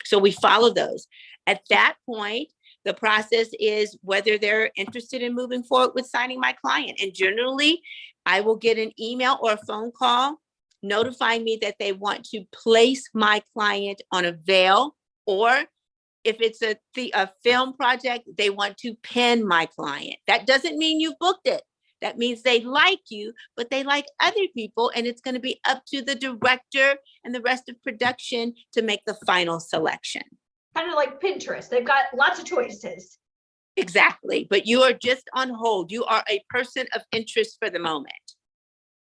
Speaker 13: So we follow those. At that point, the process is whether they're interested in moving forward with signing my client. And generally, I will get an email or a phone call notifying me that they want to place my client on a veil, or if it's a film project, they want to pin my client. That doesn't mean you've booked it. That means they like you, but they like other people, and it's going to be up to the director and the rest of production to make the final selection.
Speaker 9: Kind of like Pinterest. They've got lots of choices.
Speaker 13: Exactly. But you are just on hold. You are a person of interest for the moment.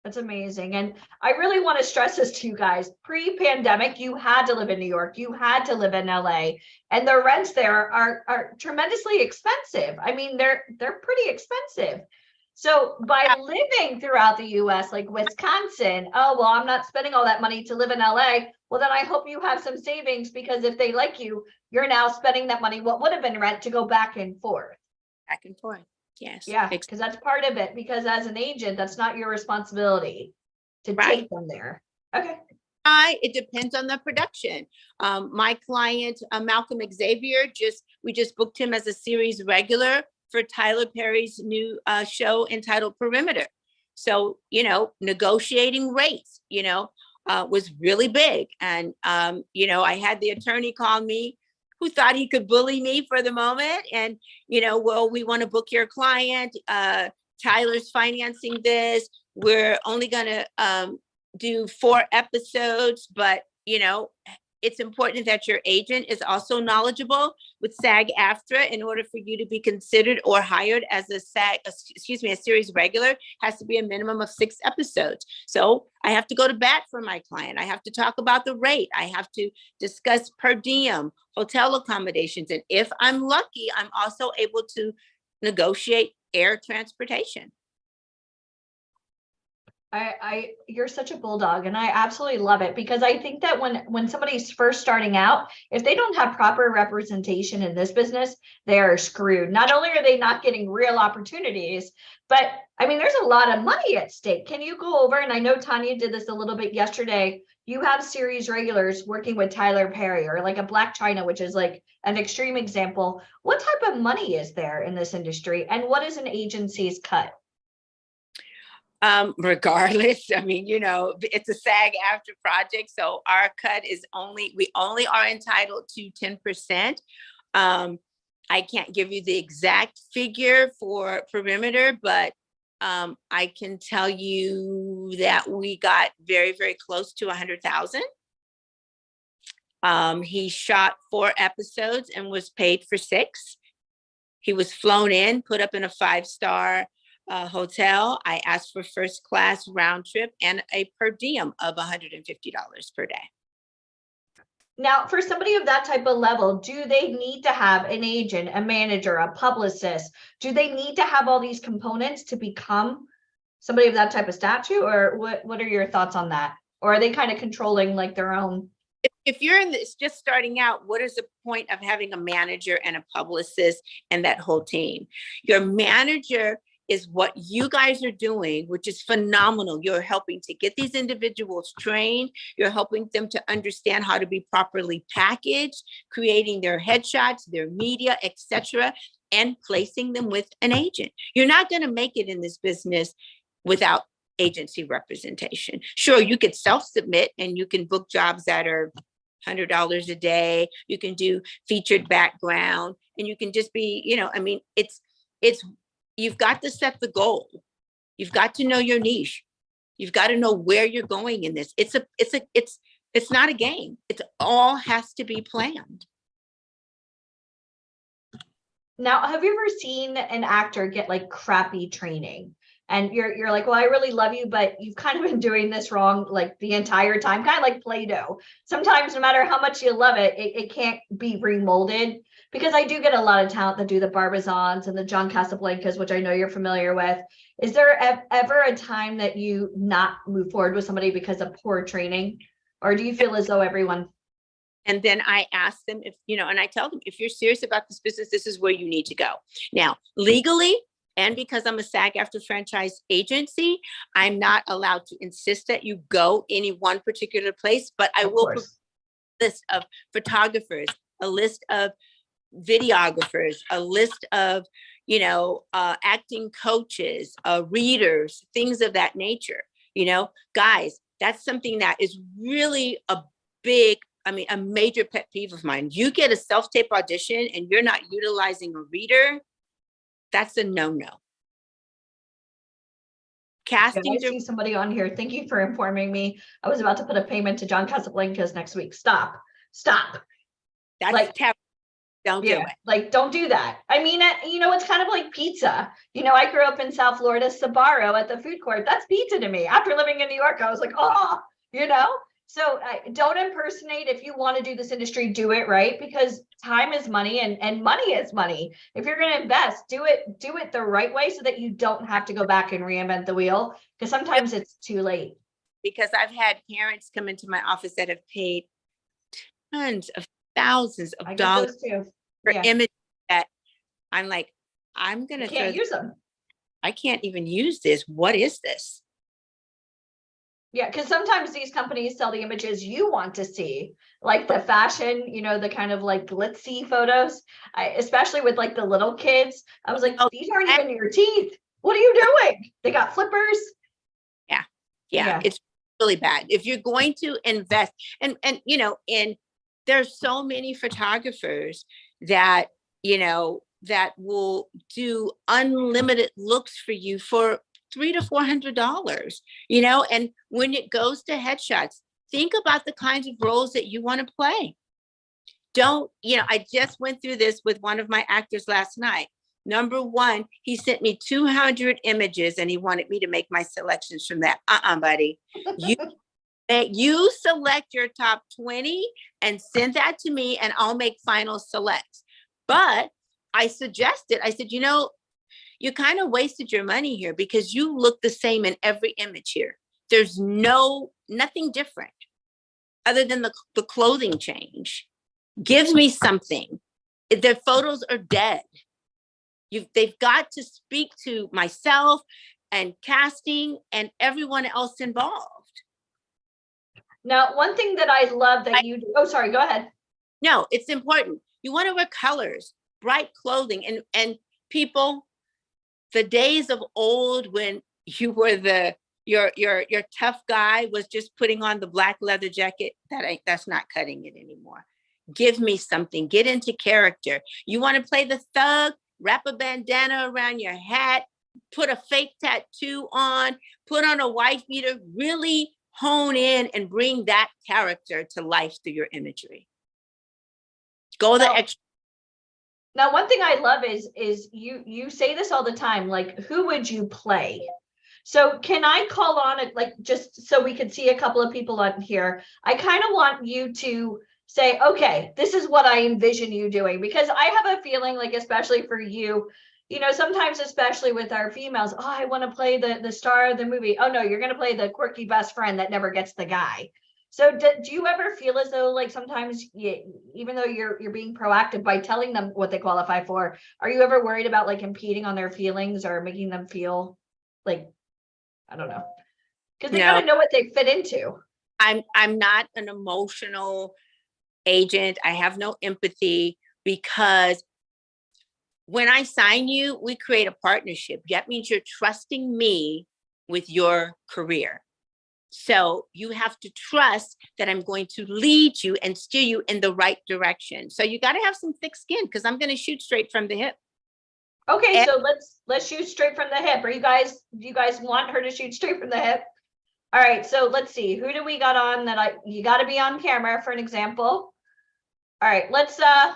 Speaker 9: That's amazing. And I really want to stress this to you guys. Pre-pandemic, you had to live in New York, you had to live in LA, and the rents there are tremendously expensive. I mean, they're pretty expensive. So by living throughout the US, like Wisconsin, oh, well, I'm not spending all that money to live in LA. Well, then I hope you have some savings, because if they like you, you're now spending that money, what would have been rent, to go back and forth.
Speaker 13: Back and forth. Yes.
Speaker 9: Yeah, because that's part of it, because as an agent, that's not your responsibility to take them there. Okay.
Speaker 13: It depends on the production. My client, Malcolm Xavier, we just booked him as a series regular for Tyler Perry's new show entitled Perimeter. So, negotiating rates, was really big. And, I had the attorney call me who thought he could bully me for the moment. And, well, we want to book your client. Tyler's financing this. We're only going to do 4 episodes, but, it's important that your agent is also knowledgeable with SAG-AFTRA in order for you to be considered or hired as a series regular. Has to be a minimum of 6 episodes. So I have to go to bat for my client. I have to talk about the rate. I have to discuss per diem, hotel accommodations. And if I'm lucky, I'm also able to negotiate air transportation.
Speaker 9: You're such a bulldog, and I absolutely love it, because I think that when somebody's first starting out, if they don't have proper representation in this business, they are screwed. Not only are they not getting real opportunities, but I mean, there's a lot of money at stake. Can you go over, and I know Tanya did this a little bit yesterday, you have series regulars working with Tyler Perry, or like a Black China, which is like an extreme example. What type of money is there in this industry, and what is an agency's cut?
Speaker 13: Regardless, I mean, it's a SAG-AFTRA project. So our cut is we only are entitled to 10%. I can't give you the exact figure for Perimeter, but I can tell you that we got very, very close to 100,000. He shot 4 episodes and was paid for 6. He was flown in, put up in a 5-star hotel. I asked for first class round trip and a per diem of $150 per day.
Speaker 9: Now, for somebody of that type of level, do they need to have an agent, a manager, a publicist? Do they need to have all these components to become somebody of that type of stature? Or what are your thoughts on that? Or are they kind of controlling like their own?
Speaker 13: If you're in this just starting out, what is the point of having a manager and a publicist and that whole team? Your manager is what you guys are doing, which is phenomenal. You're helping to get these individuals trained. You're helping them to understand how to be properly packaged, creating their headshots, their media, etc., and placing them with an agent. You're not going to make it in this business without agency representation. Sure, you could self-submit and you can book jobs that are $100 a day. You can do featured background, and you can just be, you've got to set the goal. You've got to know your niche. You've got to know where you're going in this. It's not a game. It all has to be planned.
Speaker 9: Now, have you ever seen an actor get like crappy training? And you're like, well, I really love you, but you've kind of been doing this wrong like the entire time, kind of like Play-Doh. Sometimes no matter how much you love it, it can't be remolded. Because I do get a lot of talent that do the Barbizons and the John Casablancas, which I know you're familiar with. Is there ever a time that you not move forward with somebody because of poor training? Or do you feel as though everyone?
Speaker 13: And then I ask them if, and I tell them, if you're serious about this business, this is where you need to go. Now, legally, and because I'm a SAG-AFTRA franchise agency, I'm not allowed to insist that you go any one particular place, but I will put a list of photographers, a list of videographers, a list of, acting coaches, readers, things of that nature. Guys, that's something that is really a major pet peeve of mine. You get a self-tape audition and you're not utilizing a reader, that's a no-no. Casting.
Speaker 9: I see somebody on here. Thank you for informing me. I was about to put a payment to John Casablancas next week. Stop.
Speaker 13: That's like terrible. Don't do it.
Speaker 9: Like, don't do that. I mean, you know, it's kind of like pizza. You know, I grew up in South Florida, Sbarro at the food court. That's pizza to me. After living in New York, I was like, oh, you know? So don't impersonate. If you want to do this industry, do it right, because time is money and money is money. If you're going to invest, do it the right way so that you don't have to go back and reinvent the wheel, because sometimes it's too late.
Speaker 13: Because I've had parents come into my office that have paid tons of thousands
Speaker 9: I
Speaker 13: of
Speaker 9: get
Speaker 13: dollars
Speaker 9: those too.
Speaker 13: for
Speaker 9: Yeah.
Speaker 13: images that I'm like, I'm going to
Speaker 9: Can't use them.
Speaker 13: I can't even use this. What is this?
Speaker 9: Yeah, because sometimes these companies sell the images you want to see, like the fashion, you know, the kind of like glitzy photos. Especially with like the little kids. I was like, these aren't even your teeth. What are you doing? They got flippers.
Speaker 13: Yeah, it's really bad. If you're going to invest, and you know, and there's so many photographers that, you know, that will do unlimited looks for you for $300 to $400, you know, and when it goes to headshots, think about the kinds of roles that you want to play. Don't, you know, I just went through this with one of my actors last night. Number one, he sent me 200 images and he wanted me to make my selections from that. Buddy. You select your top 20 and send that to me and I'll make final selects. But I suggested, I said, you know, you kind of wasted your money here because you look the same in every image here. There's nothing different other than the clothing change. Give me something. Their photos are dead. They've got to speak to myself and casting and everyone else involved.
Speaker 9: Now, one thing that I love that you do, oh, sorry, go ahead.
Speaker 13: No, it's important. You want to wear colors, bright clothing, and people, the days of old when you were your tough guy was just putting on the black leather jacket, that's not cutting it anymore. Give me something, get into character. You want to play the thug? Wrap a bandana around your hat, put a fake tattoo on, put on a wife beater, really hone in and bring that character to life through your imagery. Go the extra.
Speaker 9: Now, one thing I love is you say this all the time, like, who would you play? So can I call on it, like, just so we can see a couple of people on here? I kind of want you to say, okay, this is what I envision you doing, because I have a feeling, like, especially for you, you know, sometimes, especially with our females, oh, I want to play the star of the movie. Oh no, you're going to play the quirky best friend that never gets the guy. So do you ever feel as though, like, sometimes even though you're being proactive by telling them what they qualify for, are you ever worried about, like, impeding on their feelings or making them feel like, I don't know, because they gotta know what they fit into.
Speaker 13: I'm not an emotional agent. I have no empathy, because when I sign you, we create a partnership. That means you're trusting me with your career. So you have to trust that I'm going to lead you and steer you in the right direction. So you got to have some thick skin, because I'm going to shoot straight from the hip.
Speaker 9: Okay, so let's shoot straight from the hip. Do you guys want her to shoot straight from the hip? All right, so let's see. Who do we got on that you got to be on camera for an example. All right, let's go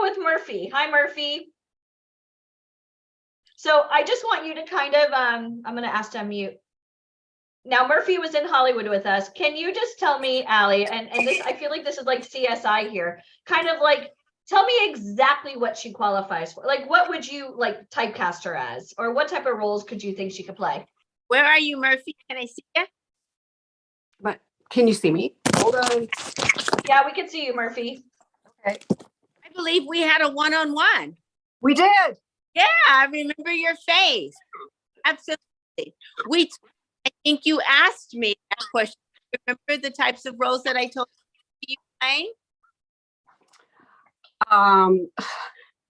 Speaker 9: with Murphy. Hi, Murphy. So I just want you to kind of I'm going to ask to unmute. Now, Murphy was in Hollywood with us. Can you just tell me, Allie, and this, I feel like this is like CSI here, kind of like, tell me exactly what she qualifies for. Like, what would you like typecast her as, or what type of roles could you think she could play?
Speaker 13: Where are you, Murphy? Can I see you?
Speaker 14: But can you see me? Hold on.
Speaker 9: Yeah, we can see you, Murphy.
Speaker 14: Okay.
Speaker 13: I believe we had a one-on-one.
Speaker 14: We did.
Speaker 13: Yeah, I remember your face. Absolutely. I think you asked me that question. Remember the types of roles that I told you playing?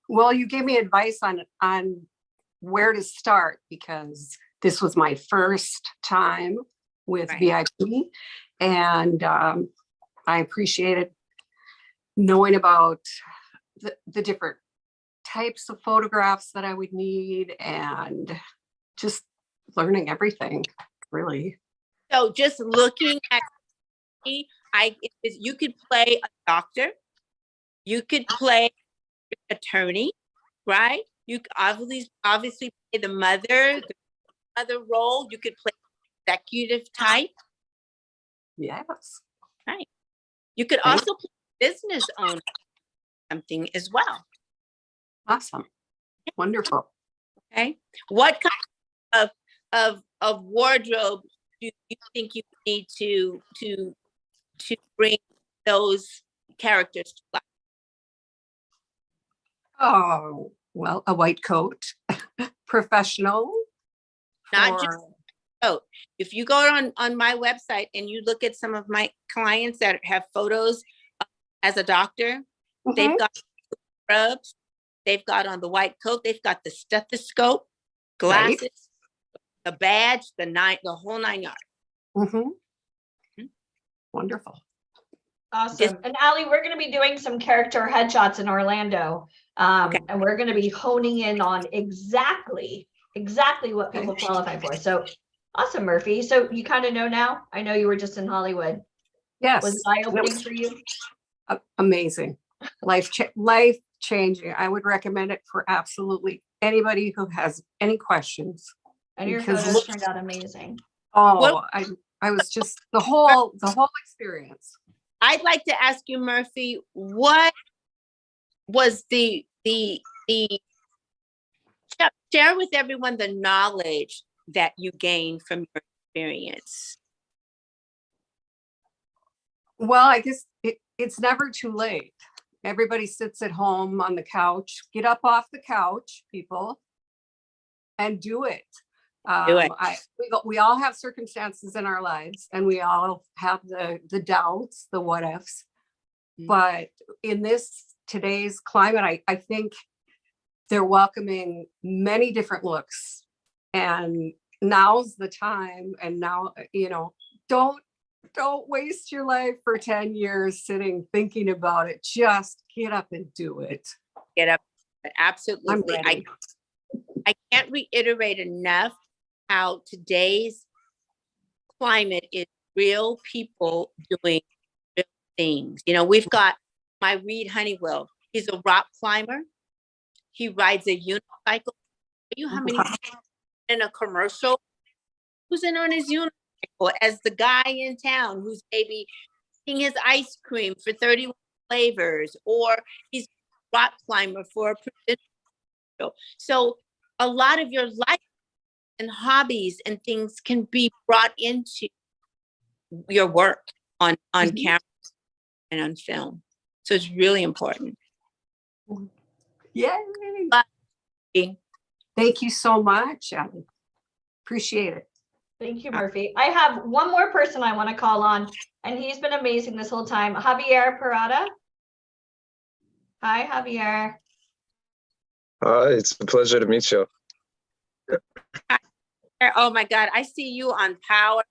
Speaker 14: Well, you gave me advice on where to start, because this was my first time with VIP, and I appreciated knowing about the different types of photographs that I would need, and just learning everything, really.
Speaker 13: So just looking at me, you could play a doctor, You could play attorney, right? You could obviously play the mother role. You could play executive type.
Speaker 14: Yes.
Speaker 13: Right. You could also play business owner something as well.
Speaker 14: Awesome. Wonderful.
Speaker 13: Okay. What kind of wardrobe do you think you need to bring those characters to life?
Speaker 14: Oh, well, a white coat, professional.
Speaker 13: Not just coat. If you go on my website and you look at some of my clients that have photos as a doctor, they've got scrubs, they've got on the white coat, they've got the stethoscope, glasses, the badge, the whole 9 yards.
Speaker 14: Wonderful.
Speaker 9: Awesome. And Allie, we're going to be doing some character headshots in Orlando. And we're going to be honing in on exactly what people qualify for. So awesome, Murphy. So you kind of know now. I know you were just in Hollywood.
Speaker 14: Yes.
Speaker 9: Was it eye-opening for you?
Speaker 14: Amazing. Life changing. I would recommend it for absolutely anybody who has any questions.
Speaker 9: And your photos turned out amazing.
Speaker 14: Oh, I was just the whole experience.
Speaker 13: I'd like to ask you, Murphy, what was share with everyone the knowledge that you gained from your experience?
Speaker 14: Well, I guess it's never too late. Everybody sits at home on the couch. Get up off the couch, people, and do it.
Speaker 13: Do it.
Speaker 14: We all have circumstances in our lives, and we all have the doubts, the what ifs. But in today's climate, I think they're welcoming many different looks, and now's the time. And now, don't waste your life for 10 years sitting thinking about it. Just get up and do it.
Speaker 13: Get up. Absolutely. I can't reiterate enough how today's climate is real people doing real things. We've got my Reed Honeywell. He's a rock climber. He rides a unicycle. You know how many in a commercial who's in on his unicycle as the guy in town who's maybe eating his ice cream for 31 flavors, or he's a rock climber for a professional. So a lot of your life and hobbies and things can be brought into your work on camera and on film. So it's really important.
Speaker 14: Yay. Thank you so much, Allie. Appreciate it.
Speaker 9: Thank you, Murphy. I have one more person I want to call on, and he's been amazing this whole time. Javier Parada. Hi, Javier.
Speaker 15: Hi, it's a pleasure to meet you.
Speaker 13: Oh my God, I see you on Power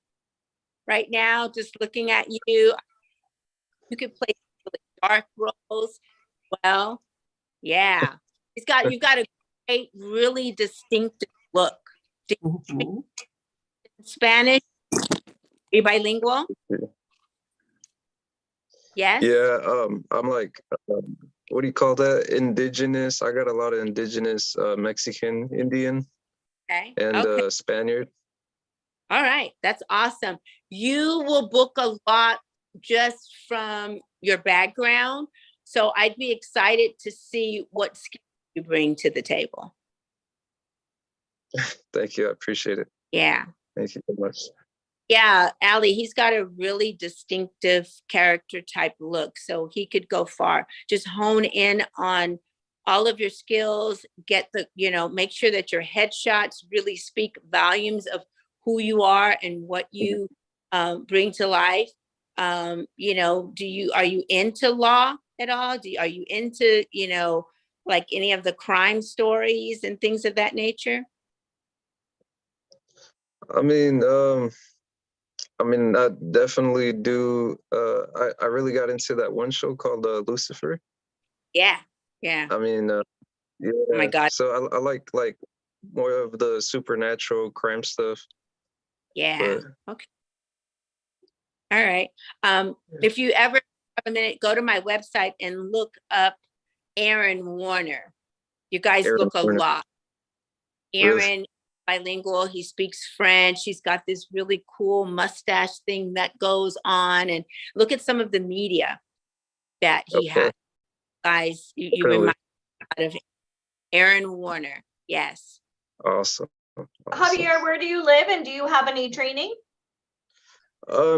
Speaker 13: right now, just looking at you. You could play really dark roles. Well, yeah. You've got a great, really distinctive look. Spanish? Are you bilingual? Yes?
Speaker 15: Yeah, I'm like, what do you call that? Indigenous. I got a lot of indigenous Mexican, Indian, and Spaniard.
Speaker 13: All right, that's awesome. You will book a lot just from your background. So I'd be excited to see what skills you bring to the table.
Speaker 15: Thank you. I appreciate it.
Speaker 13: Yeah.
Speaker 15: Thank you so much.
Speaker 13: Yeah, Allie, he's got a really distinctive character type look, so he could go far. Just hone in on all of your skills, make sure that your headshots really speak volumes of who you are and what you bring to life. Are you into law at all? Are you into, like any of the crime stories and things of that nature?
Speaker 15: I mean, I definitely do. I really got into that one show called Lucifer.
Speaker 13: Yeah.
Speaker 15: I mean, yeah.
Speaker 13: Oh my God.
Speaker 15: So I like more of the supernatural crime stuff.
Speaker 13: Yeah. Okay. All right. If you ever a minute, go to my website and look up Aaron Warner. You guys
Speaker 15: Aaron
Speaker 13: look a
Speaker 15: Warner.
Speaker 13: lot.
Speaker 15: Really?
Speaker 13: Aaron, bilingual, he speaks French. He's got this really cool mustache thing that goes on. And look at some of the media that he has. Guys, you
Speaker 15: Really?
Speaker 13: remind me of Aaron Warner. Yes.
Speaker 15: Awesome.
Speaker 9: Javier, where do you live and do you have any training?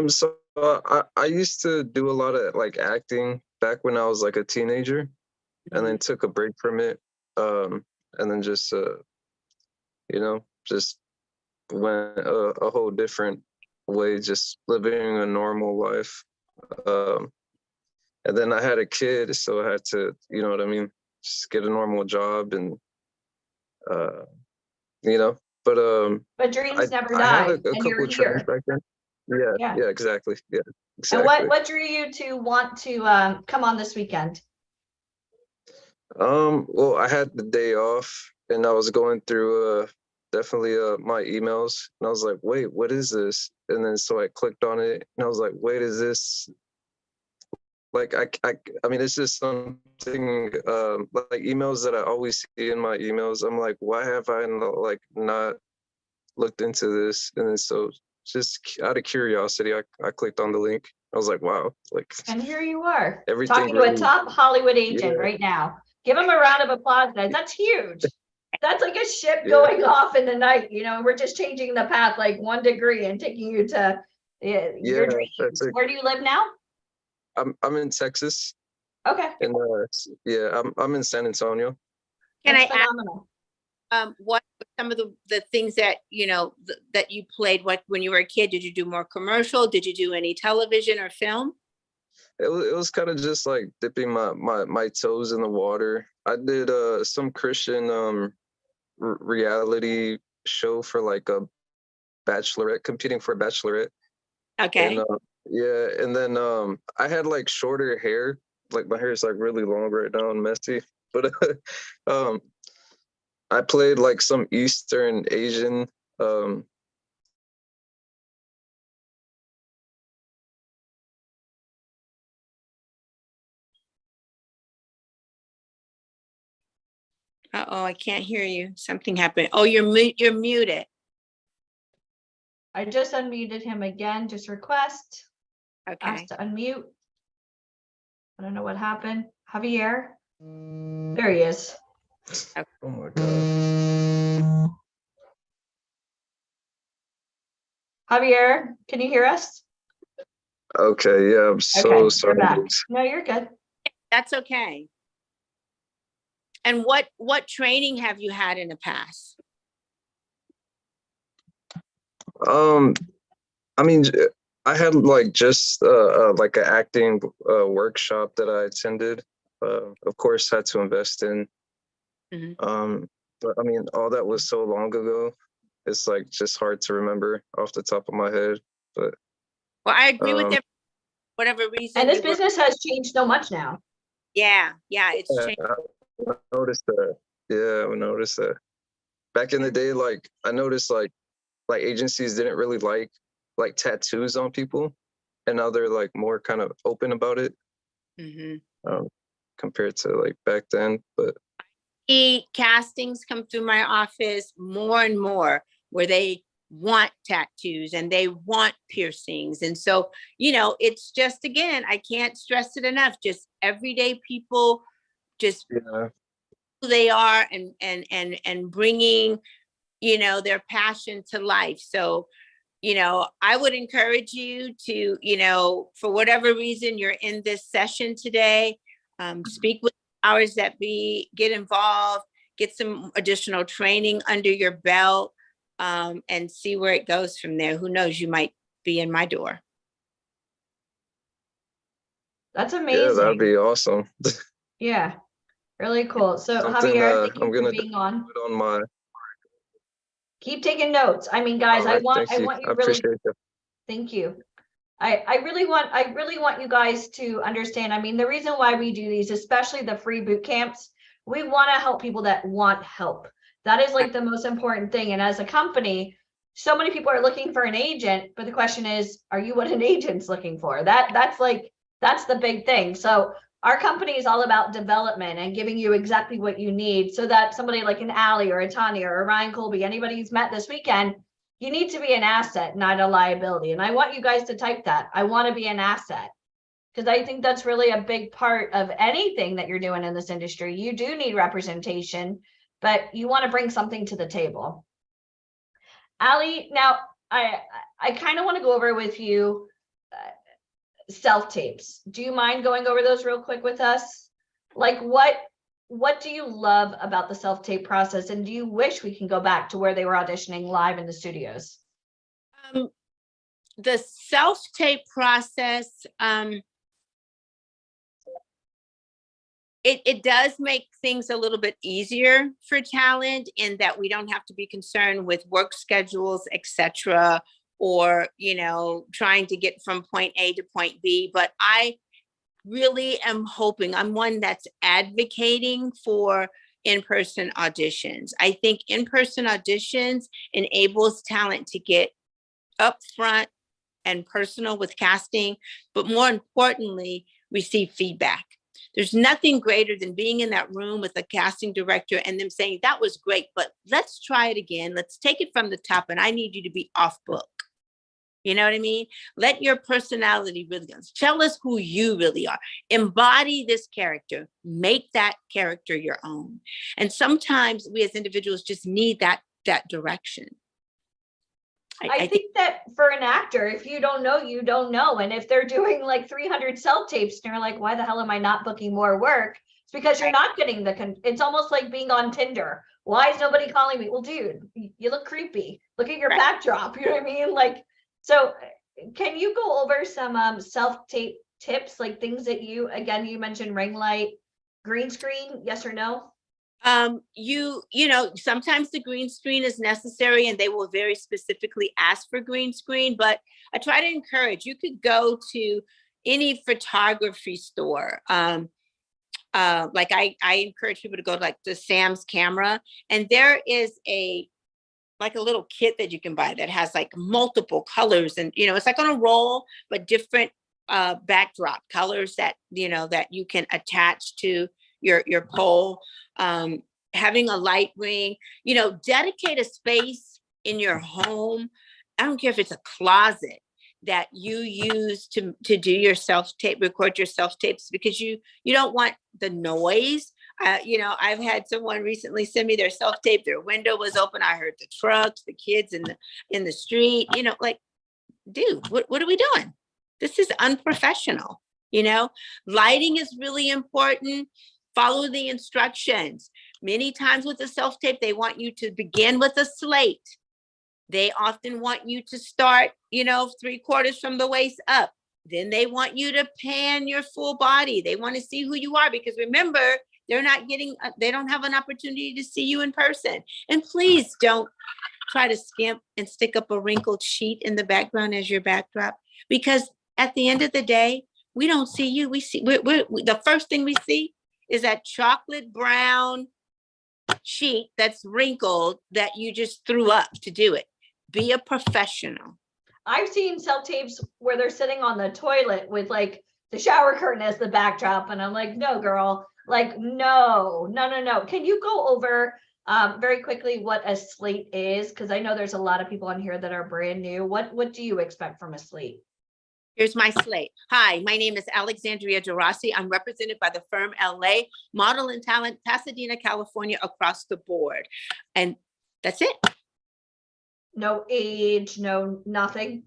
Speaker 15: So I used to do a lot of like acting back when I was like a teenager, and then took a break from it. And then just you know, just went a whole different way, just living a normal life. And then I had a kid, so I had to, you know what I mean, just get a normal job and you know,
Speaker 9: But dreams never
Speaker 15: I
Speaker 9: die,
Speaker 15: had a
Speaker 9: and you're
Speaker 15: couple of trainings
Speaker 9: here.
Speaker 15: back then.
Speaker 9: Yeah.
Speaker 15: Yeah, exactly. Yeah,
Speaker 9: And
Speaker 15: exactly.
Speaker 9: what drew you to want to come on this weekend?
Speaker 15: Well, I had the day off and I was going through definitely my emails, and I was like, wait, what is this? And then so I clicked on it and I was like, wait, is this like I mean, it's just something like emails that I always see in my emails. I'm like, why have I like not looked into this? And then so just out of curiosity, I clicked on the link. I was like, wow, like,
Speaker 9: And here you are,
Speaker 15: everything
Speaker 9: talking to a
Speaker 15: really-
Speaker 9: top Hollywood agent
Speaker 15: Yeah.
Speaker 9: right now. Give him a round of applause, guys. That's huge. That's like a ship
Speaker 15: Yeah.
Speaker 9: going off in the night. You know, we're just changing the path like 1 degree and taking you to your
Speaker 15: Yeah,
Speaker 9: dreams.
Speaker 15: that's it.
Speaker 9: Where do you live now?
Speaker 15: I'm in Texas,
Speaker 9: Okay.
Speaker 15: and yeah, I'm in San Antonio.
Speaker 13: Can
Speaker 9: That's
Speaker 13: I ask,
Speaker 9: phenomenal.
Speaker 13: what were some of the things that, you know, that you played when you were a kid? Did you do more commercial? Did you do any television or film?
Speaker 15: It was kind of just like dipping my toes in the water. I did some Christian reality show for like a bachelorette, competing for a bachelorette.
Speaker 13: Okay.
Speaker 15: And, yeah, and then I had like shorter hair, like my hair is like really long right now and messy. But I played like some Eastern Asian
Speaker 13: Uh-oh, I can't hear you. Something happened. Oh, you're muted.
Speaker 9: I just unmuted him again. Just request.
Speaker 13: Okay.
Speaker 9: Asked to unmute. I don't know what happened. Javier. There he is.
Speaker 15: Oh my god.
Speaker 9: Javier, can you hear us?
Speaker 15: Okay, yeah, I'm so
Speaker 9: Okay,
Speaker 15: sorry.
Speaker 9: you're back. No, you're good.
Speaker 13: That's okay. And what training have you had in the past?
Speaker 15: I mean, I had like just like an acting workshop that I attended. Of course, had to invest in. But I mean, all that was so long ago. It's like just hard to remember off the top of my head. But
Speaker 13: Well, I agree with that. Whatever reason.
Speaker 9: And this
Speaker 13: you were-
Speaker 9: business has changed so much now.
Speaker 13: Yeah, it's changed.
Speaker 15: I noticed that. Yeah, I noticed that. Back in the day, like I noticed like agencies didn't really like tattoos on people, and now they're like more kind of open about it compared to like back then. But
Speaker 13: Castings come through my office more and more where they want tattoos and they want piercings. And so, you know, it's just, again, I can't stress it enough, just everyday people just who they are and bringing, you know, their passion to life. So, you know, I would encourage you to, you know, for whatever reason you're in this session today, speak with powers that be, get involved, get some additional training under your belt, and see where it goes from there. Who knows, you might be in my door.
Speaker 9: That's
Speaker 15: yeah,
Speaker 9: amazing.
Speaker 15: that'd be awesome.
Speaker 9: Yeah, really cool. So
Speaker 15: Something,
Speaker 9: Javier, thank
Speaker 15: I'm
Speaker 9: you
Speaker 15: gonna
Speaker 9: for being on.
Speaker 15: put on my.
Speaker 9: Keep taking notes. I mean, guys,
Speaker 15: All
Speaker 9: I
Speaker 15: right,
Speaker 9: want
Speaker 15: thank you.
Speaker 9: you
Speaker 15: I
Speaker 9: really.
Speaker 15: appreciate you.
Speaker 9: Thank you. I really want you guys to understand. I mean, the reason why we do these, especially the free boot camps, we want to help people that want help. That is like the most important thing. And as a company, so many people are looking for an agent, but the question is, are you what an agent's looking for? That's That's the big thing. So our company is all about development and giving you exactly what you need so that somebody like an Allie or a Tanya or a Ryan Colby, anybody who's met this weekend, you need to be an asset, not a liability. And I want you guys to type that. I want to be an asset, because I think that's really a big part of anything that you're doing in this industry. You do need representation, but you want to bring something to the table. Allie, now I kind of want to go over with you self-tapes. Do you mind going over those real quick with us? Like what do you love about the self-tape process, and do you wish we can go back to where they were auditioning live in the studios?
Speaker 13: The self-tape process, it does make things a little bit easier for talent in that we don't have to be concerned with work schedules, etc., or, you know, trying to get from point A to point B. But I really am hoping, I'm one that's advocating for in-person auditions. I think in-person auditions enables talent to get upfront and personal with casting, but more importantly, receive feedback. There's nothing greater than being in that room with a casting director and them saying, that was great, but let's try it again. Let's take it from the top, and I need you to be off book. You know what I mean? Let your personality really go. Tell us who you really are. Embody this character. Make that character your own. And sometimes we as individuals just need that direction.
Speaker 9: I think that for an actor, if you don't know, you don't know. And if they're doing like 300 self-tapes and you're like, why the hell am I not booking more work? It's because you're not getting it's almost like being on Tinder. Why is nobody calling me? Well, dude, you look creepy. Look at your backdrop. You know what I mean? Like, so can you go over some self-tape tips, like things that you mentioned ring light, green screen, yes or no?
Speaker 13: You know, sometimes the green screen is necessary and they will very specifically ask for green screen, but I try to encourage, you could go to any photography store. Like I encourage people to go to like the Sam's Camera, and there is like a little kit that you can buy that has like multiple colors, and you know, it's like on a roll, but different backdrop colors that, you know, that you can attach to your pole. Having a light ring, you know, dedicate a space in your home. I don't care if it's a closet that you use to do your self-tape, record your self-tapes, because you don't want the noise. You know, I've had someone recently send me their self-tape, their window was open, I heard the trucks, the kids in the street, you know, like, dude, what are we doing? This is unprofessional. You know, lighting is really important. Follow the instructions. Many times with the self-tape, they want you to begin with a slate. They often want you to start, you know, 3/4 from the waist up. Then they want you to pan your full body. They want to see who you are, because remember, they don't have an opportunity to see you in person. And please don't try to skimp and stick up a wrinkled sheet in the background as your backdrop, because at the end of the day, we don't see you. We see, the first thing we see is that chocolate brown sheet that's wrinkled that you just threw up to do it. Be a professional.
Speaker 9: I've seen self-tapes where they're sitting on the toilet with like the shower curtain as the backdrop, and I'm like, no, girl, like, no. Can you go over very quickly what a slate is? Because I know there's a lot of people on here that are brand new. What do you expect from a slate?
Speaker 13: Here's my slate. Hi, my name is Alexandria DeRossi. I'm represented by the firm LA, Model and Talent, Pasadena, California, across the board. And that's it.
Speaker 9: No age, no nothing.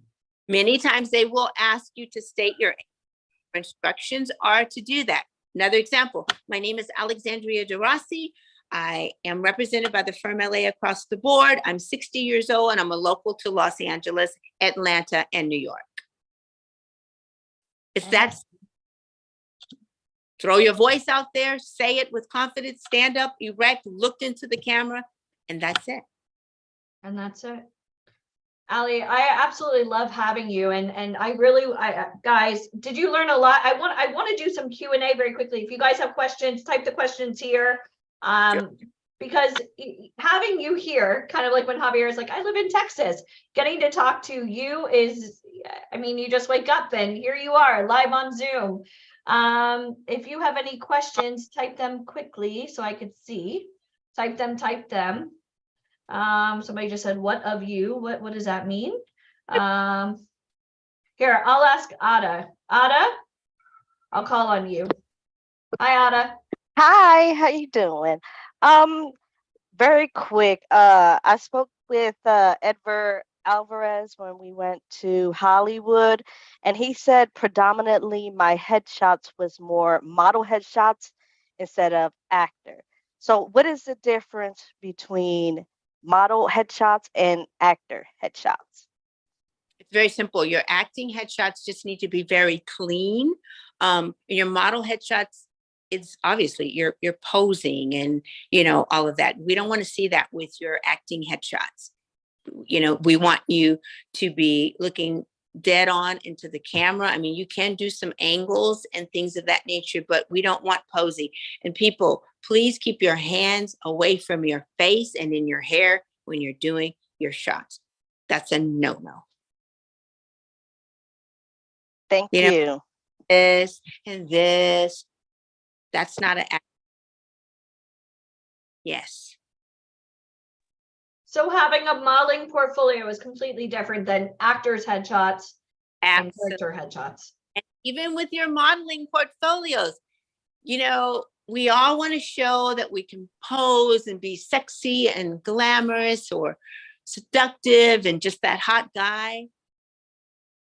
Speaker 13: Many times they will ask you to state your instructions are to do that. Another example, my name is Alexandria DeRossi. I am represented by the firm LA across the board. I'm 60 years old and I'm a local to Los Angeles, Atlanta, and New York. It's that. Throw your voice out there, say it with confidence, stand up, erect, looked into the camera, and that's it.
Speaker 9: And that's it. Allie, I absolutely love having you. And I really, guys, did you learn a lot? I want to do some Q&A very quickly. If you guys have questions, type the questions here. Because having you here, kind of like when Javier is like, I live in Texas, getting to talk to you is, I mean, you just wake up and here you are live on Zoom. If you have any questions, type them quickly so I could see. Type them. Somebody just said, what of you? What does that mean? Here, I'll ask Ada. Ada, I'll call on you. Hi, Ada.
Speaker 16: Hi, how you doing? Very quick. I spoke with Edward Alvarez when we went to Hollywood, and he said predominantly my headshots was more model headshots instead of actor. So what is the difference between model headshots and actor headshots?
Speaker 13: It's very simple. Your acting headshots just need to be very clean. Your model headshots, it's obviously you're posing and, you know, all of that. We don't want to see that with your acting headshots. You know, we want you to be looking dead on into the camera. I mean, you can do some angles and things of that nature, but we don't want posing. And people, please keep your hands away from your face and in your hair when you're doing your shots. That's a no-no.
Speaker 16: Thank you.
Speaker 13: This and this. That's not an act. Yes.
Speaker 9: So having a modeling portfolio is completely different than actors' headshots and character headshots.
Speaker 13: And even with your modeling portfolios, you know, we all want to show that we can pose and be sexy and glamorous or seductive and just that hot guy.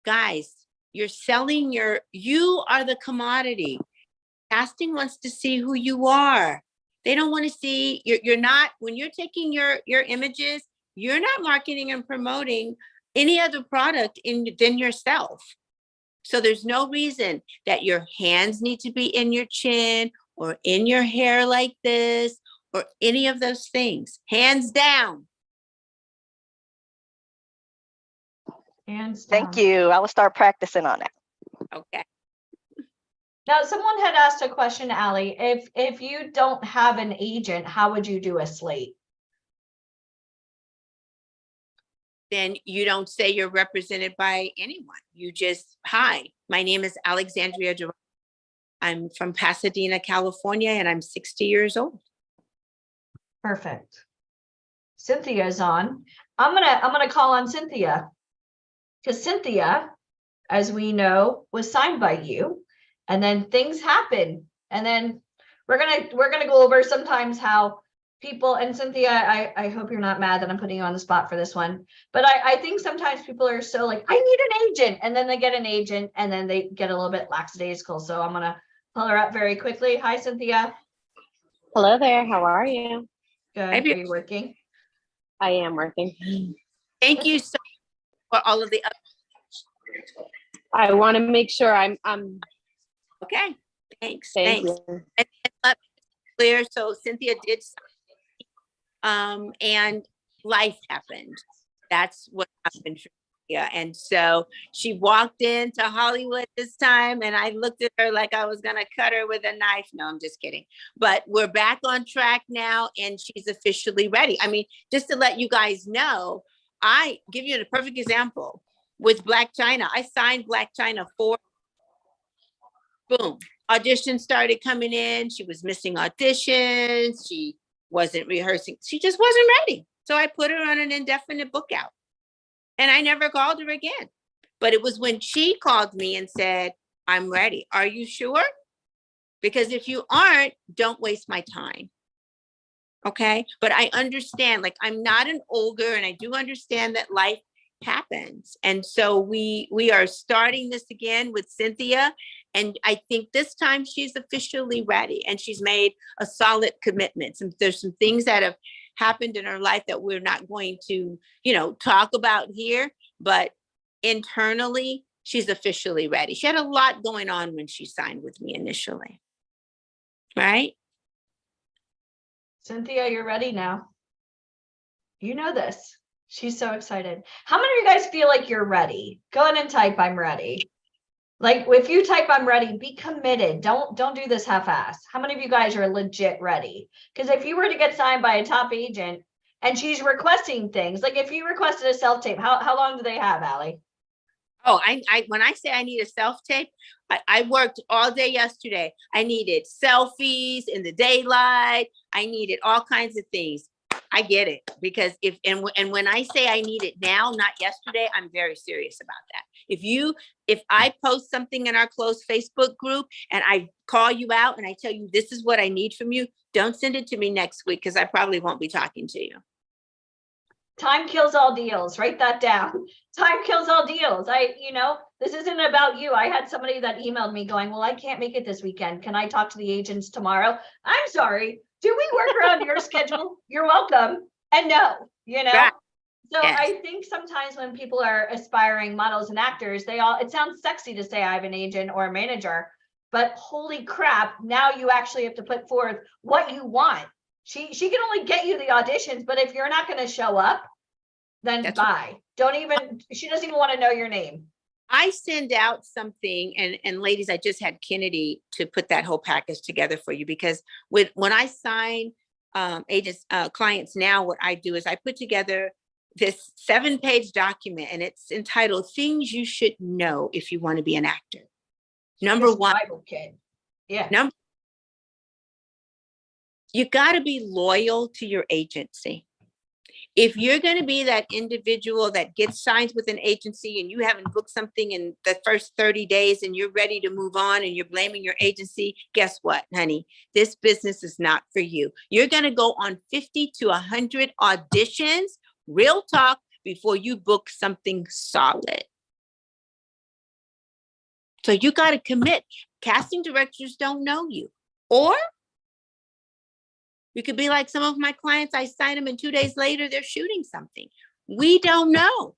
Speaker 13: Guys, you're selling you are the commodity. Casting wants to see who you are. They don't want to see, you're not, when you're taking your images, you're not marketing and promoting any other product than yourself. So there's no reason that your hands need to be in your chin or in your hair like this or any of those things. Hands down.
Speaker 9: Hands down.
Speaker 16: Thank you. I will start practicing on that.
Speaker 13: Okay.
Speaker 9: Now, someone had asked a question, Allie. If you don't have an agent, how would you do a slate?
Speaker 13: Then you don't say you're represented by anyone. You just, hi, my name is Alexandria Gerard. I'm from Pasadena, California, and I'm 60 years old.
Speaker 9: Perfect. Cynthia is on. I'm gonna call on Cynthia, because Cynthia, as we know, was signed by you, and then things happen, and then we're gonna go over sometimes how people, and Cynthia, I hope you're not mad that I'm putting you on the spot for this one, but I think sometimes people are so like, I need an agent, and then they get an agent, and then they get a little bit lackadaisical. So I'm gonna pull her up very quickly. Hi, Cynthia.
Speaker 17: Hello there. How are you?
Speaker 9: Good. Are you working?
Speaker 17: I am working.
Speaker 13: Thank you so much for all of the.
Speaker 17: I want to make sure I'm.
Speaker 13: Okay. Thanks.
Speaker 17: Thank
Speaker 13: Thanks.
Speaker 17: you.
Speaker 13: And let me be clear. So Cynthia did. And life happened. That's what happened for Cynthia. And so she walked into Hollywood this time, and I looked at her like I was gonna cut her with a knife. No, I'm just kidding. But we're back on track now, and she's officially ready. I mean, just to let you guys know, I give you a perfect example with Blac Chyna. I signed Blac Chyna for, boom, auditions started coming in. She was missing auditions. She wasn't rehearsing. She just wasn't ready. So I put her on an indefinite book out, and I never called her again. But it was when she called me and said, I'm ready. Are you sure? Because if you aren't, don't waste my time. Okay. But I understand, like, I'm not an ogre, and I do understand that life happens. And so we are starting this again with Cynthia. And I think this time she's officially ready, and she's made a solid commitment. There's some things that have happened in her life that we're not going to, talk about here, but internally, she's officially ready. She had a lot going on when she signed with me initially. Right?
Speaker 9: Cynthia, you're ready now. You know this. She's so excited. How many of you guys feel like you're ready? Go ahead and type, I'm ready. Like, if you type I'm ready, be committed. Don't do this half-assed. How many of you guys are legit ready? Because if you were to get signed by a top agent and she's requesting things, like if you requested a self-tape, how long do they have, Allie?
Speaker 13: Oh, when I say I need a self-tape, I worked all day yesterday. I needed selfies in the daylight. I needed all kinds of things. I get it, because and when I say I need it now, not yesterday, I'm very serious about that. If I post something in our closed Facebook group and I call you out and I tell you this is what I need from you, don't send it to me next week, because I probably won't be talking to you.
Speaker 9: Time kills all deals. Write that down. Time kills all deals. This isn't about you. I had somebody that emailed me going, well, I can't make it this weekend. Can I talk to the agents tomorrow? I'm sorry. Do we work around your schedule? You're welcome. And no,
Speaker 13: Right.
Speaker 9: So
Speaker 13: Yes.
Speaker 9: I think sometimes when people are aspiring models and actors, it sounds sexy to say I have an agent or a manager, but holy crap, now you actually have to put forth what you want. She can only get you the auditions, but if you're not going to show up, then bye. She doesn't even want to know your name.
Speaker 13: I send out something, and ladies, I just had Kennedy to put that whole package together for you, because when I sign clients now, what I do is I put together this 7-page document, and it's entitled Things You Should Know If You Want to Be an Actor. Number one,
Speaker 9: Bible kid. Yeah.
Speaker 13: You got to be loyal to your agency. If you're going to be that individual that gets signed with an agency and you haven't booked something in the first 30 days and you're ready to move on and you're blaming your agency, guess what, honey? This business is not for you. You're going to go on 50 to 100 auditions, real talk, before you book something solid. So you got to commit. Casting directors don't know you. Or you could be like some of my clients, I sign them and 2 days later, they're shooting something. We don't know.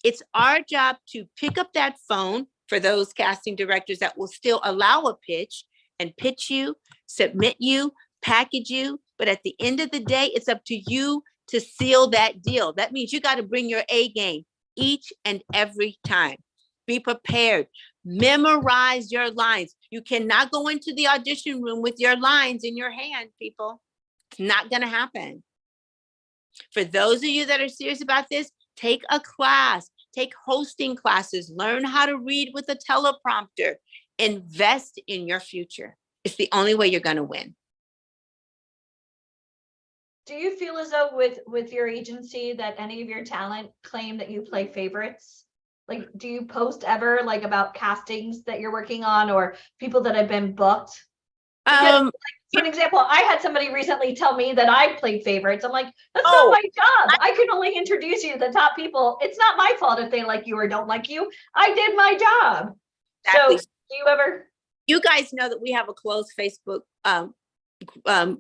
Speaker 13: It's our job to pick up that phone for those casting directors that will still allow a pitch and pitch you, submit you, package you. But at the end of the day, it's up to you to seal that deal. That means you got to bring your A game each and every time. Be prepared. Memorize your lines. You cannot go into the audition room with your lines in your hand, people. It's not going to happen. For those of you that are serious about this, take a class, take hosting classes, learn how to read with a teleprompter, invest in your future. It's the only way you're going to win.
Speaker 9: Do you feel as though with your agency that any of your talent claim that you play favorites? Like, do you post ever like about castings that you're working on or people that have been booked? Because, for an example, I had somebody recently tell me that I played favorites. I'm like, that's not my job. I can only introduce you to the top people. It's not my fault if they like you or don't like you. I did my job.
Speaker 13: Exactly.
Speaker 9: So do you ever?
Speaker 13: You guys know that we have a closed Facebook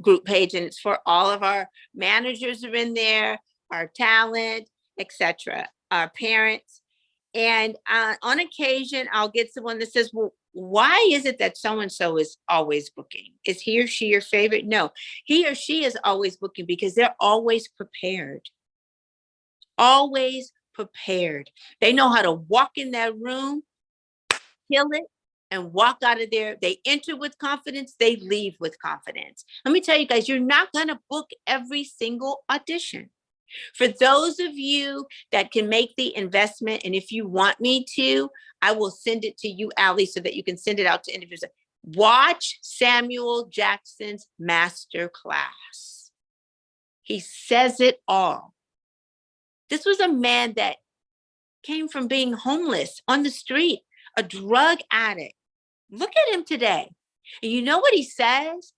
Speaker 13: group page, and it's for all of our managers are in there, our talent, etc., our parents. And on occasion, I'll get someone that says, well, why is it that so-and-so is always booking? Is he or she your favorite? No, he or she is always booking because they're always prepared. Always prepared. They know how to walk in that room, kill it, and walk out of there. They enter with confidence. They leave with confidence. Let me tell you guys, you're not going to book every single audition. For those of you that can make the investment, and if you want me to, I will send it to you, Allie, so that you can send it out to individuals. Watch Samuel Jackson's master class. He says it all. This was a man that came from being homeless on the street, a drug addict. Look at him today. And you know what he says?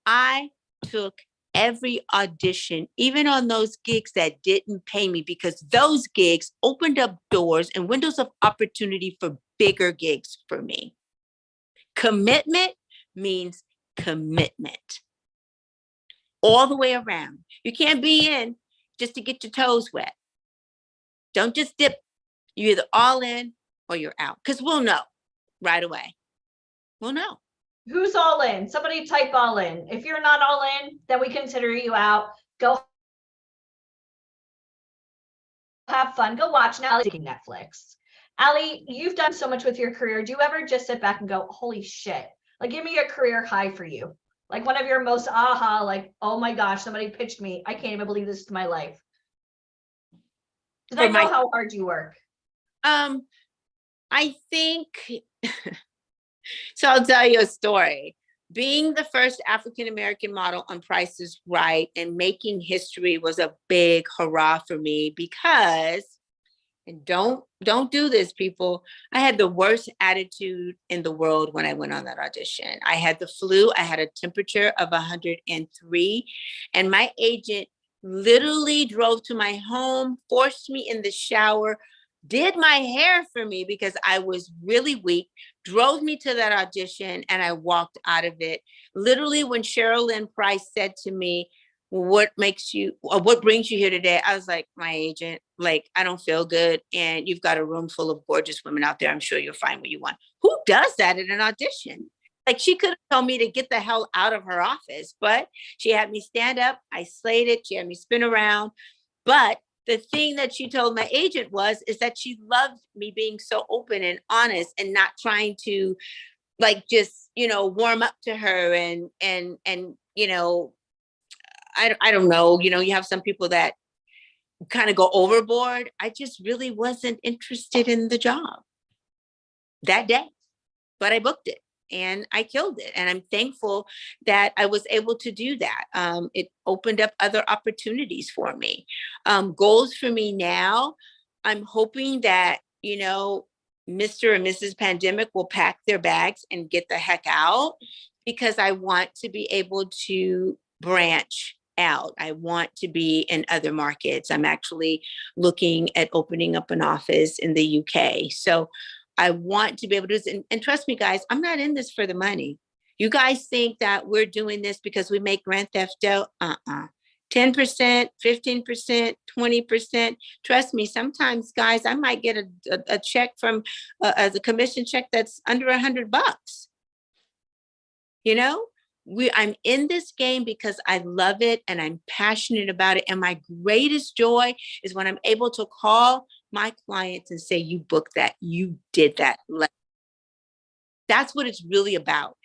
Speaker 13: I took every audition, even on those gigs that didn't pay me, because those gigs opened up doors and windows of opportunity for bigger gigs for me. Commitment means commitment all the way around. You can't be in just to get your toes wet. Don't just dip. You're either all in or you're out, because we'll know right away. We'll know.
Speaker 9: Who's all in? Somebody type all in. If you're not all in, then we consider you out. Go have fun. Go watch now. Netflix. Allie, you've done so much with your career. Do you ever just sit back and go, holy shit? Like, give me a career high for you. Like one of your most aha, like, oh my gosh, somebody pitched me. I can't even believe this is my life. Because I know how hard you work.
Speaker 13: I think, so I'll tell you a story. Being the first African-American model on Price is Right and making history was a big hurrah for me because, and don't do this, people, I had the worst attitude in the world when I went on that audition. I had the flu, I had a temperature of 103, and my agent literally drove to my home, forced me in the shower, did my hair for me because I was really weak, drove me to that audition, and I walked out of it. Literally, when Cheryl Lynn Price said to me, what brings you here today? I was like, my agent, like, I don't feel good. And you've got a room full of gorgeous women out there. I'm sure you'll find what you want. Who does that at an audition? Like, she could have told me to get the hell out of her office, but she had me stand up. I slayed it. She had me spin around. But the thing that she told my agent is that she loved me being so open and honest and not trying to, like, just, warm up to her and I don't know, you have some people that kind of go overboard. I just really wasn't interested in the job that day, but I booked it and I killed it. And I'm thankful that I was able to do that. It opened up other opportunities for me. Goals for me now, I'm hoping that, Mr. and Mrs. Pandemic will pack their bags and get the heck out, because I want to be able to branch out. I want to be in other markets. I'm actually looking at opening up an office in the UK. So I want to be able to, and trust me, guys, I'm not in this for the money. You guys think that we're doing this because we make Grand Theft Auto? 10%, 15%, 20%. Trust me, sometimes, guys, I might get a check from as a commission check that's under $100. I'm in this game because I love it and I'm passionate about it. And my greatest joy is when I'm able to call my clients and say, you booked that, you did that. That's what it's really about.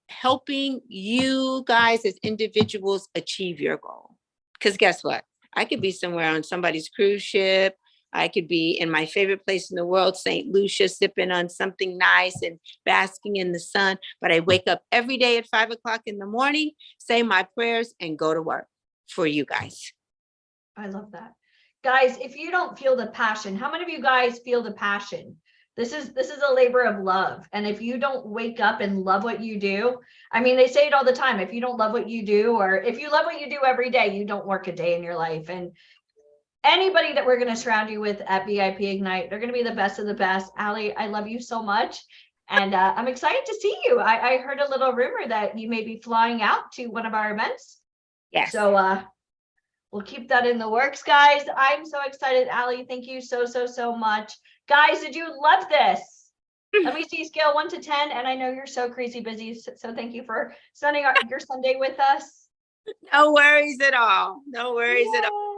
Speaker 13: Helping you guys as individuals achieve your goal. Because guess what? I could be somewhere on somebody's cruise ship. I could be in my favorite place in the world, St. Lucia, sipping on something nice and basking in the sun. But I wake up every day at 5 o'clock in the morning, say my prayers, and go to work for you guys.
Speaker 9: I love that. Guys, if you don't feel the passion, how many of you guys feel the passion? This is a labor of love. And if you don't wake up and love what you do, I mean, they say it all the time. If you don't love what you do, or if you love what you do every day, you don't work a day in your life. And anybody that we're going to surround you with at VIP Ignite, they're going to be the best of the best. Allie, I love you so much. And I'm excited to see you. I heard a little rumor that you may be flying out to one of our events.
Speaker 13: Yes.
Speaker 9: So we'll keep that in the works, guys. I'm so excited. Allie, thank you so much. Guys, did you love this? Let me see, scale 1 to 10. And I know you're so crazy busy. So thank you for spending your Sunday with us.
Speaker 13: No worries at all. No worries at all.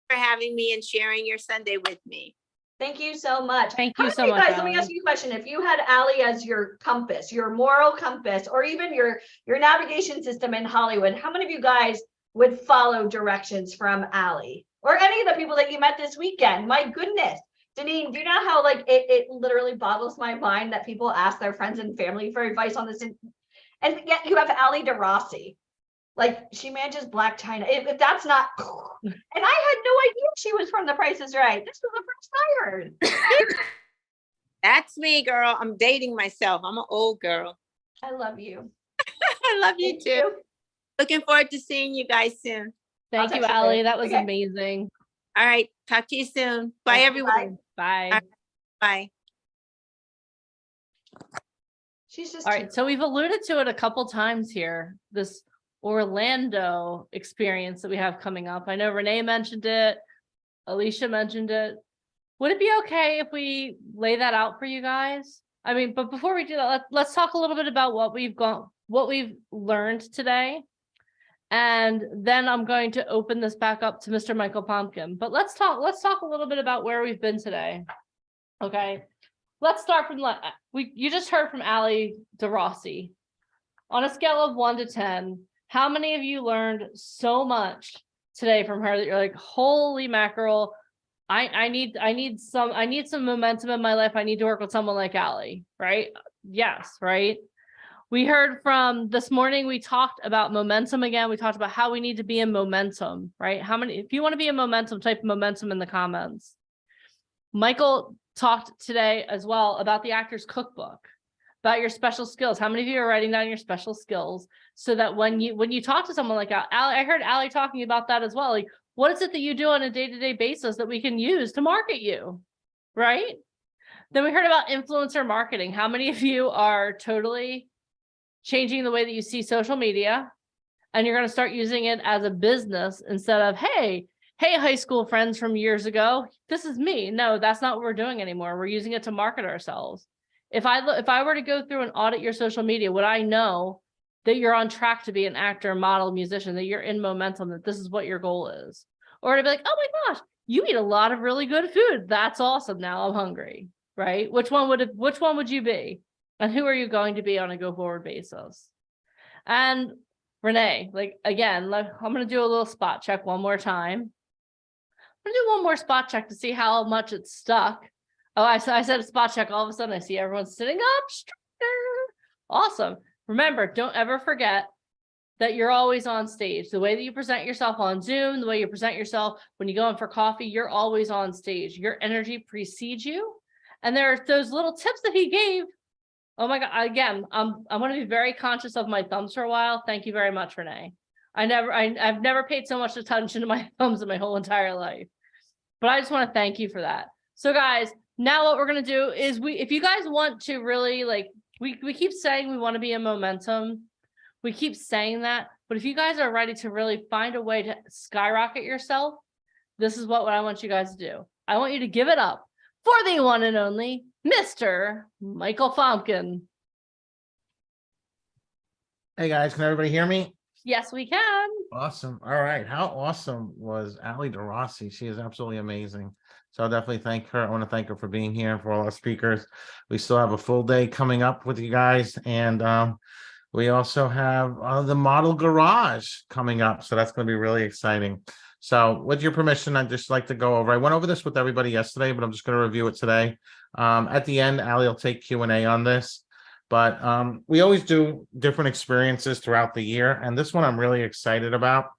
Speaker 13: For having me and sharing your Sunday with me.
Speaker 9: Thank you so much.
Speaker 1: Thank you so
Speaker 9: much,
Speaker 1: much,
Speaker 9: guys. Let me ask you a question. If you had Allie as your compass, your moral compass, or even your navigation system in Hollywood, how many of you guys would follow directions from Allie? Or any of the people that you met this weekend? My goodness. Deneen, do you know how it literally boggles my mind that people ask their friends and family for advice on this? And yet you have Allie DeRossi. Like, she manages Black China. If that's not, and I had no idea she was from The Price is Right. This was the first I heard.
Speaker 13: That's me, girl. I'm dating myself. I'm an old girl.
Speaker 9: I love you.
Speaker 13: I love you too. Looking forward to seeing you guys soon.
Speaker 1: Thank you, Allie. That was amazing.
Speaker 13: All right. Talk to you soon. Bye, everyone.
Speaker 1: Bye.
Speaker 13: Right. Bye.
Speaker 9: She's just
Speaker 1: all right. So we've alluded to it a couple times here. This Orlando experience that we have coming up. I know Renee mentioned it. Alicia mentioned it. Would it be okay if we lay that out for you guys? I mean, but before we do that, let's talk a little bit about what we've learned today. And then I'm going to open this back up to Mr. Michael Pumpkin. But let's talk a little bit about where we've been today. Okay. Let's start from you just heard from Allie DeRossi. On a scale of 1 to 10, how many of you learned so much today from her that you're like, holy mackerel, I need some momentum in my life. I need to work with someone like Allie, right? Yes, right. We heard from this morning, we talked about momentum again. We talked about how we need to be in momentum, right? If you want to be in momentum, type momentum in the comments. Michael talked today as well about the Actors Cookbook, about your special skills. How many of you are writing down your special skills so that when you talk to someone like Allie, I heard Allie talking about that as well. Like, what is it that you do on a day-to-day basis that we can use to market you, right? Then we heard about influencer marketing. How many of you are totally changing the way that you see social media, and you're going to start using it as a business instead of, hey, high school friends from years ago, this is me. No, that's not what we're doing anymore. We're using it to market ourselves. If I were to go through and audit your social media, would I know that you're on track to be an actor, model, musician, that you're in momentum, that this is what your goal is? Or to be like, oh my gosh, you eat a lot of really good food. That's awesome. Now I'm hungry, right? Which one would you be? And who are you going to be on a go forward basis? And Renee, like, again, I'm going to do a little spot check one more time. I'm going to do one more spot check to see how much it's stuck. Oh, I said spot check. All of a sudden I see everyone sitting up straighter. Awesome. Remember, don't ever forget that you're always on stage. The way that you present yourself on Zoom, the way you present yourself when you go in for coffee, you're always on stage. Your energy precedes you. And there are those little tips that he gave. Oh my God, again, I'm going to be very conscious of my thumbs for a while. Thank you very much, Renee. I've never paid so much attention to my thumbs in my whole entire life. But I just want to thank you for that. So guys, now what we're going to do is if you guys want to really, like, we keep saying we want to be in momentum. We keep saying that, but if you guys are ready to really find a way to skyrocket yourself, this is what I want you guys to do. I want you to give it up for the one and only Mr. Michael Fomkin.
Speaker 2: Hey guys, can everybody hear me?
Speaker 1: Yes, we can.
Speaker 2: Awesome. All right. How awesome was Allie DeRossi? She is absolutely amazing. So I'll definitely thank her. I want to thank her for being here, for all our speakers. We still have a full day coming up with you guys. And we also have the Model Garage coming up. So that's going to be really exciting. So with your permission, I'd just like to go over. I went over this with everybody yesterday, but I'm just going to review it today. At the end, Allie will take Q&A on this. But we always do different experiences throughout the year. And this one I'm really excited about.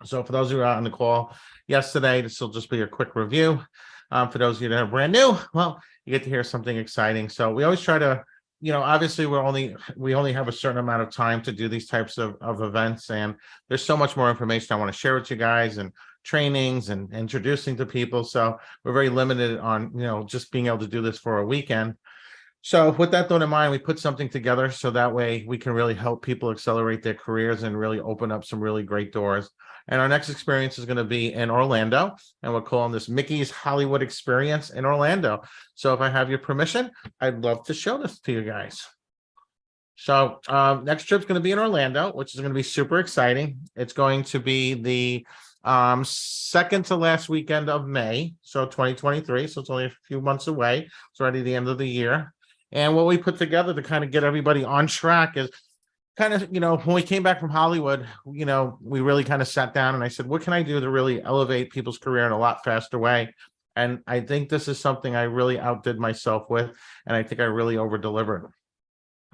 Speaker 2: So for those who are out on the call yesterday, this will just be a quick review. For those of you that are brand new, well, you get to hear something exciting. So we always try to, obviously we only have a certain amount of time to do these types of events. And there's so much more information I want to share with you guys, and trainings and introducing to people. So we're very limited on, just being able to do this for a weekend. So with that thought in mind, we put something together so that way we can really help people accelerate their careers and really open up some really great doors. And our next experience is going to be in Orlando, and we're calling this Mickey's Hollywood Experience in Orlando. So if I have your permission, I'd love to show this to you guys. So next trip's going to be in Orlando, which is going to be super exciting. It's going to be the second to last weekend of May, so 2023. So it's only a few months away. It's already the end of the year. And what we put together to kind of get everybody on track is kind of, when we came back from Hollywood, we really kind of sat down and I said, what can I do to really elevate people's career in a lot faster way? And I think this is something I really outdid myself with, and I think I really over-delivered.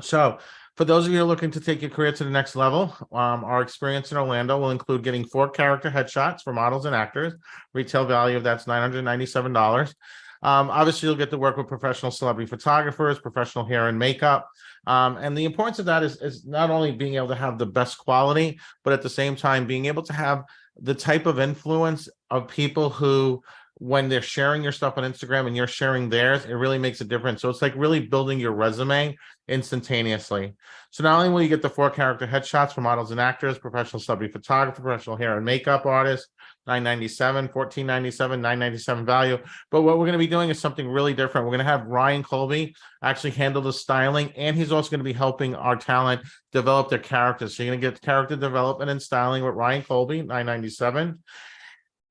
Speaker 2: So for those of you who are looking to take your career to the next level, our experience in Orlando will include getting 4 character headshots for models and actors. Retail value of that's $997. Obviously, you'll get to work with professional celebrity photographers, professional hair and makeup. And the importance of that is not only being able to have the best quality, but at the same time, being able to have the type of influence of people who, when they're sharing your stuff on Instagram and you're sharing theirs, it really makes a difference. So it's like really building your resume instantaneously. So not only will you get the 4 character headshots for models and actors, professional celebrity photographer, professional hair and makeup artist, $997, $1497, $997 value. But what we're going to be doing is something really different. We're going to have Ryan Colby actually handle the styling, and he's also going to be helping our talent develop their characters. So you're going to get character development and styling with Ryan Colby, $997.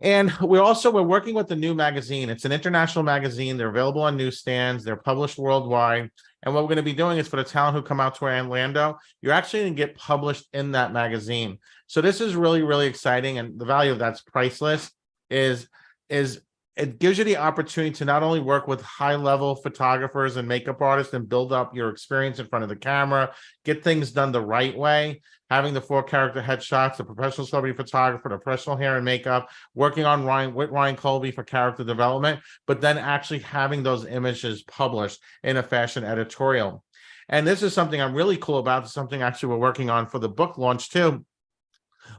Speaker 2: And we're working with the New magazine. It's an international magazine. They're available on newsstands. They're published worldwide. And what we're going to be doing is for the talent who come out to Orlando, you're actually going to get published in that magazine. So this is really, really exciting. And the value of that's priceless is it gives you the opportunity to not only work with high-level photographers and makeup artists and build up your experience in front of the camera, get things done the right way, having the 4 character headshots, the professional celebrity photographer, the professional hair and makeup, working on Ryan Colby for character development, but then actually having those images published in a fashion editorial. And this is something I'm really cool about. It's something actually we're working on for the book launch too,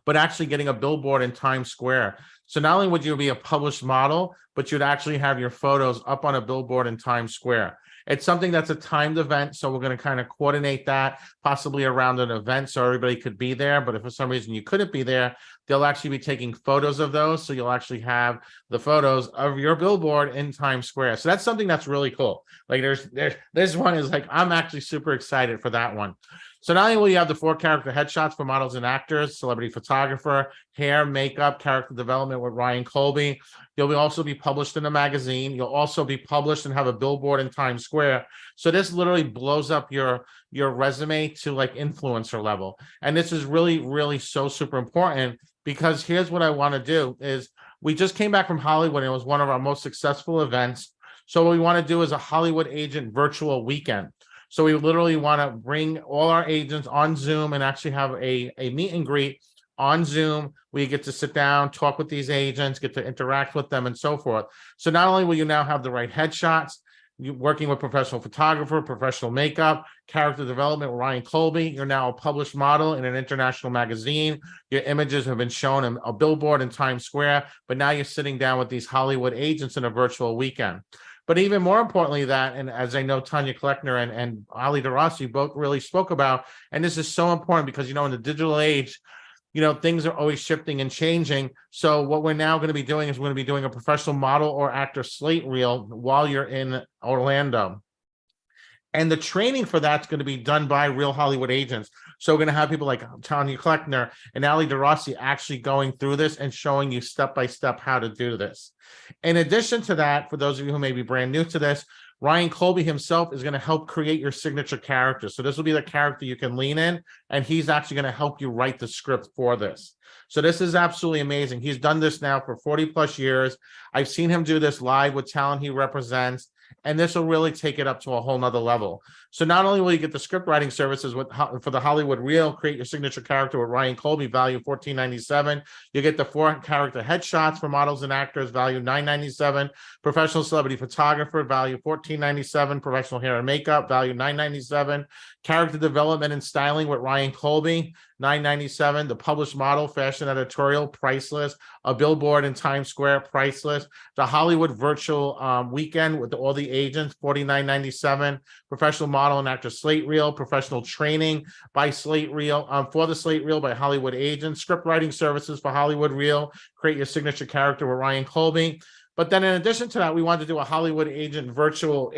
Speaker 2: but actually getting a billboard in Times Square. So not only would you be a published model, but you'd actually have your photos up on a billboard in Times Square. It's something that's a timed event, so we're going to kind of coordinate that possibly around an event so everybody could be there. But if for some reason you couldn't be there, they'll actually be taking photos of those. So you'll actually have the photos of your billboard in Times Square. So that's something that's really cool. Like this one is like, I'm actually super excited for that one. So not only will you have the 4 character headshots for models and actors, celebrity photographer, hair, makeup, character development with Ryan Colby, you'll also be published in a magazine. You'll also be published and have a billboard in Times Square. So this literally blows up your resume to like influencer level. And this is really, really so super important, because here's what I want to do is we just came back from Hollywood and it was one of our most successful events. So what we want to do is a Hollywood agent virtual weekend. So we literally want to bring all our agents on Zoom and actually have a meet and greet on Zoom. We get to sit down, talk with these agents, get to interact with them and so forth. So not only will you now have the right headshots, you're working with professional photographer, professional makeup, character development with Ryan Colby. You're now a published model in an international magazine. Your images have been shown in a billboard in Times Square, but now you're sitting down with these Hollywood agents in a virtual weekend. But even more importantly that, and as I know Tanya Kleckner and Ali DeRossi both really spoke about, and this is so important because, you know, in the digital age, you know, things are always shifting and changing. So what we're now going to be doing is we're going to be doing a professional model or actor slate reel while you're in Orlando. And the training for that's going to be done by real Hollywood agents. So we're going to have people like Tanya Kleckner and Ali DeRossi actually going through this and showing you step-by-step how to do this. In addition to that, for those of you who may be brand new to this, Ryan Colby himself is going to help create your signature character. So this will be the character you can lean in, and he's actually going to help you write the script for this. So this is absolutely amazing. He's done this now for 40 plus years. I've seen him do this live with talent he represents, and this will really take it up to a whole nother level. So not only will you get the script writing services for the Hollywood Reel, create your signature character with Ryan Colby, value $14.97. You get the 4 character headshots for models and actors, value $9.97. Professional celebrity photographer, value $14.97. Professional hair and makeup, value $9.97. Character development and styling with Ryan Colby, $9.97. The published model, fashion editorial, priceless. A billboard in Times Square, priceless. The Hollywood virtual weekend with all the agents, $49.97. Professional model and actor slate reel, professional training by slate reel for the slate reel by Hollywood agents, script writing services for Hollywood Reel, create your signature character with Ryan Colby. But then in addition to that, we wanted to do a Hollywood agent virtual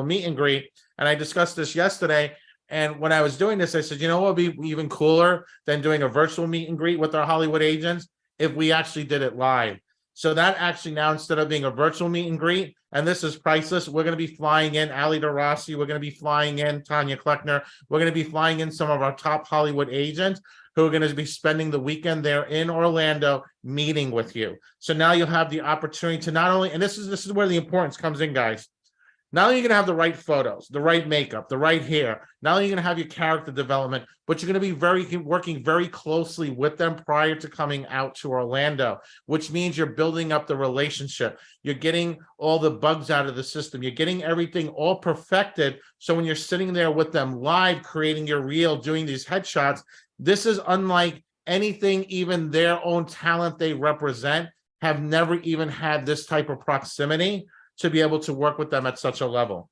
Speaker 2: meet and greet. And I discussed this yesterday. And when I was doing this, I said, you know what would be even cooler than doing a virtual meet and greet with our Hollywood agents if we actually did it live. So that actually now, instead of being a virtual meet and greet, and this is priceless, we're going to be flying in Ali DeRossi, we're going to be flying in Tanya Kleckner, we're going to be flying in some of our top Hollywood agents who are going to be spending the weekend there in Orlando meeting with you. So now you'll have the opportunity to not only, and this is where the importance comes in, guys. Not only are you going to have the right photos, the right makeup, the right hair, not only are you going to have your character development, but you're going to be working very closely with them prior to coming out to Orlando, which means you're building up the relationship. You're getting all the bugs out of the system. You're getting everything all perfected. So when you're sitting there with them live, creating your reel, doing these headshots, this is unlike anything even their own talent they represent have never even had this type of proximity to be able to work with them at such a level.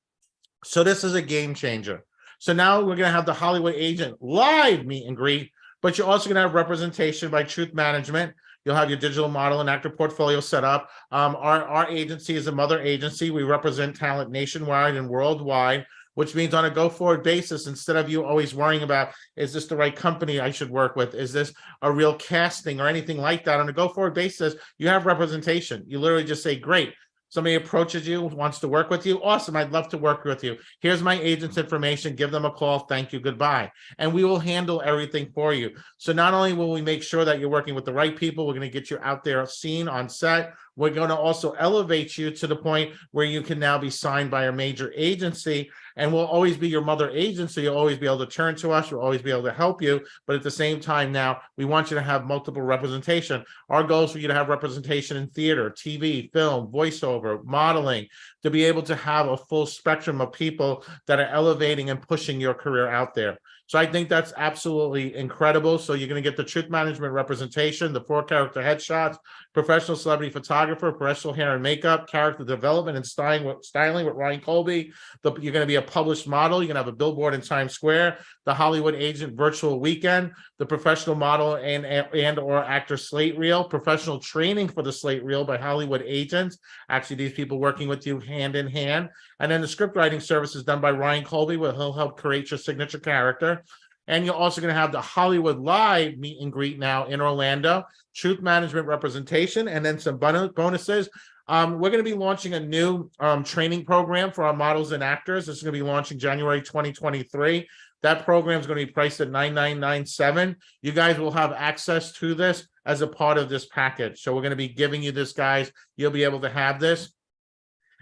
Speaker 2: So this is a game changer. So now we're going to have the Hollywood agent live meet and greet, but you're also going to have representation by Truth Management. You'll have your digital model and actor portfolio set up. Our agency is a mother agency. We represent talent nationwide and worldwide, which means on a go-forward basis, instead of you always worrying about, is this the right company I should work with? Is this a real casting or anything like that? On a go-forward basis, you have representation. You literally just say, great. Somebody approaches you, wants to work with you. Awesome. I'd love to work with you. Here's my agent's information. Give them a call. Thank you. Goodbye. And we will handle everything for you. So not only will we make sure that you're working with the right people, we're going to get you out there seen on set We're going to also elevate you to the point where you can now be signed by a major agency, and we'll always be your mother agency. You'll always be able to turn to us. We'll always be able to help you. But at the same time now, we want you to have multiple representation. Our goal is for you to have representation in theater, TV, film, voiceover, modeling, to be able to have a full spectrum of people that are elevating and pushing your career out there. So I think that's absolutely incredible. So you're going to get the truth management representation, the 4-character headshots, professional celebrity photographer, professional hair and makeup, character development and styling with Ryan Colby. You're going to be a published model. You're going to have a billboard in Times Square, the Hollywood Agent virtual weekend, the professional model and or actor slate reel, professional training for the slate reel by Hollywood Agents. Actually, these people working with you hand in hand. And then the script writing service is done by Ryan Colby, where he'll help create your signature character. And you're also going to have the Hollywood Live meet and greet now in Orlando, truth management representation, and then some bonuses. We're going to be launching a new training program for our models and actors. This is going to be launching January 2023. That program is going to be priced at $9,997. You guys will have access to this as a part of this package. So we're going to be giving you this, guys. You'll be able to have this.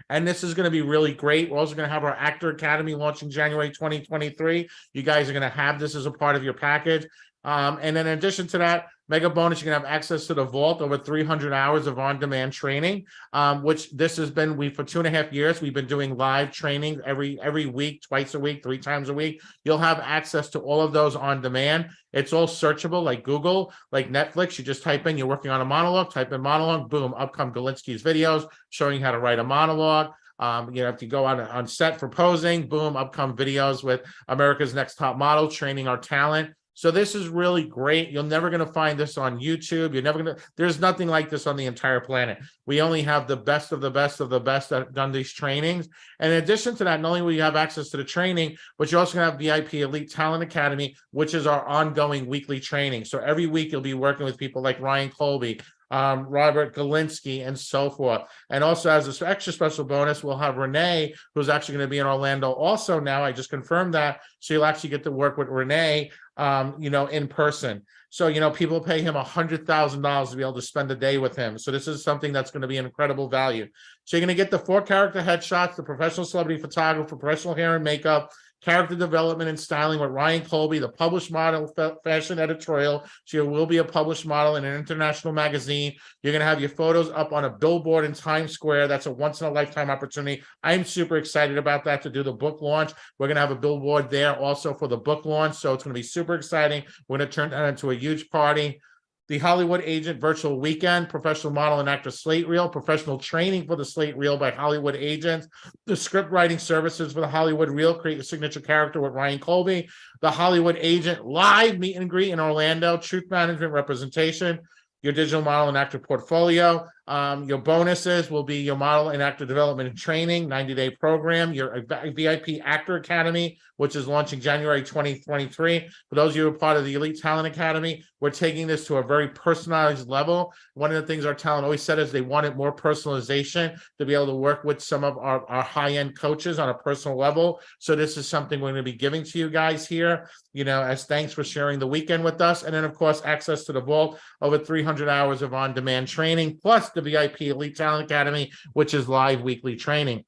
Speaker 2: And this is going to be really great. We're also going to have our Actor Academy launching January 2023. You guys are going to have this as a part of your package. And in addition to that, mega bonus, you're going to have access to the vault, over 300 hours of on-demand training, which this has been, for 2.5 years, we've been doing live training every week, twice a week, 3 times a week. You'll have access to all of those on demand. It's all searchable like Google, like Netflix. You just type in, you're working on a monologue, type in monologue, boom, up come Galinsky's videos showing you how to write a monologue. If you go on set for posing, boom, up come videos with America's Next Top Model, training our talent. So this is really great. You're never going to find this on YouTube. There's nothing like this on the entire planet. We only have the best of the best of the best that have done these trainings. And in addition to that, not only will you have access to the training, but you're also going to have VIP Elite Talent Academy, which is our ongoing weekly training. So every week you'll be working with people like Ryan Colby, Robert Galinsky, and so forth. And also, as an extra special bonus, we'll have Renee, who's actually going to be in Orlando also now. I just confirmed that. So you'll actually get to work with Renee, in person. So, people pay him $100,000 to be able to spend a day with him. So this is something that's going to be an incredible value. So you're going to get the 4-character headshots, the professional celebrity photographer, professional hair and makeup, character development and styling with Ryan Colby, the published model fashion editorial. So you will be a published model in an international magazine. You're going to have your photos up on a billboard in Times Square. That's a once-in-a-lifetime opportunity. I'm super excited about that, to do the book launch. We're going to have a billboard there also for the book launch. So it's going to be super exciting. We're going to turn that into a huge party. The Hollywood Agent virtual weekend, professional model and actor slate reel, professional training for the slate reel by Hollywood Agents, the script writing services for the Hollywood Reel, create your signature character with Ryan Colby, the Hollywood Agent live meet and greet in Orlando, truth management representation, your digital model and actor portfolio. Your bonuses will be your model and actor development and training, 90-day program, your VIP Actor Academy, which is launching January 2023. For those of you who are part of the Elite Talent Academy, we're taking this to a very personalized level. One of the things our talent always said is they wanted more personalization, to be able to work with some of our high-end coaches on a personal level. So this is something we're going to be giving to you guys here, as thanks for sharing the weekend with us. And then, of course, access to the vault, over 300 hours of on-demand training, plus the VIP Elite Talent Academy, which is live weekly training.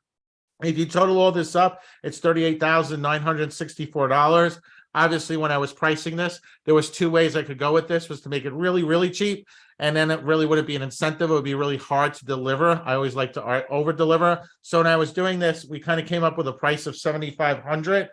Speaker 2: If you total all this up, it's $38,964. Obviously, when I was pricing this, there was 2 ways I could go with this, was to make it really, really cheap. And then it really wouldn't be an incentive. It would be really hard to deliver. I always like to over deliver. So when I was doing this, we kind of came up with a price of $7,500.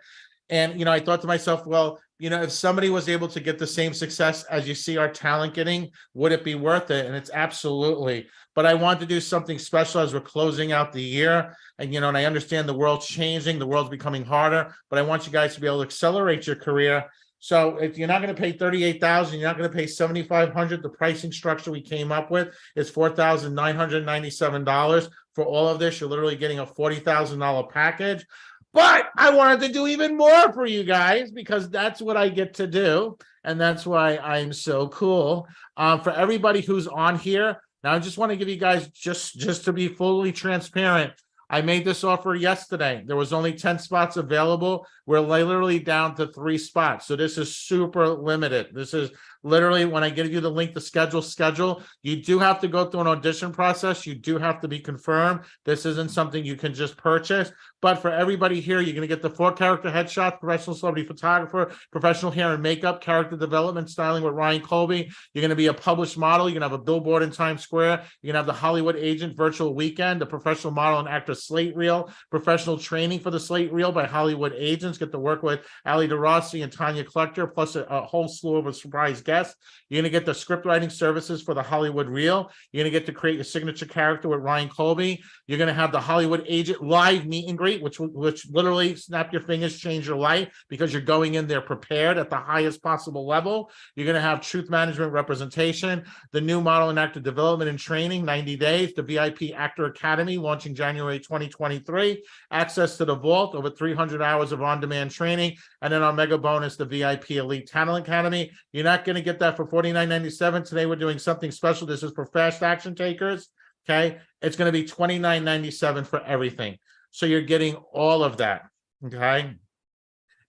Speaker 2: And, I thought to myself, well, if somebody was able to get the same success as you see our talent getting, would it be worth it? And it's absolutely. But I want to do something special as we're closing out the year. And, and I understand the world's changing, the world's becoming harder, but I want you guys to be able to accelerate your career. So if you're not going to pay $38,000, you're not going to pay $7,500. The pricing structure we came up with is $4,997 for all of this. You're literally getting a $40,000 package. But I wanted to do even more for you guys, because that's what I get to do. And that's why I'm so cool. For everybody who's on here, now I just want to give you guys, just to be fully transparent, I made this offer yesterday. There was only 10 spots available. We're literally down to 3 spots. So this is super limited. This is literally when I give you the link to schedule. You do have to go through an audition process. You do have to be confirmed. This isn't something you can just purchase. But for everybody here, you're going to get the 4 character headshots, professional celebrity photographer, professional hair and makeup, character development, styling with Ryan Colby. You're going to be a published model. You're going to have a billboard in Times Square. You're going to have the Hollywood Agent virtual weekend, the professional model and actor Slate Reel, professional training for the Slate Reel by Hollywood Agents. Get to work with Ali DeRossi and Tanya Klechter, plus a whole slew of surprise guests. You're going to get the script writing services for the Hollywood Reel. You're going to get to create your signature character with Ryan Colby. You're going to have the Hollywood Agent live meet and greet, which literally snap your fingers, change your life, because you're going in there prepared at the highest possible level. You're going to have truth management representation, the new model and actor development and training, 90 days, the VIP Actor Academy launching January 2023, access to the vault, over 300 hours of on-demand training, and then our mega bonus, the VIP Elite Talent Academy. You're not going to get that for $49.97. Today we're doing something special. This is for fast action takers. Okay, it's going to be $29.97 for everything. So you're getting all of that. Okay.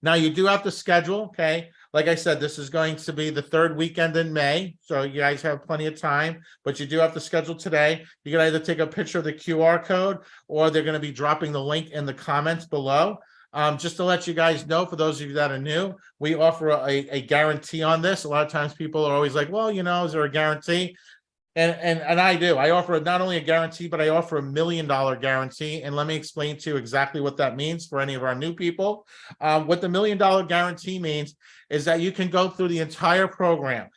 Speaker 2: Now you do have to schedule. Okay. Like I said, this is going to be the 3rd weekend in May. So you guys have plenty of time, but you do have to schedule today. You can either take a picture of the QR code, or they're going to be dropping the link in the comments below. Just to let you guys know, for those of you that are new, we offer a guarantee on this. A lot of times people are always like, well, you know, is there a guarantee? And I do. I offer not only a guarantee, but I offer $1 million guarantee. And let me explain to you exactly what that means for any of our new people. What the $1 million guarantee means is that you can go through the entire program.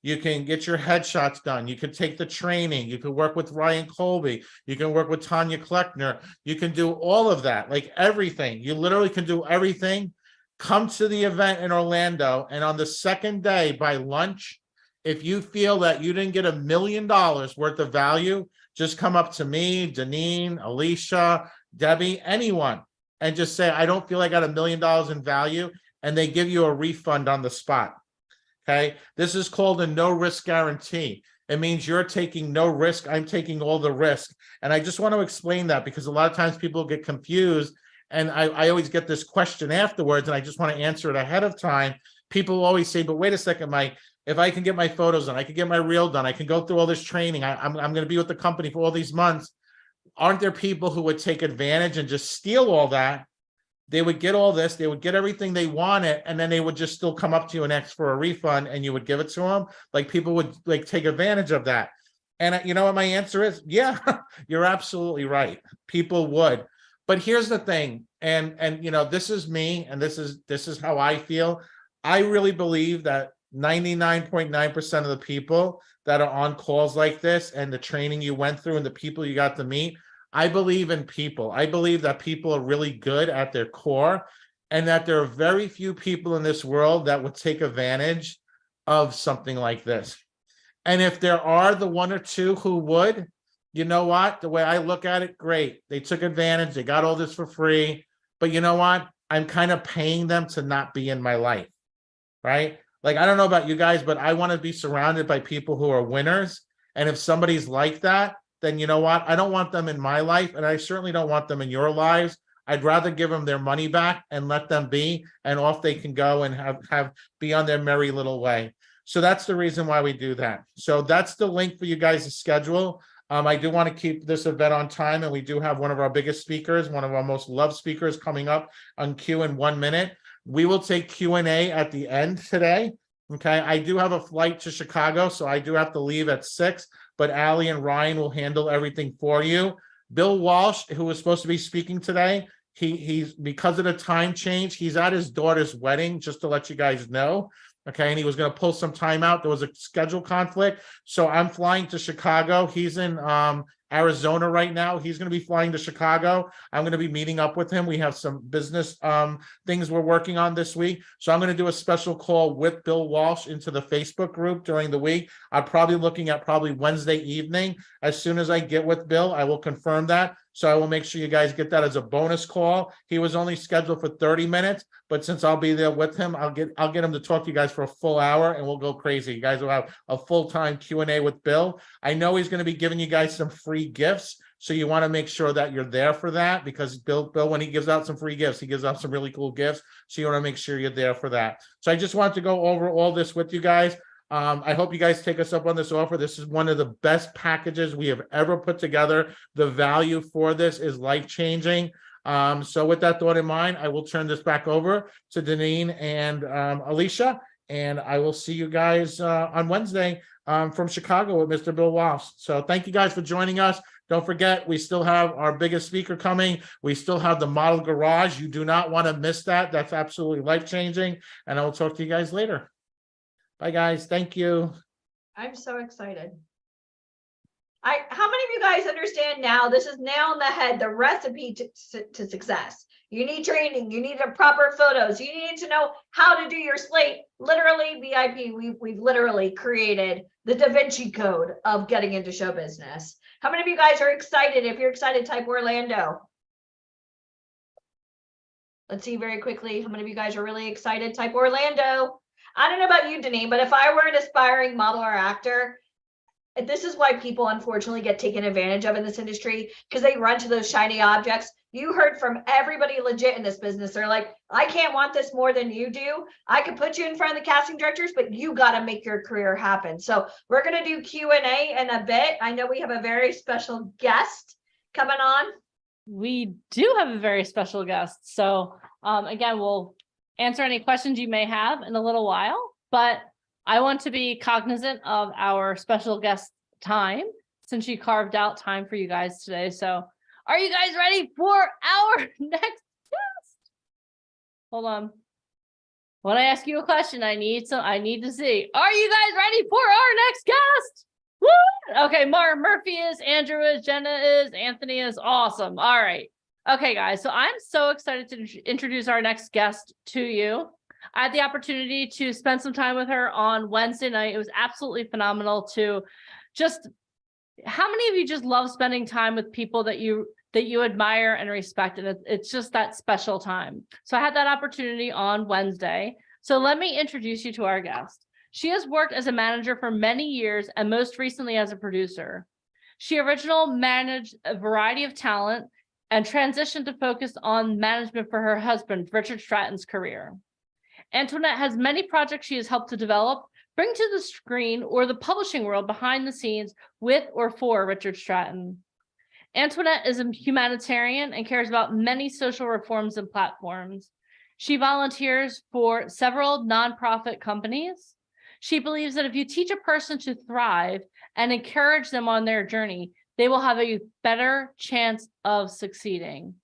Speaker 2: You can get your headshots done. You can take the training. You can work with Ryan Colby. You can work with Tanya Klechter. You can do all of that, like everything. You literally can do everything. Come to the event in Orlando, and on the 2nd day by lunch, if you feel that you didn't get $1 million worth of value, just come up to me, Deneen, Alicia, Debbie, anyone, and just say, I don't feel I got $1 million in value, and they give you a refund on the spot. Okay. This is called a no risk guarantee. It means you're taking no risk. I'm taking all the risk. And I just want to explain that, because a lot of times people get confused. And I always get this question afterwards, and I just want to answer it ahead of time. People always say, but wait a second, Mike, if I can get my photos done, I can get my reel done, I can go through all this training, I'm going to be with the company for all these months. Aren't there people who would take advantage and just steal all that? They would get all this, they would get everything they wanted, and then they would just still come up to you and ask for a refund, and you would give it to them. Like, people would like take advantage of that. And you know what my answer is? Yeah, you're absolutely right. People would. But here's the thing, and you know, this is me, and this is how I feel. I really believe that 99.9% of the people that are on calls like this, and the training you went through, and the people you got to meet, I believe in people. I believe that people are really good at their core, and that there are very few people in this world that would take advantage of something like this. And if there are the 1 or 2 who would, you know what? The way I look at it, great. They took advantage. They got all this for free. But you know what? I'm kind of paying them to not be in my life, right? Like, I don't know about you guys, but I want to be surrounded by people who are winners. And if somebody's like that, then you know what? I don't want them in my life, and I certainly don't want them in your lives. I'd rather give them their money back and let them be, and off they can go and have be on their merry little way. So that's the reason why we do that. So that's the link for you guys to schedule. I do want to keep this event on time, and we do have one of our biggest speakers, one of our most loved speakers, coming up on Q in 1 minute. We will take Q&A at the end today. Okay, I do have a flight to Chicago, so I do have to leave at 6, but Allie and Ryan will handle everything for you. Bill Walsh, who was supposed to be speaking today, he's because of the time change, he's at his daughter's wedding, just to let you guys know. Okay, and he was going to pull some time out. There was a schedule conflict, so I'm flying to Chicago. He's in Arizona right now. He's going to be flying to Chicago. I'm going to be meeting up with him. We have some business things we're working on this week. So I'm going to do a special call with Bill Walsh into the Facebook group during the week. I'm probably looking at Wednesday evening. As soon as I get with Bill, I will confirm that. So I will make sure you guys get that as a bonus call. He was only scheduled for 30 minutes, but since I'll be there with him, I'll get him to talk to you guys for a full hour, and we'll go crazy. You guys will have a full-time Q&A with Bill. I know he's going to be giving you guys some free gifts. So you want to make sure that you're there for that, because Bill, when he gives out some free gifts, he gives out some really cool gifts. So you want to make sure you're there for that. So I just wanted to go over all this with you guys. I hope you guys take us up on this offer. This is one of the best packages we have ever put together. The value for this is life-changing. So with that thought in mind, I will turn this back over to Deneen and Alicia, and I will see you guys on Wednesday from Chicago with Mr. Bill Walsh. So thank you guys for joining us. Don't forget, we still have our biggest speaker coming. We still have the Model Garage. You do not want to miss that. That's absolutely life-changing. And I will talk to you guys later. Bye, guys. Thank you.
Speaker 9: I'm so excited. How many of you guys understand now? This is nail in the head, the recipe to success. You need training. You need the proper photos. You need to know how to do your slate. Literally, VIP, we've literally created the Da Vinci Code of getting into show business. How many of you guys are excited? If you're excited, type Orlando. Let's see very quickly. How many of you guys are really excited? Type Orlando. I don't know about you, Deneen, but if I were an aspiring model or actor, this is why people unfortunately get taken advantage of in this industry, because they run to those shiny objects. You heard from everybody legit in this business. They're like, I can't want this more than you do. I could put you in front of the casting directors, but you got to make your career happen. So we're going to do Q&A in a bit. I know we have a very special guest coming on.
Speaker 1: We do have a very special guest. So again, we'll answer any questions you may have in a little while, but I want to be cognizant of our special guest time since she carved out time for you guys today. So are you guys ready for our next guest? Hold on. When I ask you a question, I need to see. Are you guys ready for our next guest? Woo! Okay, Murphy is, Andrew is, Jenna is, Anthony is. Awesome. All right. Okay, guys. So I'm so excited to introduce our next guest to you. I had the opportunity to spend some time with her on Wednesday night. It was absolutely phenomenal to just, how many of you just love spending time with people that you admire and respect? And it's just that special time. So I had that opportunity on Wednesday. So let me introduce you to our guest. She has worked as a manager for many years and most recently as a producer. She originally managed a variety of talent and transitioned to focus on management for her husband, Richard Stratton's career. Antoinette has many projects she has helped to develop, bring to the screen, or the publishing world behind the scenes with or for Richard Stratton. Antoinette is a humanitarian and cares about many social reforms and platforms. She volunteers for several nonprofit companies. She believes that if you teach a person to thrive and encourage them on their journey, they will have a better chance of succeeding.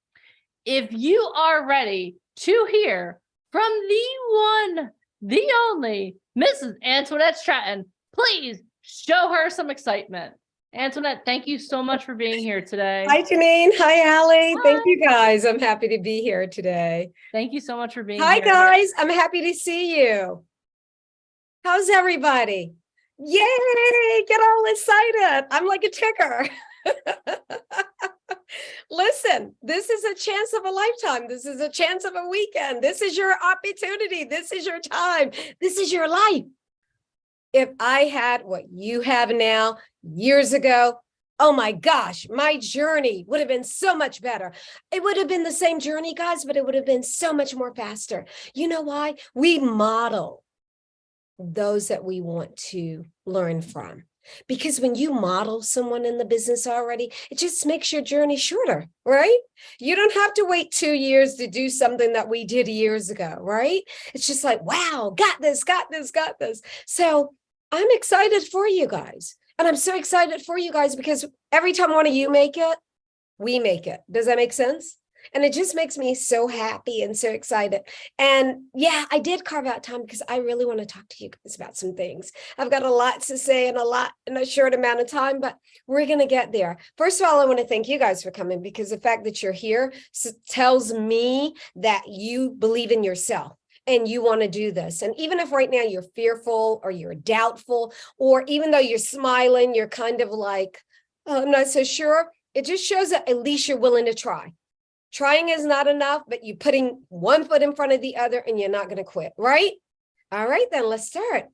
Speaker 1: If you are ready to hear from the one, the only, Mrs. Antoinette Stratton, please show her some excitement. Antoinette, thank you so much for being here today.
Speaker 18: Hi, Janine. Hi, Allie. Hi. Thank you, guys. I'm happy to be here today.
Speaker 1: Thank you so much for being here.
Speaker 18: Hi, guys. I'm happy to see you. How's everybody? Yay! Get all excited. I'm like a ticker. Listen, this is a chance of a lifetime. This is a chance of a weekend. This is your opportunity. This is your time. This is your life. If I had what you have now years ago, oh my gosh, my journey would have been so much better. It would have been the same journey, guys, but it would have been so much more faster. You know why? We model those that we want to learn from. Because when you model someone in the business already, it just makes your journey shorter, right? You don't have to wait 2 years to do something that we did years ago, right? It's just like, wow, got this, got this, got this. So I'm excited for you guys. And I'm so excited for you guys because every time one of you make it, we make it. Does that make sense? And it just makes me so happy and so excited. And yeah, I did carve out time because I really want to talk to you guys about some things. I've got a lot to say and a lot in a short amount of time, but we're going to get there. First of all, I want to thank you guys for coming because the fact that you're here tells me that you believe in yourself and you want to do this. And even if right now you're fearful or you're doubtful, or even though you're smiling, you're kind of like, oh, I'm not so sure. It just shows that at least you're willing to try. Trying is not enough, but you're putting one foot in front of the other and you're not going to quit, right? All right, then let's start.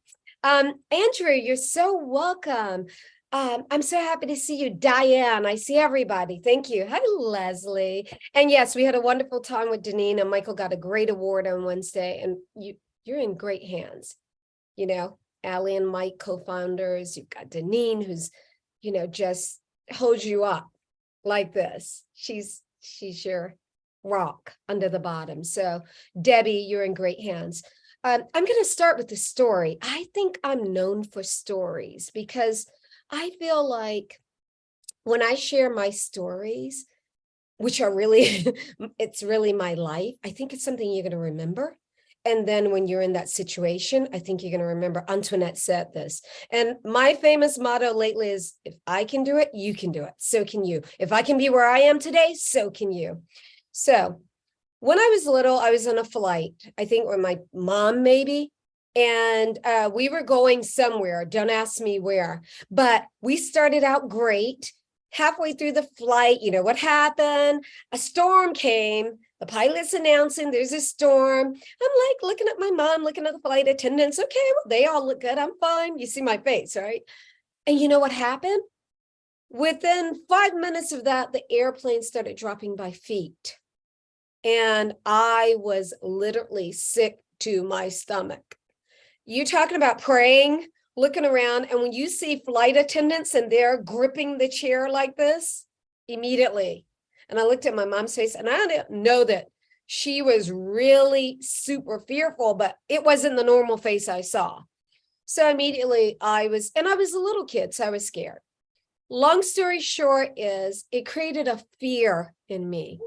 Speaker 18: Andrew, you're so welcome. I'm so happy to see you, Diane. I see everybody. Thank you. Hi, Leslie. And yes, we had a wonderful time with Deneen, and Michael got a great award on Wednesday. And you're in great hands. You know, Allie and Mike, co-founders. You've got Deneen, who's, you know, just holds you up like this. She's your rock under the bottom. So Debbie, you're in great hands. I'm going to start with the story. I think I'm known for stories because I feel like when I share my stories, which are really, it's really my life, I think it's something you're going to remember. And then when you're in that situation, I think you're going to remember Antoinette said this. And my famous motto lately is, if I can do it, you can do it. So can you. If I can be where I am today, so can you. So when I was little, I was on a flight, I think with my mom maybe, and we were going somewhere. Don't ask me where, but we started out great. Halfway through the flight, you know what happened? A storm came. The pilot's announcing there's a storm. I'm like looking at my mom, looking at the flight attendants. Okay, well, they all look good. I'm fine. You see my face, right? And you know what happened? Within 5 minutes of that, the airplane started dropping by feet. And I was literally sick to my stomach. You talking about praying, looking around, and when you see flight attendants and they're gripping the chair like this, immediately. And I looked at my mom's face, and I didn't know that she was really super fearful, but it wasn't the normal face I saw. So immediately I was a little kid, so I was scared. Long story short is it created a fear in me.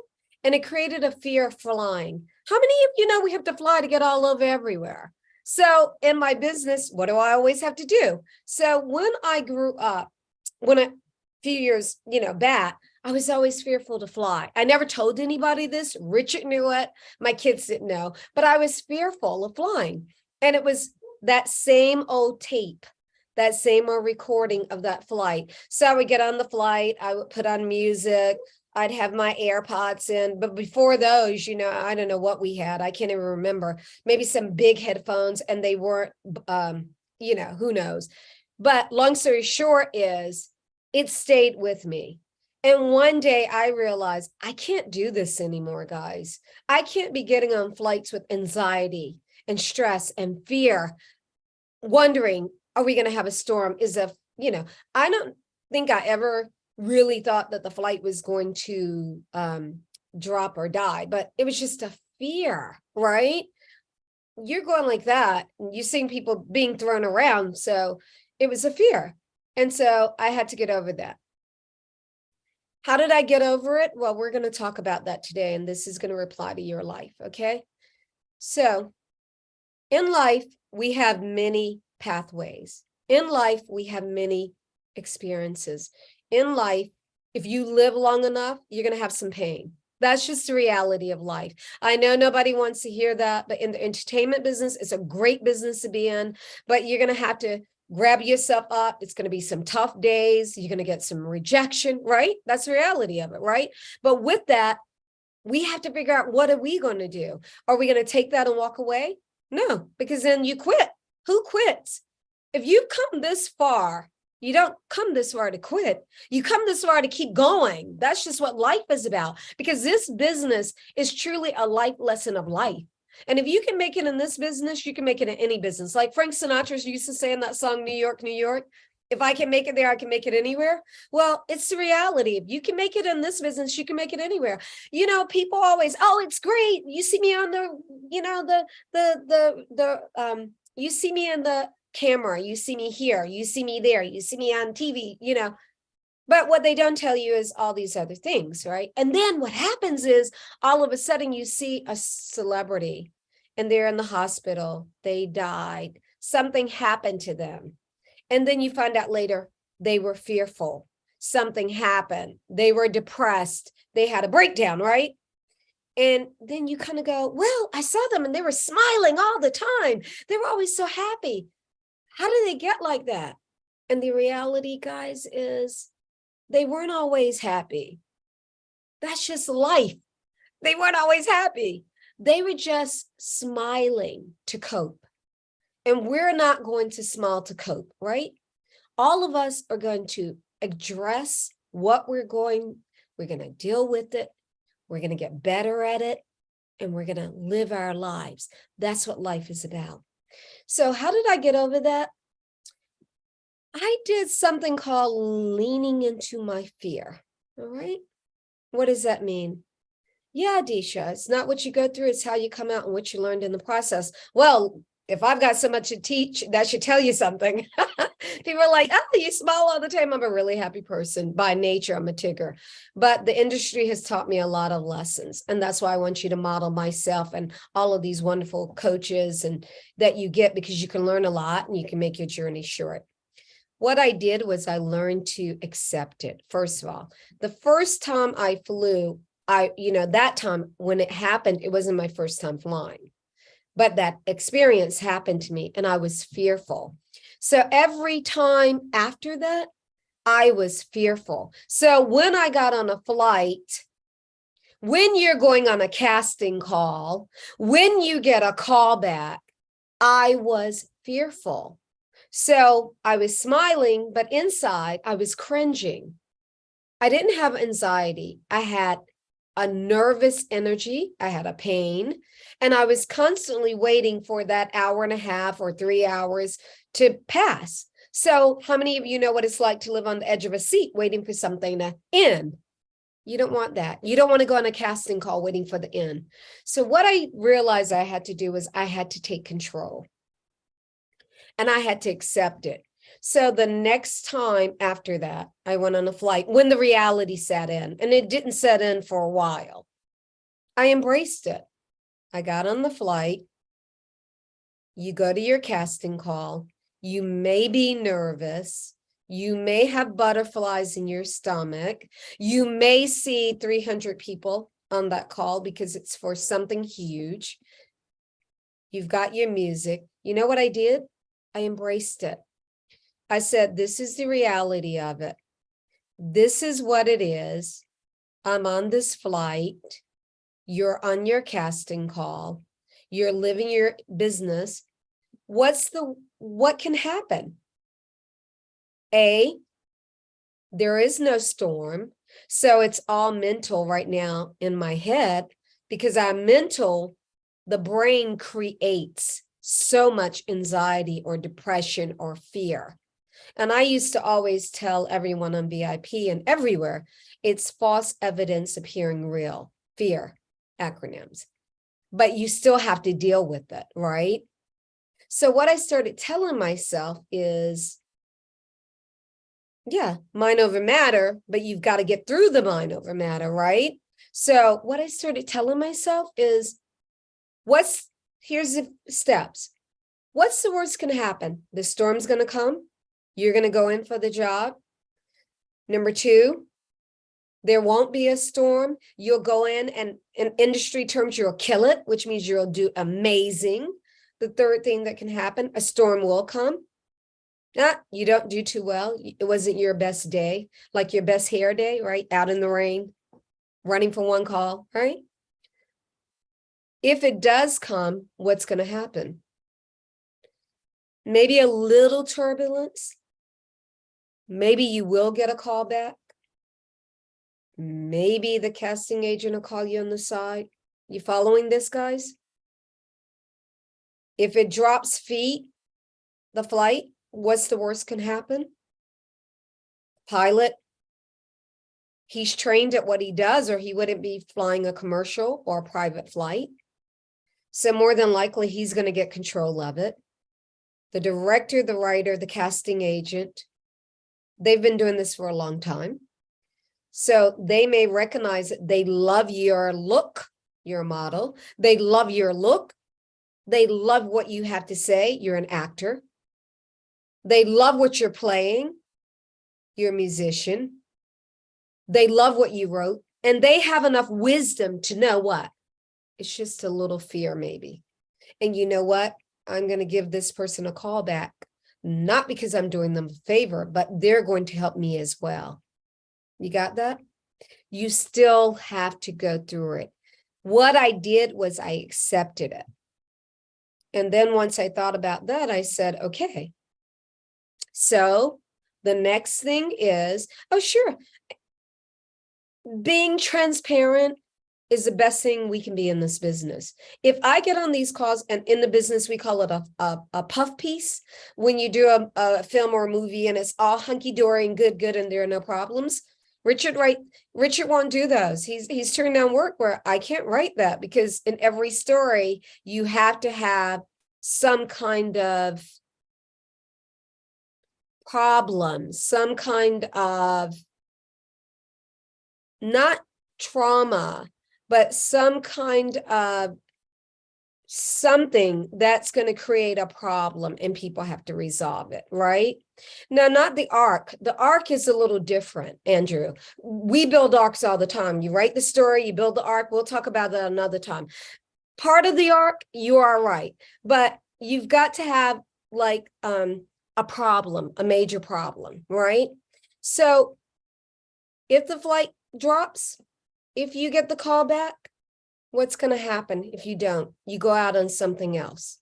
Speaker 18: And it created a fear of flying. How many of you know we have to fly to get all over everywhere? So in my business, what do I always have to do? So when I grew up, a few years, back, I was always fearful to fly. I never told anybody this. Richard knew it. My kids didn't know, but I was fearful of flying. And it was that same old tape, that same old recording of that flight. So I would get on the flight, I would put on music, I'd have my AirPods in, but before those, I don't know what we had. I can't even remember. Maybe some big headphones, and they weren't, who knows. But long story short is it stayed with me. And one day I realized I can't do this anymore, guys. I can't be getting on flights with anxiety and stress and fear, wondering, are we going to have a storm? I don't think I ever really thought that the flight was going to drop or die, but it was just a fear, right? You're going like that, and you're seeing people being thrown around. So it was a fear. And so I had to get over that. How did I get over it? Well, we're going to talk about that today, and this is going to apply to your life, okay? So in life, we have many pathways. In life, we have many experiences. In life, if you live long enough, you're going to have some pain. That's just the reality of life. I know nobody wants to hear that, but in the entertainment business, it's a great business to be in, but you're going to have to grab yourself up. It's going to be some tough days. You're going to get some rejection, right? That's the reality of it, right? But with that, we have to figure out, what are we going to do? Are we going to take that and walk away? No, because then you quit. Who quits? If you've come this far, you don't come this far to quit. You come this far to keep going. That's just what life is about, because this business is truly a life lesson of life. And if you can make it in this business, you can make it in any business. Like Frank Sinatra used to say in that song, New York, New York, if I can make it there, I can make it anywhere. Well, it's the reality. If you can make it in this business, you can make it anywhere. People always, oh, it's great. You see me on you see me in the camera, you see me here, you see me there, you see me on TV, but what they don't tell you is all these other things, right? And then what happens is all of a sudden you see a celebrity and they're in the hospital, they died, something happened to them. And then you find out later they were fearful, something happened, they were depressed, they had a breakdown, right? And then you kind of go, well, I saw them and they were smiling all the time. They were always so happy. How did they get like that? And the reality, guys, is they weren't always happy. That's just life. They weren't always happy. They were just smiling to cope. And we're not going to smile to cope, right? all of us are going to address what we're going to deal with it. We're going to get better at it, and we're going to live our lives. That's what life is about. So how did I get over that? I did something called leaning into my fear. All right. What does that mean? Yeah, Disha, it's not what you go through, it's how you come out and what you learned in the process. Well, if I've got so much to teach, that should tell you something. People are like, oh, you smile all the time. I'm a really happy person. By nature, I'm a tigger. But the industry has taught me a lot of lessons. And that's why I want you to model myself and all of these wonderful coaches and that you get, because you can learn a lot and you can make your journey short. What I did was I learned to accept it. First of all, the first time I flew, that time when it happened, it wasn't my first time flying. But that experience happened to me and I was fearful. So every time after that, I was fearful. So when I got on a flight, when you're going on a casting call, when you get a call back, I was fearful. So I was smiling, but inside I was cringing. I didn't have anxiety. I had a nervous energy. I had a pain, and I was constantly waiting for that hour and a half or 3 hours to pass. So how many of you know what it's like to live on the edge of a seat waiting for something to end? You don't want that. You don't want to go on a casting call waiting for the end. So what I realized I had to do was I had to take control, and I had to accept it. So the next time after that, I went on a flight when the reality set in, and it didn't set in for a while. I embraced it. I got on the flight. You go to your casting call. You may be nervous. You may have butterflies in your stomach. You may see 300 people on that call because it's for something huge. You've got your music. You know what I did? I embraced it. I said, this is the reality of it. This is what it is. I'm on this flight. You're on your casting call. You're living your business. What can happen? There is no storm. So it's all mental right now in my head, because I'm mental. The brain creates so much anxiety or depression or fear. And I used to always tell everyone on VIP and everywhere, it's false evidence appearing real, fear, acronyms. But you still have to deal with it, right? So what I started telling myself is, yeah, mind over matter, but you've got to get through the mind over matter, right? So what I started telling myself is, here's the steps. What's the worst going to happen? The storm's going to come. You're going to go in for the job. Number 2, there won't be a storm. You'll go in, and in industry terms, you'll kill it, which means you'll do amazing. The third thing that can happen, a storm will come. You don't do too well. It wasn't your best day, like your best hair day, right? Out in the rain, running for one call, right? If it does come, what's going to happen? Maybe a little turbulence. Maybe you will get a call back. Maybe the casting agent will call you on the side. You following this, guys? If it drops feet, the flight, what's the worst can happen? Pilot, he's trained at what he does, or he wouldn't be flying a commercial or a private flight. So more than likely, he's going to get control of it. The director, the writer, the casting agent, they've been doing this for a long time. So they may recognize that they love your look, your model. They love your look. They love what you have to say. You're an actor. They love what you're playing. You're a musician. They love what you wrote. And they have enough wisdom to know what? It's just a little fear maybe. And you know what? I'm going to give this person a call back, not because I'm doing them a favor, but they're going to help me as well. You got that? You still have to go through it. What I did was I accepted it. And then once I thought about that, I said, okay, so The next thing is, oh, sure. Being transparent is the best thing we can be in this business. If I get on these calls, and in the business, we call it a puff piece, when you do a film or a movie and it's all hunky-dory and good, and there are no problems. Richard won't do those. He's turned down work where I can't write that, because in every story, you have to have some kind of problem, some kind of not trauma, but some kind of something that's going to create a problem and people have to resolve it, right? Now, not the arc. The arc is a little different, Andrew. We build arcs all the time. You write the story, you build the arc. We'll talk about that another time. Part of the arc, you are right, but you've got to have like a problem, a major problem, right? So if the flight drops, if you get the call back, what's going to happen if you don't? You go out on something else.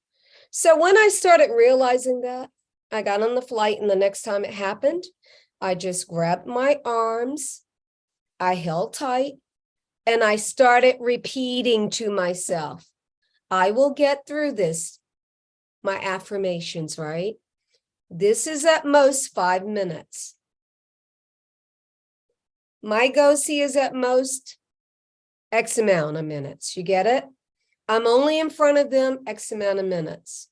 Speaker 18: So when I started realizing that, I got on the flight, and the next time it happened, I just grabbed my arms, I held tight, and I started repeating to myself, I will get through this. My affirmations, right? This is at most 5 minutes. My go-see is at most X amount of minutes. You get it? I'm only in front of them X amount of minutes.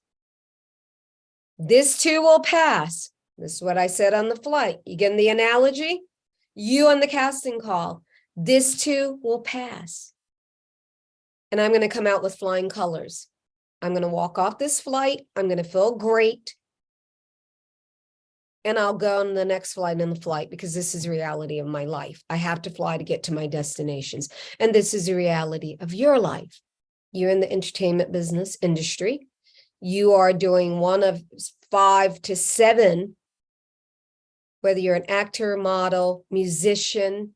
Speaker 18: This too will pass. This is what I said on the flight. You getting the analogy? You on the casting call. This too will pass. And I'm going to come out with flying colors. I'm going to walk off this flight. I'm going to feel great. And I'll go on the next flight in the flight, because this is the reality of my life. I have to fly to get to my destinations. And this is the reality of your life. You're in the entertainment business industry. You are doing one of 5 to 7, whether you're an actor, model, musician,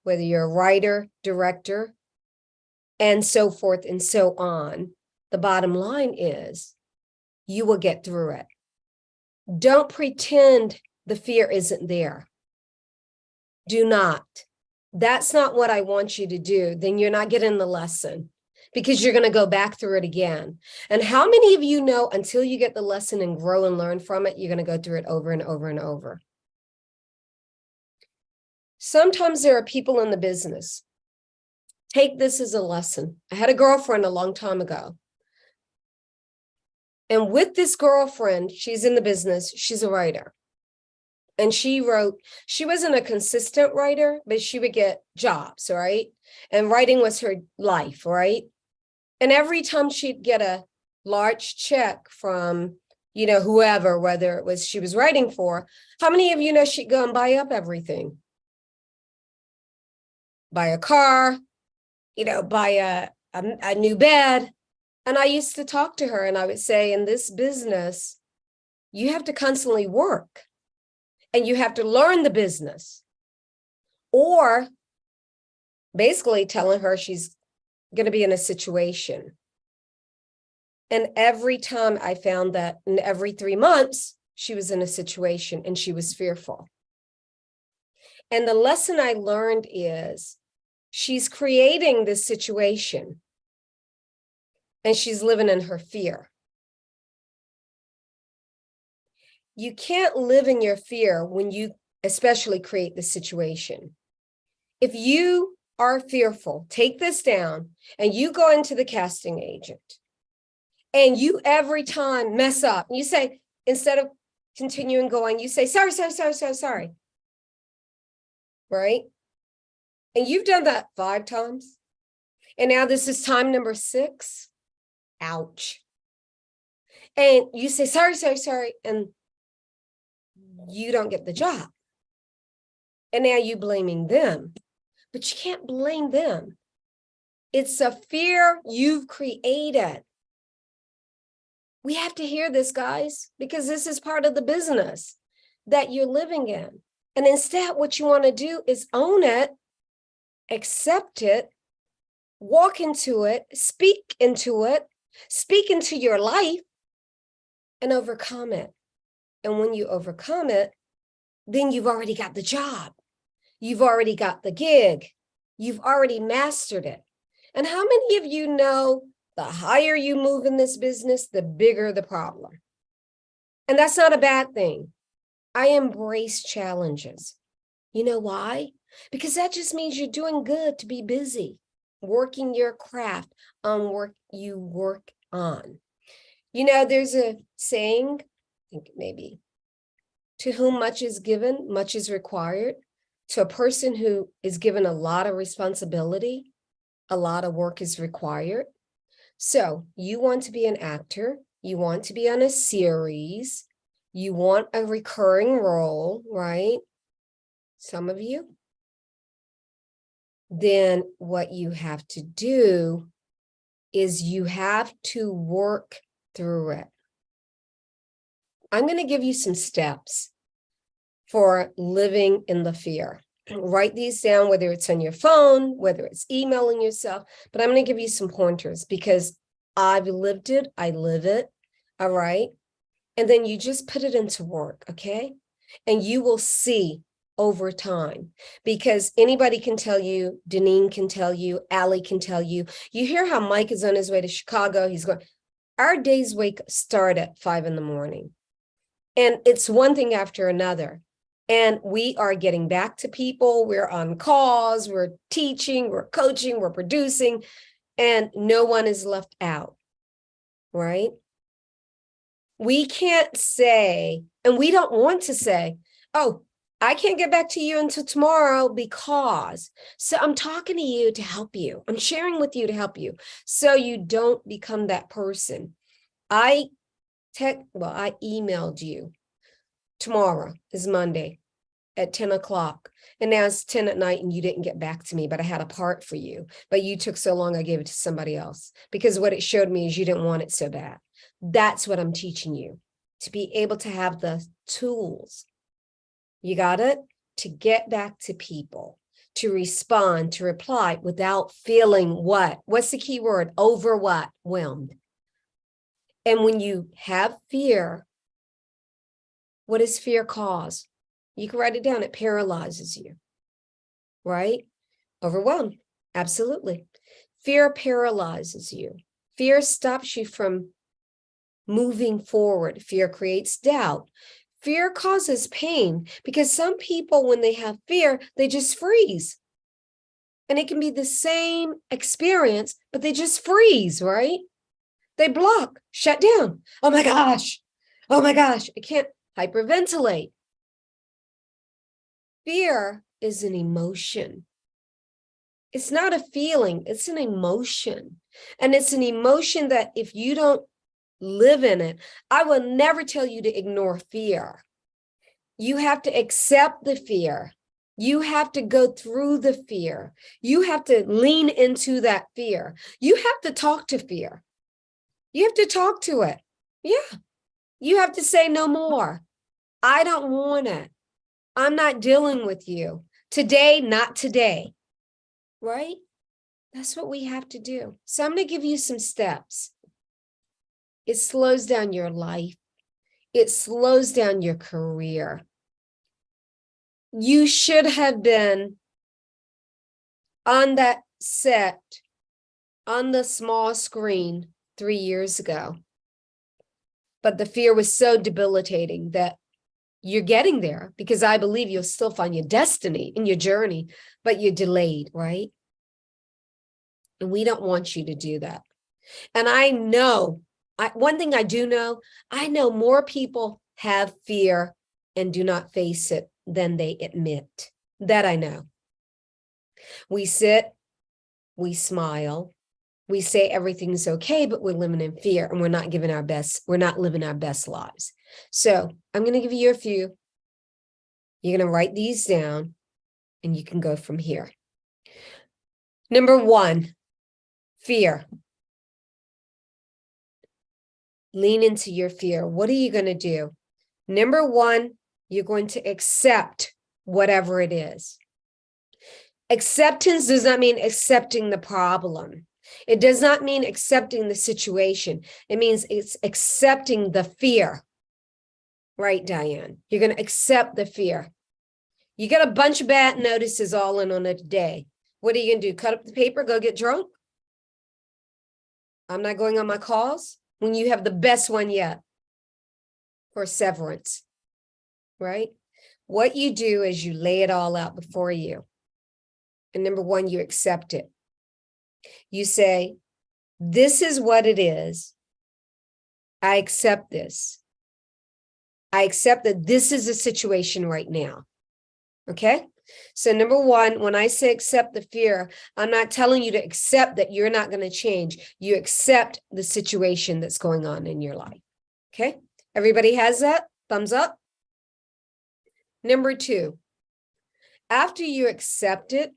Speaker 18: whether you're a writer, director, and so forth and so on. The bottom line is you will get through it. Don't pretend the fear isn't there. Do not. That's not what I want you to do. Then you're not getting the lesson, because you're going to go back through it again. And how many of you know, until you get the lesson and grow and learn from it, you're going to go through it over and over and over? Sometimes there are people in the business. Take this as a lesson. I had a girlfriend a long time ago. And with this girlfriend, she's in the business, she's a writer. And she wasn't a consistent writer, but she would get jobs, right? And writing was her life, right? And every time she'd get a large check from, whoever, whether it was she was writing for, how many of you know she'd go and buy up everything? Buy a car, buy a new bed. And I used to talk to her and I would say, in this business, you have to constantly work and you have to learn the business. Or basically telling her she's going to be in a situation. And every time I found that in every 3 months, she was in a situation and she was fearful. And the lesson I learned is she's creating this situation. And she's living in her fear. You can't live in your fear when you especially create the situation. If you are fearful, take this down and you go into the casting agent and you every time mess up, you say, instead of continuing going, you say, sorry. Right? And you've done that 5 times. And now this is time number 6. Ouch. And you say, sorry, and you don't get the job. And now you're blaming them, but you can't blame them. It's a fear you've created. We have to hear this, guys, because this is part of the business that you're living in. And instead, what you want to do is own it, accept it, walk into it, speak into your life, and overcome it. And when you overcome it, then you've already got the job. You've already got the gig. You've already mastered it. And how many of you know the higher you move in this business, the bigger the problem? And that's not a bad thing. I embrace challenges. You know why? Because that just means you're doing good to be busy, working your craft on work you work on. You know, there's a saying, I think maybe, to whom much is given, much is required. To a person who is given a lot of responsibility, a lot of work is required. So you want to be an actor, you want to be on a series, you want a recurring role, right? Some of you. Then what you have to do is you have to work through it. I'm going to give you some steps for living in the fear. Write these down, whether it's on your phone, whether it's emailing yourself, but I'm going to give you some pointers because I've lived it, I live it, all right? And then you just put it into work, okay? And you will see over time, because anybody can tell you, Deneen can tell you, Allie can tell you. You hear how Mike is on his way to Chicago, he's going, our days start at 5 a.m. And it's one thing after another. And we are getting back to people. We're on calls, we're teaching, we're coaching, we're producing, and no one is left out, right? We can't say, and we don't want to say, oh, I can't get back to you until tomorrow because. So I'm talking to you to help you. I'm sharing with you to help you so you don't become that person. I emailed you. Tomorrow is Monday at 10 o'clock. And now it's 10 at night and you didn't get back to me, but I had a part for you. But you took so long, I gave it to somebody else because what it showed me is you didn't want it so bad. That's what I'm teaching you, to be able to have the tools. You got it? To get back to people, to respond, to reply without feeling what? What's the key word? Overwhelmed. And when you have fear, what does fear cause? You can write it down. It paralyzes you, right? Overwhelmed. Absolutely. Fear paralyzes you. Fear stops you from moving forward. Fear creates doubt. Fear causes pain because some people, when they have fear, they just freeze. And it can be the same experience, but they just freeze, right? They block, shut down. Oh my gosh. Oh my gosh. I can't hyperventilate. Fear is an emotion. It's not a feeling, it's an emotion. And it's an emotion that if you don't live in it, I will never tell you to ignore fear. You have to accept the fear. You have to go through the fear. You have to lean into that fear. You have to talk to fear. You have to talk to it. Yeah. You have to say no more. I don't want it. I'm not dealing with you. Today, not today. Right? That's what we have to do. So I'm going to give you some steps. It slows down your life. It slows down your career. You should have been on that set, on the small screen 3 years ago. But the fear was so debilitating that you're getting there because I believe you'll still find your destiny in your journey, but you're delayed, right? And we don't want you to do that. And I know, one thing I do know, I know more people have fear and do not face it than they admit. That I know. We sit, we smile, we say everything's okay, but we're living in fear and we're not giving our best, we're not living our best lives. So I'm going to give you a few. You're going to write these down and you can go from here. Number 1, fear. Lean into your fear. What are you going to do? Number 1, you're going to accept whatever it is. Acceptance does not mean accepting the problem. It does not mean accepting the situation. It means it's accepting the fear. Right, Diane? You're going to accept the fear. You got a bunch of bad notices all in on a day. What are you gonna do? Cut up the paper, go get drunk? I'm not going on my calls when you have the best one yet for severance, right? What you do is you lay it all out before you. And number one, you accept it. You say, this is what it is. I accept this. I accept that this is the situation right now. Okay? So number one, when I say accept the fear, I'm not telling you to accept that you're not going to change. You accept the situation that's going on in your life. Okay? Everybody has that? Thumbs up. Number two, after you accept it,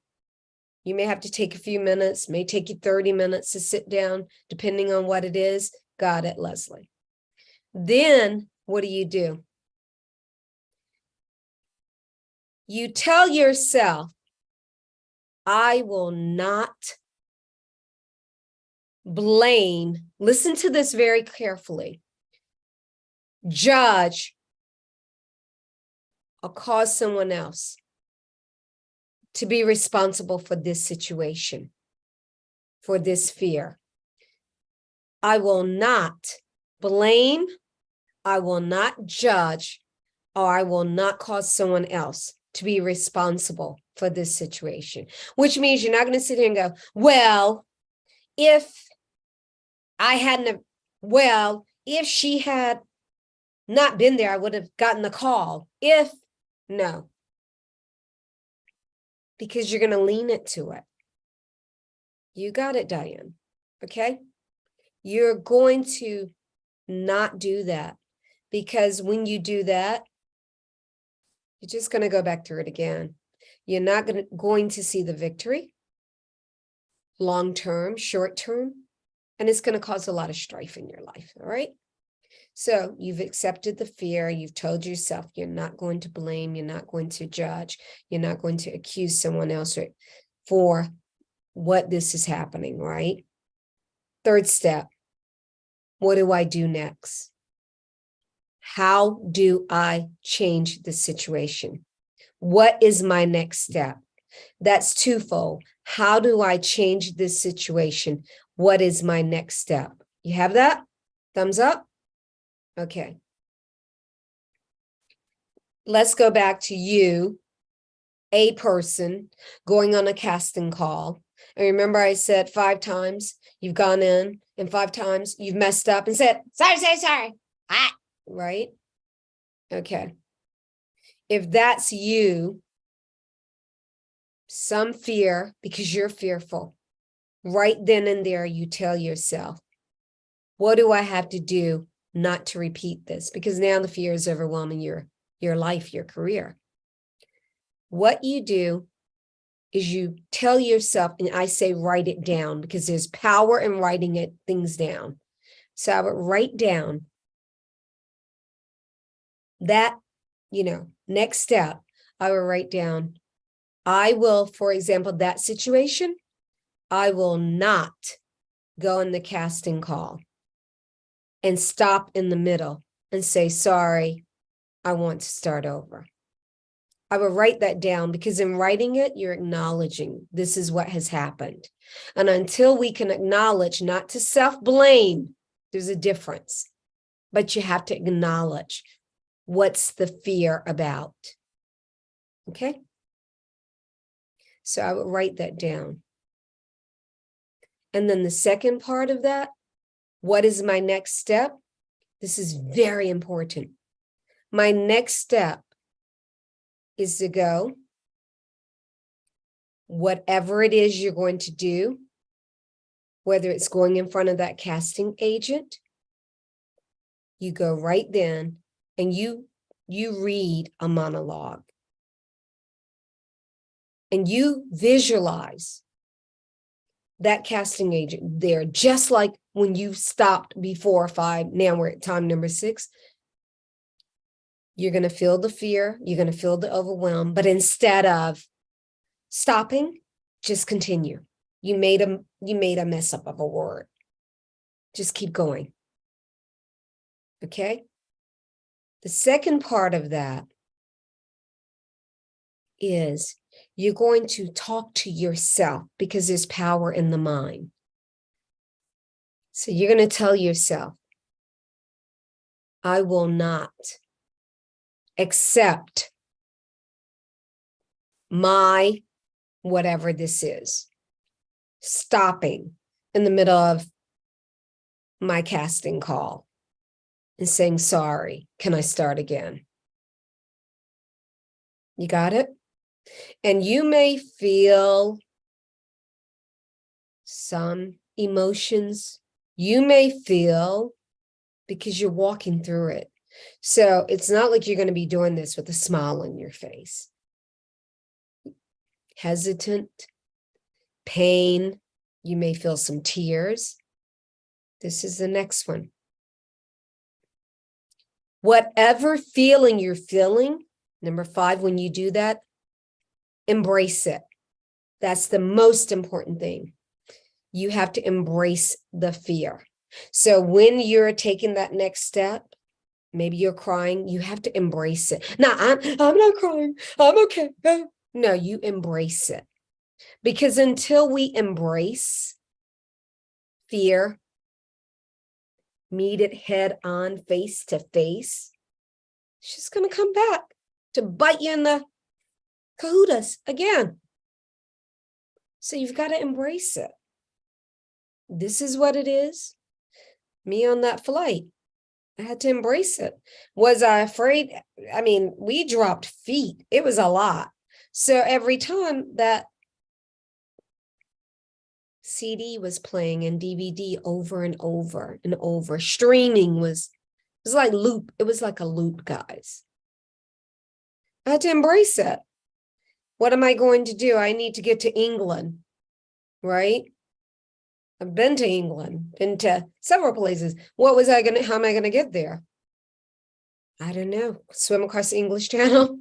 Speaker 18: you may have to take a few minutes, may take you 30 minutes to sit down, depending on what it is. Got it, Leslie. Then what do? You tell yourself, I will not blame, listen to this very carefully, judge, or cause someone else to be responsible for this situation, for this fear. I will not blame, I will not judge, or I will not cause someone else to be responsible for this situation, which means you're not going to sit here and go, well, if I hadn't, if she had not been there, I would have gotten the call. No, because you're going to lean it to it. You got it, Diane. Okay. You're going to not do that, because when you do that, you're just going to go back through it again. You're not going to see the victory long term, short term, and it's going to cause a lot of strife in your life. All right. So you've accepted the fear. You've told yourself you're not going to blame. You're not going to judge. You're not going to accuse someone else for what this is happening. Right. Third step. What do I do next? How do I change the situation? What is my next step? That's twofold. How do I change this situation? What is my next step? You have that? Thumbs up? Okay. Let's go back to you, a person going on a casting call. And remember I said 5 times you've gone in, and 5 times you've messed up and said, sorry. Right? Okay. If that's you, some fear, because you're fearful, right then and there, you tell yourself, what do I have to do not to repeat this? Because now the fear is overwhelming your life, your career. What you do is you tell yourself, and I say write it down, because there's power in writing things down. So I would write down that, next step. I will write down, I will, for example, that situation, I will not go in the casting call and stop in the middle and say, sorry, I want to start over. I will write that down, because in writing it, you're acknowledging this is what has happened. And until we can acknowledge, not to self-blame, there's a difference, but you have to acknowledge what's the fear about. Okay? So I would write that down. And then the second part of that, what is my next step? This is very important. My next step is to go, whatever it is you're going to do, whether it's going in front of that casting agent, you go right then and you read a monologue. And you visualize that casting agent there, just like when you stopped before 5, now we're at time number 6. You're going to feel the fear, you're going to feel the overwhelm, but instead of stopping, just continue. You made a mess up of a word. Just keep going. Okay? The second part of that is you're going to talk to yourself because there's power in the mind. So you're going to tell yourself, I will not accept my whatever this is, stopping in the middle of my casting call and saying, sorry, can I start again? You got it? And you may feel some emotions. You may feel because you're walking through it. So it's not like you're going to be doing this with a smile on your face. Hesitant, pain, you may feel some tears. This is the next one. Whatever feeling you're feeling, number 5, when you do that, embrace it. That's the most important thing. You have to embrace the fear. So when you're taking that next step, maybe you're crying, you have to embrace it. No, I'm not crying. I'm okay. No, you embrace it. Because until we embrace fear, meet it head on, face to face, it's just going to come back to bite you in the cahutas again. So you've got to embrace it. This is what it is. Me on that flight, I had to embrace it. Was I afraid? I mean, we dropped feet. It was a lot. So every time that CD was playing and DVD over and over and over, streaming was like loop. It was like a loop, guys. I had to embrace it. What am I going to do? I need to get to England, right? I've been to England, been to several places. How am I going to get there? I don't know. Swim across the English Channel.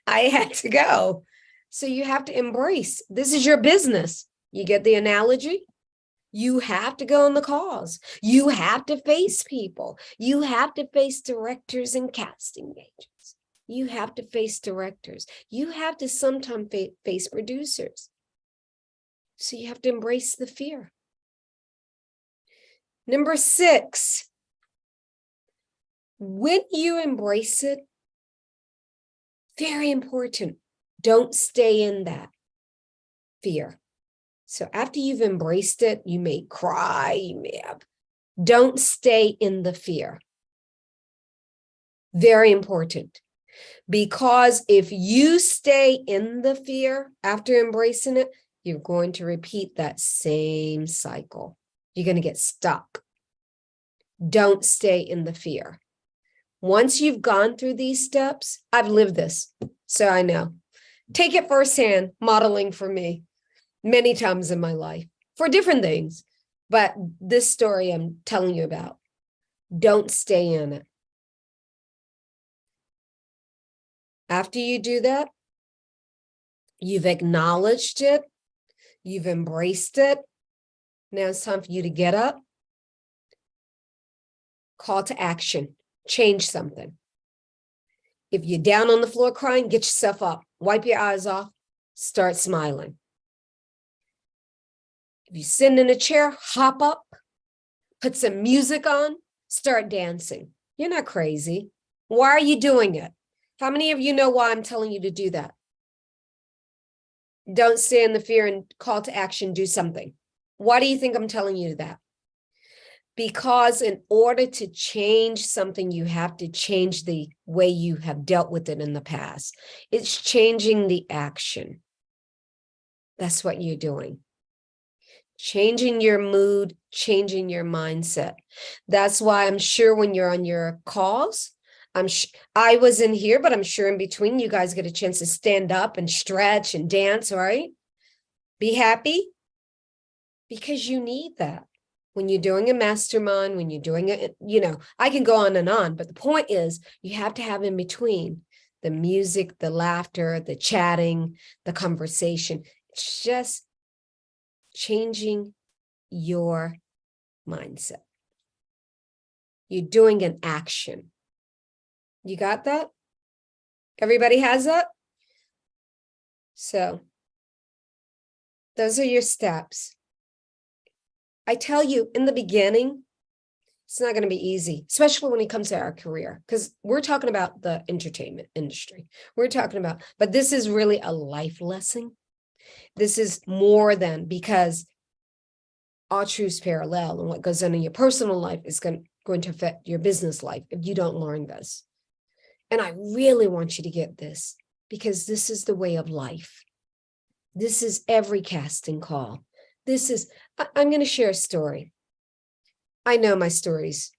Speaker 18: I had to go. So you have to embrace, this is your business. You get the analogy? You have to go on the calls. You have to face people. You have to face directors and casting agents. You have to face directors. You have to sometimes face producers. So you have to embrace the fear. Number 6, when you embrace it, very important, don't stay in that fear. So after you've embraced it, you may cry, you may have, don't stay in the fear. Very important. Because if you stay in the fear after embracing it, you're going to repeat that same cycle. You're going to get stuck. Don't stay in the fear. Once you've gone through these steps, I've lived this, so I know. Take it firsthand, modeling for me many times in my life for different things. But this story I'm telling you about, don't stay in it. After you do that, you've acknowledged it, you've embraced it. Now it's time for you to get up. Call to action. Change something. If you're down on the floor crying, get yourself up. Wipe your eyes off. Start smiling. If you're sitting in a chair, hop up. Put some music on. Start dancing. You're not crazy. Why are you doing it? How many of you know why I'm telling you to do that? Don't stay in the fear and call to action. Do something. Why do you think I'm telling you that? Because in order to change something, you have to change the way you have dealt with it in the past. It's changing the action. That's what you're doing. Changing your mood, changing your mindset. That's why I'm sure when you're on your calls, I was in here, but I'm sure in between you guys get a chance to stand up and stretch and dance, right? Be happy. Because you need that. When you're doing a mastermind, when you're doing it, I can go on and on, but the point is you have to have in between the music, the laughter, the chatting, the conversation. It's just changing your mindset. You're doing an action. You got that? Everybody has that? So those are your steps. I tell you in the beginning, it's not going to be easy, especially when it comes to our career, because we're talking about the entertainment industry. We're talking about, but this is really a life lesson. This is more than, because all truths parallel, and what goes on in your personal life is going to affect your business life if you don't learn this. And I really want you to get this, because this is the way of life. This is every casting call. This is, I'm going to share a story. I know my stories.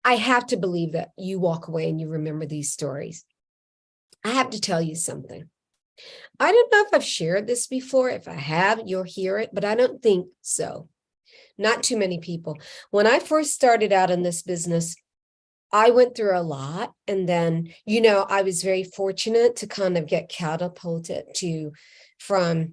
Speaker 18: I have to believe that you walk away and you remember these stories. I have to tell you something. I don't know if I've shared this before. If I have, you'll hear it, but I don't think so. Not too many people. When I first started out in this business, I went through a lot. And then, you know, I was very fortunate to kind of get catapulted from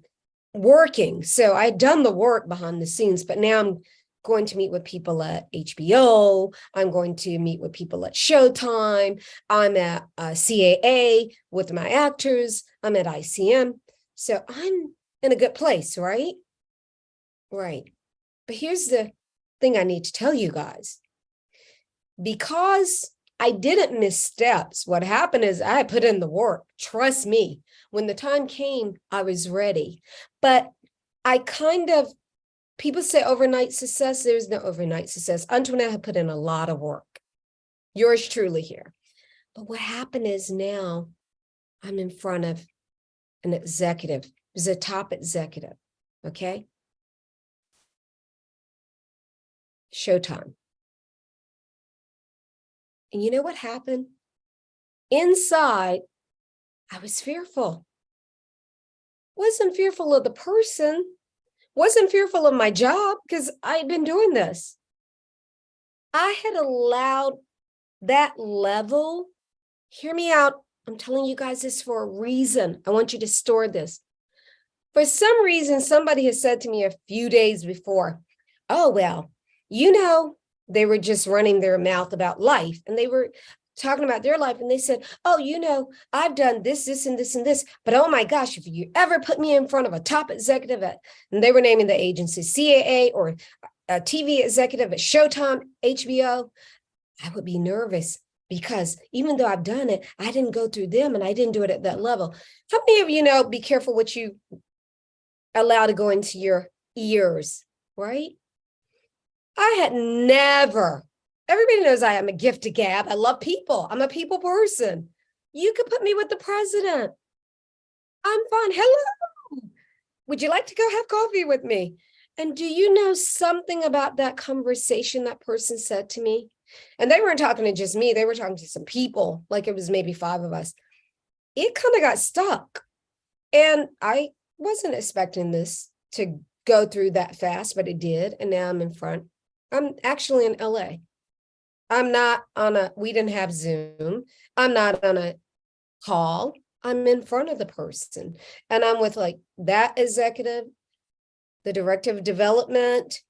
Speaker 18: working. So I'd done the work behind the scenes, but now I'm going to meet with people at HBO. I'm going to meet with people at Showtime. I'm at CAA with my actors. I'm at ICM. So I'm in a good place, right? Right. But here's the thing I need to tell you guys. Because I didn't miss steps, what happened is I put in the work. Trust me, when the time came, I was ready. But I people say overnight success. There's no overnight success. Antoinette had put in a lot of work. Yours truly here. But what happened is now I'm in front of an executive. He's a top executive, okay? Showtime. And you know what happened? Inside, I was fearful. Wasn't fearful of the person. Wasn't fearful of my job, because I'd been doing this. I had allowed that level. Hear me out. I'm telling you guys this for a reason. I want you to store this. For some reason, somebody has said to me a few days before, oh, well, you know, they were just running their mouth about life, and they were talking about their life, and they said, oh, you know, I've done this, this, and this, and this, but oh my gosh, if you ever put me in front of a top executive and they were naming the agency, CAA, or a TV executive at Showtime, HBO, I would be nervous, because even though I've done it, I didn't go through them, and I didn't do it at that level. How many of you know, be careful what you allow to go into your ears, right? I had never, everybody knows I am a gift to gab. I love people. I'm a people person. You could put me with the president. I'm fine. Hello. Would you like to go have coffee with me? And do you know something about that conversation that person said to me? And they weren't talking to just me. They were talking to some people, like it was maybe 5 of us. It kind of got stuck. And I wasn't expecting this to go through that fast, but it did. And now I'm in front. I'm actually in LA. I'm not we didn't have Zoom. I'm not on a call. I'm in front of the person. And I'm with like that executive, the director of development,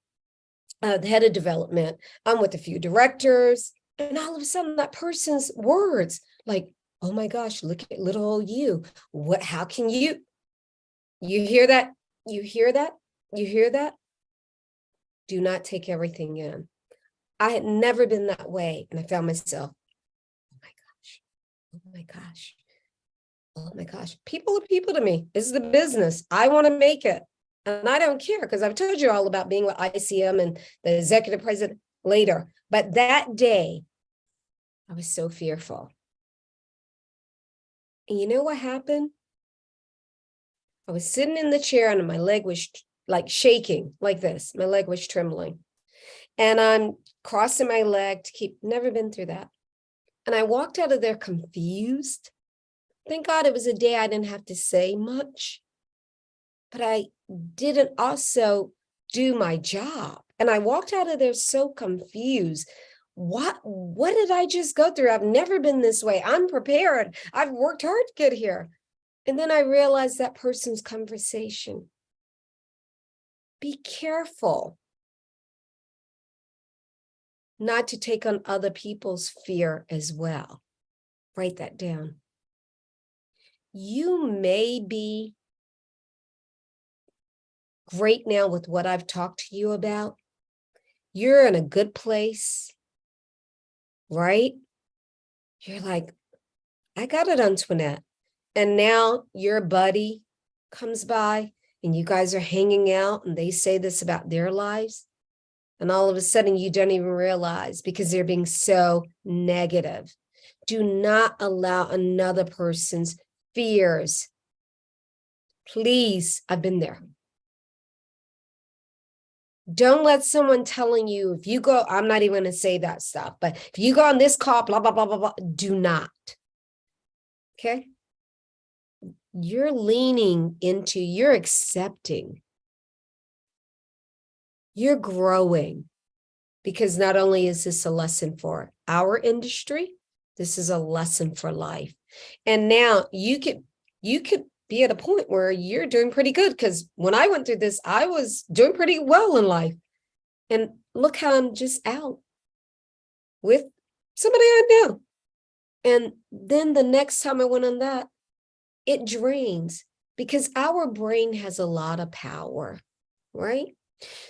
Speaker 18: the head of development. I'm with a few directors. And all of a sudden that person's words, like, oh my gosh, look at little old you. How can you hear that? You hear that? You hear that? Do not take everything in. I had never been that way. And I found myself, oh my gosh, oh my gosh, oh my gosh. People are people to me. This is the business. I want to make it. And I don't care, because I've told you all about being with ICM and the executive president later. But that day, I was so fearful. And you know what happened? I was sitting in the chair and my leg was like shaking like this. My leg was trembling. And I'm crossing my leg to keep, never been through that. And I walked out of there confused. Thank God it was a day I didn't have to say much. But I didn't also do my job. And I walked out of there so confused. What did I just go through? I've never been this way. I'm prepared. I've worked hard to get here. And then I realized that person's conversation. Be careful not to take on other people's fear as well. Write that down. you may be great now with what I've talked to you about. You're in a good place, right? You're like, I got it, Antoinette. And now your buddy comes by and you guys are hanging out and they say this about their lives. And all of a sudden you don't even realize because they're being so negative. Do not allow another person's fears. Please, I've been there. Don't let someone telling you, if you go, I'm not even going to say that stuff, but if you go on this call, blah, blah, blah, blah, blah, do not. Okay? You're leaning into, you're accepting. You're growing. Because not only is this a lesson for our industry, this is a lesson for life. And now you could be at a point where you're doing pretty good, because when I went through this, I was doing pretty well in life. And look how I'm just out with somebody I know. And then the next time I went on that, it drains, because our brain has a lot of power, right?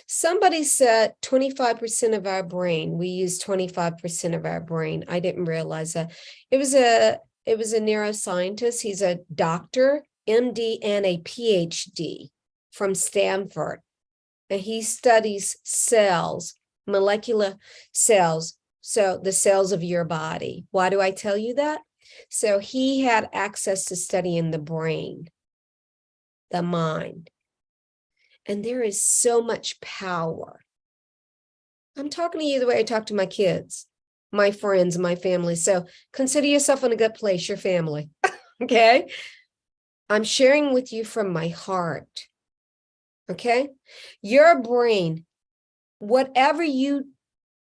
Speaker 18: Somebody said 25% of our brain, we use 25% of our brain. I didn't realize that. It was a neuroscientist. He's a doctor, MD, and a PhD from Stanford. And he studies cells, molecular cells. So the cells of your body. Why do I tell you that? So he had access to studying the brain, the mind. And there is so much power. I'm talking to you the way I talk to my kids, my friends, my family. So consider yourself in a good place, your family. Okay? I'm sharing with you from my heart. Okay? Your brain, whatever you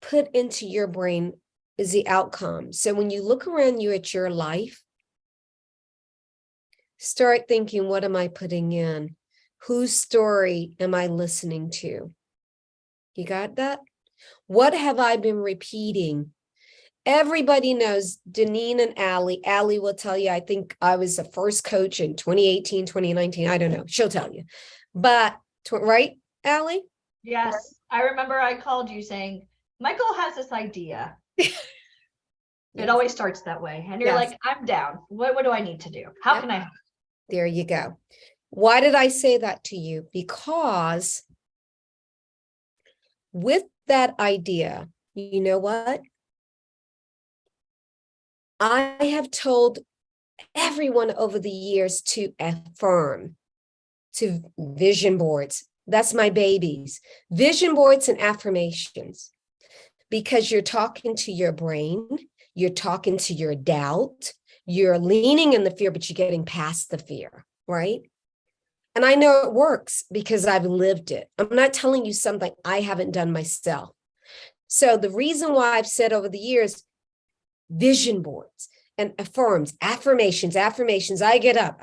Speaker 18: put into your brain is the outcome. So when you look around you at your life, start thinking, what am I putting in? Whose story am I listening to? You got that? What have I been repeating? Everybody knows Deneen and Allie. Allie will tell you, I think I was the first coach in 2018, 2019. I don't know. She'll tell you. But, right, Allie?
Speaker 9: Yes. I remember I called you saying, Michael has this idea. It always starts that way. And you're like, I'm down. What do I need to do? How can I help?
Speaker 18: There you go. Why did I say that to you? Because with that idea, you know what? I have told everyone over the years to affirm, to vision boards. That's my babies. Vision boards and affirmations. Because you're talking to your brain, you're talking to your doubt, you're leaning in the fear, but you're getting past the fear, right? And I know it works because I've lived it. I'm not telling you something I haven't done myself. So the reason why I've said over the years, vision boards and affirmations. I get up.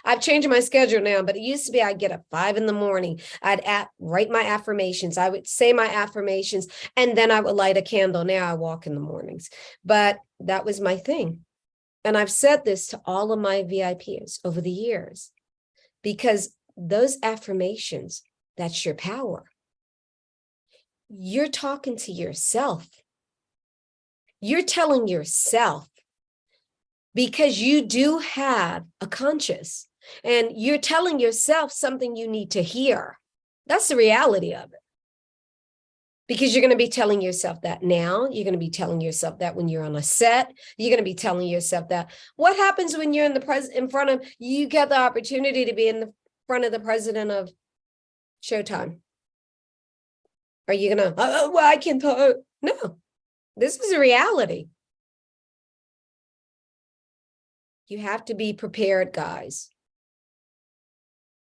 Speaker 18: I've changed my schedule now, but it used to be I'd get up 5 a.m. I'd write my affirmations. I would say my affirmations, and then I would light a candle. Now I walk in the mornings, but that was my thing. And I've said this to all of my VIPs over the years, because those affirmations, that's your power. You're talking to yourself. You're telling yourself, because you do have a conscious, and you're telling yourself something you need to hear. That's the reality of it. Because you're going to be telling yourself that now. You're going to be telling yourself that when you're on a set. You're going to be telling yourself that. What happens when you're in front of, you get the opportunity to be in the front of the president of Showtime? Are you going to, well, I can't talk? No, this is a reality. You have to be prepared, guys.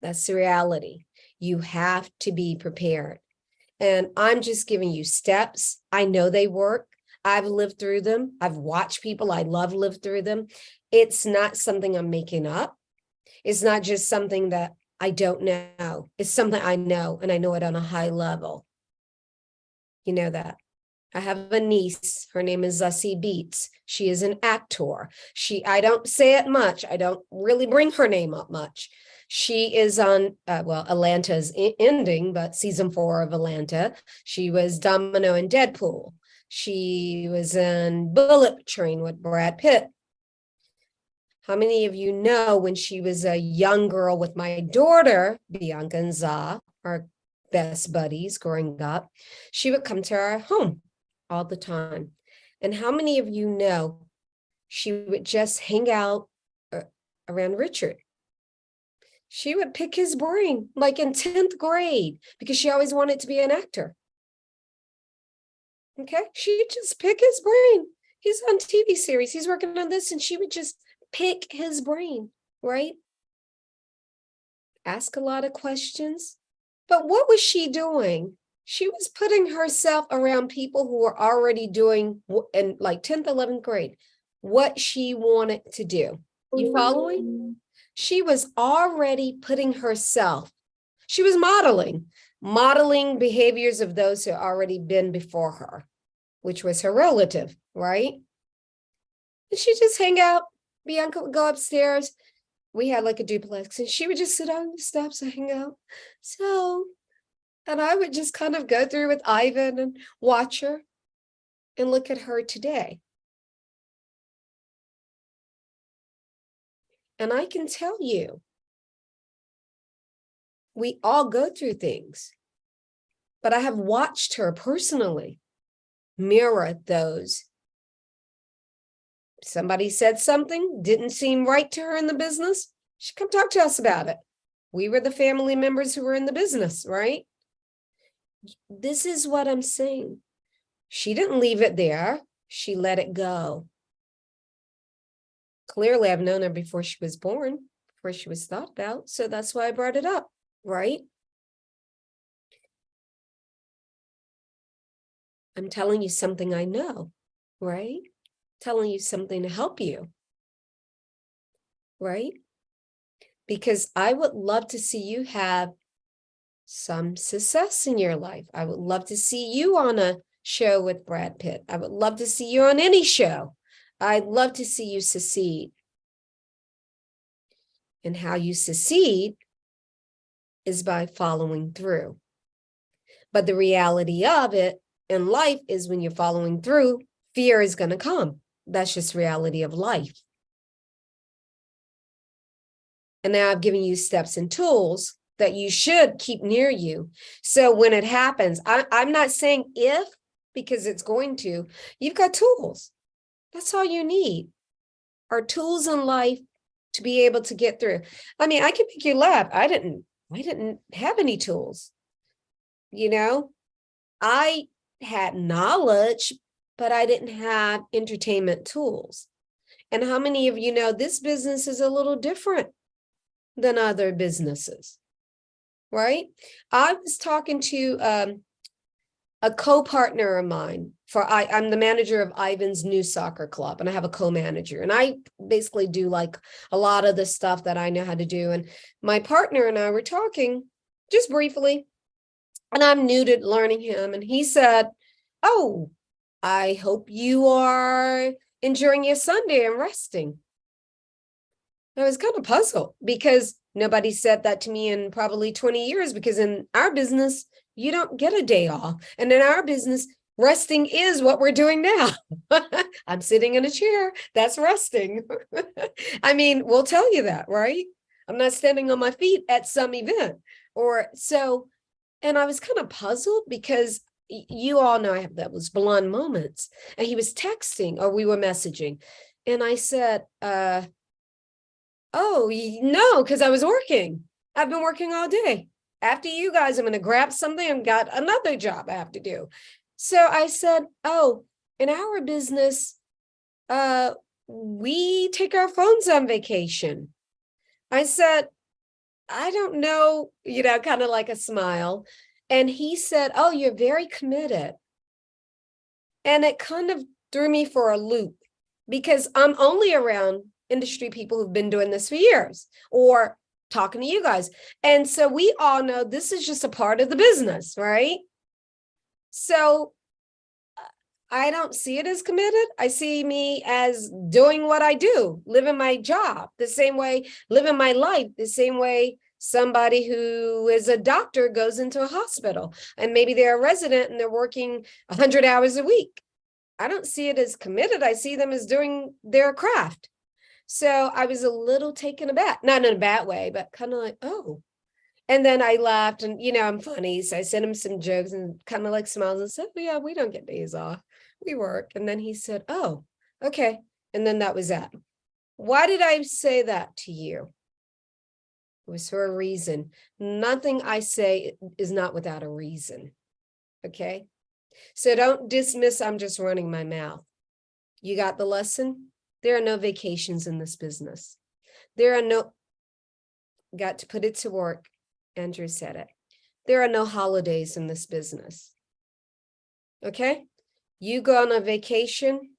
Speaker 18: That's the reality. You have to be prepared. And I'm just giving you steps. I know they work. I've lived through them. I've watched people I love live through them. It's not something I'm making up. It's not just something that I don't know. It's something I know, and I know it on a high level. You know that. I have a niece. Her name is Zussie Beats. She is an actor. I don't say it much. I don't really bring her name up much. She is on, Atlanta's ending, but season 4 of Atlanta. She was Domino in Deadpool. She was in Bullet Train with Brad Pitt. How many of you know when she was a young girl with my daughter, Bianca and Za, our best buddies growing up, she would come to our home all the time. And how many of you know she would just hang out around Richard? She would pick his brain like in 10th grade because she always wanted to be an actor. Okay, she'd just pick his brain. He's on TV series, he's working on this, and she would just pick his brain, right? Ask a lot of questions. But what was she doing? She was putting herself around people who were already doing in like 10th, 11th grade, what she wanted to do. You following? She was already putting herself, she was modeling behaviors of those who had already been before her, which was her relative, right? And she just hang out. Bianca would go upstairs. We had like a duplex, and she would just sit on the steps and hang out. And I would just kind of go through with Ivan and watch her and look at her today. And I can tell you, we all go through things, but I have watched her personally mirror those. Somebody said something, didn't seem right to her in the business, she come talk to us about it. We were the family members who were in the business, right? This is what I'm saying. She didn't leave it there. She let it go. Clearly, I've known her before she was born, before she was thought about. So that's why I brought it up, right? I'm telling you something I know, right? Telling you something to help you, right? Because I would love to see you have some success in your life. I would love to see you on a show with Brad Pitt. I would love to see you on any show. I'd love to see you succeed. And how you succeed is by following through. But the reality of it in life is when you're following through, fear is going to come. That's just reality of life. And now I've given you steps and tools that you should keep near you. So when it happens, I'm not saying if, because it's going to, you've got tools. That's all you need, are tools in life to be able to get through. I mean, I can make you laugh. I didn't have any tools. You know, I had knowledge, but I didn't have entertainment tools. And how many of you know this business is a little different than other businesses, right? I was talking to a co-partner of mine I'm the manager of Ivan's new soccer club, and I have a co-manager, and I basically do like a lot of the stuff that I know how to do. And my partner and I were talking just briefly, and I'm new to learning him. And he said, "Oh, I hope you are enjoying your Sunday and resting." I was kind of puzzled because nobody said that to me in probably 20 years, because in our business, you don't get a day off. And in our business, resting is what we're doing now. I'm sitting in a chair. That's resting. I mean, we'll tell you that, right? I'm not standing on my feet at some event or so. And I was kind of puzzled because you all know I have those blonde moments. And he was texting, or we were messaging. And I said, oh, no, because I was working. I've been working all day. After you guys, I'm going to grab something and got another job I have to do. So I said, oh, in our business, we take our phones on vacation. I said, I don't know, kind of like a smile. And he said, oh, you're very committed. And it kind of threw me for a loop, because I'm only around industry people who've been doing this for years, or talking to you guys. And so we all know this is just a part of the business, right? So I don't see it as committed. I see me as doing what I do, living my job the same way, living my life the same way somebody who is a doctor goes into a hospital, and maybe they're a resident and they're working 100 hours a week. I don't see it as committed. I see them as doing their craft. So I was a little taken aback, not in a bad way, but kind of like, oh. And then I laughed, and I'm funny. So I sent him some jokes and kind of like smiles and said, yeah, we don't get days off. We work. And then he said, oh, okay. And then that was that. Why did I say that to you? It was for a reason. Nothing I say is not without a reason. Okay. So don't dismiss, I'm just running my mouth. You got the lesson? There are no vacations in this business. There are no, got to put it to work. Andrew said it. There are no holidays in this business. Okay? You go on a vacation,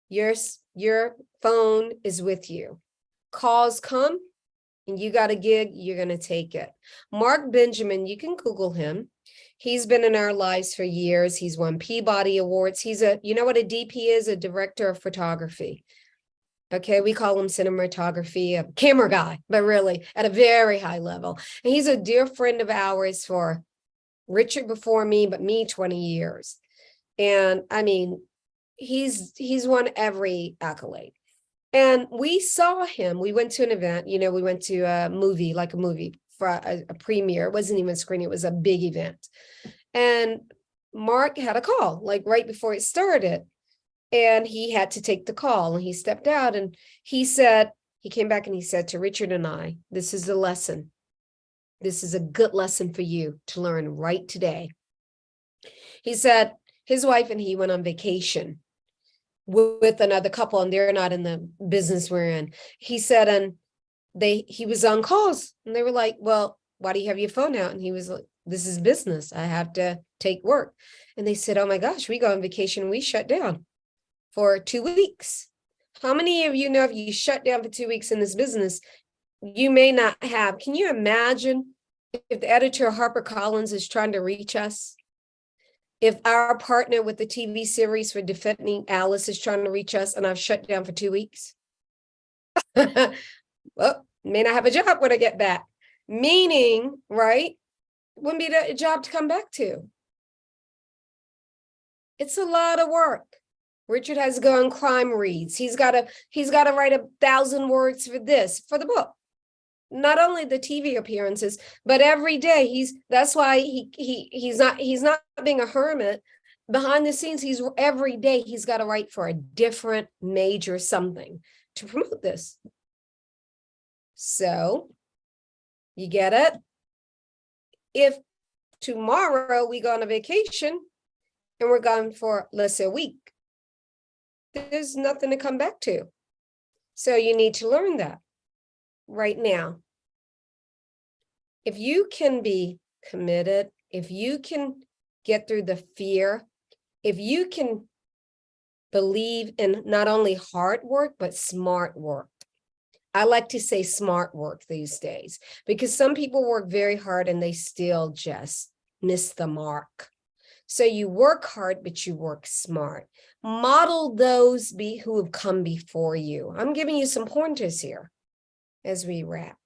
Speaker 18: your phone is with you. Calls come and you got a gig, you're going to take it. Mark Benjamin, you can Google him. He's been in our lives for years. He's won Peabody Awards. He's you know what a DP is? A director of photography. Okay, we call him cinematography, a camera guy, but really at a very high level. And he's a dear friend of ours for Richard before me, but me 20 years. And I mean, he's won every accolade. And we saw him, we went to an event, we went to a movie for a premiere. It wasn't even a screening, it was a big event. And Mark had a call, like right before it started. And he had to take the call, and he stepped out, and he came back and he said to Richard and I, this is the lesson. This is a good lesson for you to learn right today. He said his wife and he went on vacation with another couple, and they're not in the business we're in. He said, and he was on calls, and they were like, well, why do you have your phone out? And he was like, this is business. I have to take work. And they said, oh my gosh, we go on vacation and we shut down for 2 weeks. How many of you know if you shut down for 2 weeks in this business, you may not have, can you imagine if the editor of HarperCollins is trying to reach us? If our partner with the TV series for Defending Alice is trying to reach us and I've shut down for 2 weeks? Well, may not have a job when I get back. Meaning, right? Wouldn't be a job to come back to. It's a lot of work. Richard has to go on crime reads. He's got to write 1,000 words for the book. Not only the TV appearances, but every day that's why he's not being a hermit. Behind the scenes, every day he's got to write for a different major something to promote this. So you get it? If tomorrow we go on a vacation and we're gone for, let's say, a week, there's nothing to come back to. So you need to learn that right now. If you can be committed, if you can get through the fear, if you can believe in not only hard work, but smart work. I like to say smart work these days, because some people work very hard and they still just miss the mark. So you work hard, but you work smart. Model those who have come before you. I'm giving you some pointers here as we wrap.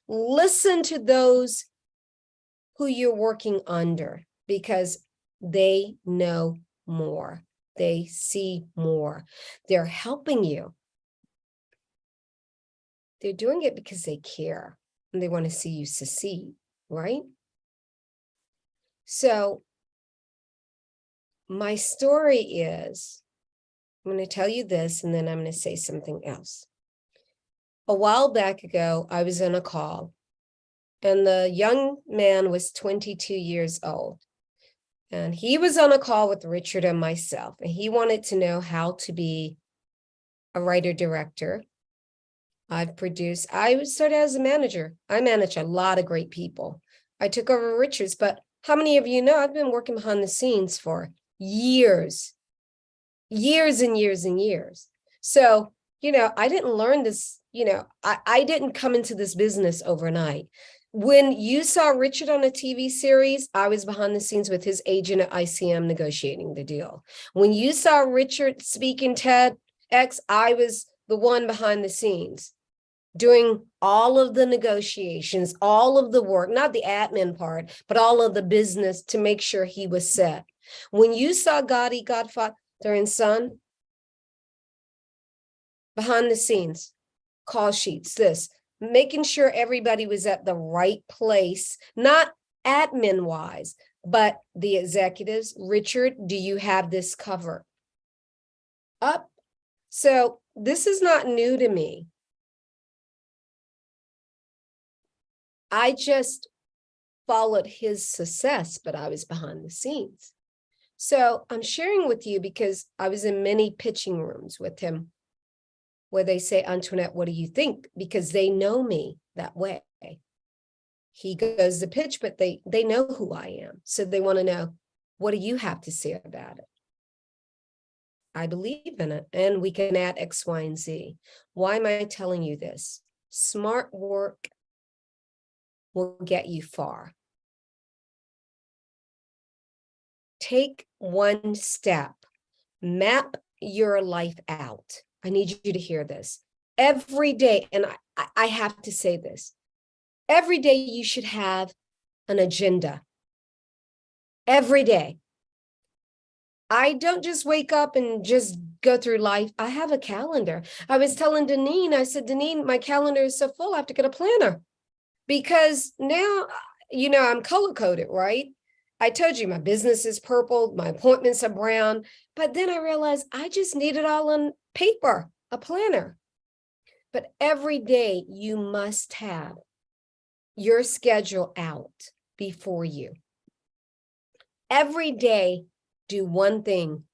Speaker 18: Listen to those who you're working under, because they know more. They see more. They're helping you. They're doing it because they care and they want to see you succeed, right? So my story is, I'm going to tell you this, and then I'm going to say something else. A while back ago, I was in a call, and the young man was 22 years old. And he was on a call with Richard and myself, and he wanted to know how to be a writer-director. I started as a manager. I manage a lot of great people. I took over Richard's, but how many of you know I've been working behind the scenes for years and years and years. So, I didn't learn this, I didn't come into this business overnight. When you saw Richard on a TV series, I was behind the scenes with his agent at ICM negotiating the deal. When you saw Richard speaking TEDx, I was the one behind the scenes doing all of the negotiations, all of the work, not the admin part, but all of the business to make sure he was set. When you saw Gotti, Godfather and Son, behind the scenes, call sheets, this, making sure everybody was at the right place, not admin wise, but the executives. Richard, do you have this covered up? So this is not new to me. I just followed his success, but I was behind the scenes. So I'm sharing with you because I was in many pitching rooms with him where they say, Antoinette, what do you think? Because they know me that way. He goes to pitch, but they know who I am. So they want to know, what do you have to say about it? I believe in it, and we can add X, Y, and Z. Why am I telling you this? Smart work will get you far. Take one step, map your life out. I need you to hear this. Every day, and I have to say this, every day you should have an agenda. Every day. I don't just wake up and just go through life. I have a calendar. I was telling Deneen, I said, Deneen, my calendar is so full, I have to get a planner. Because now, you know, I'm color-coded, right? I told you my business is purple, my appointments are brown, but then I realized I just need it all on paper, a planner. But every day you must have your schedule out before you. Every day, do one thing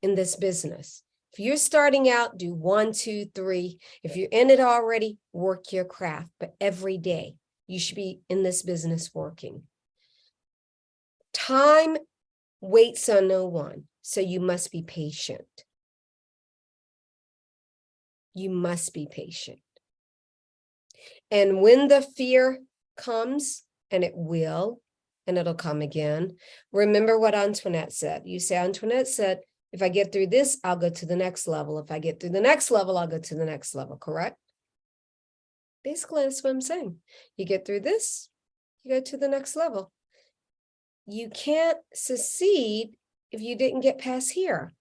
Speaker 18: in this business. If you're starting out, do 1, 2, 3. If you're in it already, work your craft. But every day, you should be in this business working. Time waits on no one, so you must be patient. You must be patient. And when the fear comes, and it will, and it'll come again, remember what Antoinette said. You say, Antoinette said, if I get through this, I'll go to the next level. If I get through the next level, I'll go to the next level, correct? Basically, that's what I'm saying. You get through this, you go to the next level. You can't succeed if you didn't get past here.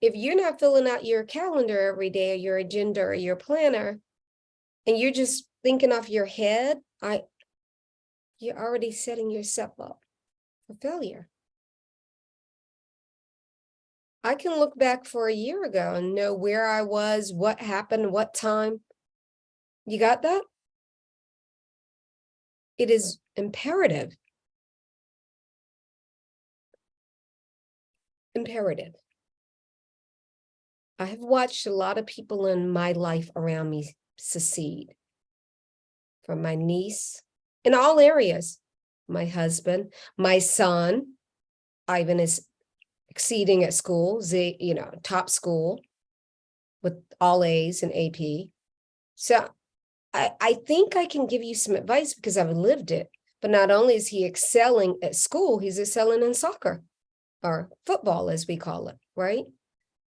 Speaker 18: If you're not filling out your calendar every day, or your agenda, or your planner, and you're just thinking off your head, you're already setting yourself up for failure. I can look back for a year ago and know where I was, what happened, what time. You got that? It is imperative. Imperative. I have watched a lot of people in my life around me succeed. From my niece, in all areas, my husband, my son, Ivan is exceeding at school, top school with all A's and AP. So I think I can give you some advice because I've lived it. But not only is he excelling at school, he's excelling in soccer or football, as we call it, right?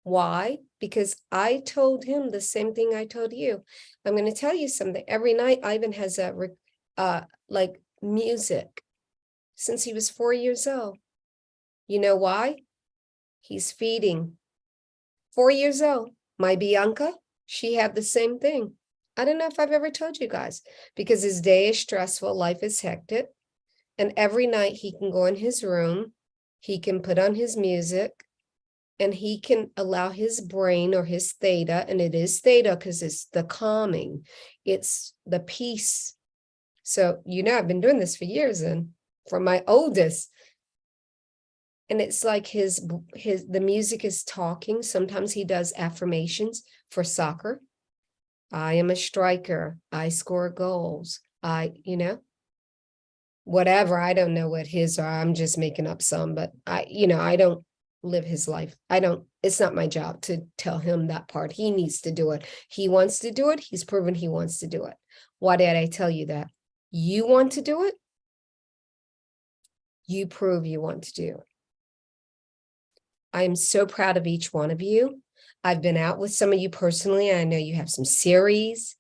Speaker 18: Why? Because I told him the same thing I told you. I'm going to tell you something. Every night, Ivan has like music since he was 4 years old. You know why? He's feeding. 4 years old. My Bianca, she had the same thing. I don't know if I've ever told you guys, because his day is stressful, life is hectic. And every night he can go in his room, he can put on his music, and he can allow his brain or his theta, and it is theta because it's the calming, it's the peace. So, I've been doing this for years, and from my oldest, and it's like the music is talking. Sometimes he does affirmations for soccer. I am a striker. I score goals. Whatever. I don't know what his are. I'm just making up some, but I don't live his life. It's not my job to tell him that part. He needs to do it. He wants to do it. He's proven he wants to do it. Why did I tell you that? You want to do it? You prove you want to do it. I am so proud of each one of you. I've been out with some of you personally. I know you have some series.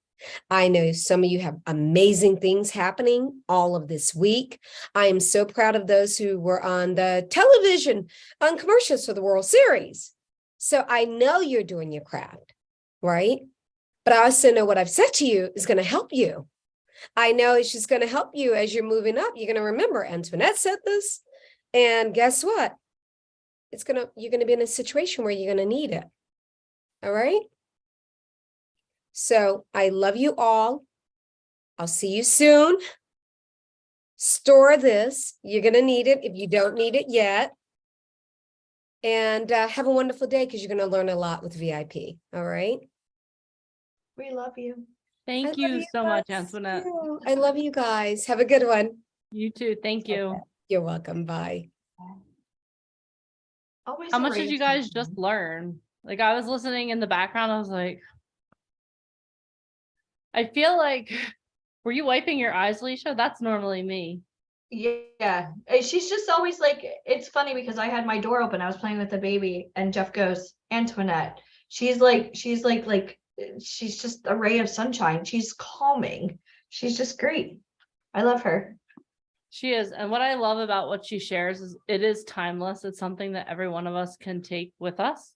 Speaker 18: I know some of you have amazing things happening all of this week. I am so proud of those who were on the television on commercials for the World Series. So I know you're doing your craft, right? But I also know what I've said to you is going to help you. I know it's just going to help you as you're moving up. You're going to remember Antoinette said this. And guess what? You're going to be in a situation where you're going to need it. All right. So I love you all. I'll see you soon. Store this. You're going to need it if you don't need it yet. And have a wonderful day because you're going to learn a lot with VIP. All right.
Speaker 9: We love you.
Speaker 1: Thank you so much, Antoinette.
Speaker 18: I love you guys. Have a good one.
Speaker 1: You too. Thank you.
Speaker 18: You're welcome. Bye.
Speaker 9: Always
Speaker 1: How
Speaker 9: a
Speaker 1: much did
Speaker 9: rage.
Speaker 1: you guys just learn? Like, I was listening in the background. I was like, I feel like, were you wiping your eyes, Alicia? That's normally me.
Speaker 9: Yeah, she's just always like, it's funny because I had my door open. I was playing with the baby and Jeff goes, Antoinette. She's just a ray of sunshine. She's calming. She's just great. I love her.
Speaker 1: She is. And what I love about what she shares is it is timeless. It's something that every one of us can take with us.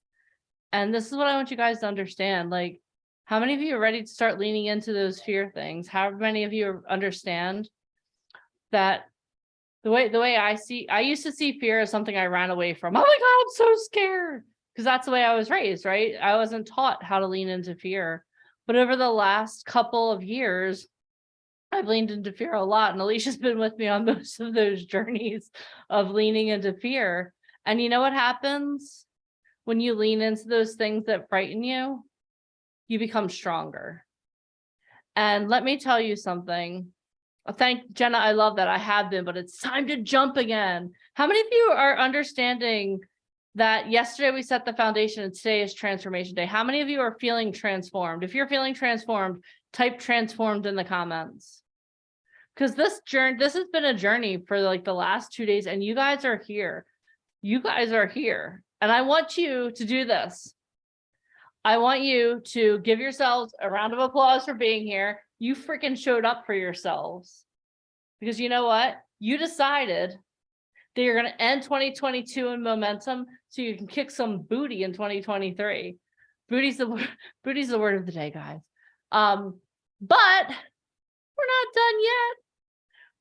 Speaker 1: And this is what I want you guys to understand. Like, how many of you are ready to start leaning into those fear things? How many of you understand that the way I used to see fear as something I ran away from. Oh my God, I'm so scared. Because that's the way I was raised, right? I wasn't taught how to lean into fear. But over the last couple of years, I've leaned into fear a lot. And Alicia's been with me on most of those journeys of leaning into fear. And you know what happens when you lean into those things that frighten you? You become stronger. And let me tell you something. Thank Jenna, I love that. I have been, but it's time to jump again. How many of you are understanding that yesterday we set the foundation and today is transformation day? How many of you are feeling transformed? If you're feeling transformed, type transformed in the comments. Because this has been a journey for like the last 2 days, and you guys are here. You guys are here. And I want you to do this. I want you to give yourselves a round of applause for being here. You freaking showed up for yourselves. Because you know what? You decided that you're going to end 2022 in momentum so you can kick some booty in 2023. Booty's the word of the day, guys. But we're not done yet.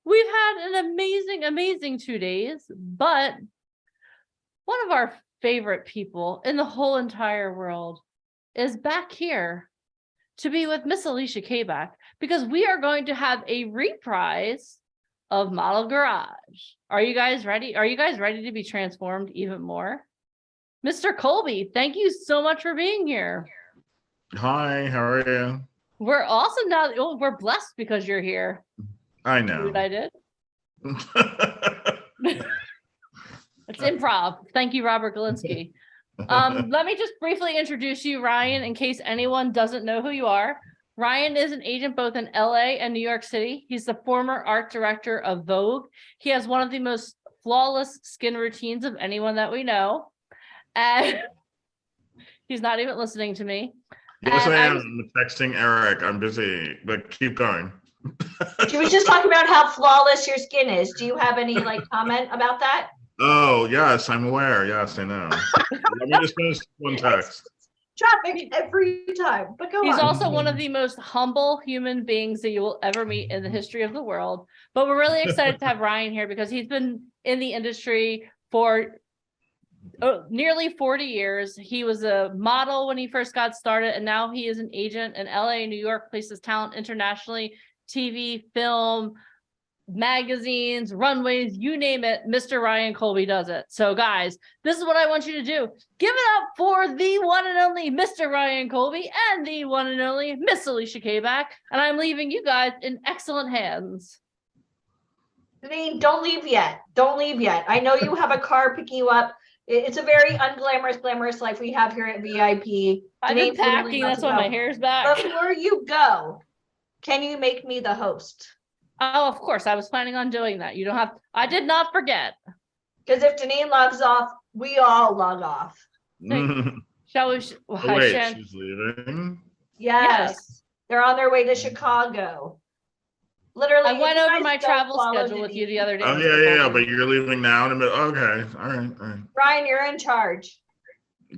Speaker 1: We've had an amazing 2 days, but one of our favorite people in the whole entire world is back here to be with Miss Alicia Kabak, because we are going to have a reprise of Model Garage. Are you guys ready? Are you guys ready to be transformed even more? Mr. Colby, thank you so much for being here.
Speaker 19: Hi, how are you?
Speaker 1: We're awesome now. Oh, we're blessed because you're here.
Speaker 19: I
Speaker 1: See
Speaker 19: know.
Speaker 1: what I did? It's improv. Thank you, Robert Galinsky. Let me just briefly introduce you, Ryan, in case anyone doesn't know who you are. Ryan is an agent both in LA and New York City. He's the former art director of Vogue. He has one of the most flawless skin routines of anyone that we know. And he's not even listening to me.
Speaker 19: Yes, I am. I'm texting Eric. I'm busy, but keep going.
Speaker 9: She was just talking about how flawless your skin is. Do you have any comment about that?
Speaker 19: Oh, yes, I'm aware. Yes, I know. Let me just finish one text.
Speaker 9: Traffic every time, but go on.
Speaker 1: He's also one of the most humble human beings that you will ever meet in the history of the world. But we're really excited to have Ryan here because he's been in the industry for nearly 40 years. He was a model when he first got started, and now he is an agent in LA, New York, places talent internationally, TV, film, magazines, runways, you name it, Mr. Ryan Colby does it. So guys, this is what I want you to do. Give it up for the one and only Mr. Ryan Colby and the one and only Miss Alicia Kabak. And I'm leaving you guys in excellent hands.
Speaker 9: Janine, don't leave yet. Don't leave yet. I know you have a car picking you up. It's a very unglamorous, glamorous life we have here at VIP.
Speaker 1: I've been packing, that's why my hair's back.
Speaker 9: Before you go, can you make me the host?
Speaker 1: Oh, of course. I was planning on doing that. You don't have, I did not forget.
Speaker 9: Because if Janine logs off, we all log off.
Speaker 1: Shall we?
Speaker 19: Oh, wait,
Speaker 1: Shan-
Speaker 19: she's leaving.
Speaker 9: Yes. They're on their way to Chicago. Literally.
Speaker 1: I
Speaker 9: if
Speaker 1: went
Speaker 9: you
Speaker 1: over
Speaker 9: guys
Speaker 1: my
Speaker 9: don't
Speaker 1: travel
Speaker 9: follow
Speaker 1: schedule with you
Speaker 9: Janine-
Speaker 1: the other day.
Speaker 19: Oh yeah, but you're leaving now in a minute. Okay, all right.
Speaker 9: Ryan, you're in charge.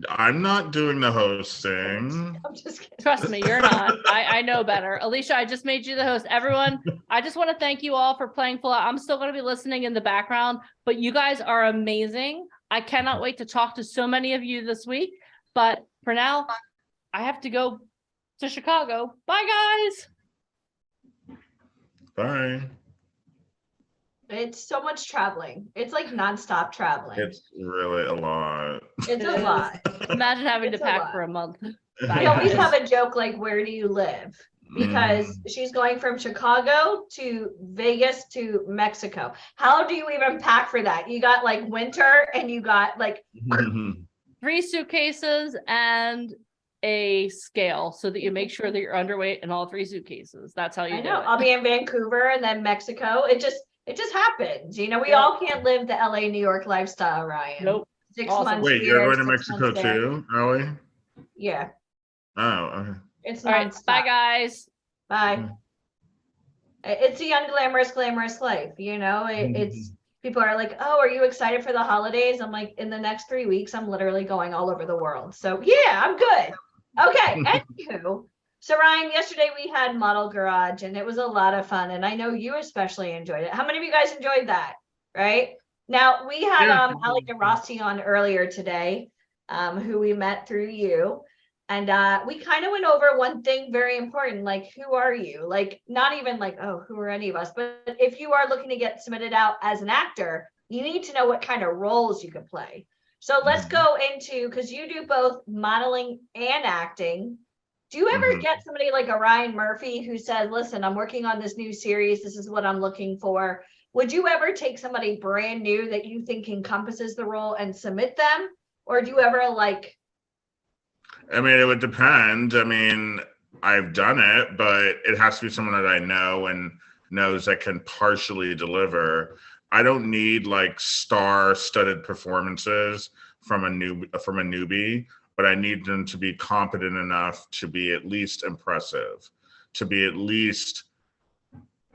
Speaker 19: I'm not doing the hosting.
Speaker 9: I'm just kidding.
Speaker 1: Trust me, you're not. I know better. Alicia, I just made you the host. Everyone, I just want to thank you all for playing full out. I'm still going to be listening in the background, but you guys are amazing. I cannot wait to talk to so many of you this week. But for now, I have to go to Chicago. Bye, guys.
Speaker 19: Bye.
Speaker 9: It's so much traveling. It's like nonstop traveling.
Speaker 19: It's really a lot.
Speaker 9: It's a lot.
Speaker 1: Imagine having
Speaker 9: It's
Speaker 1: to
Speaker 9: a
Speaker 1: pack
Speaker 9: lot.
Speaker 1: for a month.
Speaker 9: We always have a joke like, where do you live? Because she's going from Chicago to Vegas to Mexico. How do you even pack for that? You got like winter and you got like
Speaker 1: 3 suitcases and a scale so that you make sure that you're underweight in all 3 suitcases. That's how you
Speaker 9: I
Speaker 1: do
Speaker 9: know.
Speaker 1: it.
Speaker 9: I'll be in Vancouver and then Mexico. It just happens. You know, we all can't live the LA, New York lifestyle, Ryan.
Speaker 1: Nope.
Speaker 9: 6
Speaker 1: Awesome.
Speaker 9: months
Speaker 19: Wait,
Speaker 9: here,
Speaker 19: you're going to
Speaker 9: 6
Speaker 19: Mexico
Speaker 9: months there.
Speaker 19: too, are we?
Speaker 9: Yeah,
Speaker 19: Oh, okay.
Speaker 9: it's
Speaker 1: All right.
Speaker 9: nonstop.
Speaker 1: Bye, guys.
Speaker 9: Bye. It's a glamorous life. You know, it's people are like, oh, are you excited for the holidays? I'm like, in the next 3 weeks, I'm literally going all over the world. So yeah, I'm good. Okay. Anywho, so Ryan, yesterday we had Model Garage and it was a lot of fun. And I know you especially enjoyed it. How many of you guys enjoyed that? Right now we had Ali DeRossi on earlier today, who we met through you. And we kind of went over one thing very important, like, who are you? Like, not even like, oh, who are any of us? But if you are looking to get submitted out as an actor, you need to know what kind of roles you could play. So let's go into, because you do both modeling and acting. Do you ever get somebody like a Ryan Murphy who says, listen, I'm working on this new series. This is what I'm looking for. Would you ever take somebody brand new that you think encompasses the role and submit them? Or do you ever like...
Speaker 19: I mean, it would depend. I mean, I've done it, but it has to be someone that I know and knows that can partially deliver. I don't need like star-studded performances from a newbie, but I need them to be competent enough to be at least impressive, to be at least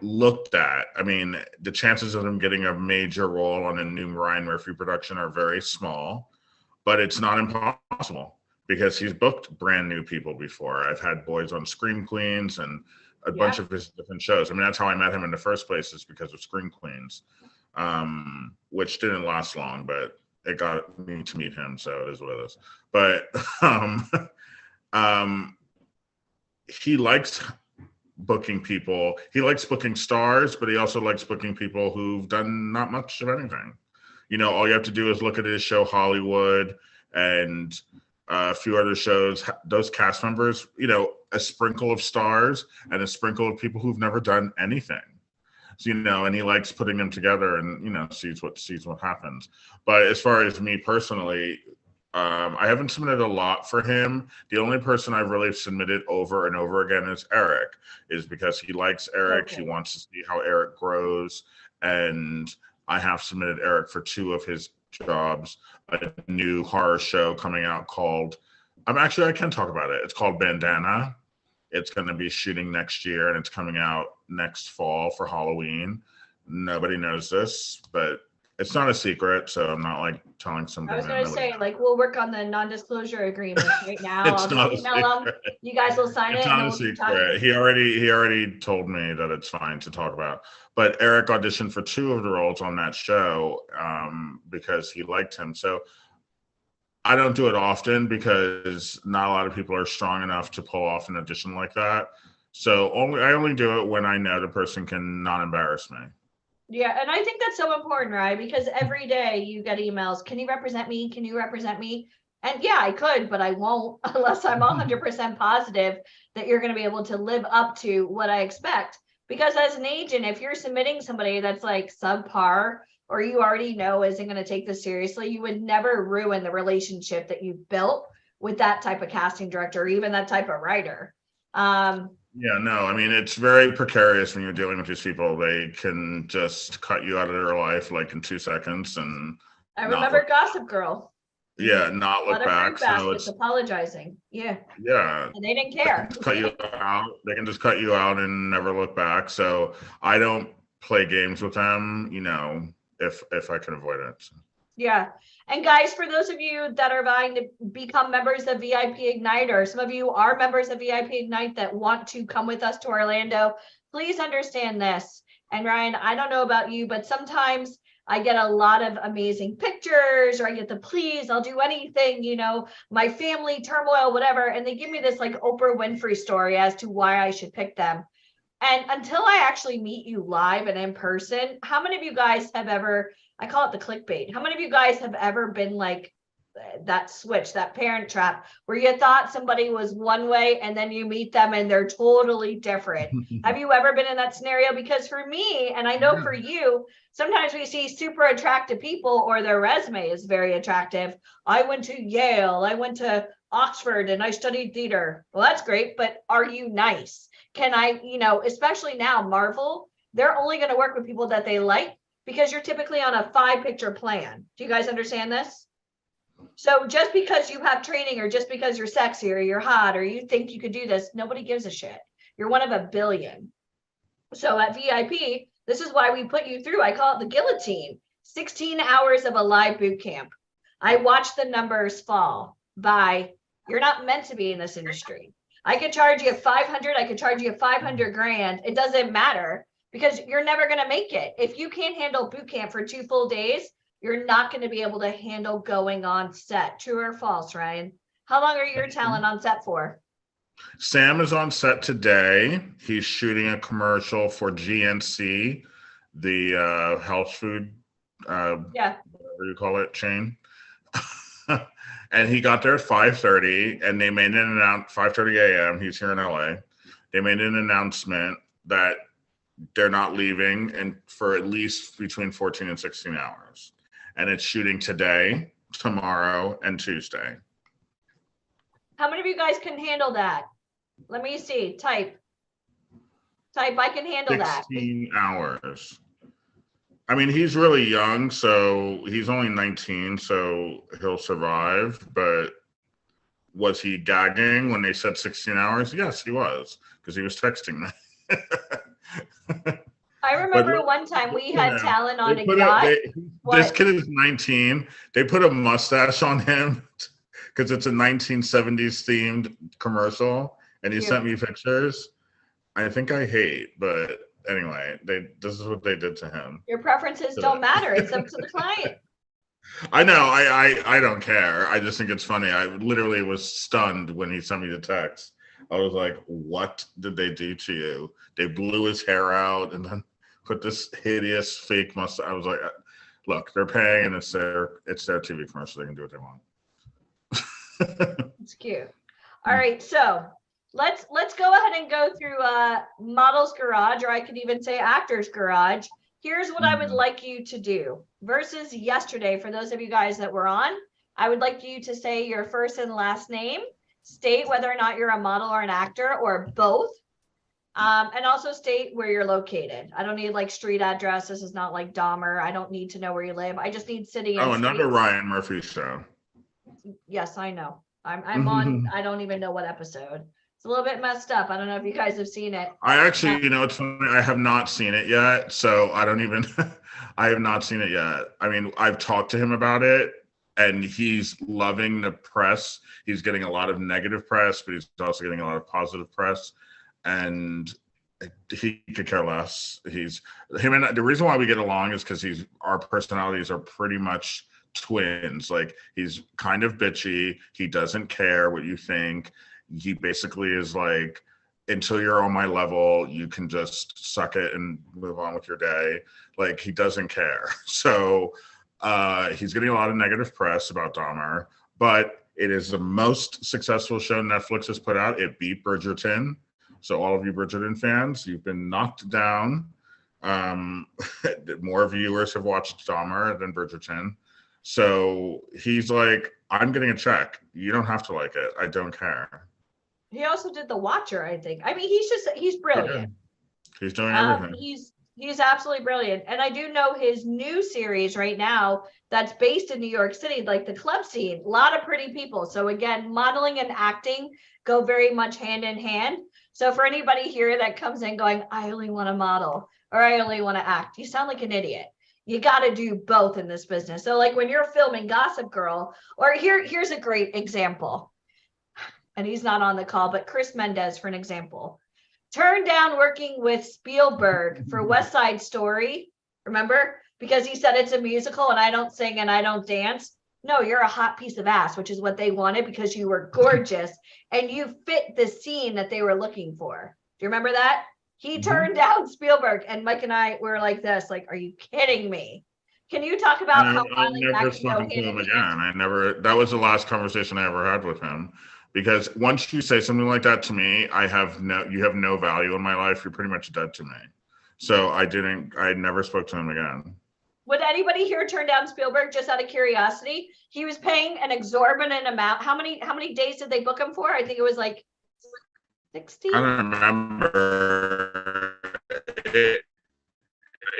Speaker 19: looked at. I mean, the chances of them getting a major role on a new Ryan Murphy production are very small, but it's not impossible, because he's booked brand new people before. I've had boys on Scream Queens and a bunch of his different shows. I mean, that's how I met him in the first place, is because of Scream Queens, which didn't last long, but it got me to meet him, so it is what it is. But he likes booking people. He likes booking stars, but he also likes booking people who've done not much of anything. You know, all you have to do is look at his show Hollywood and a few other shows. Those cast members, you know, a sprinkle of stars and a sprinkle of people who've never done anything. So, you know, and he likes putting them together and, you know, sees what happens. But as far as me personally, I haven't submitted a lot for him. The only person I've really submitted over and over again is Eric, is because he likes Eric. Okay. He wants to see how Eric grows. And I have submitted Eric for 2 of his jobs, a new horror show coming out called, I can talk about it. It's called Bandana. It's going to be shooting next year and it's coming out next fall for Halloween. Nobody knows this, but it's not a secret, so I'm not like telling somebody.
Speaker 9: I was going to say, like, we'll work on the non-disclosure agreement right now.
Speaker 19: It's not a secret.
Speaker 9: You guys will sign
Speaker 19: it's
Speaker 9: it.
Speaker 19: Not a secret. He already told me that it's fine to talk about. But Eric auditioned for 2 of the roles on that show because he liked him. So I don't do it often because not a lot of people are strong enough to pull off an audition like that. So I only do it when I know the person can not embarrass me.
Speaker 9: Yeah, and I think that's so important, right? Because every day you get emails, can you represent me? Can you represent me? And yeah, I could, but I won't unless I'm 100% positive that you're going to be able to live up to what I expect. Because as an agent, if you're submitting somebody that's like subpar, or you already know isn't going to take this seriously, you would never ruin the relationship that you've built with that type of casting director or even that type of writer.
Speaker 19: Yeah, no, I mean, it's very precarious when you're dealing with these people. They can just cut you out of their life like in 2 seconds and
Speaker 9: I
Speaker 19: not
Speaker 9: remember
Speaker 19: look,
Speaker 9: Gossip Girl.
Speaker 19: yeah, not
Speaker 9: A
Speaker 19: look
Speaker 9: lot of
Speaker 19: back.
Speaker 9: fruit
Speaker 19: So
Speaker 9: baskets
Speaker 19: it's,
Speaker 9: apologizing. Yeah.
Speaker 19: yeah,
Speaker 9: And they didn't care.
Speaker 19: cut you out. They can just cut you out and never look back. So I don't play games with them, if I can avoid it.
Speaker 9: Yeah. And guys, for those of you that are vying to become members of VIP Ignite, or some of you are members of VIP Ignite that want to come with us to Orlando, please understand this. And Ryan, I don't know about you, but sometimes I get a lot of amazing pictures, or I get the please, I'll do anything, my family turmoil, whatever. And they give me this like Oprah Winfrey story as to why I should pick them. And until I actually meet you live and in person, how many of you guys have ever, I call it the clickbait, how many of you guys have ever been like that switch, that parent trap, where you thought somebody was one way and then you meet them and they're totally different? Have you ever been in that scenario? Because for me, and I know for you, sometimes we see super attractive people or their resume is very attractive. I went to Yale, I went to Oxford, and I studied theater. Well, that's great, but are you nice? Can I, especially now, Marvel, they're only going to work with people that they like, because you're typically on a 5-picture plan. Do you guys understand this? So just because you have training, or just because you're sexy or you're hot or you think you could do this, nobody gives a shit. You're one of a billion. So at VIP, this is why we put you through, I call it the guillotine, 16 hours of a live boot camp. I watch the numbers fall by, you're not meant to be in this industry. I could charge you 500, I could charge you 500 grand. It doesn't matter, because you're never going to make it. If you can't handle boot camp for 2 full days, you're not going to be able to handle going on set. True or false, Ryan? How long are your talent on set for?
Speaker 19: Sam is on set today. He's shooting a commercial for GNC, the health food, whatever you call it, chain. And he got there at 5:30, and they made an announcement, 5:30 a.m. He's here in LA. They made an announcement that they're not leaving and for at least between 14 and 16 hours. And it's shooting today, tomorrow, and Tuesday.
Speaker 9: How many of you guys can handle that? Let me see. Type, I can handle that.
Speaker 19: 16 hours. I mean, he's really young, so he's only 19, so he'll survive. But was he gagging when they said 16 hours? Yes, he was, because he was texting me.
Speaker 9: I remember one time we had talent on a yacht.
Speaker 19: This kid is 19. They put a mustache on him because it's a 1970s themed commercial, and he sent me pictures. I think I hate, but anyway, this is what they did to him.
Speaker 9: Your preferences don't matter. It's up to the client.
Speaker 19: I know. I don't care. I just think it's funny. I literally was stunned when he sent me the text. I was like, what did they do to you? They blew his hair out and then put this hideous fake mustache. I was like, look, they're paying, and it's their TV commercial. They can do what they want.
Speaker 9: It's cute. All right, so let's go ahead and go through Model's Garage, or I could even say Actor's Garage. Here's what I would like you to do versus yesterday. For those of you guys that were on, I would like you to say your first and last name, state whether or not you're a model or an actor or both, and also state where you're located. I don't need like street address. This is not like Dahmer. I don't need to know where you live. I just need city and
Speaker 19: another
Speaker 9: street.
Speaker 19: Ryan Murphy show.
Speaker 9: Yes, I know. I'm on, I don't even know what episode. It's a little bit messed up. I don't know if you guys have seen it.
Speaker 19: I actually, it's funny, I have not seen it yet. So I don't even, I have not seen it yet. I mean, I've talked to him about it, and he's loving the press. He's getting a lot of negative press, but he's also getting a lot of positive press. And he could care less. Him and the reason why we get along is because our personalities are pretty much twins. Like, he's kind of bitchy. He doesn't care what you think. He basically is like, until you're on my level, you can just suck it and move on with your day. Like, he doesn't care. So he's getting a lot of negative press about Dahmer, but it is the most successful show Netflix has put out. It beat Bridgerton. So all of you Bridgerton fans, you've been knocked down. More viewers have watched Dahmer than Bridgerton. So he's like, I'm getting a check. You don't have to like it. I don't care.
Speaker 9: He also did The Watcher, I think. I mean, he's brilliant.
Speaker 19: He's doing everything.
Speaker 9: He's absolutely brilliant. And I do know his new series right now that's based in New York City, like the club scene, a lot of pretty people. So again, modeling and acting go very much hand in hand. So for anybody here that comes in going, I only want to model or I only want to act, you sound like an idiot. You got to do both in this business. So like when you're filming Gossip Girl, or here's a great example. And he's not on the call, but Chris Mendez, for an example, turned down working with Spielberg for West Side Story. Remember? Because he said it's a musical and I don't sing and I don't dance. No, you're a hot piece of ass, which is what they wanted because you were gorgeous and you fit the scene that they were looking for. Do you remember that? He turned down Spielberg, and Mike and I were like this, like, are you kidding me? Can you talk about how
Speaker 19: I never spoken to him again. That was the last conversation I ever had with him. Because once you say something like that to me, you have no value in my life. You're pretty much dead to me. So I never spoke to him again.
Speaker 9: Would anybody here turn down Spielberg just out of curiosity? He was paying an exorbitant amount. How many days did they book him for? I think it was like 60.
Speaker 19: I don't remember.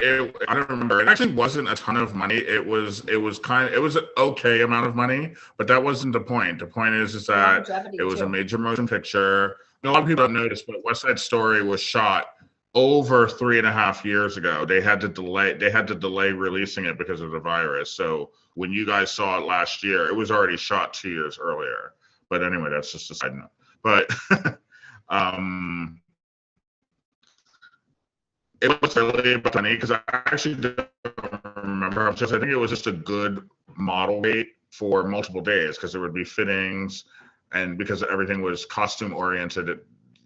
Speaker 19: I don't remember. It actually wasn't a ton of money. It was an okay amount of money, but that wasn't the point. The point is that it was a major motion picture. A lot of people don't notice, but West Side Story was shot over 3.5 years ago. They had to delay releasing it because of the virus. So when you guys saw it last year, it was already shot 2 years earlier. But anyway, that's just a side note. But it was really funny because I actually don't remember. I think it was just a good model date for multiple days because there would be fittings, and because everything was costume oriented,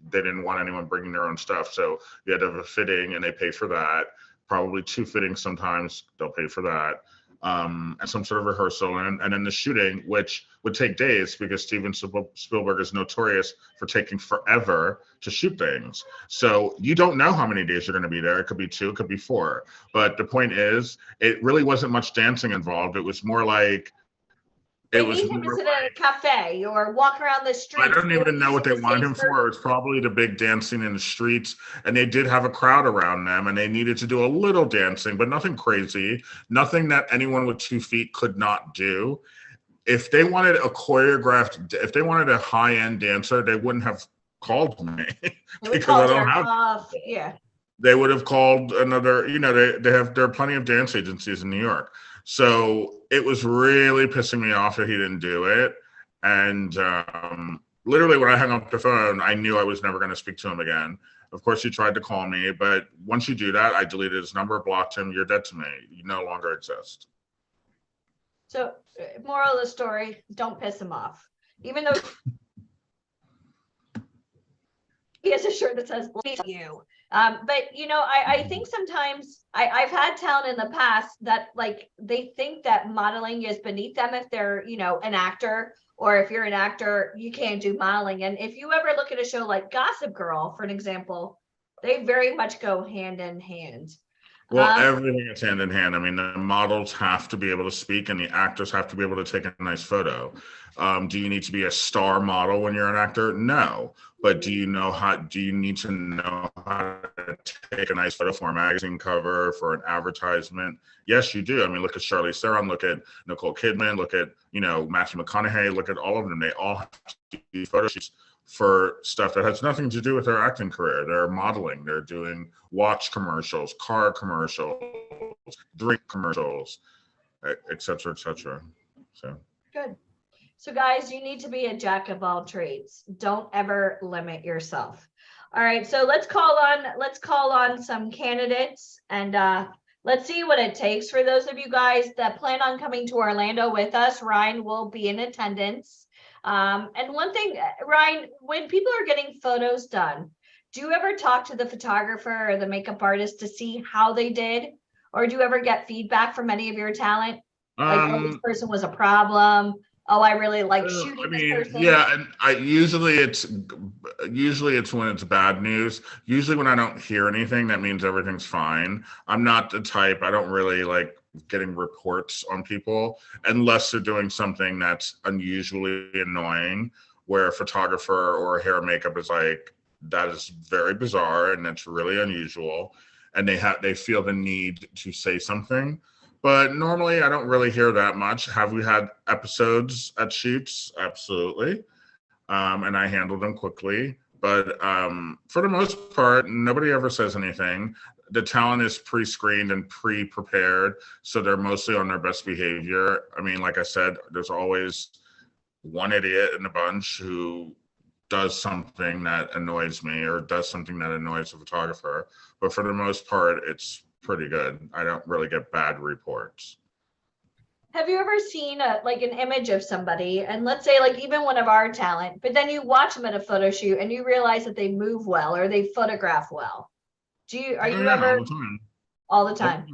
Speaker 19: they didn't want anyone bringing their own stuff. So you had to have a fitting, and they pay for that. Probably 2 fittings sometimes, they'll pay for that. And some sort of rehearsal, and then the shooting, which would take days because Steven Spielberg is notorious for taking forever to shoot things. So you don't know how many days you're going to be there. It could be 2, it could be 4. But the point is, it really wasn't much dancing involved. It was more like
Speaker 9: They need him to sit at a cafe or walk around the street.
Speaker 19: I don't even know what they wanted him for. It's probably the big dancing in the streets, and they did have a crowd around them, and they needed to do a little dancing, but nothing crazy, nothing that anyone with 2 feet could not do. If they wanted if they wanted a high-end dancer, they wouldn't have called me because I don't have. They would have called another. There are plenty of dance agencies in New York. So it was really pissing me off that he didn't do it. And literally when I hung up the phone, I knew I was never going to speak to him again. Of course, he tried to call me, but once you do that, I deleted his number, blocked him. You're dead to me. You no longer exist.
Speaker 9: So moral of the story, don't piss him off. Even though he has a shirt that says you. But I think sometimes I've had talent in the past that like they think that modeling is beneath them if they're an actor, or if you're an actor you can't do modeling. And if you ever look at a show like Gossip Girl, for an example, they very much go hand in hand.
Speaker 19: Well, everything is hand in hand. I mean, the models have to be able to speak, and the actors have to be able to take a nice photo. Do you need to be a star model when you're an actor? No. But do you need to know how to take a nice photo for a magazine cover, for an advertisement? Yes, you do. I mean, look at Charlize Theron, look at Nicole Kidman, look at, Matthew McConaughey, look at all of them. They all have to do photo shoots for stuff that has nothing to do with their acting career. They're modeling, they're doing watch commercials, car commercials, drink commercials, et cetera, et cetera. So
Speaker 9: good. So guys, you need to be a jack of all trades. Don't ever limit yourself. All right, so let's call on some candidates, and let's see what it takes. For those of you guys that plan on coming to Orlando with us, Ryan will be in attendance. And one thing, Ryan, when people are getting photos done, do you ever talk to the photographer or the makeup artist to see how they did? Or do you ever get feedback from any of your talent? Like, oh, this person was a problem. Oh, I really like shooting this person.
Speaker 19: Yeah, and usually it's when it's bad news. Usually when I don't hear anything, that means everything's fine. I'm not the type, I don't really like getting reports on people unless they're doing something that's unusually annoying where a photographer or hair and makeup is like, that is very bizarre and that's really unusual, and they feel the need to say something. But normally I don't really hear that much. Have we had episodes at shoots? Absolutely. And I handle them quickly. But for the most part, nobody ever says anything. The talent is pre-screened and pre-prepared, so they're mostly on their best behavior. I mean, like I said, there's always one idiot in a bunch who does something that annoys me or does something that annoys the photographer. But for the most part, it's pretty good. I don't really get bad reports.
Speaker 9: Have you ever seen like an image of somebody, and let's say like even one of our talent, but then you watch them at a photo shoot and you realize that they move well or they photograph well? Are you ever? All the time.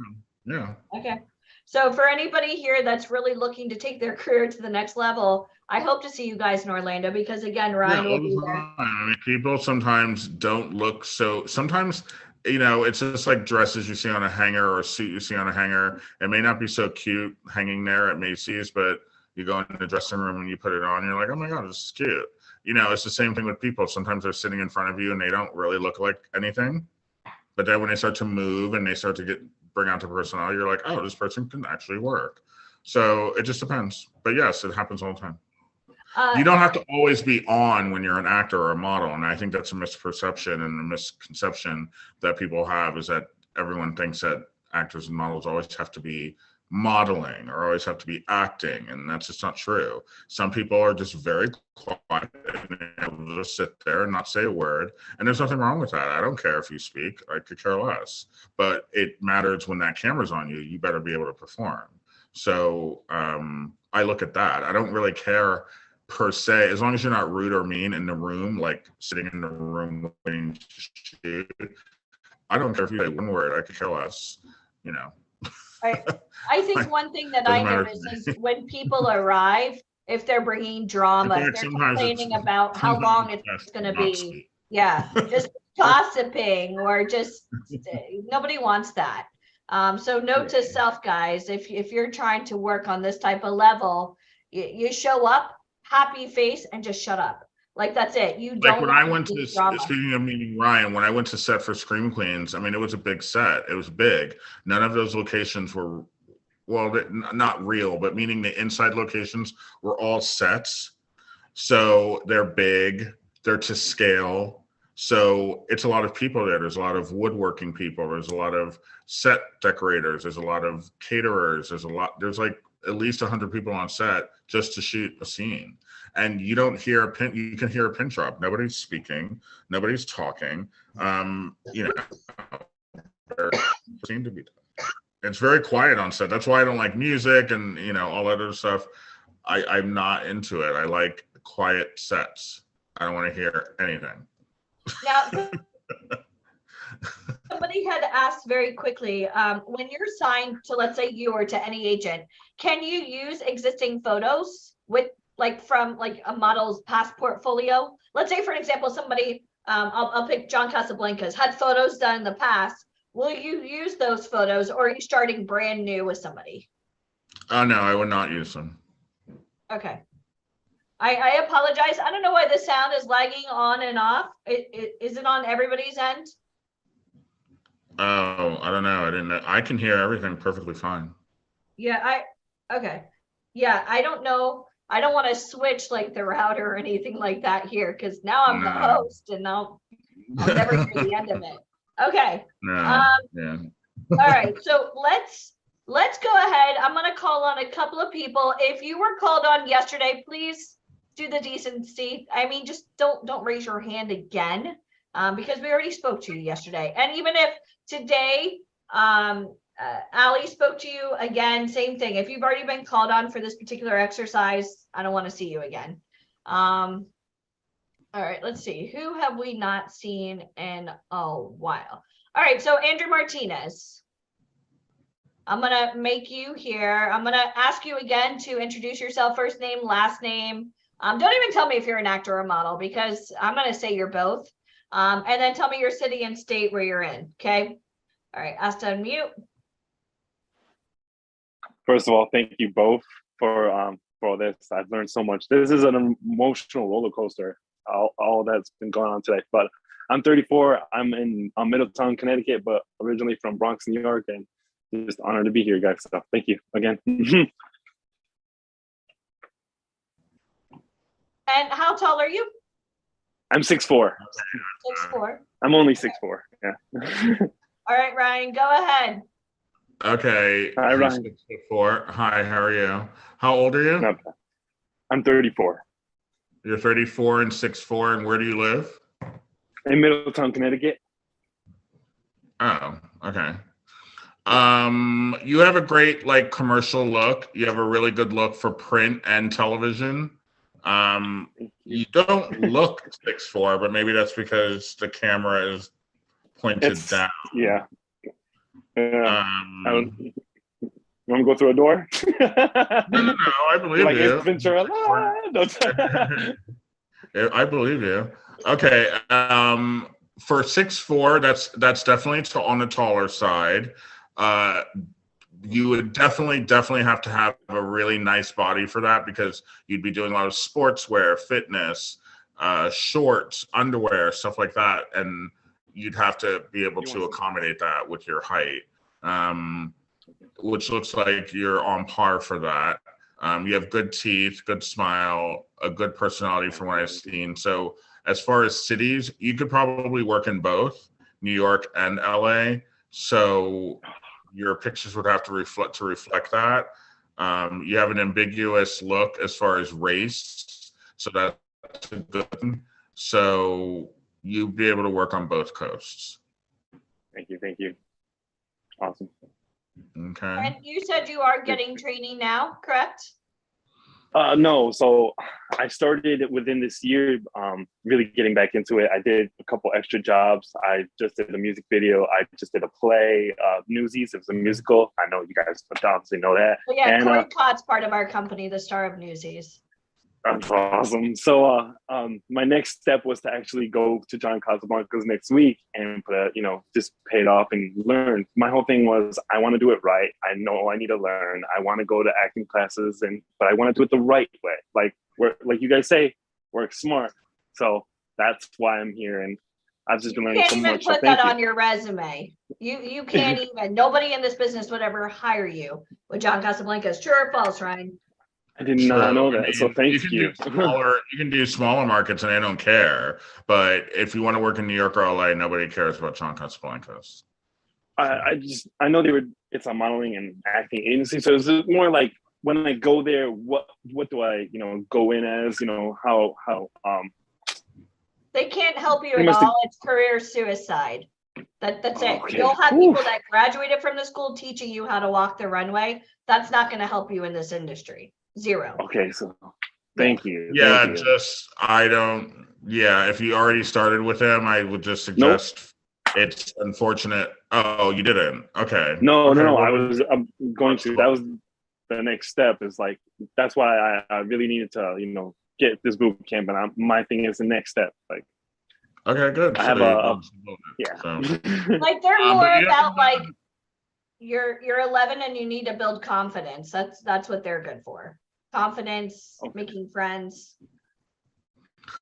Speaker 19: Yeah.
Speaker 9: Okay. So for anybody here that's really looking to take their career to the next level, I hope to see you guys in Orlando, because again, Ryan will be there.
Speaker 19: I mean, people sometimes don't look so. Sometimes, you know, it's just like dresses you see on a hanger or a suit you see on a hanger. It may not be so cute hanging there at Macy's, but you go in the dressing room and you put it on, and you're like, oh my God, this is cute. You know, it's the same thing with people. Sometimes they're sitting in front of you and they don't really look like anything. But then when they start to move and they start to bring out the personality, you're like, oh, this person can actually work. So it just depends. But yes, it happens all the time. You don't have to always be on when you're an actor or a model. And I think that's a misperception and a misconception that people have, is that everyone thinks that actors and models always have to be modeling or always have to be acting. And that's just not true. Some people are just very quiet and able to just sit there and not say a word. And there's nothing wrong with that. I don't care if you speak. I could care less. But it matters when that camera's on you. You better be able to perform. So I look at that. I don't really care per se, as long as you're not rude or mean in the room, like sitting in the room waiting to shoot. I don't care if you say one word. I could care less, you know.
Speaker 9: I think one thing that I notice is when people arrive, if they're bringing drama, if they're complaining about how long it's going to be, yeah, just gossiping or just nobody wants that. So note to self, guys, if you're trying to work on this type of level, you show up, happy face, and just shut up. Like, that's it. You don't.
Speaker 19: Like when I went to, speaking of meeting Ryan, when I went to set for Scream Queens, I mean, it was a big set. It was big. None of those locations were, well, not real, but meaning the inside locations were all sets. So they're big, they're to scale. So it's a lot of people there. There's a lot of woodworking people. There's a lot of set decorators. There's a lot of caterers. There's like at least 100 people on set just to shoot a scene. And you don't hear a pin, you can hear a pin drop. Nobody's speaking, nobody's talking. You know, there seem to be. It's very quiet on set. That's why I don't like music and, you know, all that other stuff. I'm not into it. I like quiet sets. I don't want to hear anything.
Speaker 9: Now, somebody had asked very quickly, when you're signed to, let's say, you or to any agent, can you use existing photos with, like, from like a model's past portfolio? Let's say, for example, somebody, I'll pick John Casablancas, had photos done in the past. Will you use those photos, or are you starting brand new with somebody?
Speaker 19: Oh, no, I would not use them.
Speaker 9: Okay. I apologize. I don't know why the sound is lagging on and off. Is it on everybody's end?
Speaker 19: Oh, I don't know. I didn't know. I can hear everything perfectly fine.
Speaker 9: Yeah, okay. Yeah, I don't know. I don't want to switch like the router or anything like that here, because now I'm the host and I'll never hear the end of it. Okay.
Speaker 19: Yeah.
Speaker 9: All right. So let's go ahead. I'm going to call on a couple of people. If you were called on yesterday, please do the decency. I mean, just don't raise your hand again, because we already spoke to you yesterday. And even if today, Ali spoke to you again, same thing. If you've already been called on for this particular exercise, I don't want to see you again. All right, let's see. Who have we not seen in a while? All right, so Andrew Martinez. I'm going to make you here. I'm going to ask you again to introduce yourself, first name, last name. Don't even tell me if you're an actor or a model, because I'm going to say you're both. And then tell me your city and state where you're in, okay? All right, asked to unmute.
Speaker 20: First of all, thank you both for all this. I've learned so much. This is an emotional roller coaster, all that's been going on today. But I'm 34. I'm in Middletown, Connecticut, but originally from Bronx, New York, and just honored to be here, guys. So thank you again.
Speaker 9: And how tall are you?
Speaker 20: I'm 6'4".
Speaker 9: 6'4".
Speaker 20: I'm only 6'4". Yeah.
Speaker 9: All right, Ryan, go ahead.
Speaker 19: Okay.
Speaker 20: Hi, Ryan.
Speaker 19: 6'4". Hi, how are you? How old are you?
Speaker 20: I'm 34.
Speaker 19: You're 34 and 6'4", and where do you live?
Speaker 20: In Middletown, Connecticut.
Speaker 19: Oh, okay. You have a great like commercial look. You have a really good look for print and television. You don't look 6'4", but maybe that's because the camera is pointed down.
Speaker 20: Yeah. You want to go through a door?
Speaker 19: No, I believe
Speaker 20: like
Speaker 19: you.
Speaker 20: Ace Ventura.
Speaker 19: I believe you. Okay. For 6'4", that's definitely on the taller side. You would definitely have to have a really nice body for that, because you'd be doing a lot of sportswear, fitness, shorts, underwear, stuff like that, and you'd have to be able to accommodate that with your height, which looks like you're on par for that. You have good teeth, good smile, a good personality from what I've seen. So as far as cities, you could probably work in both New York and LA. So your pictures would have to reflect that. You have an ambiguous look as far as race, so that's a good thing. So you'd be able to work on both coasts.
Speaker 20: Thank you. Awesome.
Speaker 19: Okay.
Speaker 9: And you said you are getting training now, correct?
Speaker 20: No, so I started within this year, really getting back into it. I did a couple extra jobs. I just did a music video. I just did a play, Newsies. It was a musical. I know you guys obviously know that.
Speaker 9: Well, yeah,
Speaker 20: and,
Speaker 9: Corey Cott's part of our company, the star of Newsies.
Speaker 20: That's awesome. So my next step was to actually go to John Casablancas next week and just pay it off and learn. My whole thing was I want to do it right. I know I need to learn. I want to go to acting classes, but I want to do it the right way. Like you guys say, work smart. So that's why I'm here, and I've just been learning so much.
Speaker 9: You can't even put that on your resume. You can't even. Nobody in this business would ever hire you with John Casablancas. True or false, Ryan?
Speaker 20: I did not know that, so thank you.
Speaker 19: You can do smaller markets and they don't care. But if you want to work in New York or LA, nobody cares about John Casablancas.
Speaker 20: I know it's a modeling and acting agency, so it's more like when I go there, what do I go in as? How
Speaker 9: They can't help you at all. It's career suicide. That's it.
Speaker 20: Okay.
Speaker 9: You'll have people that graduated from the school teaching you how to walk the runway. That's not going to help you in this industry. Zero.
Speaker 20: Okay, so thank you.
Speaker 19: Yeah,
Speaker 20: Thank you.
Speaker 19: If you already started with them, I would just suggest it's unfortunate. Oh, you didn't? Okay.
Speaker 20: No. I'm going to. That was the next step. Is like that's why I really needed to get this boot camp, and my thing is the next step. Like,
Speaker 19: okay, good.
Speaker 20: I have
Speaker 9: like they're more about like you're 11 and you need to build confidence. That's what they're good for. Confidence, making friends.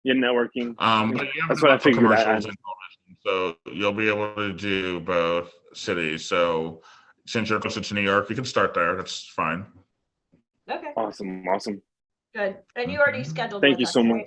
Speaker 20: You're networking.
Speaker 19: But you
Speaker 20: that's what I figured.
Speaker 19: Commercials and television, so you'll be able to do both cities. So since you're closer to New York, you can start there. That's fine.
Speaker 9: Okay.
Speaker 20: Awesome.
Speaker 9: Good. And you already scheduled.
Speaker 20: Thank you so much.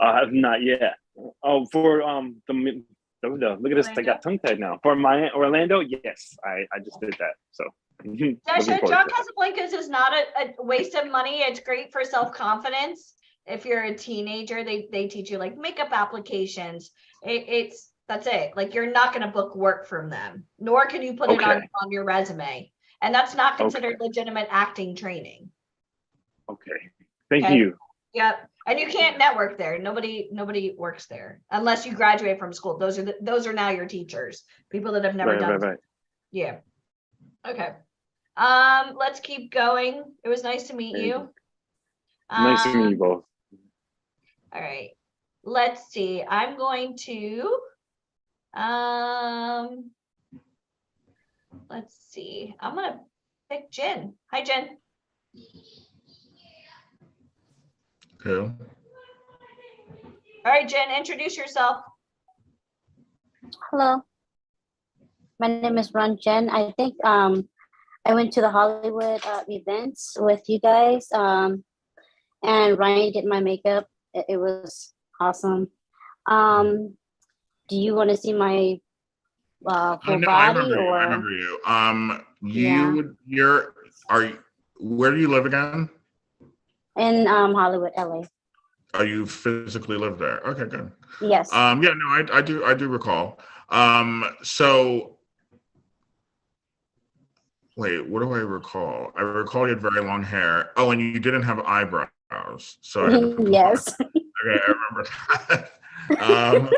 Speaker 20: I have not yet. Oh, for look at this. I got tongue tied now. For my Orlando, yes, I just did that. So.
Speaker 9: John Casablancas is not a waste of money. It's great for self-confidence. If you're a teenager, they teach you like makeup applications. That's it. Like you're not going to book work from them, nor can you put it on your resume. And that's not considered legitimate acting training.
Speaker 20: Okay. Thank you.
Speaker 9: Yep. And you can't network there. Nobody works there unless you graduate from school. Those are now your teachers. People that have never done.
Speaker 20: Right.
Speaker 9: Yeah. Okay. Let's keep going. It was nice to meet you.
Speaker 20: Nice to meet you both.
Speaker 9: All right. Let's see. I'm going to let's see. I'm gonna pick Jen. Hi, Jen.
Speaker 19: Who?
Speaker 9: All right, Jen, introduce yourself.
Speaker 21: Hello, my name is Ron Jen. I think I went to the Hollywood events with you guys, and Ryan did my makeup. It was awesome. Do you want to see my
Speaker 19: I
Speaker 21: full
Speaker 19: know, I
Speaker 21: body
Speaker 19: remember you. I
Speaker 21: or?
Speaker 19: remember you.
Speaker 21: Yeah.
Speaker 19: Where do you live again?
Speaker 21: In Hollywood, LA.
Speaker 19: Oh, you physically live there. Okay, good.
Speaker 21: Yes.
Speaker 19: Yeah, no, I do recall. So wait, what do I recall? I recall you had very long hair. Oh, and you didn't have eyebrows. So I had to put them
Speaker 21: Yes.
Speaker 19: on. Okay, I remember that.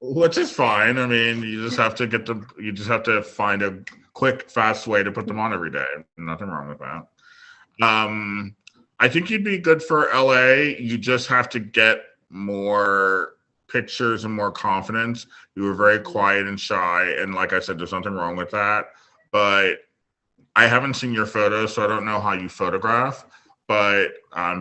Speaker 19: Which is fine. I mean, you just have to find a quick, fast way to put them on every day. Nothing wrong with that. I think you'd be good for LA. You just have to get more pictures and more confidence. You were very quiet and shy. And like I said, there's nothing wrong with that. But I haven't seen your photos, so I don't know how you photograph. But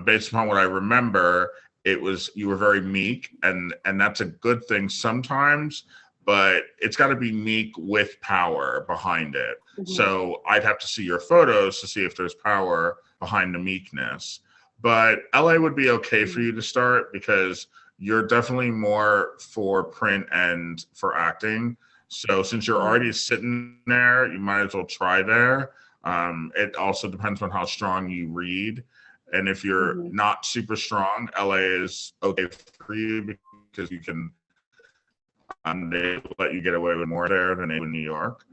Speaker 19: based upon what I remember, you were very meek, and that's a good thing sometimes, but it's got to be meek with power behind it.
Speaker 22: Mm-hmm.
Speaker 19: So I'd have to see your photos to see if there's power behind the meekness. But LA would be okay for you to start because you're definitely more for print and for acting. So since you're already sitting there, you might as well try there. It also depends on how strong you read. And if you're not super strong, LA is okay for you because they let you get away with more there than in New York.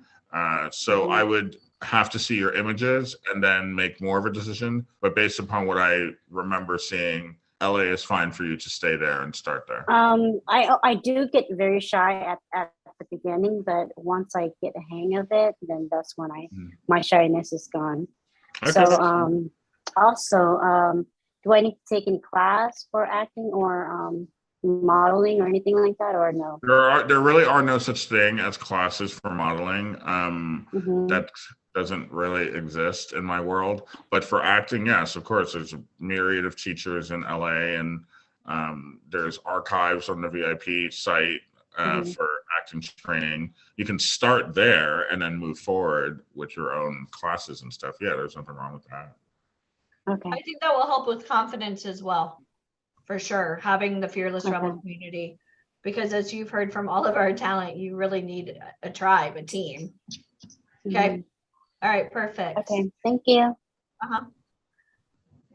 Speaker 19: So I would have to see your images and then make more of a decision. But based upon what I remember seeing, LA is fine for you to stay there and start there.
Speaker 21: I do get very shy at the beginning, but once I get the hang of it, then that's when my shyness is gone.
Speaker 19: Okay.
Speaker 21: So also, do I need to take any class for acting or modeling or anything like that, or no?
Speaker 19: There really are no such thing as classes for modeling. That doesn't really exist in my world. But for acting, yes, of course, there's a myriad of teachers in LA, and there's archives on the VIP site for acting training. You can start there and then move forward with your own classes and stuff. Yeah, there's nothing wrong with that.
Speaker 21: Okay.
Speaker 9: I think that will help with confidence as well, for sure, having the Fearless Rebel community, because as you've heard from all of our talent, you really need a tribe, a team. Okay. All right, perfect.
Speaker 21: Okay, thank you.
Speaker 9: All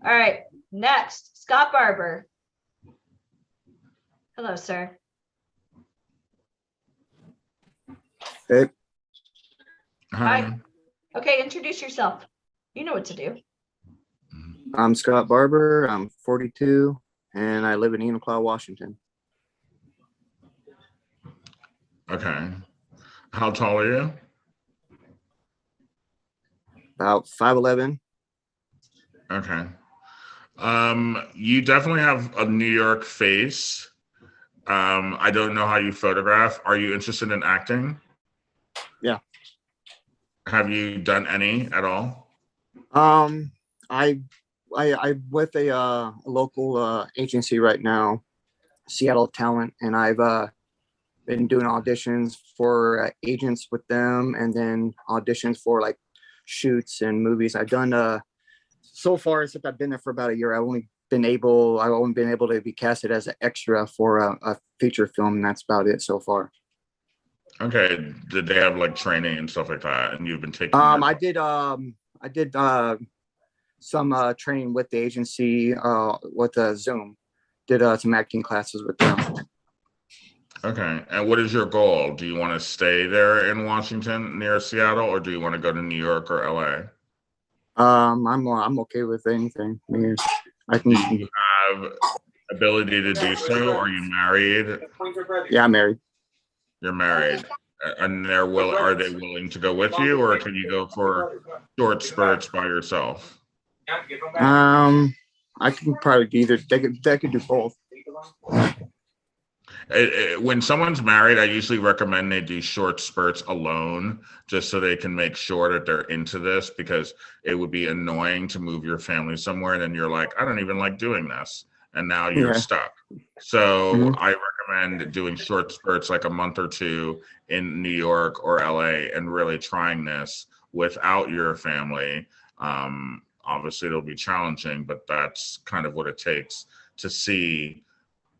Speaker 9: right, next, Scott Barber. Hello, sir.
Speaker 23: Hey.
Speaker 9: Hi. Okay, introduce yourself. You know what to do.
Speaker 23: I'm Scott Barber. I'm 42, and I live in Enumclaw, Washington.
Speaker 19: Okay. How tall are you?
Speaker 23: About 5'11".
Speaker 19: Okay. You definitely have a New York face. I don't know how you photograph. Are you interested in acting?
Speaker 23: Yeah.
Speaker 19: Have you done any at all?
Speaker 23: I'm with a local agency right now, Seattle Talent, and I've been doing auditions for agents with them, and then auditions for like shoots and movies. I've done so far since I've been there for about a year. I've only been able to be casted as an extra for a feature film, and that's about it so far.
Speaker 19: Okay. Did they have like training and stuff like that? And you've been taking
Speaker 23: I did some training with the agency with Zoom. Did some acting classes with them.
Speaker 19: Okay. And what is your goal? Do you want to stay there in Washington near Seattle, or do you want to go to New York or LA?
Speaker 23: I'm okay with anything. I mean,
Speaker 19: Do you have ability to do so? Are you married?
Speaker 23: Yeah, I'm married.
Speaker 19: You're married. And are they willing to go with you, or can you go for short spurts by yourself?
Speaker 23: I can probably do either. They could do both.
Speaker 19: When someone's married, I usually recommend they do short spurts alone, just so they can make sure that they're into this, because it would be annoying to move your family somewhere and then you're like, I don't even like doing this. and now you're
Speaker 23: Yeah.
Speaker 19: stuck. So
Speaker 23: Mhm.
Speaker 19: I recommend doing short spurts, like a month or two in New York or LA, and really trying this without your family. Obviously it'll be challenging, but that's kind of what it takes to see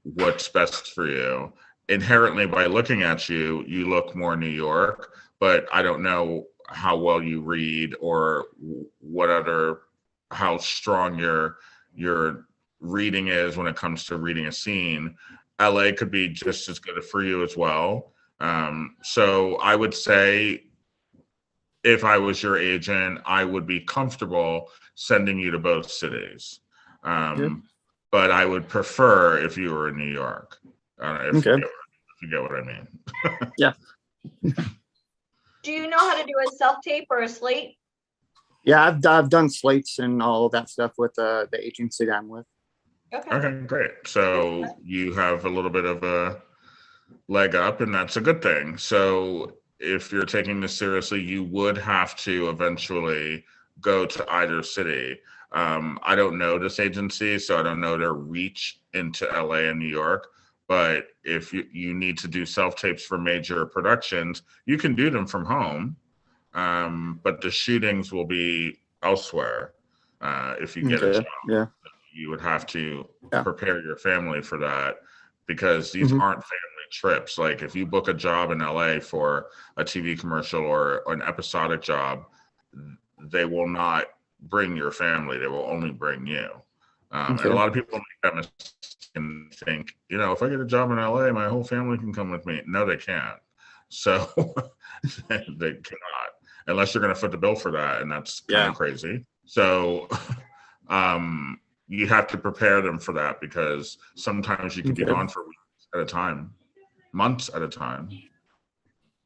Speaker 19: what's best for you. Inherently, by looking at you, you look more New York, but I don't know how well you read or how strong your reading is when it comes to reading a scene. LA could be just as good for you as well. So I would say, if I was your agent, I would be comfortable sending you to both cities. But I would prefer if you were in New York. If you get what I mean.
Speaker 23: Yeah.
Speaker 9: Do you know how to do a self-tape or a slate?
Speaker 23: Yeah, I've done slates and all of that stuff with the agency that I'm with.
Speaker 19: Okay, great. So you have a little bit of a leg up, and that's a good thing. So if you're taking this seriously, you would have to eventually go to either city. I don't know this agency, so I don't know their reach into LA and New York. But if you need to do self-tapes for major productions, you can do them from home. But the shootings will be elsewhere. If you get a job,
Speaker 23: Yeah.
Speaker 19: you would have to prepare your family for that, because these aren't family trips. Like if you book a job in LA for a TV commercial or an episodic job, they will not bring your family. They will only bring you. And a lot of people make that mistake and think, if I get a job in LA, my whole family can come with me. No, they can't. So they cannot, unless you're going to foot the bill for that. And that's kind of crazy. So you have to prepare them for that, because sometimes you can be gone for weeks at a time, months at a time.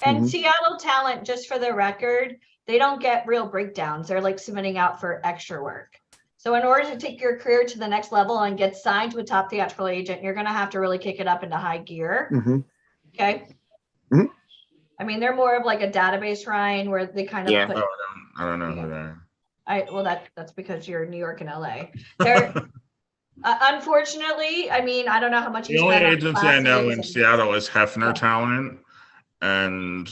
Speaker 9: And Seattle talent, just for the record, they don't get real breakdowns. They're like submitting out for extra work. So in order to take your career to the next level and get signed to a top theatrical agent, you're going to have to really kick it up into high gear. Okay. I mean, they're more of like a database, Ryan, where they kind of put.
Speaker 19: I don't know who they are.
Speaker 9: Well, that's because you're in New York and LA. They're unfortunately, I mean, I don't know how much.
Speaker 19: The only agency I know in Seattle is Hefner Talent, and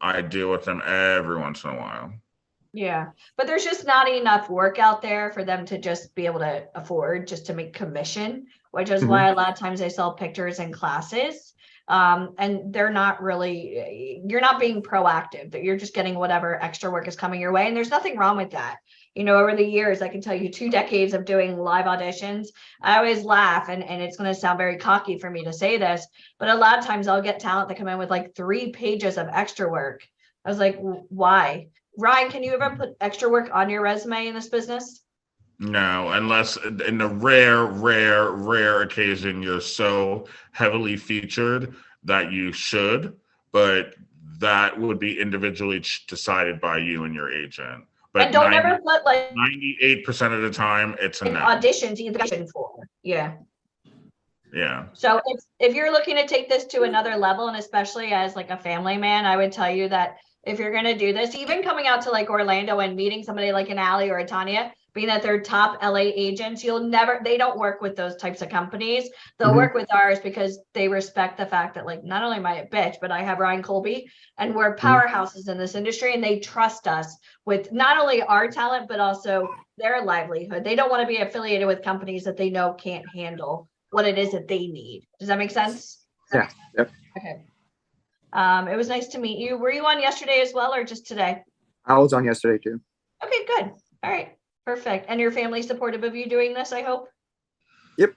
Speaker 19: I deal with them every once in a while.
Speaker 9: Yeah, but there's just not enough work out there for them to just be able to afford just to make commission, which is why a lot of times they sell pictures and classes. And they're not really, you're not being proactive, that you're just getting whatever extra work is coming your way. And there's nothing wrong with that. Over the years, I can tell you 2 decades of doing live auditions, I always laugh, and it's going to sound very cocky for me to say this, but a lot of times I'll get talent that come in with like 3 pages of extra work. I was like, why? Ryan, can you ever put extra work on your resume in this business?
Speaker 19: No, unless in the rare occasion you're so heavily featured that you should, but that would be individually decided by you and your agent. But
Speaker 9: and don't ever put like
Speaker 19: 98% of the time it's a no.
Speaker 9: Auditions you audition for. Yeah.
Speaker 19: Yeah.
Speaker 9: So if you're looking to take this to another level, and especially as like a family man, I would tell you that if you're going to do this, even coming out to like Orlando and meeting somebody like an Allie or a Tanya, being that they're top LA agents, they don't work with those types of companies. They'll work with ours because they respect the fact that, like, not only am I a bitch, but I have Ryan Colby and we're powerhouses in this industry, and they trust us with not only our talent, but also their livelihood. They don't want to be affiliated with companies that they know can't handle what it is that they need. Does that make sense?
Speaker 23: Yeah. Yep.
Speaker 9: Okay. It was nice to meet you. Were you on yesterday as well, or just today?
Speaker 23: I was on yesterday too.
Speaker 9: Okay, good. All right, perfect. And your family supportive of you doing this, I hope?
Speaker 23: Yep.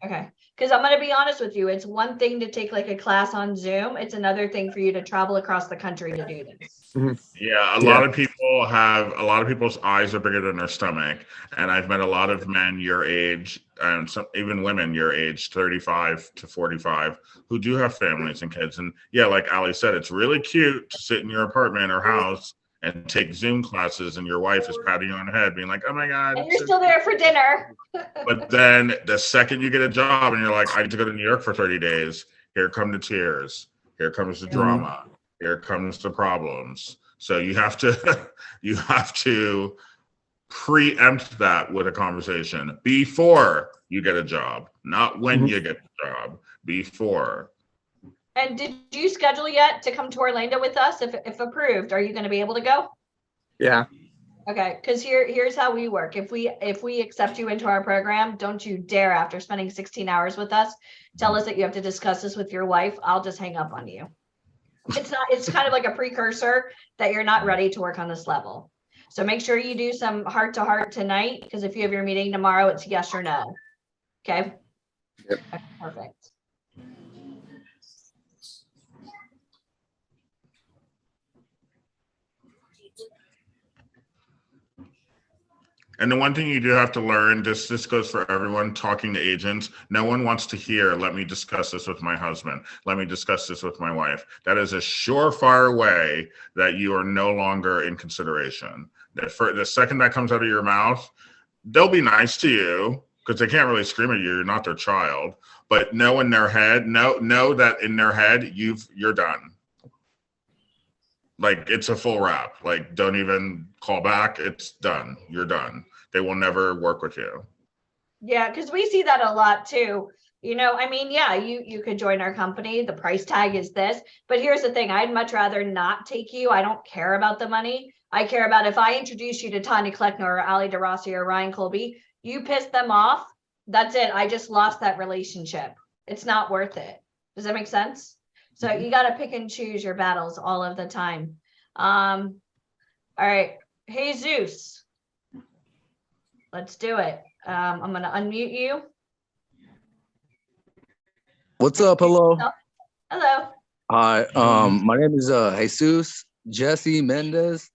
Speaker 9: Okay, because I'm going to be honest with you. It's one thing to take like a class on Zoom. It's another thing for you to travel across the country to do this.
Speaker 19: Yeah, a lot of people's eyes are bigger than their stomach. And I've met a lot of men your age, and some even women your age, 35 to 45, who do have families and kids. And yeah, like Ali said, it's really cute to sit in your apartment or house and take Zoom classes, and your wife is patting you on the head being like, oh my God.
Speaker 9: And you're still there for dinner.
Speaker 19: But then the second you get a job and you're like, I need to go to New York for 30 days, here come the tears. Here comes the drama. Here comes the problems. So you have to preempt that with a conversation before you get a job, not when you get the job, before.
Speaker 9: And did you schedule yet to come to Orlando with us? If approved, are you going to be able to go?
Speaker 23: Yeah.
Speaker 9: Okay, because here's how we work. If we accept you into our program, don't you dare, after spending 16 hours with us, tell us that you have to discuss this with your wife. I'll just hang up on you. It's kind of like a precursor that you're not ready to work on this level. So make sure you do some heart to heart tonight, because if you have your meeting tomorrow, it's yes or no. Okay.
Speaker 23: Yep.
Speaker 9: Okay, perfect.
Speaker 19: And the one thing you do have to learn, this goes for everyone talking to agents, no one wants to hear, let me discuss this with my husband. Let me discuss this with my wife. That is a surefire way that you are no longer in consideration. The second that comes out of your mouth, they'll be nice to you because they can't really scream at you. You're not their child. But know in their head, know that in their head, you're done. Like, it's a full wrap. Like, don't even call back. It's done. You're done. They will never work with you.
Speaker 9: Yeah, because we see that a lot too. You know, I mean, yeah, you could join our company. The price tag is this. But here's the thing. I'd much rather not take you. I don't care about the money. I care about if I introduce you to Tanya Kleckner or Ali DeRossi or Ryan Colby, you piss them off. That's it. I just lost that relationship. It's not worth it. Does that make sense? So you got to pick and choose your battles all of the time. All right. Hey, Zeus. Let's do it. I'm going to unmute you.
Speaker 3: What's up? Hello.
Speaker 9: Hello.
Speaker 3: Hi. My name is Jesus Jesse Mendez,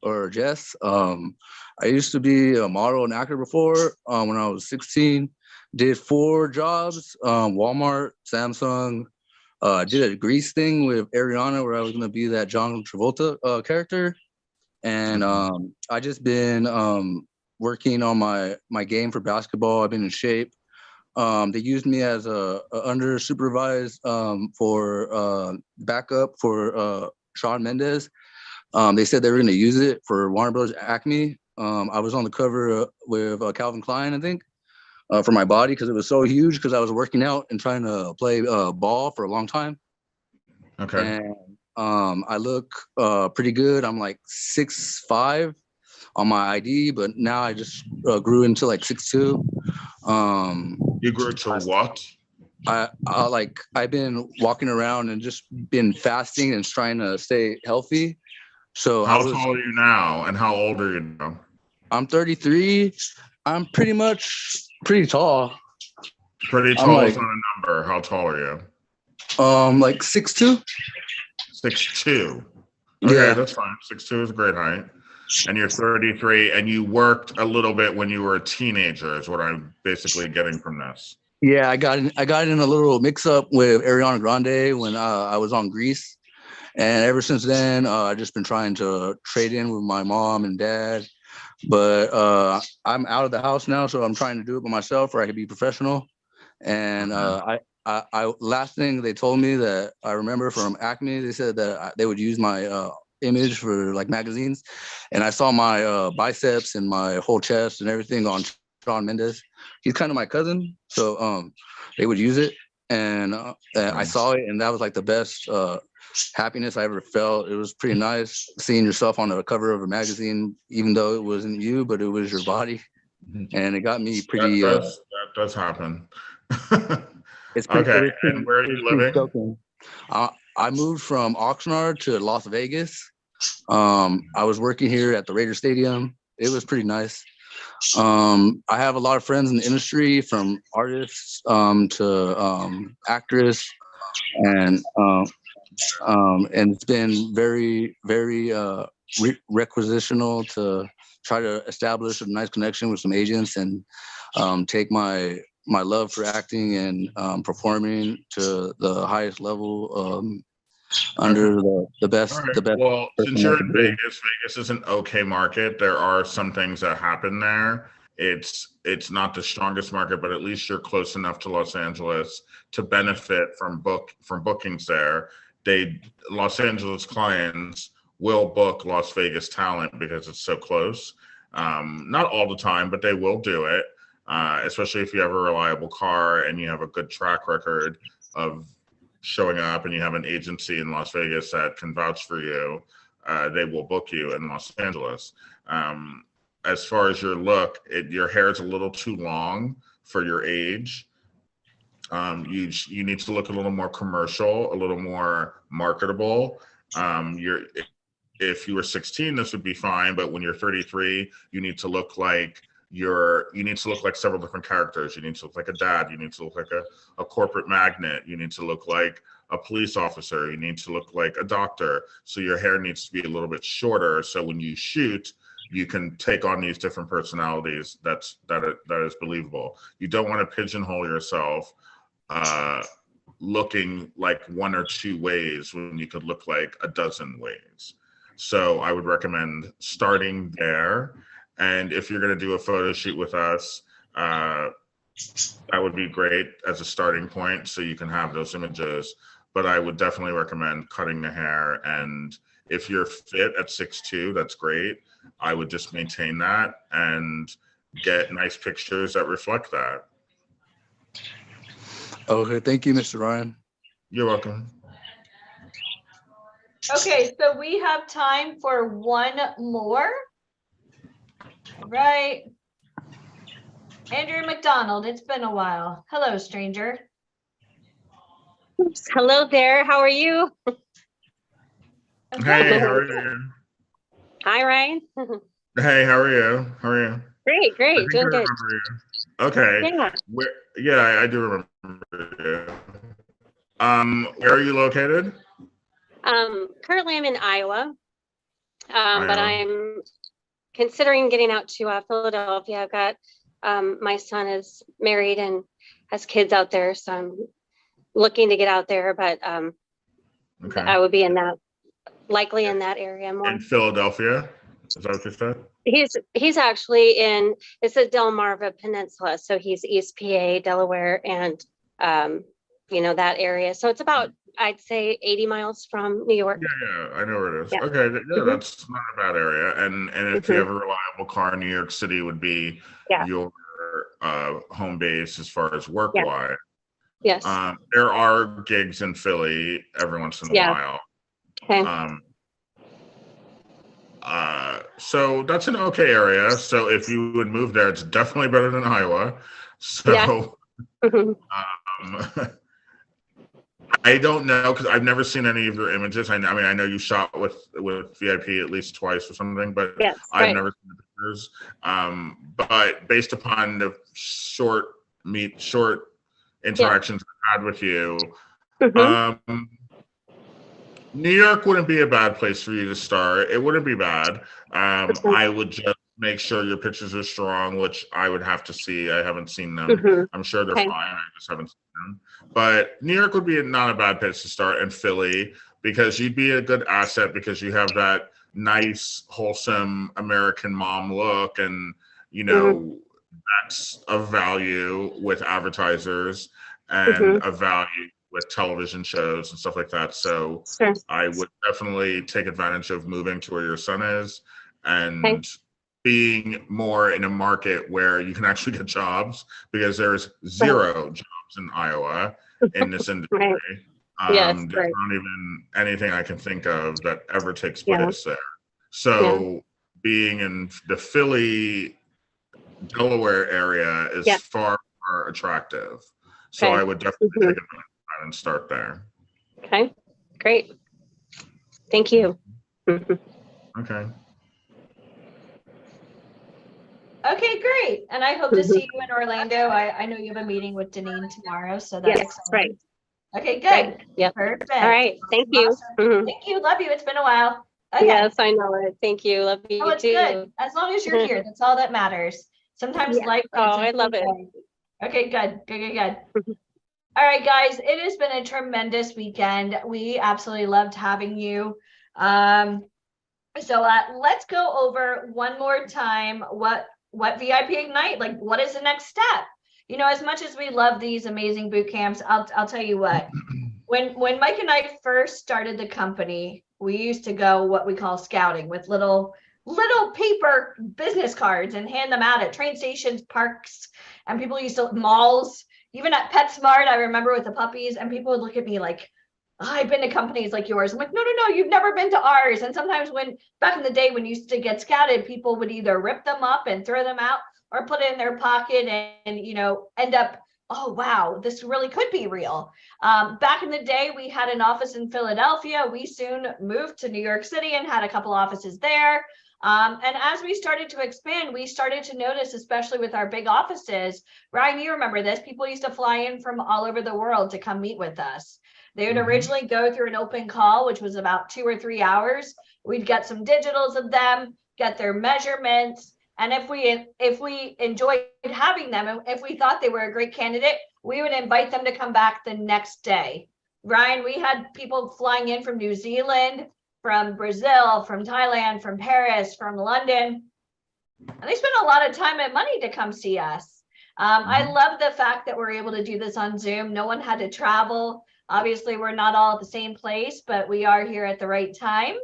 Speaker 3: or Jess. I used to be a model and actor before. When I was 16, did 4 jobs: Walmart, Samsung. Did a Grease thing with Ariana where I was gonna be that John Travolta character, and I just been working on my game for basketball. I've been in shape. They used me as a under supervised for backup for Shawn Mendes. They said they were going to use it for Warner Bros. Acme. I was on the cover with Calvin Klein, I think, for my body because it was so huge because I was working out and trying to play ball for a long time.
Speaker 19: Okay.
Speaker 3: And I look pretty good. I'm like 6'5" on my ID, but now I just grew into like 6'2".
Speaker 19: You grew to what?
Speaker 3: I've been walking around and just been fasting and trying to stay healthy. So
Speaker 19: how tall are you now, and how old are you now?
Speaker 3: I'm 33. I'm pretty tall.
Speaker 19: Pretty tall is not a number. How tall are you?
Speaker 3: Like 6'2".
Speaker 19: 6'2". Okay,
Speaker 3: Yeah,
Speaker 19: that's fine. 6'2" is a great height. And you're 33, and you worked a little bit when you were a teenager, is what I'm basically getting from this.
Speaker 3: Yeah, I got in a little mix-up with Ariana Grande when I was on Grease. And ever since then, I've just been trying to trade in with my mom and dad. But I'm out of the house now, so I'm trying to do it by myself where I can be professional. And I last thing they told me that I remember from Acme, they said that they would use my image for like magazines. And I saw my biceps and my whole chest and everything on Shawn Mendes. He's kind of my cousin. So they would use it. And I saw it, and that was like the best happiness I ever felt. It was pretty nice seeing yourself on the cover of a magazine, even though it wasn't you, but it was your body. And it got me pretty.
Speaker 19: That does happen.
Speaker 3: It's pretty,
Speaker 19: okay. And where are you living?
Speaker 3: I moved from Oxnard to Las Vegas. I was working here at the Raider Stadium. It was pretty nice. I have a lot of friends in the industry, from artists to actress, and it's been very, very requisitional to try to establish a nice connection with some agents and take my love for acting and performing to the highest level under the best.
Speaker 19: Right.
Speaker 3: The best.
Speaker 19: Well, since you're in Vegas, Vegas is an okay market. There are some things that happen there. It's not the strongest market, but at least you're close enough to Los Angeles to benefit from bookings there. Los Angeles clients will book Las Vegas talent because it's so close. Not all the time, but they will do it, especially if you have a reliable car and you have a good track record of showing up and you have an agency in Las Vegas that can vouch for you. They will book you in Los Angeles. As far as your look, your hair is a little too long for your age. You need to look a little more commercial, a little more marketable. If you were 16, this would be fine, but when you're 33, you need to look like several different characters. You need to look like a dad. You need to look like a corporate magnate. You need to look like a police officer. You need to look like a doctor. So your hair needs to be a little bit shorter. So when you shoot, you can take on these different personalities. That is believable. You don't want to pigeonhole yourself looking like one or two ways when you could look like a dozen ways. So I would recommend starting there. And if you're going to do a photo shoot with us, that would be great as a starting point so you can have those images. But I would definitely recommend cutting the hair. And if you're fit at 6'2", that's great. I would just maintain that and get nice pictures that reflect that.
Speaker 3: Okay, thank you, Mr. Ryan.
Speaker 19: You're welcome.
Speaker 9: Okay, so we have time for one more. Right. Andrew McDonald, it's been a while. Hello, stranger.
Speaker 17: Hello there. How are you?
Speaker 19: Hey, how are you?
Speaker 17: Hi, Ryan.
Speaker 19: Hey, how are you? How are you?
Speaker 17: Great,
Speaker 19: I
Speaker 17: great.
Speaker 19: think
Speaker 17: Doing
Speaker 19: I
Speaker 17: good.
Speaker 19: remember you. Okay.
Speaker 17: Yeah.
Speaker 19: Yeah, I do remember you. Where are you located?
Speaker 17: Currently I'm in Iowa, but
Speaker 19: Iowa.
Speaker 17: I'm considering getting out to Philadelphia. I've got my son is married and has kids out there, so I'm looking to get out there. But
Speaker 19: Okay.
Speaker 17: I would be likely in that area more.
Speaker 19: In Philadelphia? Is that what you said?
Speaker 17: He's actually it's the Delmarva Peninsula, so he's East PA, Delaware, and that area. So it's about, I'd say, 80 miles from New York.
Speaker 19: Yeah, I know where it is.
Speaker 17: Yeah.
Speaker 19: Okay, yeah,
Speaker 17: Mhm.
Speaker 19: That's not a bad area. And if you have a reliable car, New York City would be your home base as far as work-wise.
Speaker 17: Yes.
Speaker 19: There are gigs in Philly every once in a while.
Speaker 17: Okay.
Speaker 19: So that's an okay area. So if you would move there, it's definitely better than Iowa. So I don't know, because I've never seen any of your images. I mean, I know you shot with VIP at least twice or something, but I've never seen the pictures. But based upon the short interactions I've had with you, New York wouldn't be a bad place for you to start. It wouldn't be bad. I would just make sure your pictures are strong, which I would have to see. I haven't seen them. I'm sure they're fine. I just haven't seen them. But New York would be not a bad place to start, and Philly, because you'd be a good asset because you have that nice, wholesome American mom look, and that's a value with advertisers and a value with television shows and stuff like that. So I would definitely take advantage of moving to where your son is and being more in a market where you can actually get jobs, because there's zero jobs in Iowa in this industry. There's not even anything I can think of that ever takes place there. So being in the Philly, Delaware area is far more attractive. So I would definitely take advantage of that and start there.
Speaker 17: Okay, great. Thank you.
Speaker 19: Okay.
Speaker 9: Okay, great. And I hope to see you in Orlando. I know you have a meeting with Deneen tomorrow, so that's exciting.
Speaker 17: Right.
Speaker 9: Okay, good.
Speaker 17: Yep.
Speaker 9: Perfect.
Speaker 17: All right. Thank you.
Speaker 9: Awesome. Thank you. Love you. It's been a while. Okay.
Speaker 17: Yes, I know it. Thank you. Love you
Speaker 9: Oh, it's
Speaker 17: too.
Speaker 9: good. As long as you're here, that's all that matters. Sometimes life.
Speaker 17: I love it.
Speaker 9: Okay, good. Good. All right, guys, it has been a tremendous weekend. We absolutely loved having you. So let's go over one more time what VIP Ignite, like what is the next step? As much as we love these amazing boot camps, I'll tell you what, when Mike and I first started the company, we used to go what we call scouting with little little paper business cards and hand them out at train stations, parks, and people used to malls, even at PetSmart. I remember with the puppies, and people would look at me like, oh, I've been to companies like yours. I'm like, no, you've never been to ours. And sometimes when back in the day when you used to get scouted, people would either rip them up and throw them out or put it in their pocket and end up, oh, wow, this really could be real. Back in the day, we had an office in Philadelphia. We soon moved to New York City and had a couple offices there. And as we started to expand, we started to notice, especially with our big offices, Ryan, you remember this, people used to fly in from all over the world to come meet with us. They would originally go through an open call, which was about 2 or 3 hours. We'd get some digitals of them, get their measurements. And if we enjoyed having them, and if we thought they were a great candidate, we would invite them to come back the next day. Ryan, we had people flying in from New Zealand, from Brazil, from Thailand, from Paris, from London. And they spent a lot of time and money to come see us. I love the fact that we're able to do this on Zoom. No one had to travel. Obviously, we're not all at the same place, but we are here at the right time.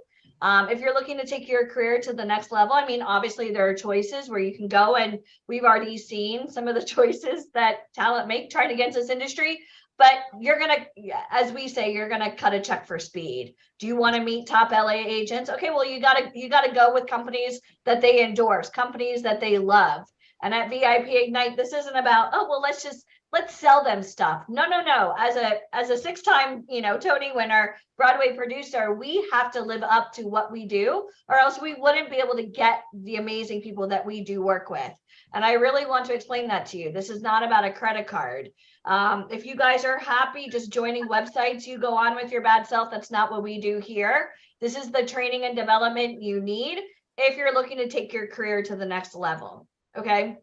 Speaker 9: If you're looking to take your career to the next level, I mean, obviously there are choices where you can go, and we've already seen some of the choices that talent make trying to get into this industry. But you're going to, as we say, you're going to cut a check for speed. Do you want to meet top LA agents? Okay, well, you got to go with companies that they endorse, companies that they love. And at VIP Ignite, this isn't about, oh, well, let's sell them stuff. No. As a 6-time, Tony winner, Broadway producer, we have to live up to what we do, or else we wouldn't be able to get the amazing people that we do work with. And I really want to explain that to you. This is not about a credit card. If you guys are happy just joining websites, you go on with your bad self. That's not what we do here. This is the training and development you need if you're looking to take your career to the next level. Okay.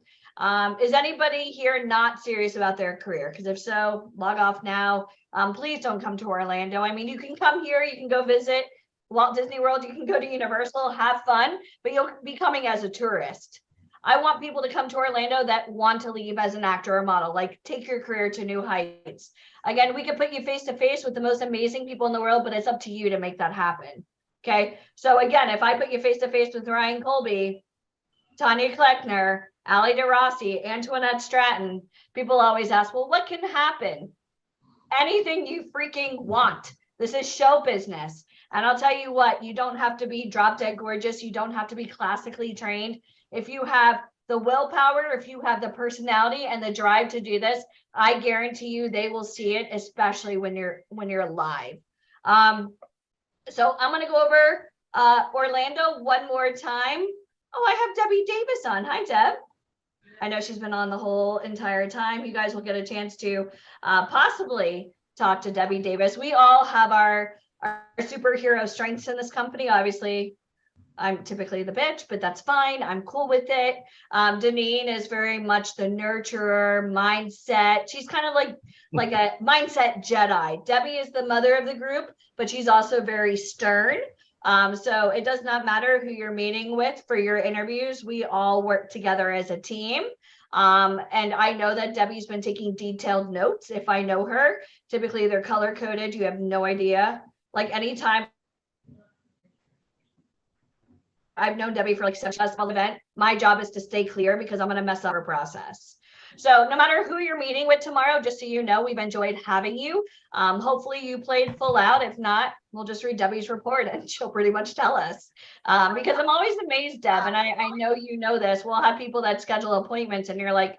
Speaker 9: Is anybody here not serious about their career? Because if so, log off now. Please don't come to Orlando. I mean, you can come here, you can go visit Walt Disney World, you can go to Universal, have fun, but you'll be coming as a tourist. I want people to come to Orlando that want to leave as an actor or model, like take your career to new heights. Again, we could put you face to face with the most amazing people in the world, but it's up to you to make that happen. Okay. So again, if I put you face to face with Ryan Colby, Tanya Kleckner, Ali DeRossi, Antoinette Stratton, people always ask, well, what can happen? Anything you freaking want. This is show business. And I'll tell you what, you don't have to be drop dead gorgeous. You don't have to be classically trained. If you have the willpower, if you have the personality and the drive to do this, I guarantee you they will see it, especially when you're live. So I'm going to go over Orlando one more time. Oh, I have Debbie Davis on. Hi, Deb. I know she's been on the whole entire time. You guys will get a chance to possibly talk to Debbie Davis. We all have our superhero strengths in this company. Obviously, I'm typically the bitch, but that's fine. I'm cool with it. Deneen is very much the nurturer, mindset. She's kind of like a mindset Jedi. Debbie is the mother of the group, but she's also very stern. So it does not matter who you're meeting with for your interviews. We all work together as a team. And I know that Debbie's been taking detailed notes. If I know her, typically they're color coded. You have no idea. Like anytime I've known Debbie for like 7 years event, my job is to stay clear because I'm going to mess up her process. So no matter who you're meeting with tomorrow, just so you know, we've enjoyed having you. Hopefully you played full out. If not, we'll just read Debbie's report and she'll pretty much tell us. Because I'm always amazed, Deb, and I know you know this. We'll have people that schedule appointments and you're like,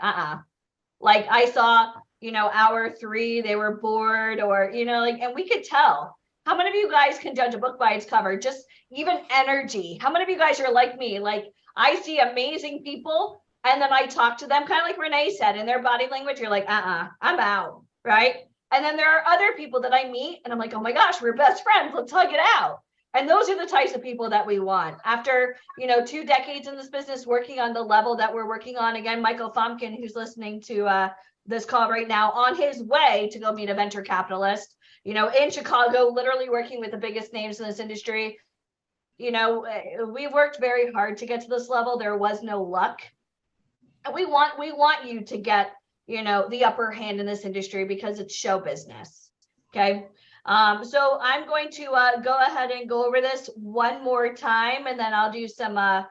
Speaker 9: Like I saw, hour 3, they were bored or, and we could tell. How many of you guys can judge a book by its cover? Just even energy. How many of you guys are like me? Like I see amazing people and then I talk to them, kind of like Renee said, in their body language, you're like, I'm out, right? And then there are other people that I meet and I'm like, oh my gosh, we're best friends. Let's hug it out. And those are the types of people that we want. After, 2 decades in this business, working on the level that we're working on. Again, Michael Fomkin, who's listening to this call right now, on his way to go meet a venture capitalist, in Chicago, literally working with the biggest names in this industry. We worked very hard to get to this level. There was no luck. And we want you to get, the upper hand in this industry because it's show business. Okay. So I'm going to go ahead and go over this one more time, and then I'll do some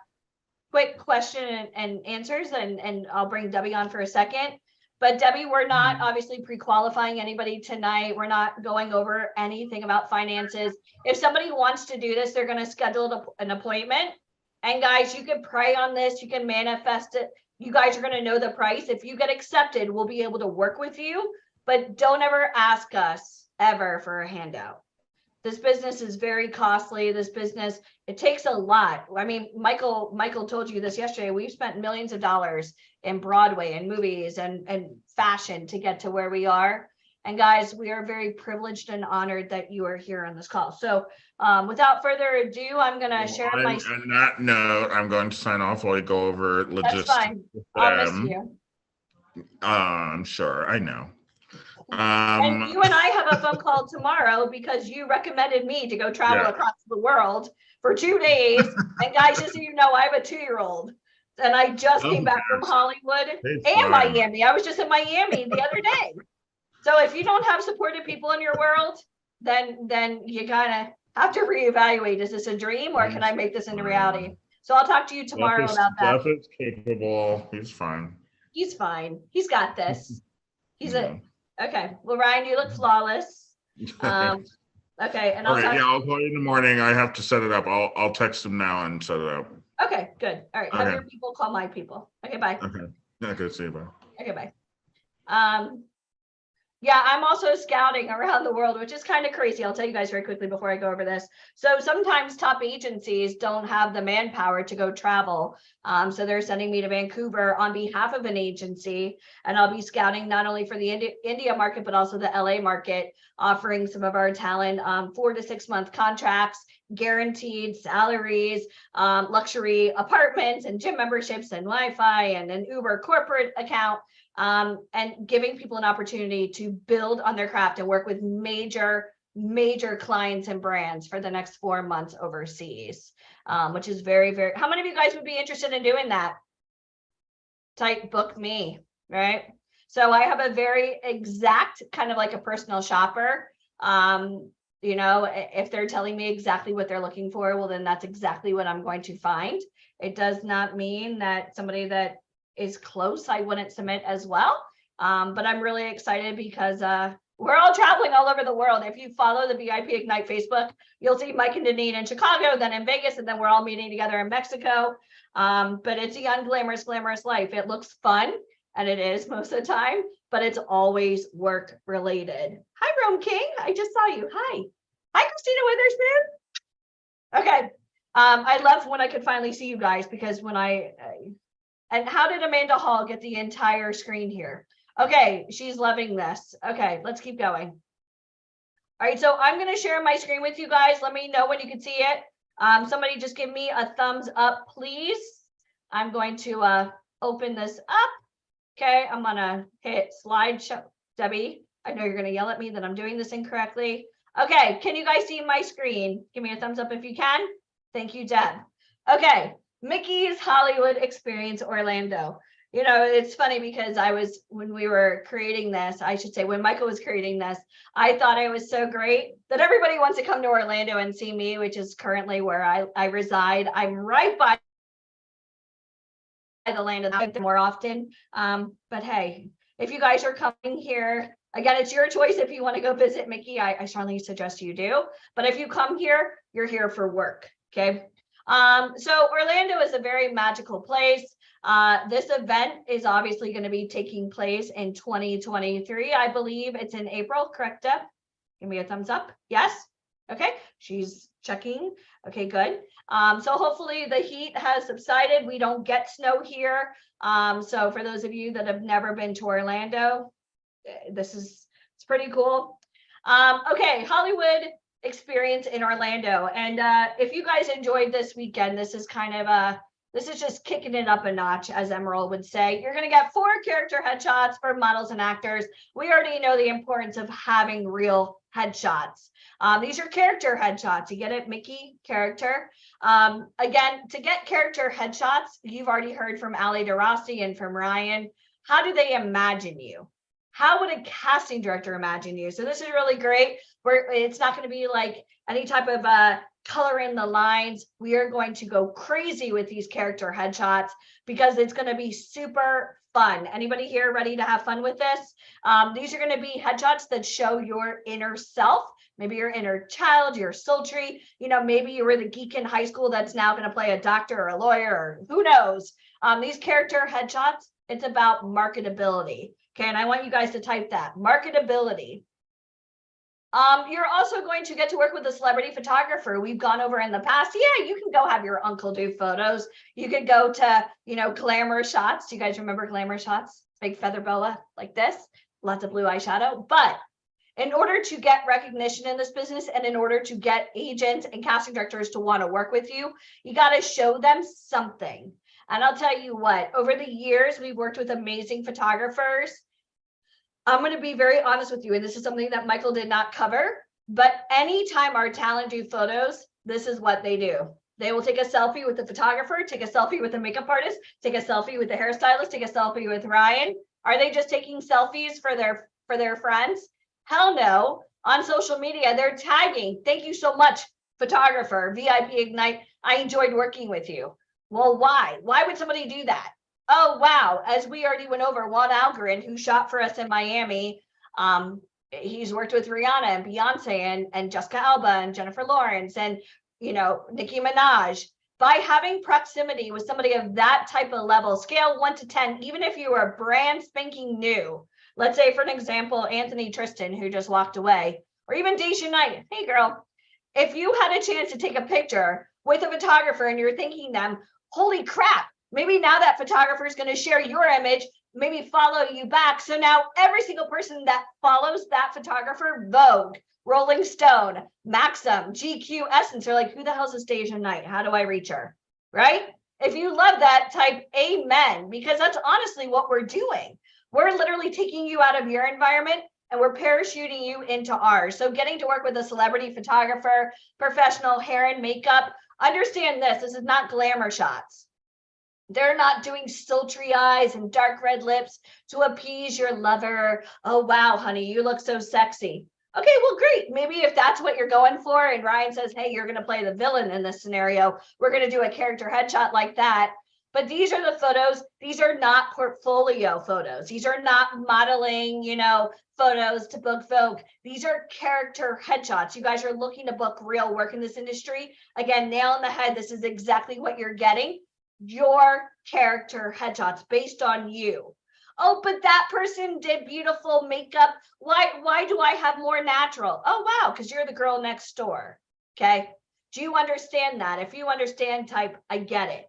Speaker 9: quick question and answers, and I'll bring Debbie on for a second. But Debbie, we're not obviously pre-qualifying anybody tonight. We're not going over anything about finances. If somebody wants to do this, they're going to schedule an appointment. And guys, you can pray on this. You can manifest it. You guys are going to know the price. If you get accepted, we'll be able to work with you. But don't ever ask us ever for a handout. This business is very costly. This business, it takes a lot. I mean, Michael told you this yesterday. We've spent millions of dollars in Broadway and movies and fashion to get to where we are. And guys, we are very privileged and honored that you are here on this call. So without further ado, I'm going to share my...
Speaker 19: On that note, I'm going to sign off while we go over logistics.
Speaker 9: That's fine. I'll miss you.
Speaker 19: I'm sure. I know.
Speaker 9: And you and I have a phone call tomorrow because you recommended me to go travel across the world for 2 days. And guys, just so you know, I have a 2-year-old. And I just came back from Hollywood and Miami. I was just in Miami the other day. So if you don't have supportive people in your world, then you kind of have to reevaluate. Is this a dream or can I make this into reality? So I'll talk to you tomorrow about that.
Speaker 19: Jeff is capable. He's fine.
Speaker 9: He's fine. He's got this. He's okay. Well, Ryan, you look flawless. Okay. And
Speaker 19: I'll call you in the morning. I have to set it up. I'll text him now and set it up.
Speaker 9: Okay, good. All right. Have your people call my people. Okay, bye.
Speaker 19: Okay, see you, bye.
Speaker 9: Okay, bye. Yeah, I'm also scouting around the world, which is kind of crazy. I'll tell you guys very quickly before I go over this. So sometimes top agencies don't have the manpower to go travel. So they're sending me to Vancouver on behalf of an agency, and I'll be scouting not only for the India market, but also the LA market, offering some of our talent 4 to 6 month contracts, guaranteed salaries, luxury apartments and gym memberships and Wi-Fi and an Uber corporate account. And giving people an opportunity to build on their craft and work with major clients and brands for the next 4 months overseas, which is very, very, how many of you guys would be interested in doing that? Type book me, right? So I have a very exact kind of like a personal shopper. You know, if they're telling me exactly what they're looking for, well, then that's exactly what I'm going to find. It does not mean that somebody that is close, I wouldn't submit as well. But I'm really excited because we're all traveling all over the world. If you follow the VIP Ignite Facebook, you'll see Mike and Deneen in Chicago, then in Vegas, and then we're all meeting together in Mexico. But it's a unglamorous, glamorous life. It looks fun, and it is most of the time, but it's always work related. Hi, Rome King. I just saw you. Hi. Hi, Christina Witherspoon. Okay. I love when I could finally see you guys, because when and how did Amanda Hall get the entire screen here? Okay, she's loving this. Okay, let's keep going. All right, so I'm going to share my screen with you guys. Let me know when you can see it. Somebody just give me a thumbs up, please. I'm going to open this up. Okay, I'm going to hit slideshow. Debbie, I know you're going to yell at me that I'm doing this incorrectly. Okay, can you guys see my screen? Give me a thumbs up if you can. Thank you, Deb. Okay. Mickey's Hollywood Experience Orlando. You know, it's funny because when we were creating this, I should say when Michael was creating this, I thought I was so great that everybody wants to come to Orlando and see me, which is currently where I reside. I'm right by the land of the more often. But hey, if you guys are coming here, again, it's your choice if you want to go visit Mickey. I strongly suggest you do. But if you come here, you're here for work. Okay. So Orlando is a very magical place. This event is obviously going to be taking place in 2023. I believe it's in April, correct, Deb? Give me a thumbs up. Yes. Okay. She's checking. Okay, good. So hopefully the heat has subsided. We don't get snow here. So for those of you that have never been to Orlando, it's pretty cool. Okay, Hollywood Experience in Orlando. And if you guys enjoyed this weekend, this is kind of this is just kicking it up a notch, as Emerald would say. You're going to get 4 character headshots for models and actors. We already know the importance of having real headshots. These are character headshots. You get it, Mickey, character. Again, to get character headshots, you've already heard from Ali DeRossi and from Ryan. How do they imagine you? How would a casting director imagine you? So this is really great. Where it's not going to be like any type of color in the lines. We are going to go crazy with these character headshots because it's going to be super fun. Anybody here ready to have fun with this? These are going to be headshots that show your inner self. Maybe your inner child, your sultry, you know, maybe you were the geek in high school that's now going to play a doctor or a lawyer, or who knows. These character headshots, it's about marketability. Okay, and I want you guys to type that, marketability. You're also going to get to work with a celebrity photographer. We've gone over in the past. Yeah, you can go have your uncle do photos. You could go to, you know, glamour shots. Do you guys remember glamour shots? Big feather boa like this, lots of blue eyeshadow. But in order to get recognition in this business and in order to get agents and casting directors to want to work with you, you got to show them something. And I'll tell you what, over the years, we've worked with amazing photographers. I'm going to be very honest with you, and this is something that Michael did not cover, but anytime our talent do photos, this is what they do. They will take a selfie with the photographer, take a selfie with the makeup artist, take a selfie with the hairstylist, take a selfie with Ryan. Are they just taking selfies for their friends? Hell no. On social media, they're tagging. Thank you so much, photographer, VIP Ignite. I enjoyed working with you. Well, why? Why would somebody do that? Oh, wow. As we already went over, Juan Algarin, who shot for us in Miami, he's worked with Rihanna and Beyonce and Jessica Alba and Jennifer Lawrence and, you know, Nicki Minaj. By having proximity with somebody of that type of level, scale 1 to 10, even if you are brand spanking new, let's say, for an example, Anthony Tristan, who just walked away, or even Deja Knight. Hey, girl, if you had a chance to take a picture with a photographer and you're thanking them, holy crap, maybe now that photographer is going to share your image, maybe follow you back. So now every single person that follows that photographer, Vogue, Rolling Stone, Maxim, GQ, Essence, are like, who the hell's this Deja Knight? How do I reach her? Right? If you love that, type amen, because that's honestly what we're doing. We're literally taking you out of your environment and we're parachuting you into ours. So getting to work with a celebrity photographer, professional hair and makeup, understand this is not glamour shots. They're not doing sultry eyes and dark red lips to appease your lover. Oh, wow, honey, you look so sexy. Okay, well, great. Maybe if that's what you're going for and Ryan says, hey, you're going to play the villain in this scenario, we're going to do a character headshot like that. But these are the photos. These are not portfolio photos. These are not modeling, you know, photos to book Vogue. These are character headshots. You guys are looking to book real work in this industry. Again, nail on the head. This is exactly what you're getting. Your character headshots based on you. Oh, but that person did beautiful makeup. Why do I have more natural? Oh, wow, because you're the girl next door. Okay. Do you understand that? If you understand, type, I get it.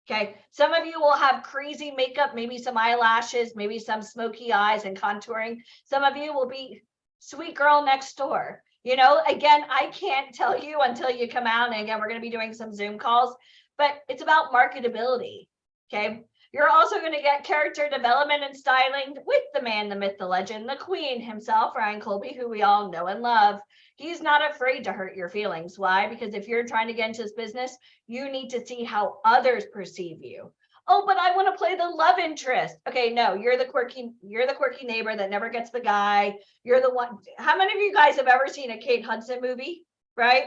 Speaker 9: Okay. Some of you will have crazy makeup, maybe some eyelashes, maybe some smoky eyes and contouring. Some of you will be sweet girl next door. You know, again, I can't tell you until you come out. And again, we're going to be doing some Zoom calls, but it's about marketability. Okay. You're also going to get character development and styling with the man, the myth, the legend, the queen himself, Ryan Colby, who we all know and love. He's not afraid to hurt your feelings. Why? Because if you're trying to get into this business, you need to see how others perceive you. Oh, but I want to play the love interest. Okay, no, you're the quirky neighbor that never gets the guy. You're the one. How many of you guys have ever seen a Kate Hudson movie, right?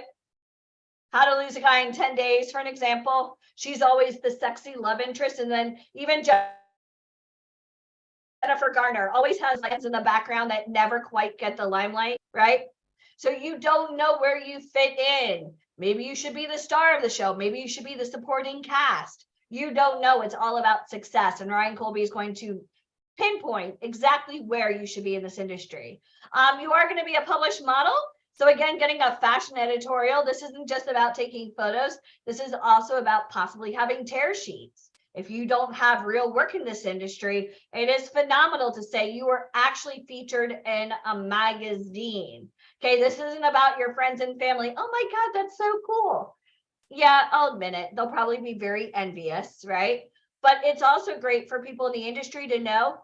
Speaker 9: How to Lose a Guy in 10 Days, for an example. She's always the sexy love interest. And then even Jennifer Garner always has lines in the background that never quite get the limelight, right? So you don't know where you fit in. Maybe you should be the star of the show. Maybe you should be the supporting cast. You don't know. It's all about success. And Ryan Colby is going to pinpoint exactly where you should be in this industry. You are going to be a published model. So again, getting a fashion editorial, this isn't just about taking photos. This is also about possibly having tear sheets. If you don't have real work in this industry, it is phenomenal to say you are actually featured in a magazine. Okay, this isn't about your friends and family. Oh my God, that's so cool. Yeah, I'll admit it. They'll probably be very envious, right? But it's also great for people in the industry to know,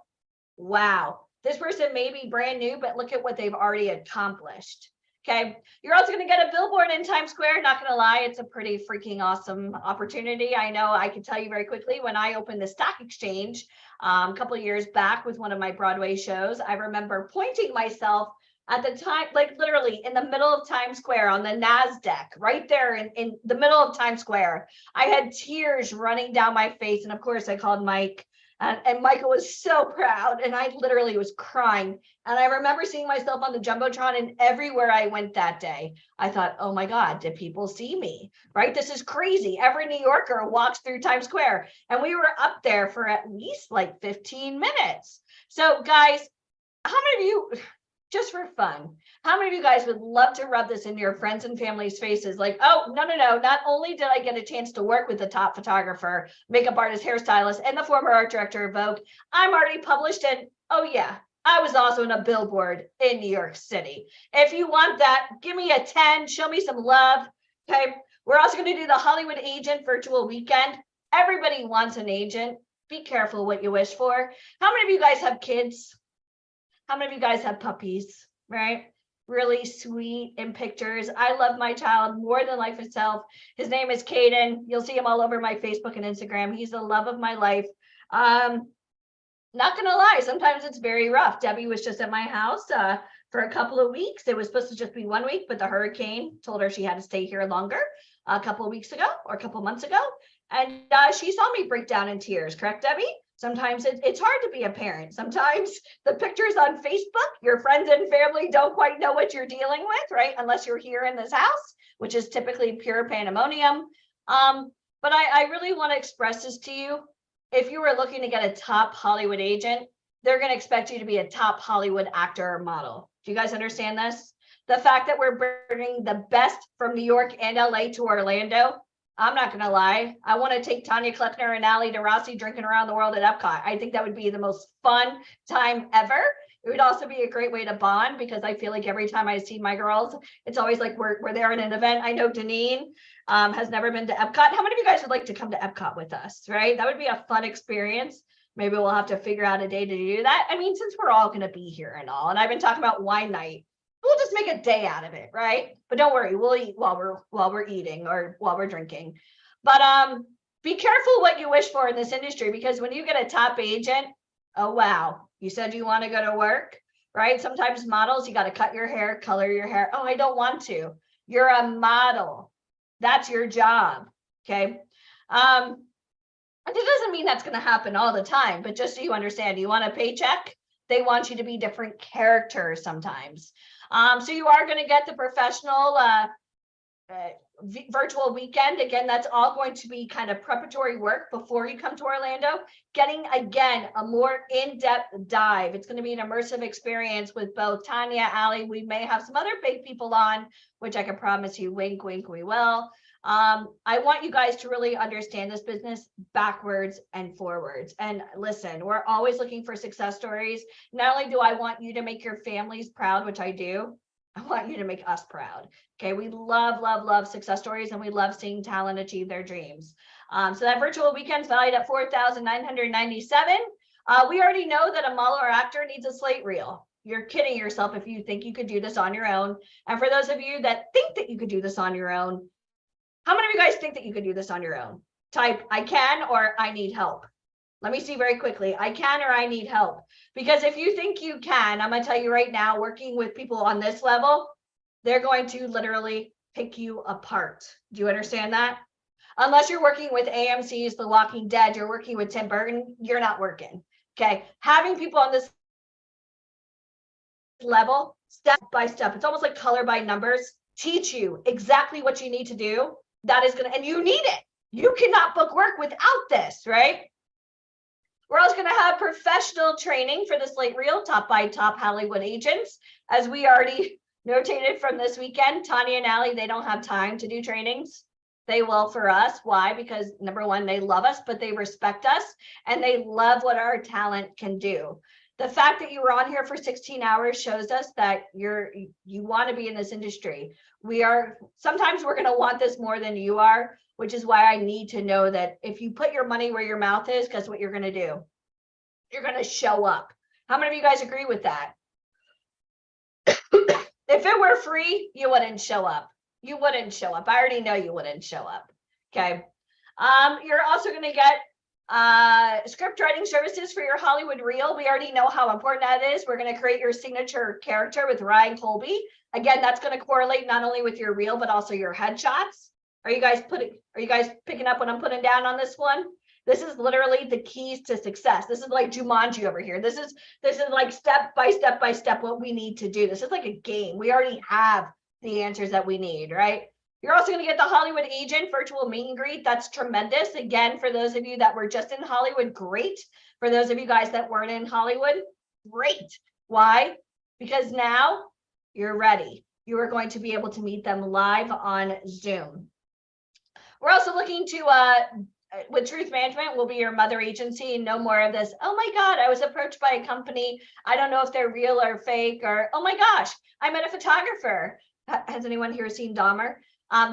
Speaker 9: wow, this person may be brand new, but look at what they've already accomplished. Okay. You're also going to get a billboard in Times Square. Not going to lie, it's a pretty freaking awesome opportunity. I know I can tell you very quickly, when I opened the stock exchange a couple of years back with one of my Broadway shows, I remember pointing myself at the time, like literally in the middle of Times Square on the NASDAQ, right there in the middle of Times Square. I had tears running down my face. And of course I called Mike. And Michael was so proud, and I literally was crying. And I remember seeing myself on the Jumbotron, and everywhere I went that day, I thought, oh my God, did people see me? Right? This is crazy. Every New Yorker walks through Times Square, and we were up there for at least like 15 minutes. So guys, how many of you, just for fun, how many of you guys would love to rub this into your friends and family's faces? Like, oh, no. Not only did I get a chance to work with the top photographer, makeup artist, hairstylist, and the former art director of Vogue, I'm already published. And oh yeah, I was also in a billboard in New York City. If you want that, give me a 10, show me some love. Okay. We're also going to do the Hollywood Agent Virtual Weekend. Everybody wants an agent. Be careful what you wish for. How many of you guys have kids? How many of you guys have puppies, right? Really sweet in pictures. I love my child more than life itself. His name is Caden. You'll see him all over my Facebook and Instagram. He's the love of my life. Not gonna lie, sometimes it's very rough. Debbie was just at my house for a couple of weeks. It was supposed to just be 1 week, but the hurricane told her she had to stay here longer a couple of weeks ago or a couple of months ago. And she saw me break down in tears, correct, Debbie? Sometimes it's hard to be a parent. Sometimes the pictures on Facebook, your friends and family don't quite know what you're dealing with, right? Unless you're here in this house, which is typically pure pandemonium. But I really want to express this to you. If you were looking to get a top Hollywood agent, they're going to expect you to be a top Hollywood actor or model. Do you guys understand this? The fact that we're bringing the best from New York and LA to Orlando, I'm not going to lie. I want to take Tanya Kleckner and Ali DeRossi drinking around the world at Epcot. I think that would be the most fun time ever. It would also be a great way to bond, because I feel like every time I see my girls, it's always like we're there at an event. I know Deneen has never been to Epcot. How many of you guys would like to come to Epcot with us, right? That would be a fun experience. Maybe we'll have to figure out a day to do that. I mean, since we're all going to be here and all, and I've been talking about wine night, we'll just make a day out of it, right? But don't worry, we'll eat while we're eating or while we're drinking. But be careful what you wish for in this industry, because when you get a top agent, oh wow, you said you want to go to work, right? Sometimes models, you got to cut your hair, color your hair. Oh, I don't want to. You're a model. That's your job. Okay. And it doesn't mean that's going to happen all the time, but just so you understand, you want a paycheck, they want you to be different characters sometimes. So you are going to get the professional virtual weekend. Again, that's all going to be kind of preparatory work before you come to Orlando, getting, again, a more in-depth dive. It's going to be an immersive experience with both Tanya, Ali. We may have some other big people on, which I can promise you, wink, wink, we will. I want you guys to really understand this business backwards and forwards. And listen, we're always looking for success stories. Not only do I want you to make your families proud, which I do, I want you to make us proud. Okay, we love, love, love success stories, and we love seeing talent achieve their dreams. So that virtual weekend's valued at $4,997. We already know that a model or actor needs a slate reel. You're kidding yourself if you think you could do this on your own. And for those of you that think that you could do this on your own, how many of you guys think that you could do this on your own? Type I can or I need help. Let me see very quickly. I can or I need help. Because if you think you can, I'm going to tell you right now, working with people on this level, they're going to literally pick you apart. Do you understand that? Unless you're working with AMC's The Walking Dead, you're working with Tim Burton, you're not working. Okay. Having people on this level, step by step, it's almost like color by numbers, teach you exactly what you need to do. That is going to, and you need it. You cannot book work without this, right? We're also going to have professional training for the slate reel, top by top Hollywood agents. As we already notated from this weekend, Tanya and Ali, they don't have time to do trainings. They will for us. Why? Because number one, they love us, but they respect us, and they love what our talent can do. The fact that you were on here for 16 hours shows us that you want to be in this industry. Sometimes we're going to want this more than you are, which is why I need to know that if you put your money where your mouth is, guess what you're going to do? You're going to show up. How many of you guys agree with that? If it were free, you wouldn't show up. You wouldn't show up. I already know you wouldn't show up. Okay. You're also going to get script writing services for your Hollywood reel. We already know how important that is. We're going to create your signature character with Ryan Colby. Again, that's going to correlate not only with your reel, but also your headshots. Are you guys picking up what I'm putting down on this one? This is literally the keys to success. This is like Jumanji over here. This is like step by step what we need to do. This is like a game. We already have the answers that we need, right? You're also going to get the Hollywood agent virtual meet and greet. That's tremendous. Again, for those of you that were just in Hollywood, great. For those of you guys that weren't in Hollywood, great. Why? Because now you're ready. You are going to be able to meet them live on Zoom. We're also looking to, with Truth Management, will be your mother agency. No more of this, oh my God, I was approached by a company. I don't know if they're real or fake, or, oh my gosh, I met a photographer. Has anyone here seen Dahmer?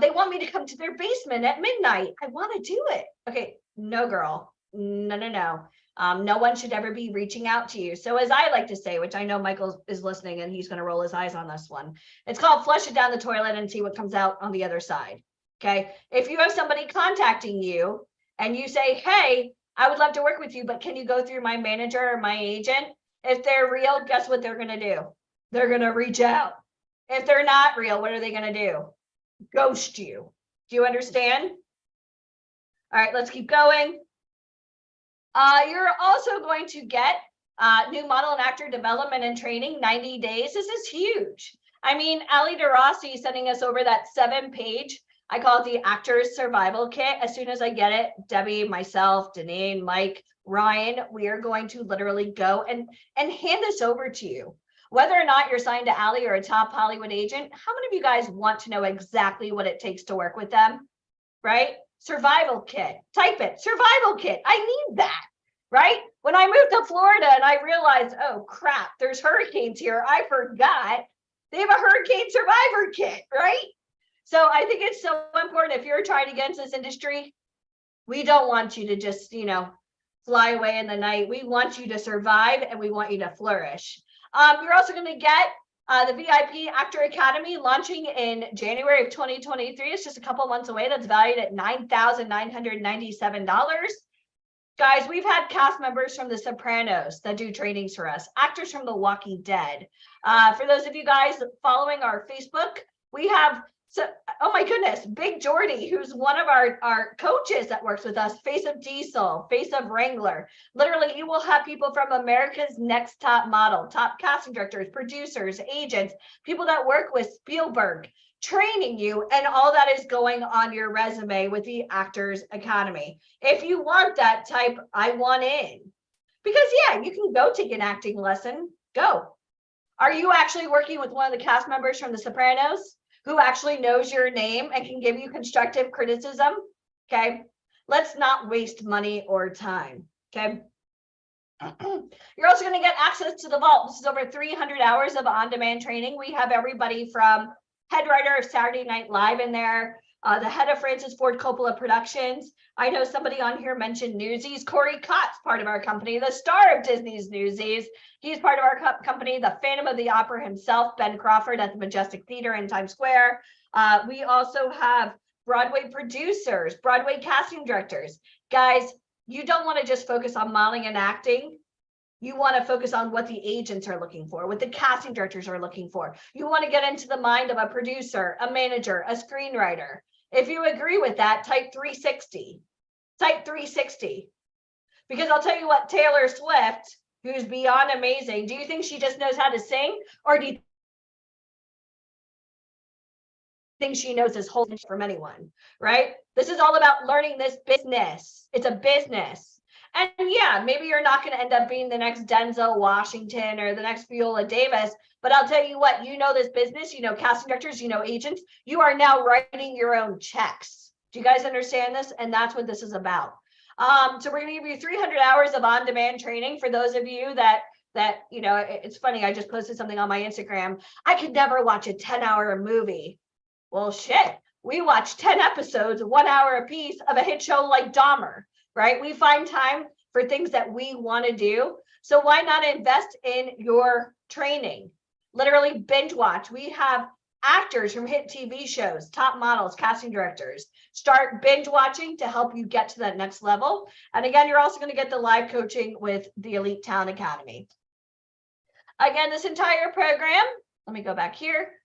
Speaker 9: They want me to come to their basement at midnight. I want to do it. Okay, no, girl. No. No one should ever be reaching out to you. So as I like to say, which I know Michael is listening and he's going to roll his eyes on this one, it's called flush it down the toilet and see what comes out on the other side. Okay. If you have somebody contacting you and you say, hey, I would love to work with you, but can you go through my manager or my agent? If they're real, guess what they're going to do? They're going to reach out. If they're not real, what are they going to do? Ghost you. Do you understand? All right, let's keep going. You're also going to get new model and actor development and training, 90 days. This is huge. I mean, Ali DeRossi sending us over that 7-page, I call it the Actors Survival Kit. As soon as I get it, Debbie, myself, Deneen, Mike, Ryan, we are going to literally go and hand this over to you. Whether or not you're signed to Ali or a top Hollywood agent, how many of you guys want to know exactly what it takes to work with them, right? Survival kit, type it, survival kit. I need that, right? When I moved to Florida and I realized, oh crap, there's hurricanes here. I forgot they have a hurricane survivor kit, right? So I think it's so important. If you're trying to get into this industry, we don't want you to just, fly away in the night. We want you to survive and we want you to flourish. You're also going to get the VIP Actor Academy launching in January of 2023. It's just a couple months away. That's valued at $9,997. Guys, we've had cast members from The Sopranos that do trainings for us, actors from The Walking Dead. For those of you guys following our Facebook, we have, oh my goodness, Big Jordy, who's one of our coaches that works with us, Face of Diesel, Face of Wrangler. Literally, you will have people from America's Next Top Model, top casting directors, producers, agents, people that work with Spielberg, training you, and all that is going on your resume with the Actors Academy. If you want that, type I want in. Because yeah, you can go take an acting lesson, go. Are you actually working with one of the cast members from The Sopranos who actually knows your name and can give you constructive criticism? Okay, let's not waste money or time. Okay. You're also going to get access to the vault. This is over 300 hours of on-demand training. We have everybody from head writer of Saturday Night Live in there, the head of Francis Ford Coppola Productions. I know somebody on here mentioned Newsies. Corey Cott's part of our company, the star of Disney's Newsies. He's part of our company, the Phantom of the Opera himself, Ben Crawford at the Majestic Theater in Times Square. We also have Broadway producers, Broadway casting directors. Guys, you don't want to just focus on modeling and acting. You want to focus on what the agents are looking for, what the casting directors are looking for. You want to get into the mind of a producer, a manager, a screenwriter. If you agree with that, type 360. Type 360. Because I'll tell you what, Taylor Swift, who's beyond amazing, do you think she just knows how to sing? Or do you think she knows this whole thing from anyone, right? This is all about learning this business. It's a business. And yeah, maybe you're not going to end up being the next Denzel Washington or the next Viola Davis, but I'll tell you what, you know this business, you know casting directors, you know agents, you are now writing your own checks. Do you guys understand this? And that's what this is about. So we're going to give you 300 hours of on-demand training for those of you that it's funny, I just posted something on my Instagram. I could never watch a 10-hour movie. Well, shit, we watch 10 episodes, 1 hour a piece of a hit show like Dahmer. Right? We find time for things that we want to do. So why not invest in your training? literally binge watch. We have actors from hit TV shows, top models, casting directors, start binge watching to help you get to that next level. And again, you're also going to get the live coaching with the Elite Talent Academy. Again, this entire program, let me go back here.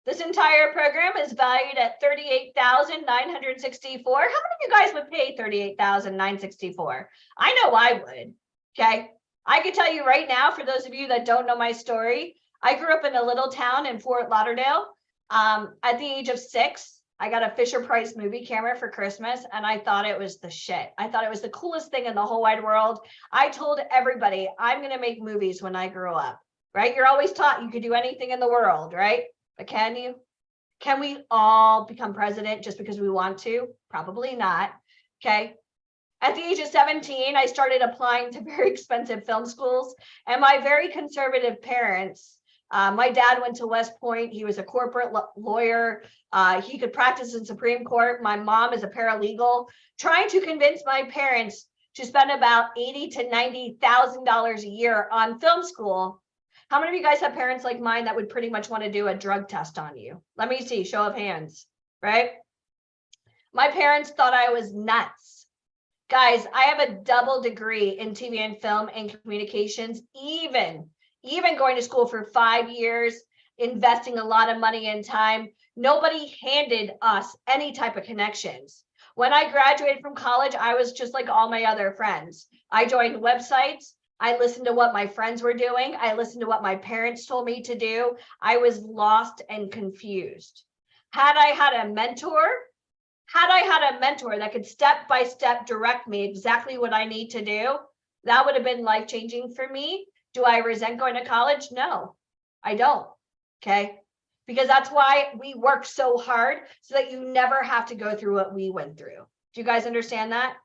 Speaker 9: This entire program is valued at $38,964. How many of you guys would pay $38,964? I know I would. Okay. I can tell you right now, for those of you that don't know my story, I grew up in a little town in Fort Lauderdale. At the age of 6, I got a Fisher-Price movie camera for Christmas, and I thought it was the shit. I thought it was the coolest thing in the whole wide world. I told everybody, I'm going to make movies when I grow up, right? You're always taught you could do anything in the world, right? But can you? Can we all become president just because we want to? Probably not. Okay. At the age of 17, I started applying to very expensive film schools, and my very conservative parents, my dad went to West Point. He was a corporate lawyer. He could practice in Supreme Court. My mom is a paralegal, trying to convince my parents to spend about $80,000 to $90,000 a year on film school. How many of you guys have parents like mine that would pretty much want to do a drug test on you? Let me see, show of hands, right? My parents thought I was nuts. Guys, I have a double degree in TV and film and communications, even going to school for 5 years, investing a lot of money and time. Nobody handed us any type of connections. When I graduated from college, I was just like all my other friends. I joined websites. I listened to what my friends were doing. I listened to what my parents told me to do. I was lost and confused. Had I had a mentor that could step by step direct me exactly what I need to do, that would have been life-changing for me. Do I resent going to college? No, I don't. Okay. Because that's why we work so hard, so that you never have to go through what we went through. Do you guys understand that?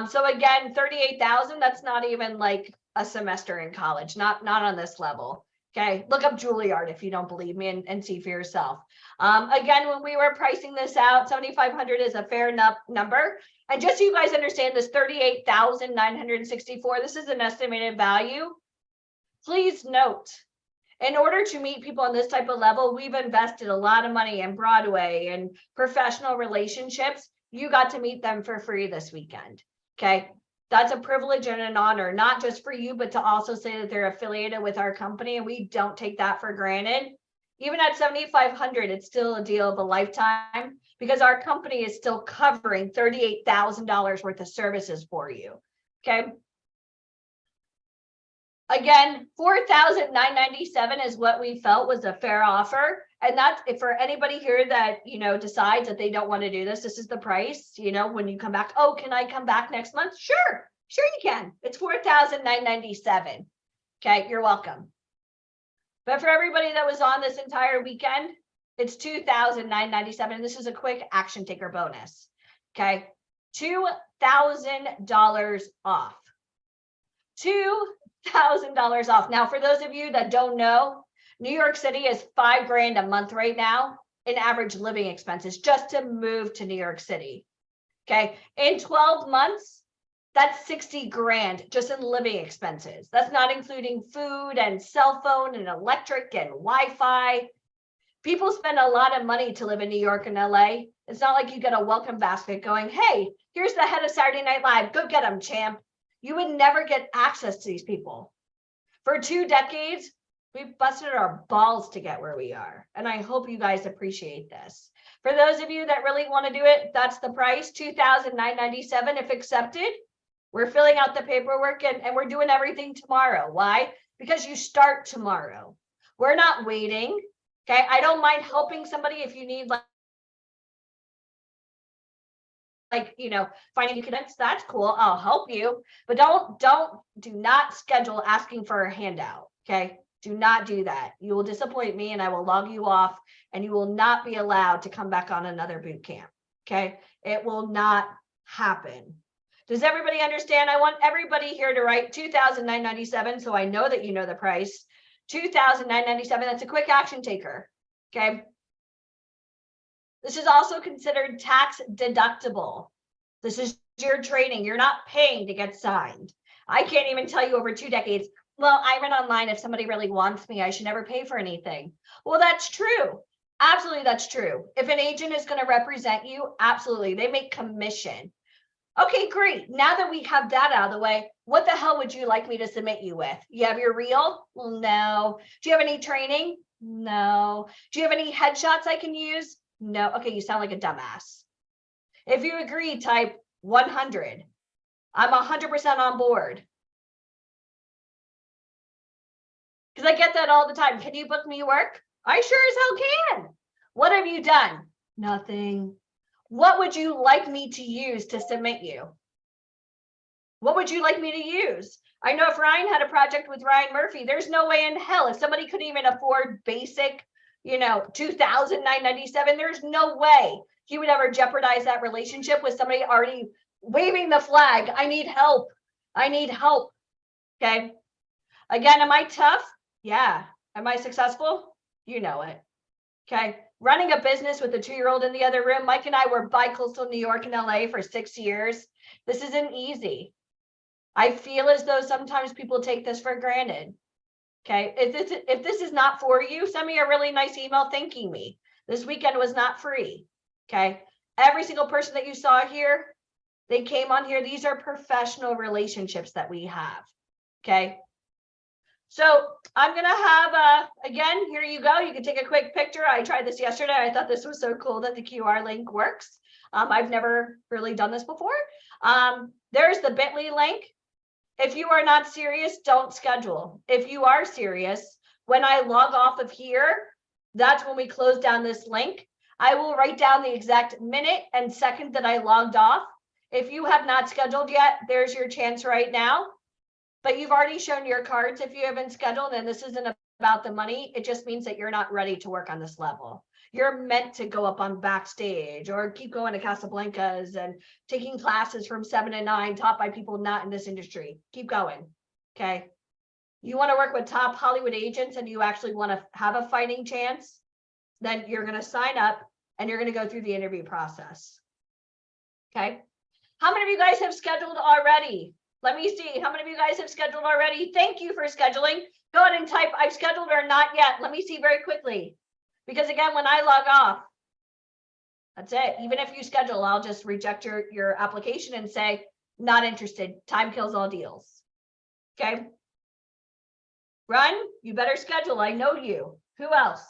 Speaker 9: So again, 38,000, that's not even like a semester in college, not on this level. Okay, look up Juilliard if you don't believe me and see for yourself. Again, when we were pricing this out, 7,500 is a fair enough number. And just so you guys understand, this 38,964, this is an estimated value. Please note, in order to meet people on this type of level, we've invested a lot of money in Broadway and professional relationships. You got to meet them for free this weekend. Okay. That's a privilege and an honor, not just for you, but to also say that they're affiliated with our company. And we don't take that for granted. Even at 7,500, it's still a deal of a lifetime, because our company is still covering $38,000 worth of services for you. Okay. Again, $4,997 is what we felt was a fair offer. And that's if for anybody here that, decides that they don't want to do this, this is the price, when you come back. Oh, can I come back next month? Sure you can. It's $4,997. Okay, you're welcome. But for everybody that was on this entire weekend, it's $2,997. This is a quick action taker bonus. Okay, $2,000 off. $2,000 off. Now, for those of you that don't know, New York City is $5,000 a month right now in average living expenses just to move to New York City. Okay, in 12 months, that's $60,000 just in living expenses. That's not including food and cell phone and electric and Wi-Fi. People spend a lot of money to live in New York and LA. It's not like you get a welcome basket going, hey, here's the head of Saturday Night Live. Go get him, champ. You would never get access to these people. For 2 decades, we've busted our balls to get where we are. And I hope you guys appreciate this. For those of you that really want to do it, that's the price, $2,997 if accepted. We're filling out the paperwork and we're doing everything tomorrow. Why? Because you start tomorrow. We're not waiting. Okay. I don't mind helping somebody if you need finding connects, that's cool. I'll help you, but do not schedule asking for a handout. Okay. Do not do that. You will disappoint me and I will log you off and you will not be allowed to come back on another boot camp. Okay. It will not happen. Does everybody understand? I want everybody here to write $2,997. So I know that you know the price. $2,997. That's a quick action taker. Okay. This is also considered tax deductible. This is your training. You're not paying to get signed. I can't even tell you over 2 decades well, I read online, if somebody really wants me, I should never pay for anything. Well, that's true. Absolutely, that's true. If an agent is going to represent you, absolutely, they make commission. Okay, great. Now that we have that out of the way, what the hell would you like me to submit you with? You have your reel? Well, no. Do you have any training? No. Do you have any headshots I can use? No. Okay, you sound like a dumbass. If you agree, type 100. I'm 100% on board. Because I get that all the time. Can you book me work? I sure as hell can. What have you done? Nothing. What would you like me to use to submit you? What would you like me to use? I know if Ryan had a project with Ryan Murphy, there's no way in hell, if somebody couldn't even afford basic, $2,997, there's no way he would ever jeopardize that relationship with somebody already waving the flag. I need help. I need help. Okay. Again, am I tough? Yeah. Am I successful? You know it. Okay. Running a business with a 2-year-old in the other room. Mike and I were bi-coastal New York and LA for 6 years. This isn't easy. I feel as though sometimes people take this for granted. Okay. If this is not for you, send me a really nice email thanking me. This weekend was not free. Okay. Every single person that you saw here, they came on here. These are professional relationships that we have. Okay. So I'm going to have, again, here you go. You can take a quick picture. I tried this yesterday. I thought this was so cool that the QR link works. I've never really done this before. There's the bit.ly link. If you are not serious, don't schedule. If you are serious, when I log off of here, that's when we close down this link. I will write down the exact minute and second that I logged off. If you have not scheduled yet, there's your chance right now. But you've already shown your cards if you haven't scheduled, and this isn't about the money. It just means that you're not ready to work on this level. You're meant to go up on backstage or keep going to Casablancas and taking classes from 7 to 9 taught by people not in this industry. Keep going. Okay. You want to work with top Hollywood agents and you actually want to have a fighting chance, then you're going to sign up and you're going to go through the interview process. Okay. How many of you guys have scheduled already? Let me see. How many of you guys have scheduled already? Thank you for scheduling. Go ahead and type I've scheduled or not yet. Let me see very quickly. Because again, when I log off, that's it. Even if you schedule, I'll just reject your application and say, not interested. Time kills all deals. Okay. Run, you better schedule. I know you. Who else?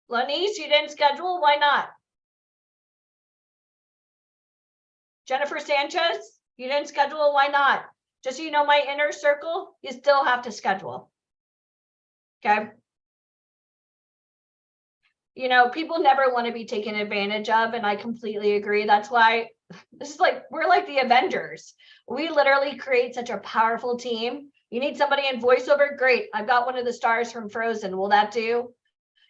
Speaker 9: Lanice, you didn't schedule. Why not? Jennifer Sanchez, you didn't schedule. Why not? Just so you know, my inner circle, you still have to schedule. Okay. People never want to be taken advantage of, and I completely agree. That's why this is we're like the Avengers. We literally create such a powerful team. You need somebody in voiceover? Great. I've got one of the stars from Frozen. Will that do?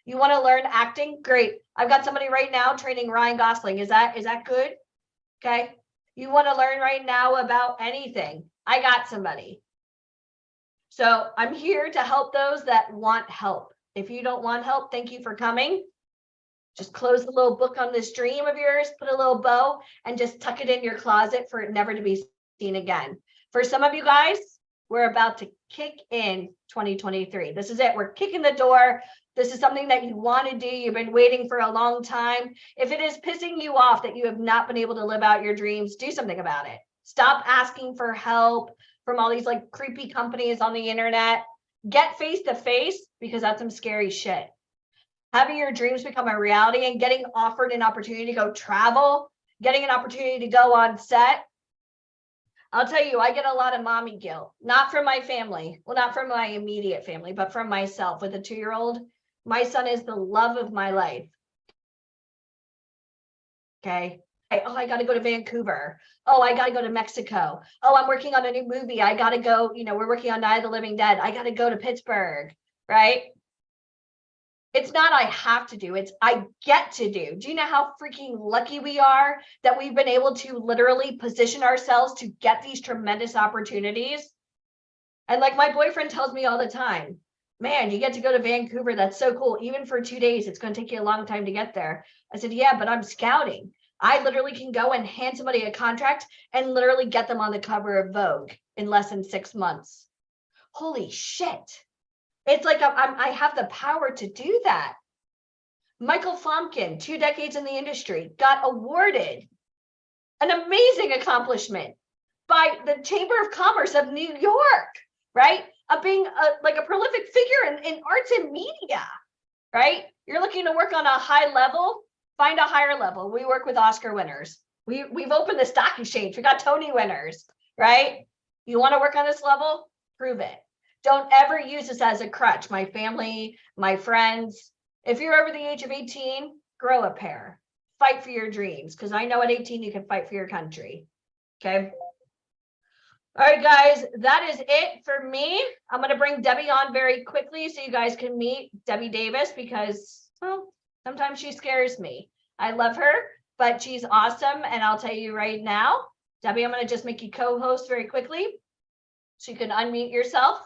Speaker 9: You want to learn acting? Great. I've got somebody right now training Ryan Gosling. Is that good? Okay. You want to learn right now about anything? I got somebody. So I'm here to help those that want help. If you don't want help, thank you for coming. Just close the little book on this dream of yours, put a little bow, and just tuck it in your closet for it never to be seen again. For some of you guys, we're about to kick in 2023. This is it. We're kicking the door. This is something that you want to do. You've been waiting for a long time. If it is pissing you off that you have not been able to live out your dreams, do something about it. Stop asking for help from all these creepy companies on the internet. Get face to face, because that's some scary shit. Having your dreams become a reality and getting offered an opportunity to go travel, getting an opportunity to go on set. I'll tell you, I get a lot of mommy guilt, not from my family. Well, not from my immediate family, but from myself with a 2-year-old. My son is the love of my life. Okay. Oh, I got to go to Vancouver. Oh, I got to go to Mexico. Oh, I'm working on a new movie. I got to go, we're working on Night of the Living Dead. I got to go to Pittsburgh, right? It's not I have to do, it's I get to do. Do you know how freaking lucky we are that we've been able to literally position ourselves to get these tremendous opportunities? And my boyfriend tells me all the time, man, you get to go to Vancouver. That's so cool. Even for 2 days, it's going to take you a long time to get there. I said, yeah, but I'm scouting. I literally can go and hand somebody a contract and literally get them on the cover of Vogue in less than 6 months. Holy shit. It's like I have the power to do that. Michael Flomkin, 2 decades in the industry, got awarded an amazing accomplishment by the Chamber of Commerce of New York, right? Of being like a prolific figure in arts and media, right? You're looking to work on a high level, find a higher level. We work with Oscar winners. We've opened the stock exchange. We got Tony winners, right? You want to work on this level? Prove it. Don't ever use this as a crutch. My family, my friends, if you're over the age of 18, grow a pair. Fight for your dreams, because I know at 18 you can fight for your country. Okay. All right, guys, that is it for me. I'm going to bring Debbie on very quickly so you guys can meet Debbie Davis, because, well, sometimes she scares me. I love her, but she's awesome. And I'll tell you right now, Debbie, I'm going to just make you co-host very quickly so you can unmute yourself.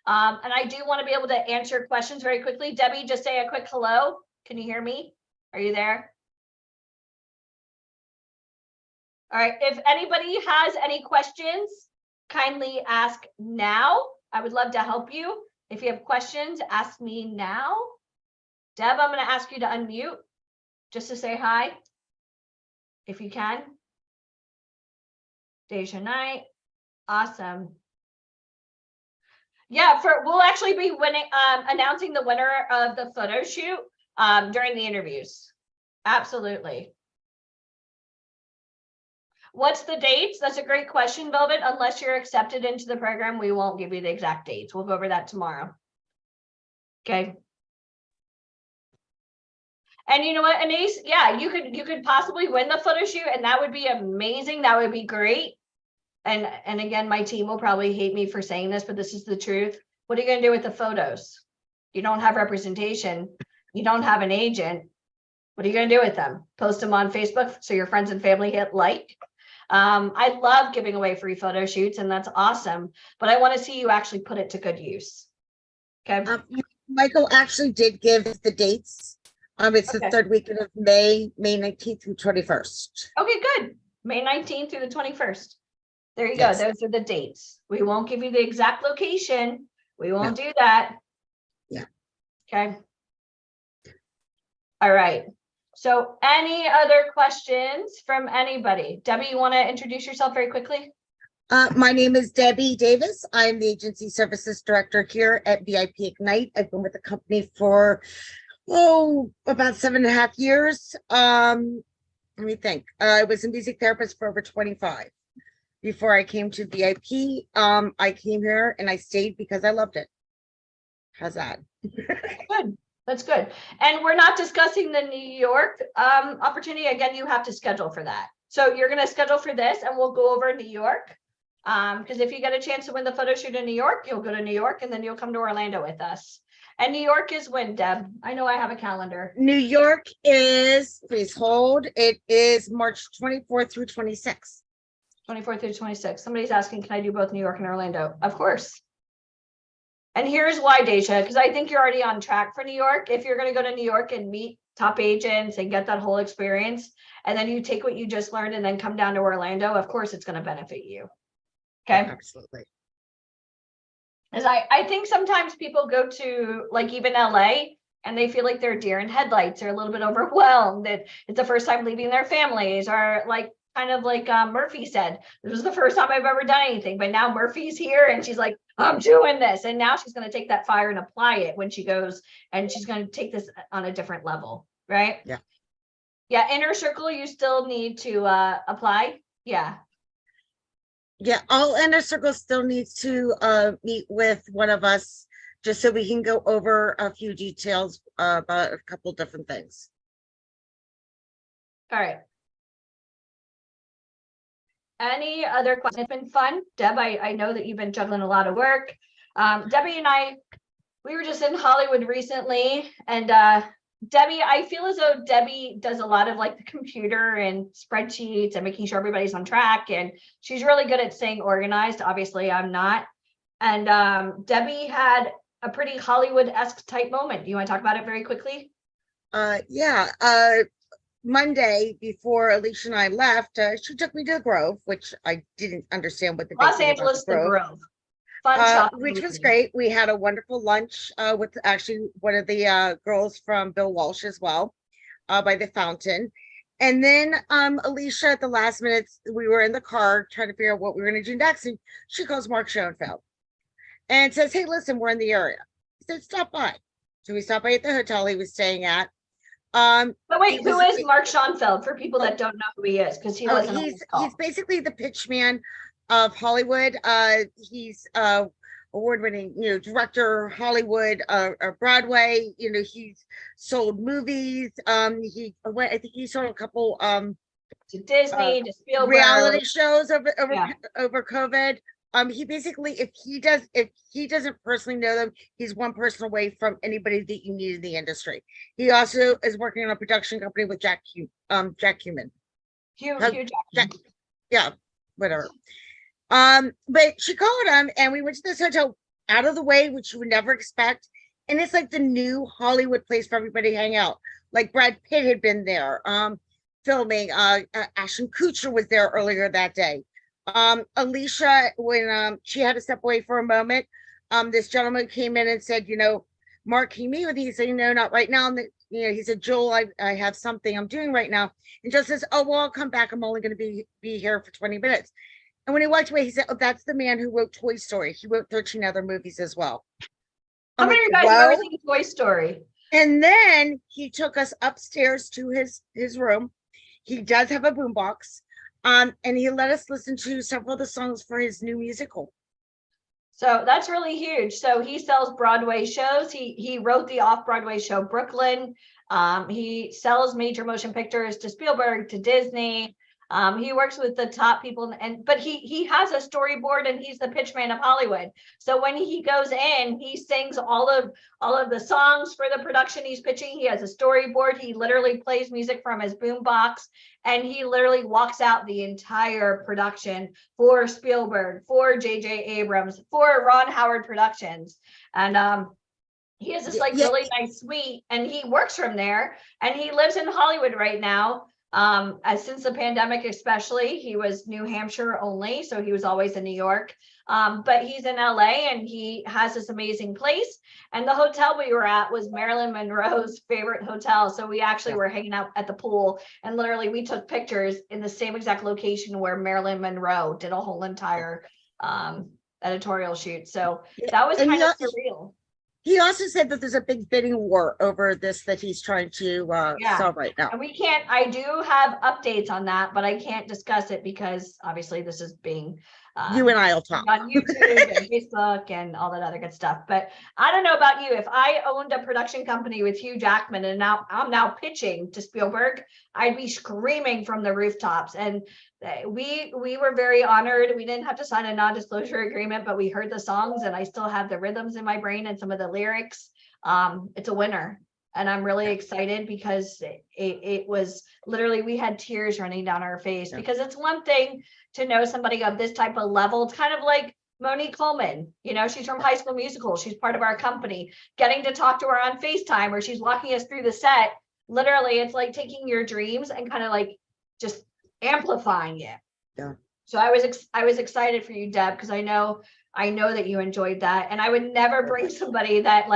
Speaker 9: And I do want to be able to answer questions very quickly. Debbie, just say a quick hello. Can you hear me? Are you there? All right. If anybody has any questions, kindly ask now. I would love to help you. If you have questions, ask me now. Deb, I'm going to ask you to unmute just to say hi, if you can. Deja Knight. Awesome. Yeah, we'll actually be announcing the winner of the photo shoot during the interviews. Absolutely. What's the dates? That's a great question, Velvet. Unless you're accepted into the program, we won't give you the exact dates. We'll go over that tomorrow. Okay. And you know what, Anise? Yeah, you could possibly win the photo shoot, and that would be amazing. That would be great. And again, my team will probably hate me for saying this, but this is the truth. What are you going to do with the photos? You don't have representation. You don't have an agent. What are you going to do with them? Post them on Facebook so your friends and family hit like? I love giving away free photo shoots, and that's awesome. But I want to see you actually put it to good use. Okay.
Speaker 4: Michael actually did give the dates. It's the third weekend of May 19th through 21st.
Speaker 9: Okay, good. May 19th through the 21st. There you
Speaker 4: Yes.
Speaker 9: go. Those are the dates. We won't give you the exact location. We won't do that.
Speaker 4: Yeah.
Speaker 9: Okay. All right. So any other questions from anybody? Debbie, you want to introduce yourself very quickly?
Speaker 4: My name is Debbie Davis. I'm the Agency Services Director here at VIP Ignite. I've been with the company for, about 7.5 years. Let me think. I was a music therapist for over 25. Before I came to VIP, I came here and I stayed because I loved it. How's that?
Speaker 9: Good. That's good. And we're not discussing the New York opportunity. Again, you have to schedule for that. So you're going to schedule for this, and we'll go over New York. Because if you get a chance to win the photo shoot in New York, you'll go to New York, and then you'll come to Orlando with us. And New York is when, Deb? I know I have a calendar.
Speaker 4: New York is, please hold, it is March 24th through 26th.
Speaker 9: 24th through 26th. Somebody's asking, can I do both New York and Orlando? Of course. And here's why, Deja, because I think you're already on track for New York. If you're going to go to New York and meet top agents and get that whole experience, and then you take what you just learned and then come down to Orlando, of course, it's going to benefit you. Okay.
Speaker 4: Absolutely.
Speaker 9: As I think sometimes people go to like even LA and they feel like they're deer in headlights. They're a little bit overwhelmed. That it's the first time leaving their families, or like kind of like Murphy said, this was the first time I've ever done anything, but now Murphy's here and she's like, I'm doing this. And now she's going to take that fire and apply it when she goes, and she's going to take this on a different level. Right.
Speaker 4: Yeah.
Speaker 9: Yeah. Inner Circle, you still need to apply. Yeah.
Speaker 4: Yeah. All Inner Circle still needs to meet with one of us just so we can go over a few details about a couple different things.
Speaker 9: All right. Any other questions? It's been fun. Deb, I know that you've been juggling a lot of work. Debbie and I, we were just in Hollywood recently, and Debbie, I feel as though Debbie does a lot of like the computer and spreadsheets and making sure everybody's on track, and she's really good at staying organized. Obviously, I'm not. And Debbie had a pretty Hollywood-esque type moment. Do you want to talk about it very quickly?
Speaker 4: Yeah. Monday, before Alicia and I left, she took me to the Grove, which I didn't understand what the big
Speaker 9: Los
Speaker 4: thing about
Speaker 9: Angeles, the Grove. Fun shopping.
Speaker 4: which was great. We had a wonderful lunch with actually one of the girls from Bill Walsh as well, by the fountain. And then Alicia, at the last minute, we were in the car trying to figure out what we were going to do next, and she calls Mark Schoenfeld and says, "Hey, listen, we're in the area." I said, "Stop by." So we stopped by at the hotel he was staying at.
Speaker 9: But wait, who is Mark Schoenfeld for people that don't know who he is? Because he wasn't.
Speaker 4: He's basically the pitch man of Hollywood. He's award-winning, director, Hollywood, Broadway. He's sold movies. I think he sold a couple
Speaker 9: to Disney, to Spielberg,
Speaker 4: reality shows over COVID. He basically, if he doesn't personally know them, he's one person away from anybody that you need in the industry. He also is working on a production company with Jack Human.
Speaker 9: Hugh
Speaker 4: Yeah, whatever. But she called him, and we went to this hotel out of the way, which you would never expect. And it's like the new Hollywood place for everybody to hang out. Like Brad Pitt had been there, filming. Ashton Kutcher was there earlier that day. Alicia, when she had to step away for a moment, this gentleman came in and said, "Mark, can you meet with me?" He said, "No, not right now." And he said, "Joel, I have something I'm doing right now." And Joel says, "Oh, well, I'll come back. I'm only going to be here for 20 minutes. And when he walked away, he said, "Oh, that's the man who wrote Toy Story. He wrote 13 other movies as well."
Speaker 9: How many of you guys have ever seen Toy Story?
Speaker 4: And then he took us upstairs to his room. He does have a boombox. And he let us listen to several of the songs for his new musical.
Speaker 9: So that's really huge. So he sells Broadway shows. He wrote the off-Broadway show Brooklyn. He sells major motion pictures to Spielberg, to Disney. He works with the top people, but he has a storyboard, and he's the pitch man of Hollywood. So when he goes in, he sings all of the songs for the production he's pitching. He has a storyboard. He literally plays music from his boombox, and he literally walks out the entire production for Spielberg, for J.J. Abrams, for Ron Howard Productions, and he has this really nice suite, and he works from there, and he lives in Hollywood right now. Since the pandemic, especially, he was New Hampshire only, so he was always in New York. But he's in LA, and he has this amazing place. And the hotel we were at was Marilyn Monroe's favorite hotel. So we actually were hanging out at the pool, and literally we took pictures in the same exact location where Marilyn Monroe did a whole entire editorial shoot. So that was kind of surreal.
Speaker 4: He also said that there's a big bidding war over this that he's trying to sell right now.
Speaker 9: And I do have updates on that, but I can't discuss it because obviously this is being
Speaker 4: you and I will talk
Speaker 9: on YouTube and Facebook and all that other good stuff. But I don't know about you. If I owned a production company with Hugh Jackman and now I'm pitching to Spielberg, I'd be screaming from the rooftops. And we were very honored. We didn't have to sign a non-disclosure agreement, but we heard the songs, and I still have the rhythms in my brain and some of the lyrics. It's a winner. And I'm really excited because it was literally, we had tears running down our face because it's one thing to know somebody of this type of level. It's kind of like Monique Coleman, she's from High School Musical. She's part of our company. Getting to talk to her on FaceTime or she's walking us through the set. Literally, it's like taking your dreams and kind of like just amplifying it.
Speaker 4: Yeah.
Speaker 9: So I was excited for you, Deb, because I know that you enjoyed that. And I would never bring somebody that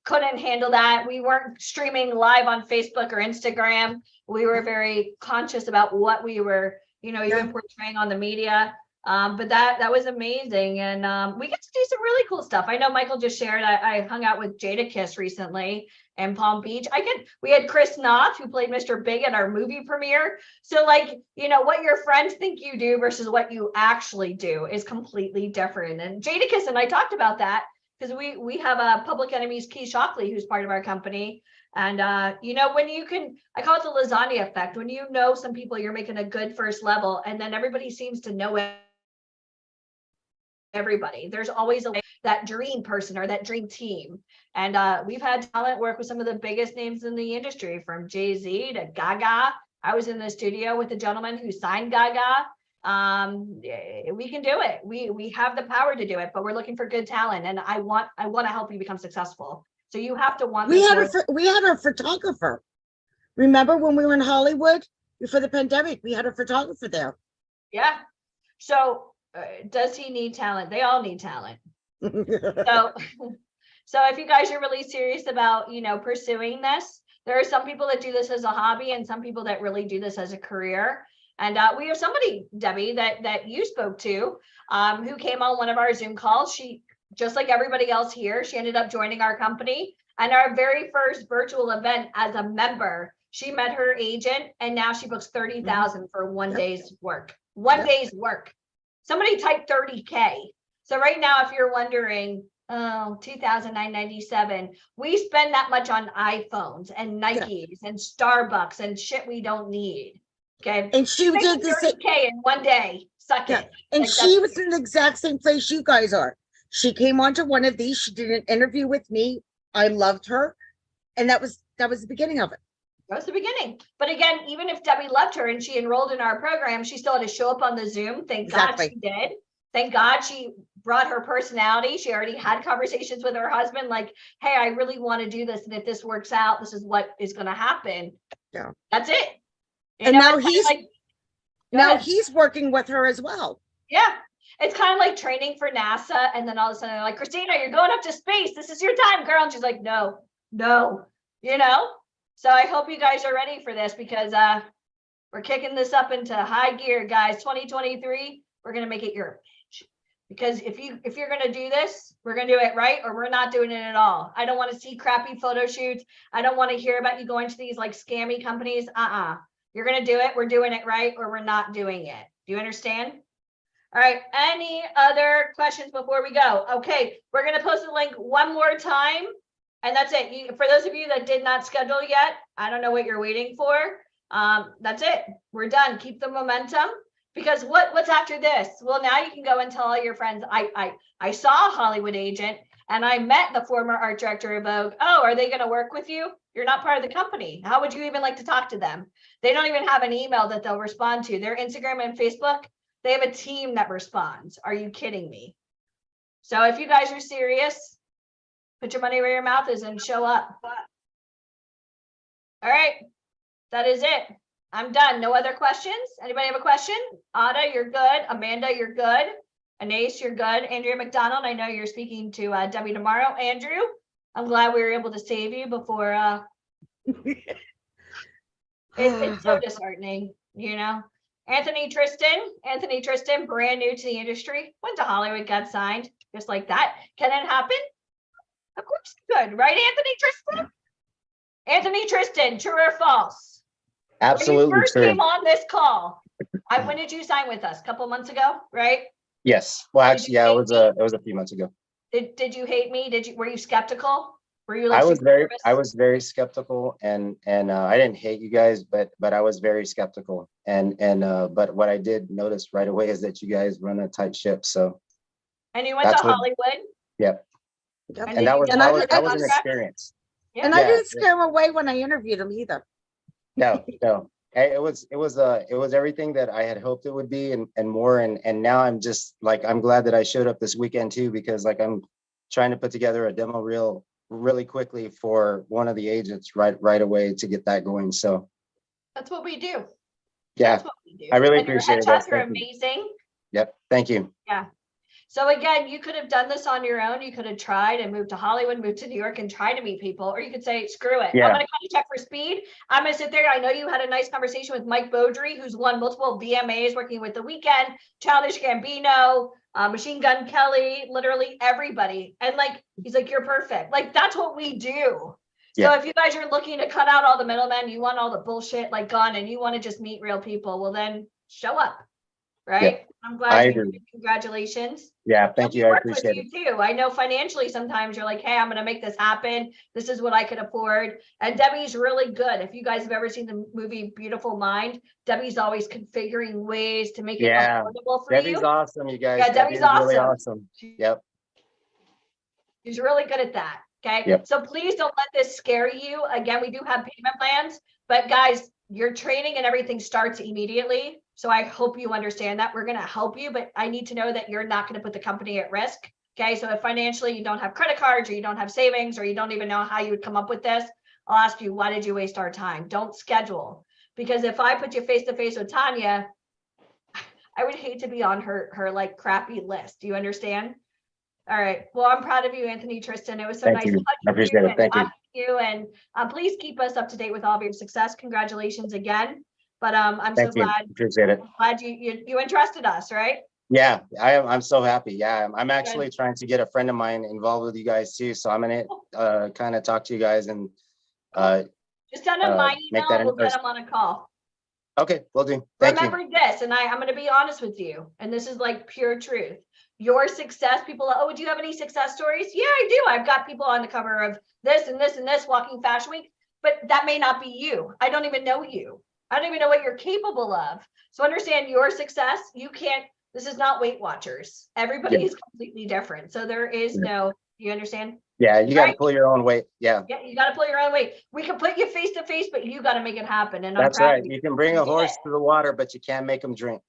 Speaker 9: couldn't handle that. We weren't streaming live on Facebook or Instagram. We were very conscious about what we were, even portraying on the media. But that was amazing. And we get to do some really cool stuff. I know Michael just shared, I hung out with Jadakiss recently in Palm Beach. We had Chris Noth, who played Mr. Big at our movie premiere. So what your friends think you do versus what you actually do is completely different. And Jadakiss and I talked about that because we have a Public Enemy's Keith Shockley, who's part of our company. And, when you can, I call it the lasagna effect. When you know some people, you're making a good first level, and then everybody seems to know it. Everybody, there's always that dream person or that dream team. And we've had talent work with some of the biggest names in the industry, from Jay-Z to Gaga. I was in the studio with a gentleman who signed Gaga. We can do it. We have the power to do it, but we're looking for good talent, and I want to help you become successful. So you have to want.
Speaker 4: We had our photographer Remember when we were in Hollywood before the pandemic, we had a photographer there.
Speaker 9: Yeah. So does he need talent? They all need talent. So, so if you guys are really serious about, you know, pursuing this, there are some people that do this as a hobby and some people that really do this as a career. And we have somebody, Debbie, that you spoke to, who came on one of our Zoom calls. She, just like everybody else here, she ended up joining our company. And our very first virtual event as a member, she met her agent, and now she books 30,000 for one day's work. One day's work. Somebody typed 30K. So right now, if you're wondering, oh, $2,997, we spend that much on iPhones and Nikes and Starbucks and shit we don't need. Okay.
Speaker 4: And she did the same
Speaker 9: 30K in one day. Suck it.
Speaker 4: And
Speaker 9: Like,
Speaker 4: she was in the exact same place you guys are. She came onto one of these. She did an interview with me. I loved her. And that was the beginning of it.
Speaker 9: That was the beginning. But again, even if Debbie loved her and she enrolled in our program, she still had to show up on the Zoom. Thank God she did. Thank God she brought her personality. She already had conversations with her husband, like, hey, I really want to do this. And if this works out, this is what is going to happen.
Speaker 4: Yeah.
Speaker 9: That's it. You
Speaker 4: And
Speaker 9: know,
Speaker 4: now
Speaker 9: it's
Speaker 4: he's working with her as well.
Speaker 9: Yeah. It's kind of like training for NASA. And then all of a sudden they're like, Christina, you're going up to space. This is your time, girl. And she's like, no, you know? So I hope you guys are ready for this, because we're kicking this up into high gear, guys. 2023, we're going to make it your advantage. Because if you're going to do this, we're going to do it right, or we're not doing it at all. I don't want to see crappy photo shoots. I don't want to hear about you going to these like scammy companies. You're going to do it. We're doing it right, or we're not doing it. Do you understand? All right. Any other questions before we go? Okay. We're going to post the link one more time. And that's it. For those of you that did not schedule yet, I don't know what you're waiting for. That's it. We're done. Keep the momentum. Because what's after this? Well, now you can go and tell all your friends, I saw a Hollywood agent and I met the former art director of Vogue. Oh, are they going to work with you? You're not part of the company. How would you even like to talk to them? They don't even have an email that they'll respond to. Their Instagram and Facebook, they have a team that responds. Are you kidding me? So if you guys are serious, put your money where your mouth is and show up. All right, that is it. I'm done. No other questions? Anybody have a question? Ada, you're good. Amanda, you're good. Anais, you're good. Andrea McDonald, I know you're speaking to Debbie tomorrow. Andrew, I'm glad we were able to save you before. It's so disheartening, you know. Anthony Tristan, brand new to the industry, went to Hollywood, got signed, just like that. Can it happen? Of course it could, right, Anthony Tristan? Anthony Tristan, true or false?
Speaker 5: Absolutely
Speaker 9: when you first
Speaker 5: true.
Speaker 9: came on this call, when did you sign with us? A couple months ago, right?
Speaker 5: Yes. Well, actually, yeah, it was a few months ago.
Speaker 9: Did you hate me? Were you skeptical? Were you like
Speaker 5: I was
Speaker 9: nervous?
Speaker 5: very skeptical, and I didn't hate you guys, but I was very skeptical, and but what I did notice right away is that you guys run a tight ship. So.
Speaker 9: And you went to Hollywood.
Speaker 5: Yep. And that was an experience.
Speaker 9: Yeah.
Speaker 4: And I didn't scare him away when I interviewed him either.
Speaker 5: No. It was everything that I had hoped it would be and more. And now I'm just like, I'm glad that I showed up this weekend too, because like I'm trying to put together a demo reel really quickly for one of the agents right away to get that going. So
Speaker 9: that's what we do.
Speaker 5: Yeah,
Speaker 9: That's what we do.
Speaker 5: I really
Speaker 9: And your
Speaker 5: appreciate it.
Speaker 9: headshots are
Speaker 5: Thank you.
Speaker 9: amazing.
Speaker 5: Yep. Thank you.
Speaker 9: Yeah. So again, you could have done this on your own. You could have tried and moved to Hollywood, moved to New York and tried to meet people, or you could say, screw it.
Speaker 5: Yeah.
Speaker 9: I'm going to kind of check for speed. I'm going to sit there. I know you had a nice conversation with Mike Beaudry, who's won multiple VMAs working with The Weeknd, Childish Gambino, Machine Gun Kelly, literally everybody. And like, he's like, you're perfect. Like, that's what we do.
Speaker 5: Yeah.
Speaker 9: So if you guys are looking to cut out all the middlemen, you want all the bullshit like gone, and you want to just meet real people, well then show up. Right.
Speaker 5: Yeah,
Speaker 9: I'm
Speaker 5: I
Speaker 9: glad you
Speaker 5: agree.
Speaker 9: Congratulations.
Speaker 5: Yeah. Thank you. I
Speaker 9: Work with
Speaker 5: appreciate
Speaker 9: you
Speaker 5: it.
Speaker 9: too. I know financially sometimes you're like, hey, I'm going to make this happen. This is what I could afford. And Debbie's really good. If you guys have ever seen the movie Beautiful Mind, Debbie's always configuring ways to make it
Speaker 5: Yeah.
Speaker 9: affordable for
Speaker 5: Debbie's
Speaker 9: you.
Speaker 5: awesome, you guys.
Speaker 9: Yeah, Debbie's
Speaker 5: really
Speaker 9: awesome.
Speaker 5: Yep.
Speaker 9: She's really good at that. Okay.
Speaker 5: Yep.
Speaker 9: So please don't let this scare you. Again, we do have payment plans, but guys, your training and everything starts immediately. So I hope you understand that. We're going to help you, but I need to know that you're not going to put the company at risk. Okay. So if financially you don't have credit cards, or you don't have savings, or you don't even know how you would come up with this, I'll ask you, why did you waste our time? Don't schedule. Because if I put you face to face with Tanya, I would hate to be on her like crappy list. Do you understand? All right. Well, I'm proud of you, Anthony, Tristan. It was so
Speaker 5: Thank
Speaker 9: nice
Speaker 5: you.
Speaker 9: touching
Speaker 5: I appreciate
Speaker 9: you
Speaker 5: it.
Speaker 9: and
Speaker 5: Thank you.
Speaker 9: talking to you. And please keep us up to date with all of your success. Congratulations again. But I'm so
Speaker 5: Thank you.
Speaker 9: glad
Speaker 5: Appreciate it.
Speaker 9: you entrusted us, right?
Speaker 5: Yeah, I'm so happy. Yeah, I'm actually trying to get a friend of mine involved with you guys too. So I'm gonna kind of talk to you guys and
Speaker 9: Just send them my
Speaker 5: make
Speaker 9: email
Speaker 5: that
Speaker 9: and we'll get them on a call.
Speaker 5: Okay, will do. Thank you.
Speaker 9: Remember this, and I'm going to be honest with you, and this is like pure truth. Your success, people, oh, do you have any success stories? Yeah, I do. I've got people on the cover of this and this and this Walking Fashion Week, but that may not be you. I don't even know you. I don't even know what you're capable of. So understand your success. You can't, this is not Weight Watchers. Everybody is completely different. So there is no, you understand?
Speaker 5: Yeah, you got to pull your own weight. Yeah,
Speaker 9: Yeah, you got to pull your own weight. We can put you face to face, but you got to make it happen. And
Speaker 5: that's
Speaker 9: I'm proud
Speaker 5: right.
Speaker 9: of you.
Speaker 5: You can bring a horse to the water, but you can't make them drink.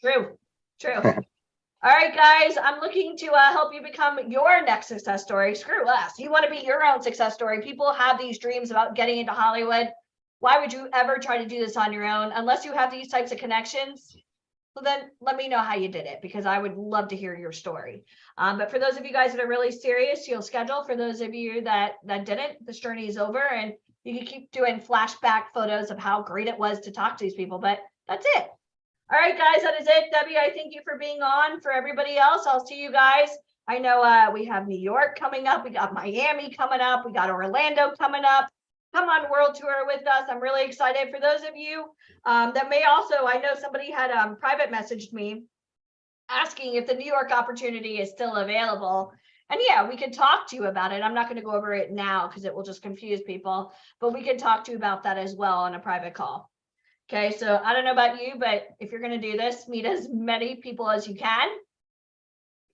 Speaker 9: True. All right, guys, I'm looking to help you become your next success story. Screw us. You want to be your own success story. People have these dreams about getting into Hollywood. Why would you ever try to do this on your own unless you have these types of connections? Well, then let me know how you did it, because I would love to hear your story. But for those of you guys that are really serious, you'll schedule. For those of you that didn't, this journey is over, and you can keep doing flashback photos of how great it was to talk to these people. But that's it. All right, guys, that is it. Debbie, I thank you for being on. For everybody else, I'll see you guys. I know we have New York coming up. We got Miami coming up. We got Orlando coming up. Come on world tour with us. I'm really excited. For those of you that may also, I know somebody had private messaged me asking if the New York opportunity is still available. And yeah, we could talk to you about it. I'm not going to go over it now because it will just confuse people, but we could talk to you about that as well on a private call. Okay, so I don't know about you, but if you're going to do this, meet as many people as you can.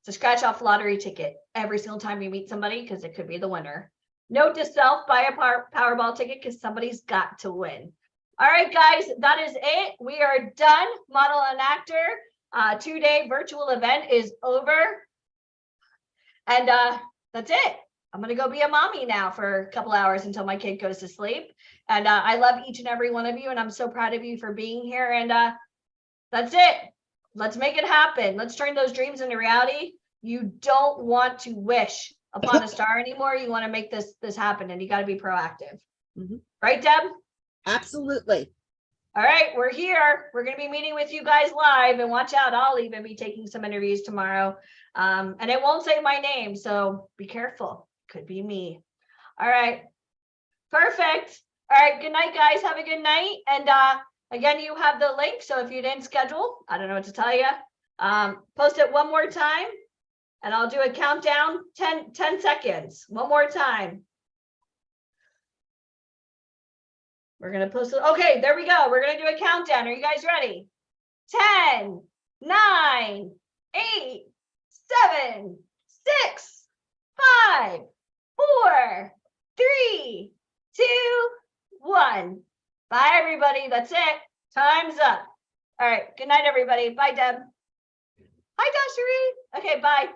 Speaker 9: It's a scratch off lottery ticket every single time you meet somebody, because it could be the winner. Note to self, buy a Powerball ticket because somebody's got to win. All right, guys, that is it. We are done. Model and Actor 2-day virtual event is over. And that's it. I'm going to go be a mommy now for a couple hours until my kid goes to sleep. And I love each and every one of you. And I'm so proud of you for being here. And that's it. Let's make it happen. Let's turn those dreams into reality. You don't want to wish upon a star anymore. You want to make this happen, and you got to be proactive. Right, Deb?
Speaker 4: Absolutely.
Speaker 9: All right, we're here. We're going to be meeting with you guys live, and watch out, I'll even be taking some interviews tomorrow. And it won't say my name, so be careful. Could be me. All right. Perfect. All right. Good night, guys. Have a good night. And again, you have the link. So if you didn't schedule, I don't know what to tell you. Post it one more time, and I'll do a countdown, 10 seconds. One more time. We're going to post it. Okay, there we go. We're going to do a countdown. Are you guys ready? 10, 9, 8, 7, 6, 5, 4, 3, 2, 1. Bye, everybody. That's it. Time's up. All right. Good night, everybody. Bye, Deb. Hi, Dashery. Okay, bye.